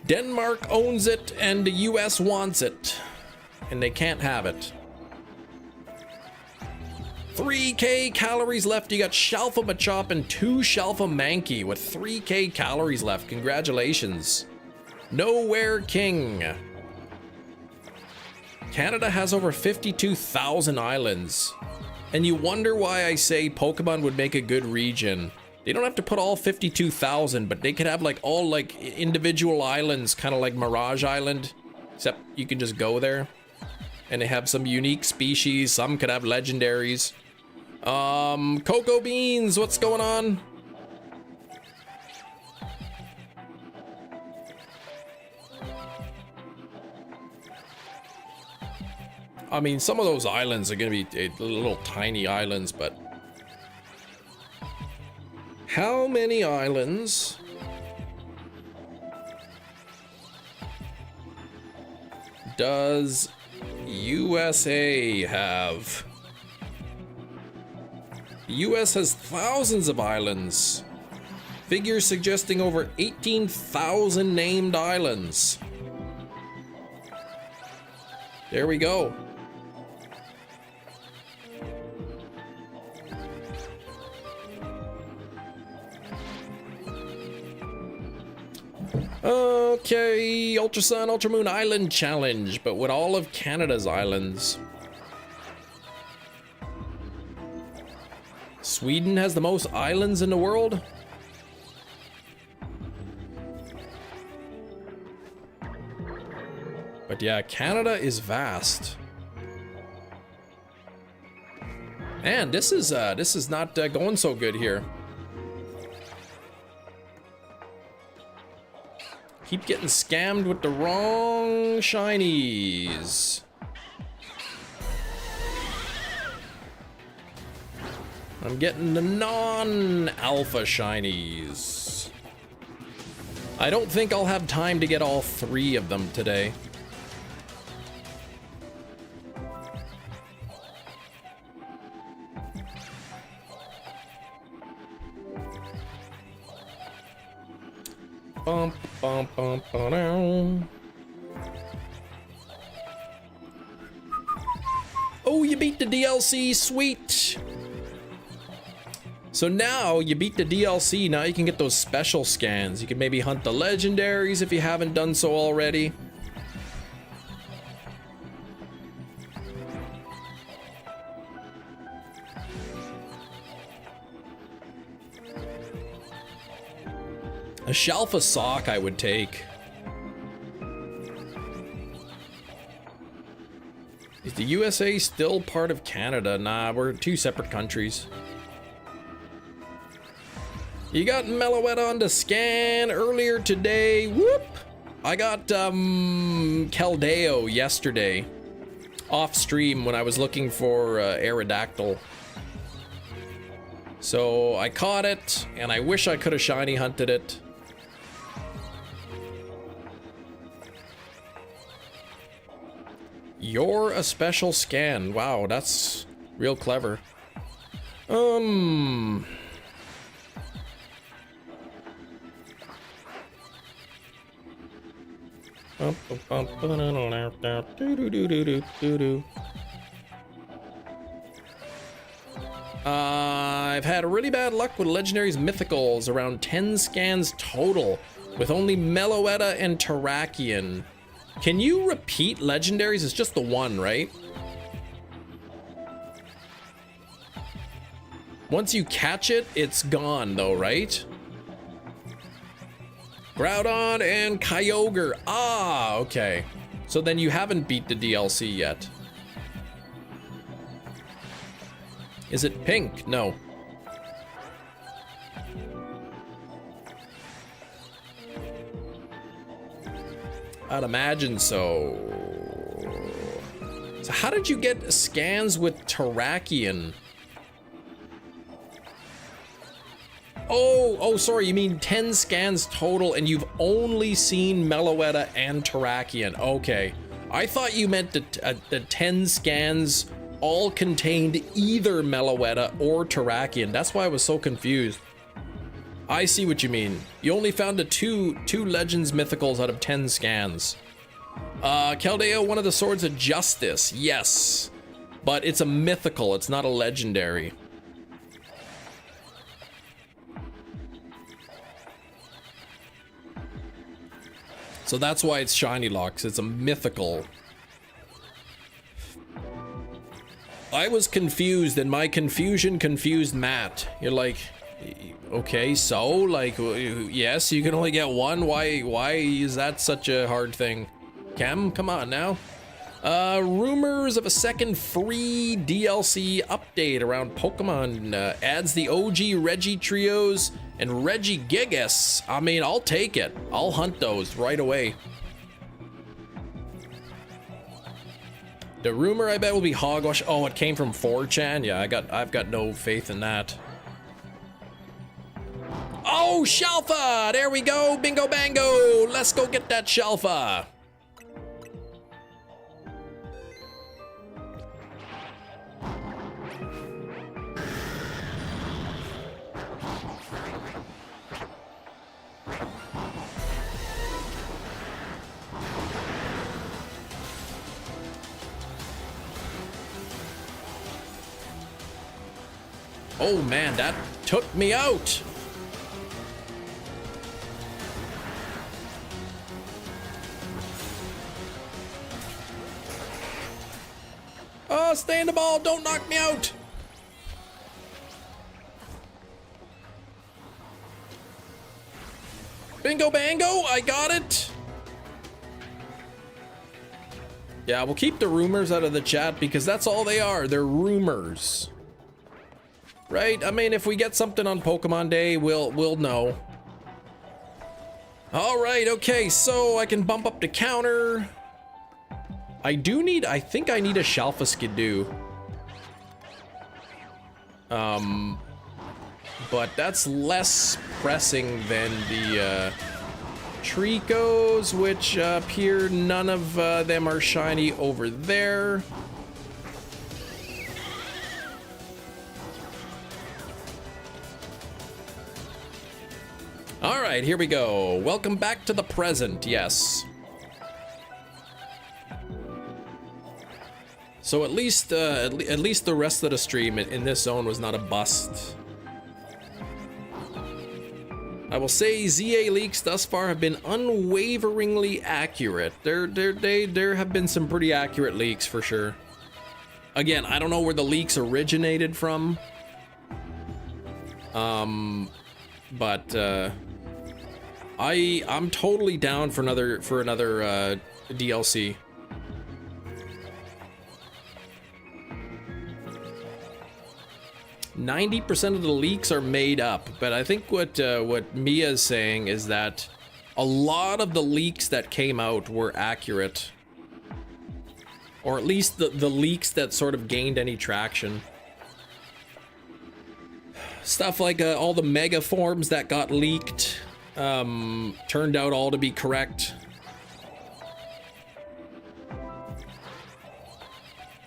Denmark owns it and the US wants it. And they can't have it. 3K calories left. You got Shalfa Machop and 2 Shalfa Mankey with 3K calories left. Congratulations. Nowhere King. Canada has over 52,000 islands. And you wonder why I say Pokemon would make a good region. They don't have to put all 52,000, but they could have like all like individual islands, kind of like Mirage Island. Except you can just go there. And they have some unique species. Some could have legendaries. Cocoa Beans, what's going on? I mean, some of those islands are gonna be little tiny islands, but how many islands does USA have? The US has thousands of islands. Figures suggesting over 18,000 named islands. There we go. Okay, Ultra Sun, Ultra Moon Island Challenge, but with all of Canada's islands. Sweden has the most islands in the world? But yeah, Canada is vast. Man, this is not going so good here. Keep getting scammed with the wrong shinies. I'm getting the non-alpha shinies. I don't think I'll have time to get all 3 of them today. Bum, bum, bum, ba-dow. Oh, you beat the DLC, sweet. So now you beat the DLC, now you can get those special scans. You can maybe hunt the legendaries if you haven't done so already. A Shalfa sock I would take. Is the USA still part of Canada? Nah, we're 2 separate countries. You got Meloetta on the scan earlier today. Whoop! I got Keldeo yesterday. Off stream when I was looking for Aerodactyl. So I caught it, and I wish I could have shiny hunted it. You're a special scan. Wow, that's real clever. I've had really bad luck with legendaries mythicals, around 10 scans total, with only Meloetta and Terrakion. Can you repeat legendaries? It's just the one, right? Once you catch it, it's gone though, right? Groudon and Kyogre. Ah, okay. So then you haven't beat the DLC yet. Is it pink? No. I'd imagine so. So how did you get scans with Terrakion? Oh, sorry, you mean 10 scans total and you've only seen Meloetta and Terrakion. Okay. I thought you meant that the 10 scans all contained either Meloetta or Terrakion. That's why I was so confused. I see what you mean. You only found the two Legends Mythicals out of 10 scans. Keldeo, one of the Swords of Justice. Yes. But it's a mythical, it's not a legendary. So that's why it's shiny locks. It's a mythical. I was confused, and my confusion confused Matt. You're like, okay, so like, yes, you can only get one. Why is that such a hard thing? Cam, come on now. Rumors of a second free DLC update around Pokemon adds the OG Reggie Trios and Reggie Gigas. I mean, I'll take it. I'll hunt those right away. The rumor, I bet, will be hogwash. Oh, it came from 4chan. Yeah, I've got no faith in that. Oh, Shalfa! There we go. Bingo bango. Let's go get that Shalfa. Oh man, that took me out. Oh, stay in the ball. Don't knock me out. Bingo bango, I got it. Yeah, we'll keep the rumors out of the chat because that's all they are. They're rumors. Right? I mean, if we get something on Pokemon Day, we'll know. All right, okay, so I can bump up the counter. I think I need a Shalfa Skidoo. But that's less pressing than the Tricos, which appear none of them are shiny over there. All right, here we go. Welcome back to the present, yes. So at least the rest of the stream in this zone was not a bust. I will say ZA leaks thus far have been unwaveringly accurate. There have been some pretty accurate leaks for sure. Again, I don't know where the leaks originated from. But I'm totally down for another DLC. %90 of the leaks are made up, but I think what Mia's saying is that a lot of the leaks that came out were accurate, or at least the leaks that sort of gained any traction. Stuff like all the mega forms that got leaked turned out all to be correct.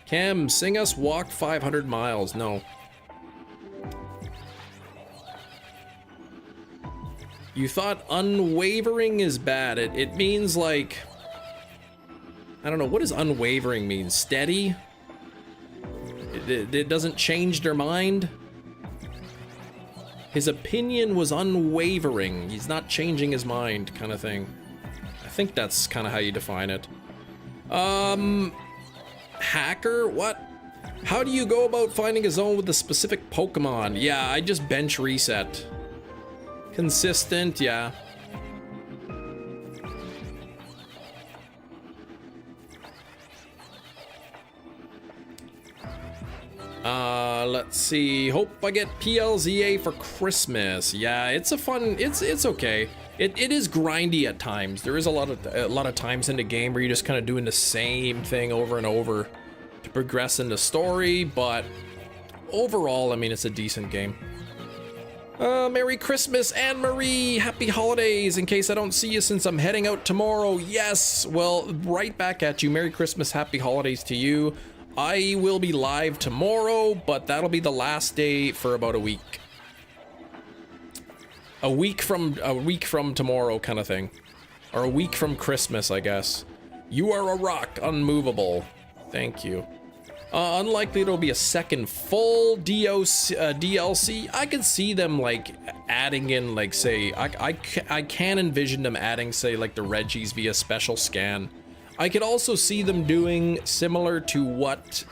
Cam, sing us Walk 500 Miles. No. You thought unwavering is bad. It means like, I don't know, what does unwavering mean? Steady? It doesn't change their mind? His opinion was unwavering. He's not changing his mind, kind of thing. I think that's kind of how you define it. Hacker? What? How do you go about finding a zone with a specific Pokemon? Yeah, I just bench reset. Consistent, yeah. Let's see. Hope I get PLZA for Christmas. Yeah, it's a fun. It's okay. It is grindy at times. There is a lot of times in the game where you're just kind of doing the same thing over and over to progress in the story, but overall, I mean, it's a decent game. Merry Christmas, Anne-Marie! Happy holidays, in case I don't see you since I'm heading out tomorrow. Yes, well, right back at you. Merry Christmas, happy holidays to you. I will be live tomorrow, but that'll be the last day for about a week. A week from tomorrow kind of thing. Or a week from Christmas, I guess. You are a rock, unmovable. Thank you. Unlikely there'll be a second full DLC. I could see them like adding in, like, say, I can envision them adding, say, like the Reggies via special scan. I could also see them doing similar to what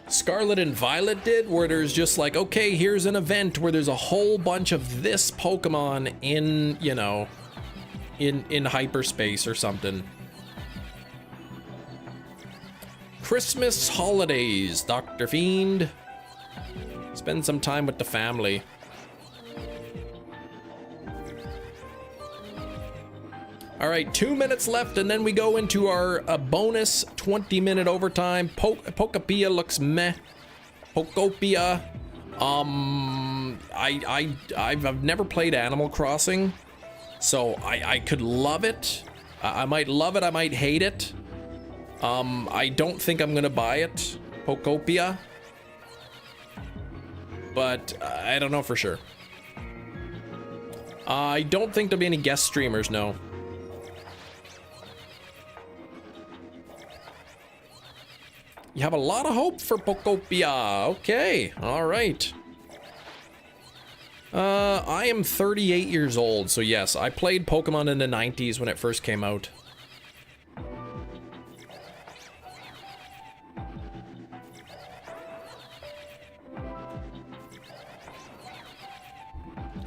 Scarlet and Violet did, where there's just like, okay, here's an event where there's a whole bunch of this Pokemon in, you know, in hyperspace or something. Christmas holidays, Dr. Fiend. Spend some time with the family. All right, 2 minutes left, and then we go into our bonus 20-minute overtime. Pokopia looks meh. Pokopia. I've never played Animal Crossing, so I could love it. I might love it. I might hate it. I don't think I'm gonna buy it, Pokopia, but I don't know for sure. I don't think there'll be any guest streamers, no. You have a lot of hope for Pokopia. Okay, all right. I am 38 years old, so yes, I played Pokemon in the 90s when it first came out.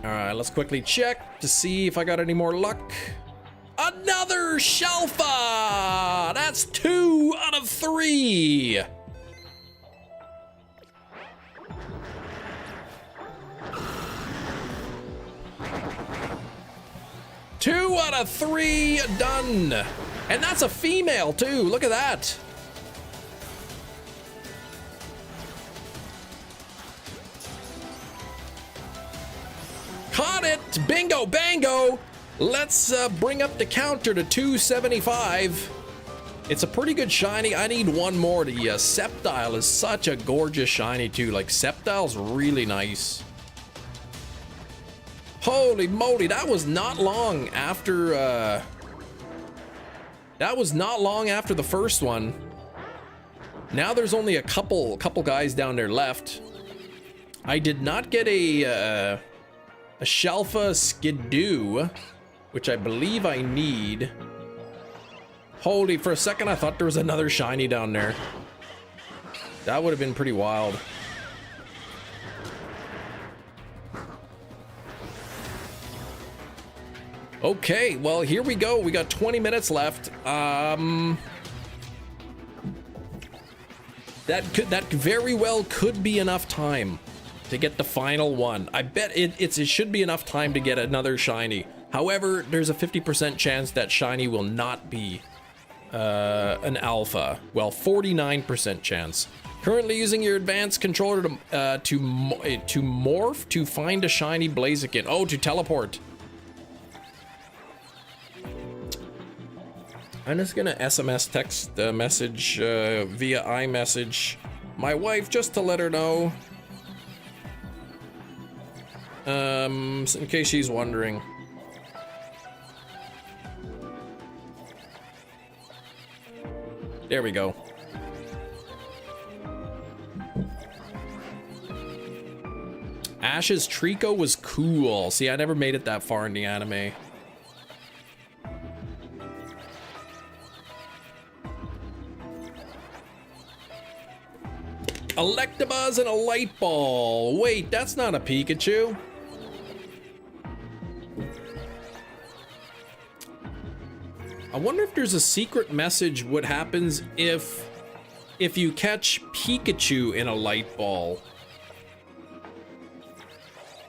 Alright, let's quickly check to see if I got any more luck. Another Shelfa! That's 2 out of 3! Two out of 3 done. And that's a female too. Look at that. Caught it. Bingo bango. Let's bring up the counter to 275. It's a pretty good shiny. I need one more. The Sceptile is such a gorgeous shiny too. Like, Sceptile's really nice. Holy moly, that was not long after, that was not long after the first one. Now there's only a couple guys down there left. I did not get a Shelfa Skidoo, which I believe I need. Holy, for a second I thought there was another shiny down there. That would have been pretty wild. Okay, well, here we go. We got 20 minutes left. That very well could be enough time to get the final one. I bet it should be enough time to get another shiny. However, there's a 50% chance that shiny will not be an alpha. Well, 49% chance. Currently using your advanced controller to morph to find a shiny Blaziken. Oh, to teleport. I'm just gonna SMS text the message via iMessage my wife just to let her know. In case she's wondering. There we go. Ash's Trico was cool. See, I never made it that far in the anime. Electabuzz and a light ball. Wait, that's not a Pikachu. I wonder if there's a secret message what happens if you catch Pikachu in a light ball.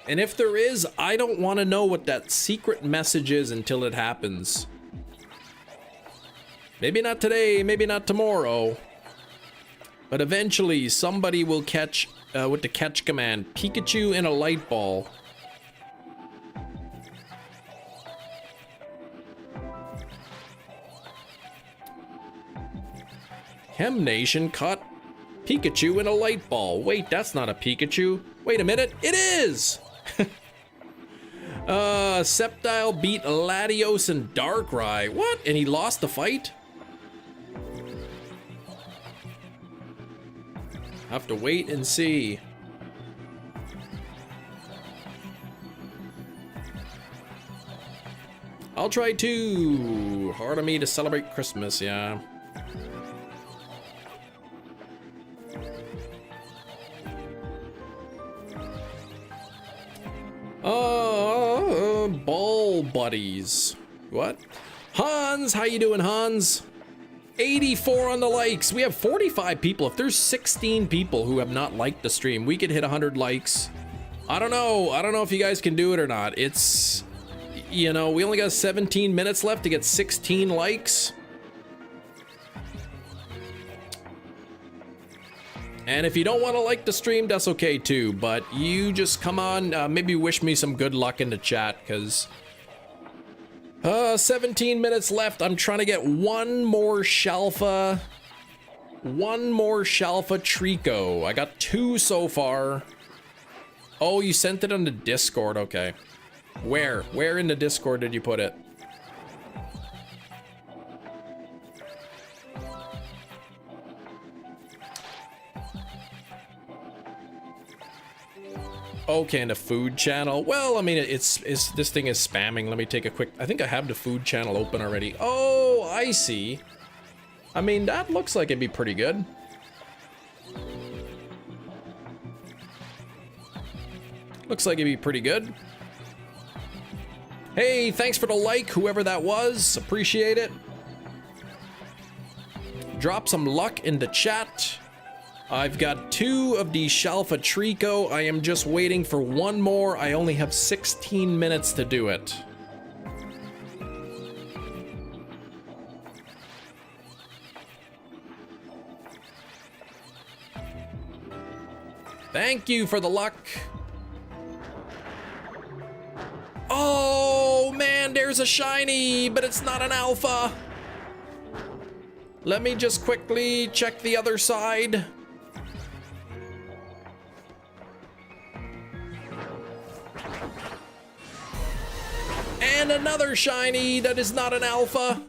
And if there is, I don't want to know what that secret message is until it happens. Maybe not today, maybe not tomorrow. But eventually, somebody will catch, with the catch command, Pikachu in a light ball. Chem Nation caught Pikachu in a light ball. Wait, that's not a Pikachu. Wait a minute, it is! Sceptile beat Latios and Darkrai. What? And he lost the fight? Have to wait and see. I'll try too. Hard on me to celebrate Christmas, yeah. Ball buddies. What? Hans, how you doing, Hans? 84 on the likes. We have 45 people. If there's 16 people who have not liked the stream, we could hit 100 likes. I don't know. I don't know if you guys can do it or not. It's, you know, we only got 17 minutes left to get 16 likes. And if you don't want to like the stream, that's okay too. But you just come on, maybe wish me some good luck in the chat, because 17 minutes left. I'm trying to get one more Shelfa. One more Shelfa Trico. I got 2 so far. Oh, you sent it on the Discord. Okay. Where? Where in the Discord did you put it? Okay, and a food channel. Well, I mean, it's this thing is spamming. Let me take a quick... I think I have the food channel open already. Oh, I see. I mean, that looks like it'd be pretty good. Looks like it'd be pretty good. Hey, thanks for the like, whoever that was. Appreciate it. Drop some luck in the chat. I've got 2 of the Shalfa Trico. I am just waiting for 1 more. I only have 16 minutes to do it. Thank you for the luck. Oh man, there's a shiny, but it's not an alpha. Let me just quickly check the other side. And another shiny that is not an alpha.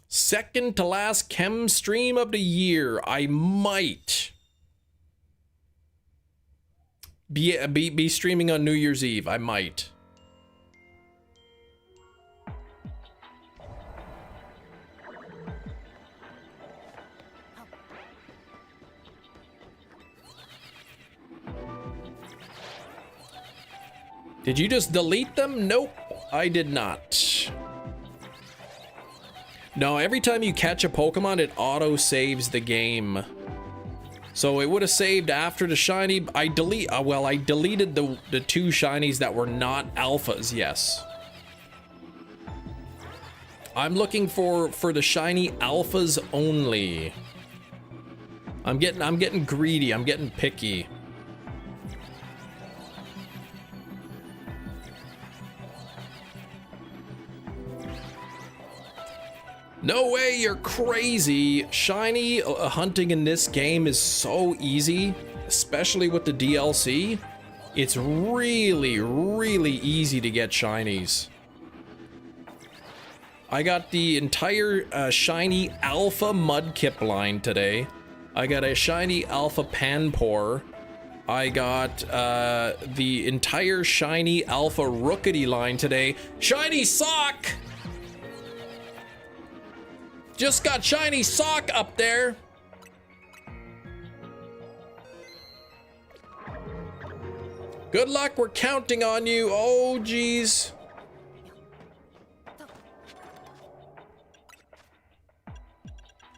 Second to last chem stream of the year. I might be streaming on New Year's Eve. I might. Did you just delete them? Nope, I did not. No, every time you catch a Pokemon, it auto-saves the game. So it would have saved after the shiny. I deleted the 2 shinies that were not alphas, yes. I'm looking for the shiny alphas only. I'm getting greedy, I'm getting picky. No way, you're crazy. Shiny hunting in this game is so easy, especially with the DLC. It's really, really easy to get shinies. I got the entire shiny alpha Mudkip line today. I got a shiny alpha Panpour. I got the entire shiny alpha Rookity line today. Shiny Sock! Just got shiny Sock up there. Good luck, we're counting on you. Oh, geez.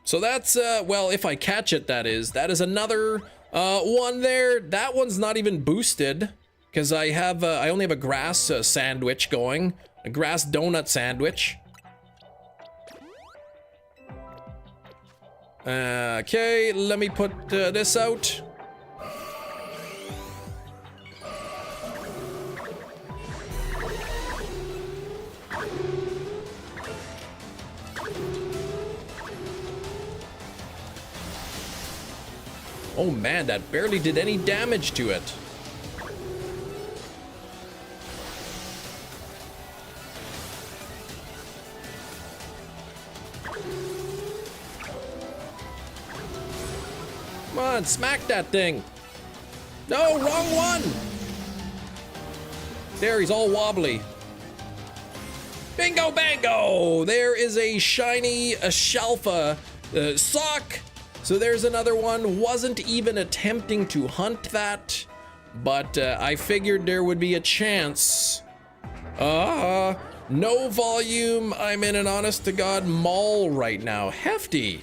So that's, well, if I catch it, that is another one there. That one's not even boosted because I only have a grass sandwich going, a grass donut sandwich. Okay, let me put this out. Oh man, that barely did any damage to it. Come on, smack that thing. No, wrong one. There, he's all wobbly. Bingo bango! There is a shiny Shalfa Sock. So there's another one. Wasn't even attempting to hunt that, but I figured there would be a chance. No volume. I'm in an honest to God mall right now. Hefty.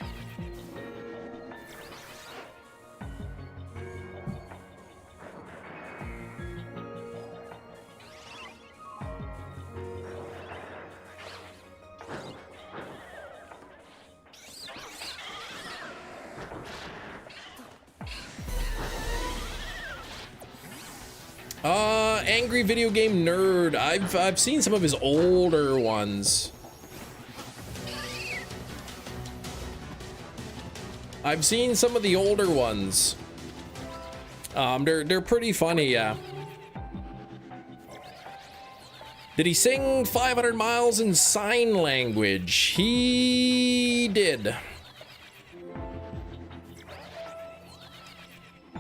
Angry video game nerd. I've seen some of his older ones. I've seen some of the older ones. They're pretty funny, yeah. Did he sing 500 miles in sign language? He did.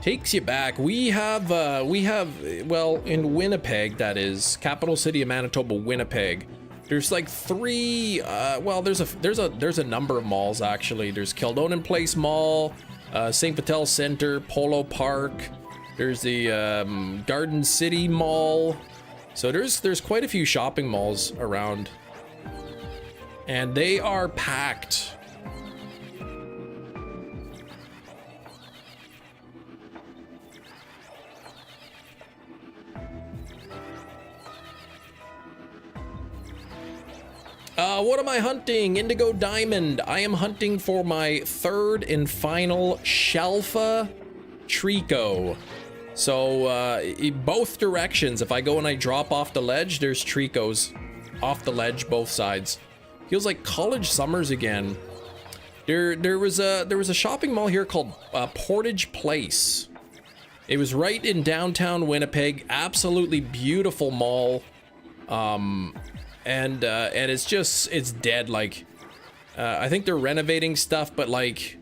Takes you back. We have, well, in Winnipeg, that is, capital city of Manitoba, Winnipeg. There's like three, well, there's a number of malls actually. There's Kildonan Place Mall, St. Vital Center, Polo Park. There's the Garden City Mall. So there's quite a few shopping malls around, and they are packed. What am I hunting? Indigo Diamond. I am hunting for my third and final Shelfa Trico. So, both directions, if I go and I drop off the ledge, there's Tricos off the ledge, both sides. Feels like college summers again. There was a shopping mall here called Portage Place. It was right in downtown Winnipeg. Absolutely beautiful mall. And it's dead. Like, I think they're renovating stuff, but like,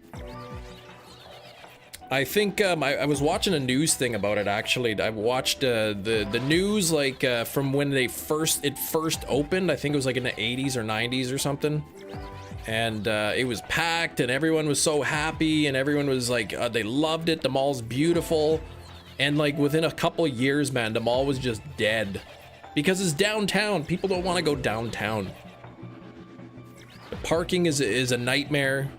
I think I was watching a news thing about it actually. I watched the news like from when it first opened. I think it was like in the 80s or 90s or something. And it was packed, and everyone was so happy, and everyone was like, they loved it. The mall's beautiful, and like within a couple years, man, the mall was just dead. Because it's downtown. People don't want to go downtown. The parking is a nightmare.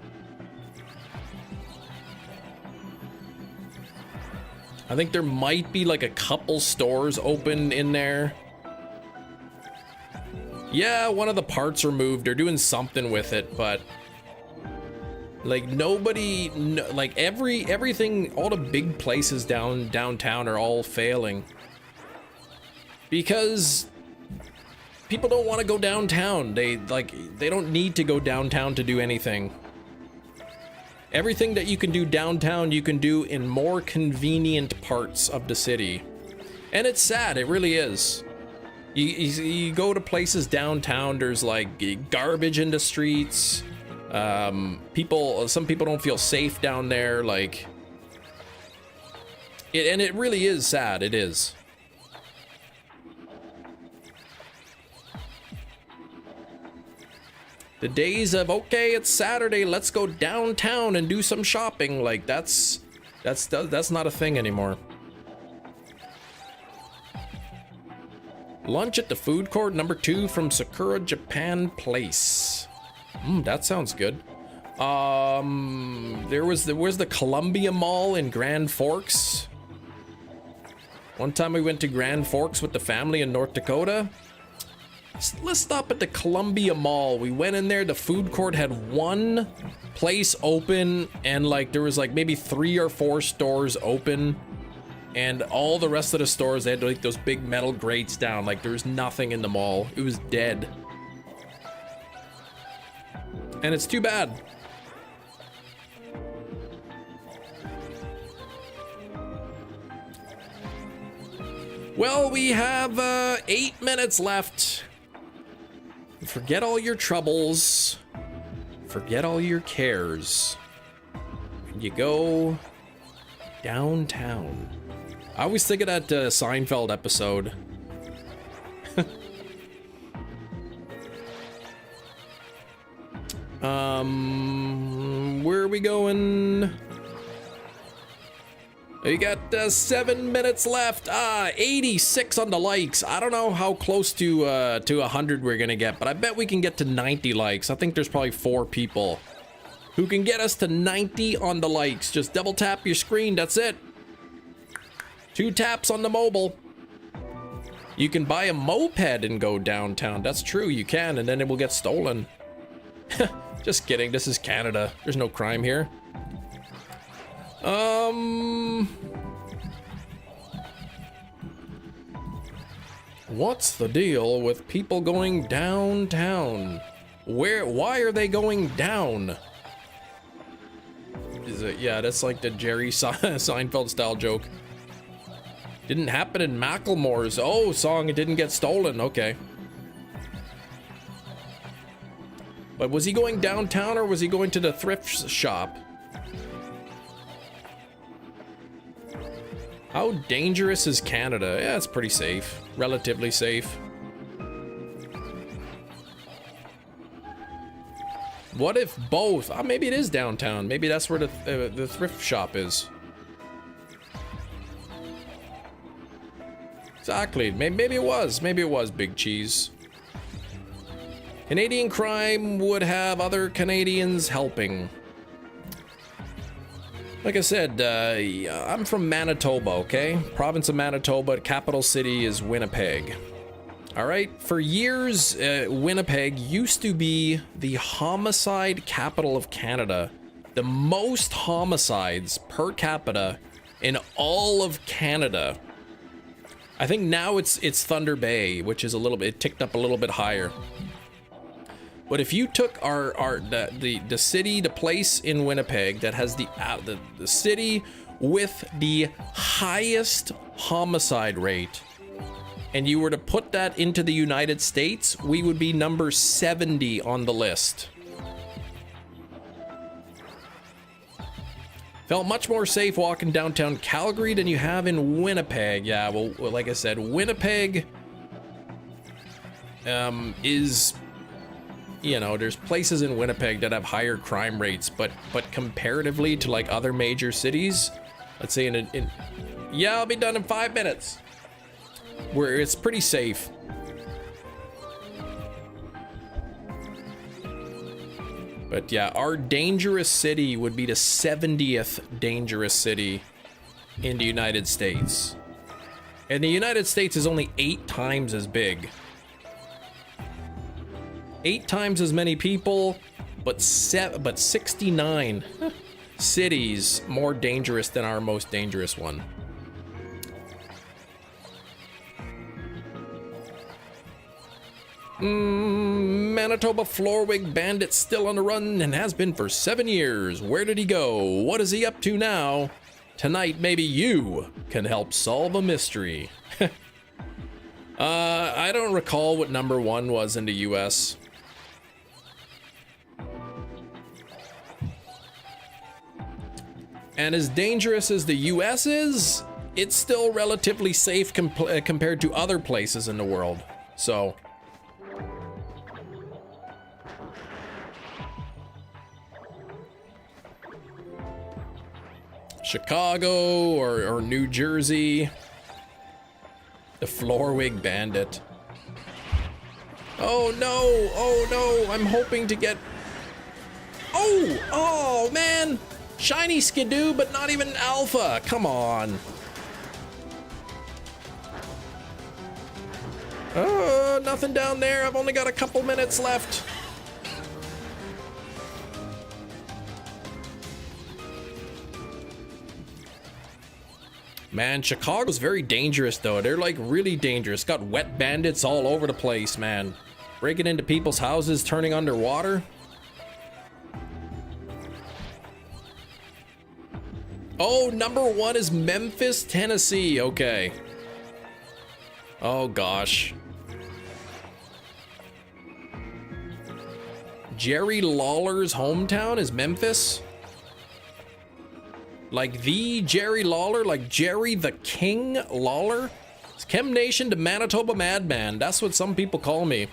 I think there might be like a couple stores open in there. Yeah, one of the parts removed. They're doing something with it, but like nobody, like everything, all the big places downtown are all failing. Because people don't want to go downtown. They don't need to go downtown to do anything. Everything that you can do downtown, you can do in more convenient parts of the city. And it's sad, it really is. You go to places downtown, there's like garbage in the streets. Some people don't feel safe down there, like and it really is sad, it is. The days of, okay, it's Saturday, let's go downtown and do some shopping, like that's not a thing anymore. Lunch at the food court number 2 from Sakura Japan Place. That sounds good. Where's the Columbia Mall in Grand Forks? One time we went to Grand Forks with the family in North Dakota. Let's stop at the Columbia Mall. We went in there, the food court had one place open, and like there was like maybe 3 or 4 stores open, and all the rest of the stores, they had like those big metal grates down. Like there was nothing in the mall. It was dead. And it's too bad. Well, we have 8 minutes left. Forget all your troubles. Forget all your cares. And you go downtown. I always think of that Seinfeld episode. Where are we going? You got 7 minutes left. 86 on the likes. I don't know how close to 100 we're gonna get, but I bet we can get to 90 likes. I think there's probably 4 people who can get us to 90 on the likes. Just double tap your screen, that's it. 2 taps on the mobile. You can buy a moped and go downtown. That's true, you can, and then it will get stolen. Just kidding, this is Canada. There's no crime here. What's the deal with people going downtown? Why are they going down? Is it, yeah, that's like the Jerry Seinfeld style joke. Didn't happen in Macklemore's. Oh, song, it didn't get stolen, okay. But was he going downtown or was he going to the thrift shop? How dangerous is Canada? Yeah, it's pretty safe. Relatively safe. What if both? Maybe it is downtown. Maybe that's where the thrift shop is. Exactly. Maybe it was. Maybe it was Big Cheese. Canadian crime would have other Canadians helping. Like I said, I'm from Manitoba, okay? Province of Manitoba, capital city is Winnipeg. All right, for years, Winnipeg used to be the homicide capital of Canada. The most homicides per capita in all of Canada. I think now it's Thunder Bay, which is it ticked up a little bit higher. But if you took the city, the place in Winnipeg that has the city with the highest homicide rate, and you were to put that into the United States, we would be number 70 on the list. Felt much more safe walking downtown Calgary than you have in Winnipeg. Yeah, well, like I said, Winnipeg is, you know, there's places in Winnipeg that have higher crime rates, but comparatively to like other major cities, let's say yeah, I'll be done in 5 minutes, where it's pretty safe. But yeah, our dangerous city would be the 70th dangerous city in the United States. And the United States is only 8 times as big. 8 times as many people, but 69 cities more dangerous than our most dangerous one. Manitoba Floorwig Bandit still on the run and has been for 7 years. Where did he go? What is he up to now? Tonight, maybe you can help solve a mystery. I don't recall what number 1 was in the US. And as dangerous as the US is, it's still relatively safe compared to other places in the world. So Chicago or New Jersey. The Floorwig Bandit. Oh no, oh no, I'm hoping to get... Oh man! Shiny Skidoo, but not even Alpha, come on. Oh, nothing down there, I've only got a couple minutes left. Man, Chicago's very dangerous though. They're like really dangerous. Got wet bandits all over the place, man. Breaking into people's houses, turning underwater. Oh, number 1 is Memphis, Tennessee. Okay. Oh gosh. Jerry Lawler's hometown is Memphis? Like the Jerry Lawler, like Jerry the King Lawler? It's Chem Nation to Manitoba Madman. That's what some people call me.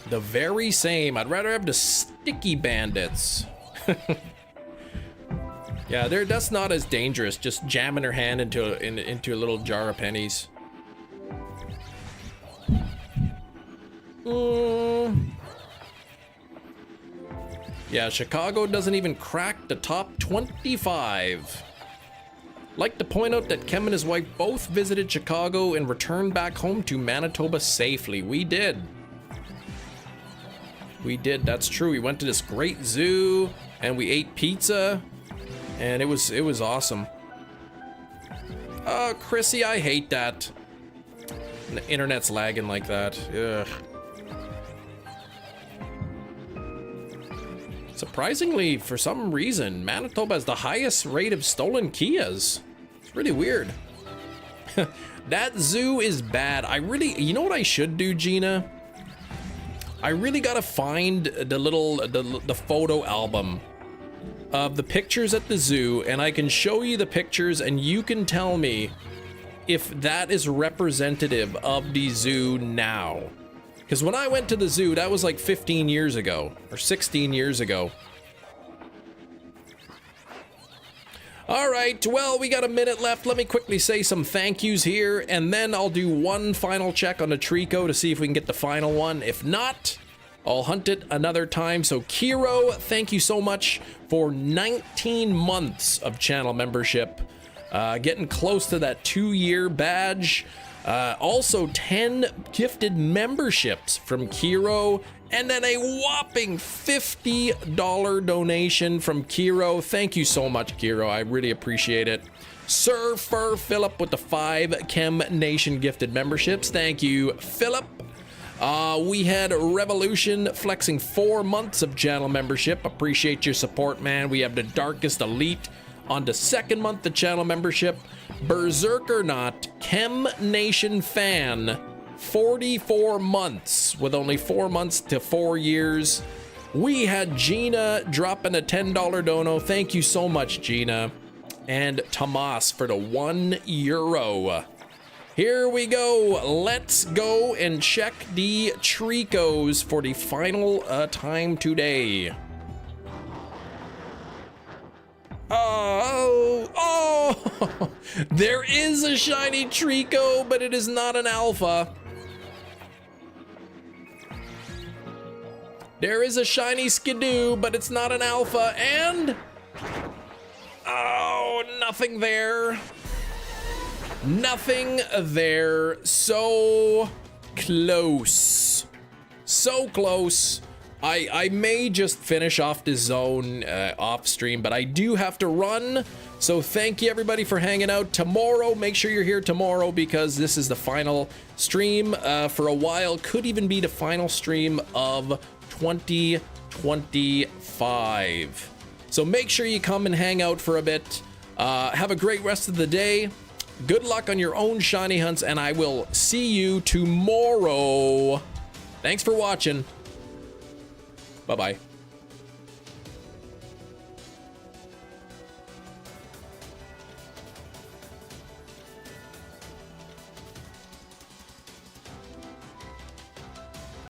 The very same. I'd rather have the Sticky Bandits. Yeah, that's not as dangerous. Just jamming her hand into a little jar of pennies. Yeah, Chicago doesn't even crack the top 25. Like to point out that Kem and his wife both visited Chicago and returned back home to Manitoba safely. We did. We did, that's true. We went to this great zoo and we ate pizza and it was awesome. Oh, Chrissy, I hate that. The internet's lagging like that. Ugh. Surprisingly, for some reason, Manitoba has the highest rate of stolen Kias. It's really weird. That zoo is bad. You know what I should do, Gina? I really gotta find the photo album of the pictures at the zoo, and I can show you the pictures and you can tell me if that is representative of the zoo now. Because when I went to the zoo, that was like 15 years ago or 16 years ago. All right, well, we got a minute left. Let me quickly say some thank yous here, and then I'll do one final check on the Trico to see if we can get the final one. If not, I'll hunt it another time. So Kiro, thank you so much for 19 months of channel membership. Getting close to that 2-year badge. Also 10 gifted memberships from Kiro, and then a whopping $50 donation from Kiro. Thank you so much, Kiro. I really appreciate it. Sir Fur Philip with the 5 Chem Nation gifted memberships. Thank you, Philip. We had Revolution flexing 4 months of channel membership. Appreciate your support, man. We have the Darkest Elite on the 2nd month of channel membership. Berserker Not Chem Nation Fan, 44 months with only 4 months to 4 years. We had Gina dropping a $10 dono. Thank you so much, Gina. And Tomas for the €1. Here we go. Let's go and check the Tricos for the final time today. Oh, there is a shiny Trico, but it is not an alpha. There is a shiny Skidoo, but it's not an alpha, and oh, nothing there. Nothing there. So close. So close. I may just finish off the zone off stream, but I do have to run. So thank you everybody for hanging out. Tomorrow, make sure you're here tomorrow because this is the final stream for a while. Could even be the final stream of 2025. So make sure you come and hang out for a bit. Have a great rest of the day. Good luck on your own shiny hunts, and I will see you tomorrow. Thanks for watching. Bye-bye.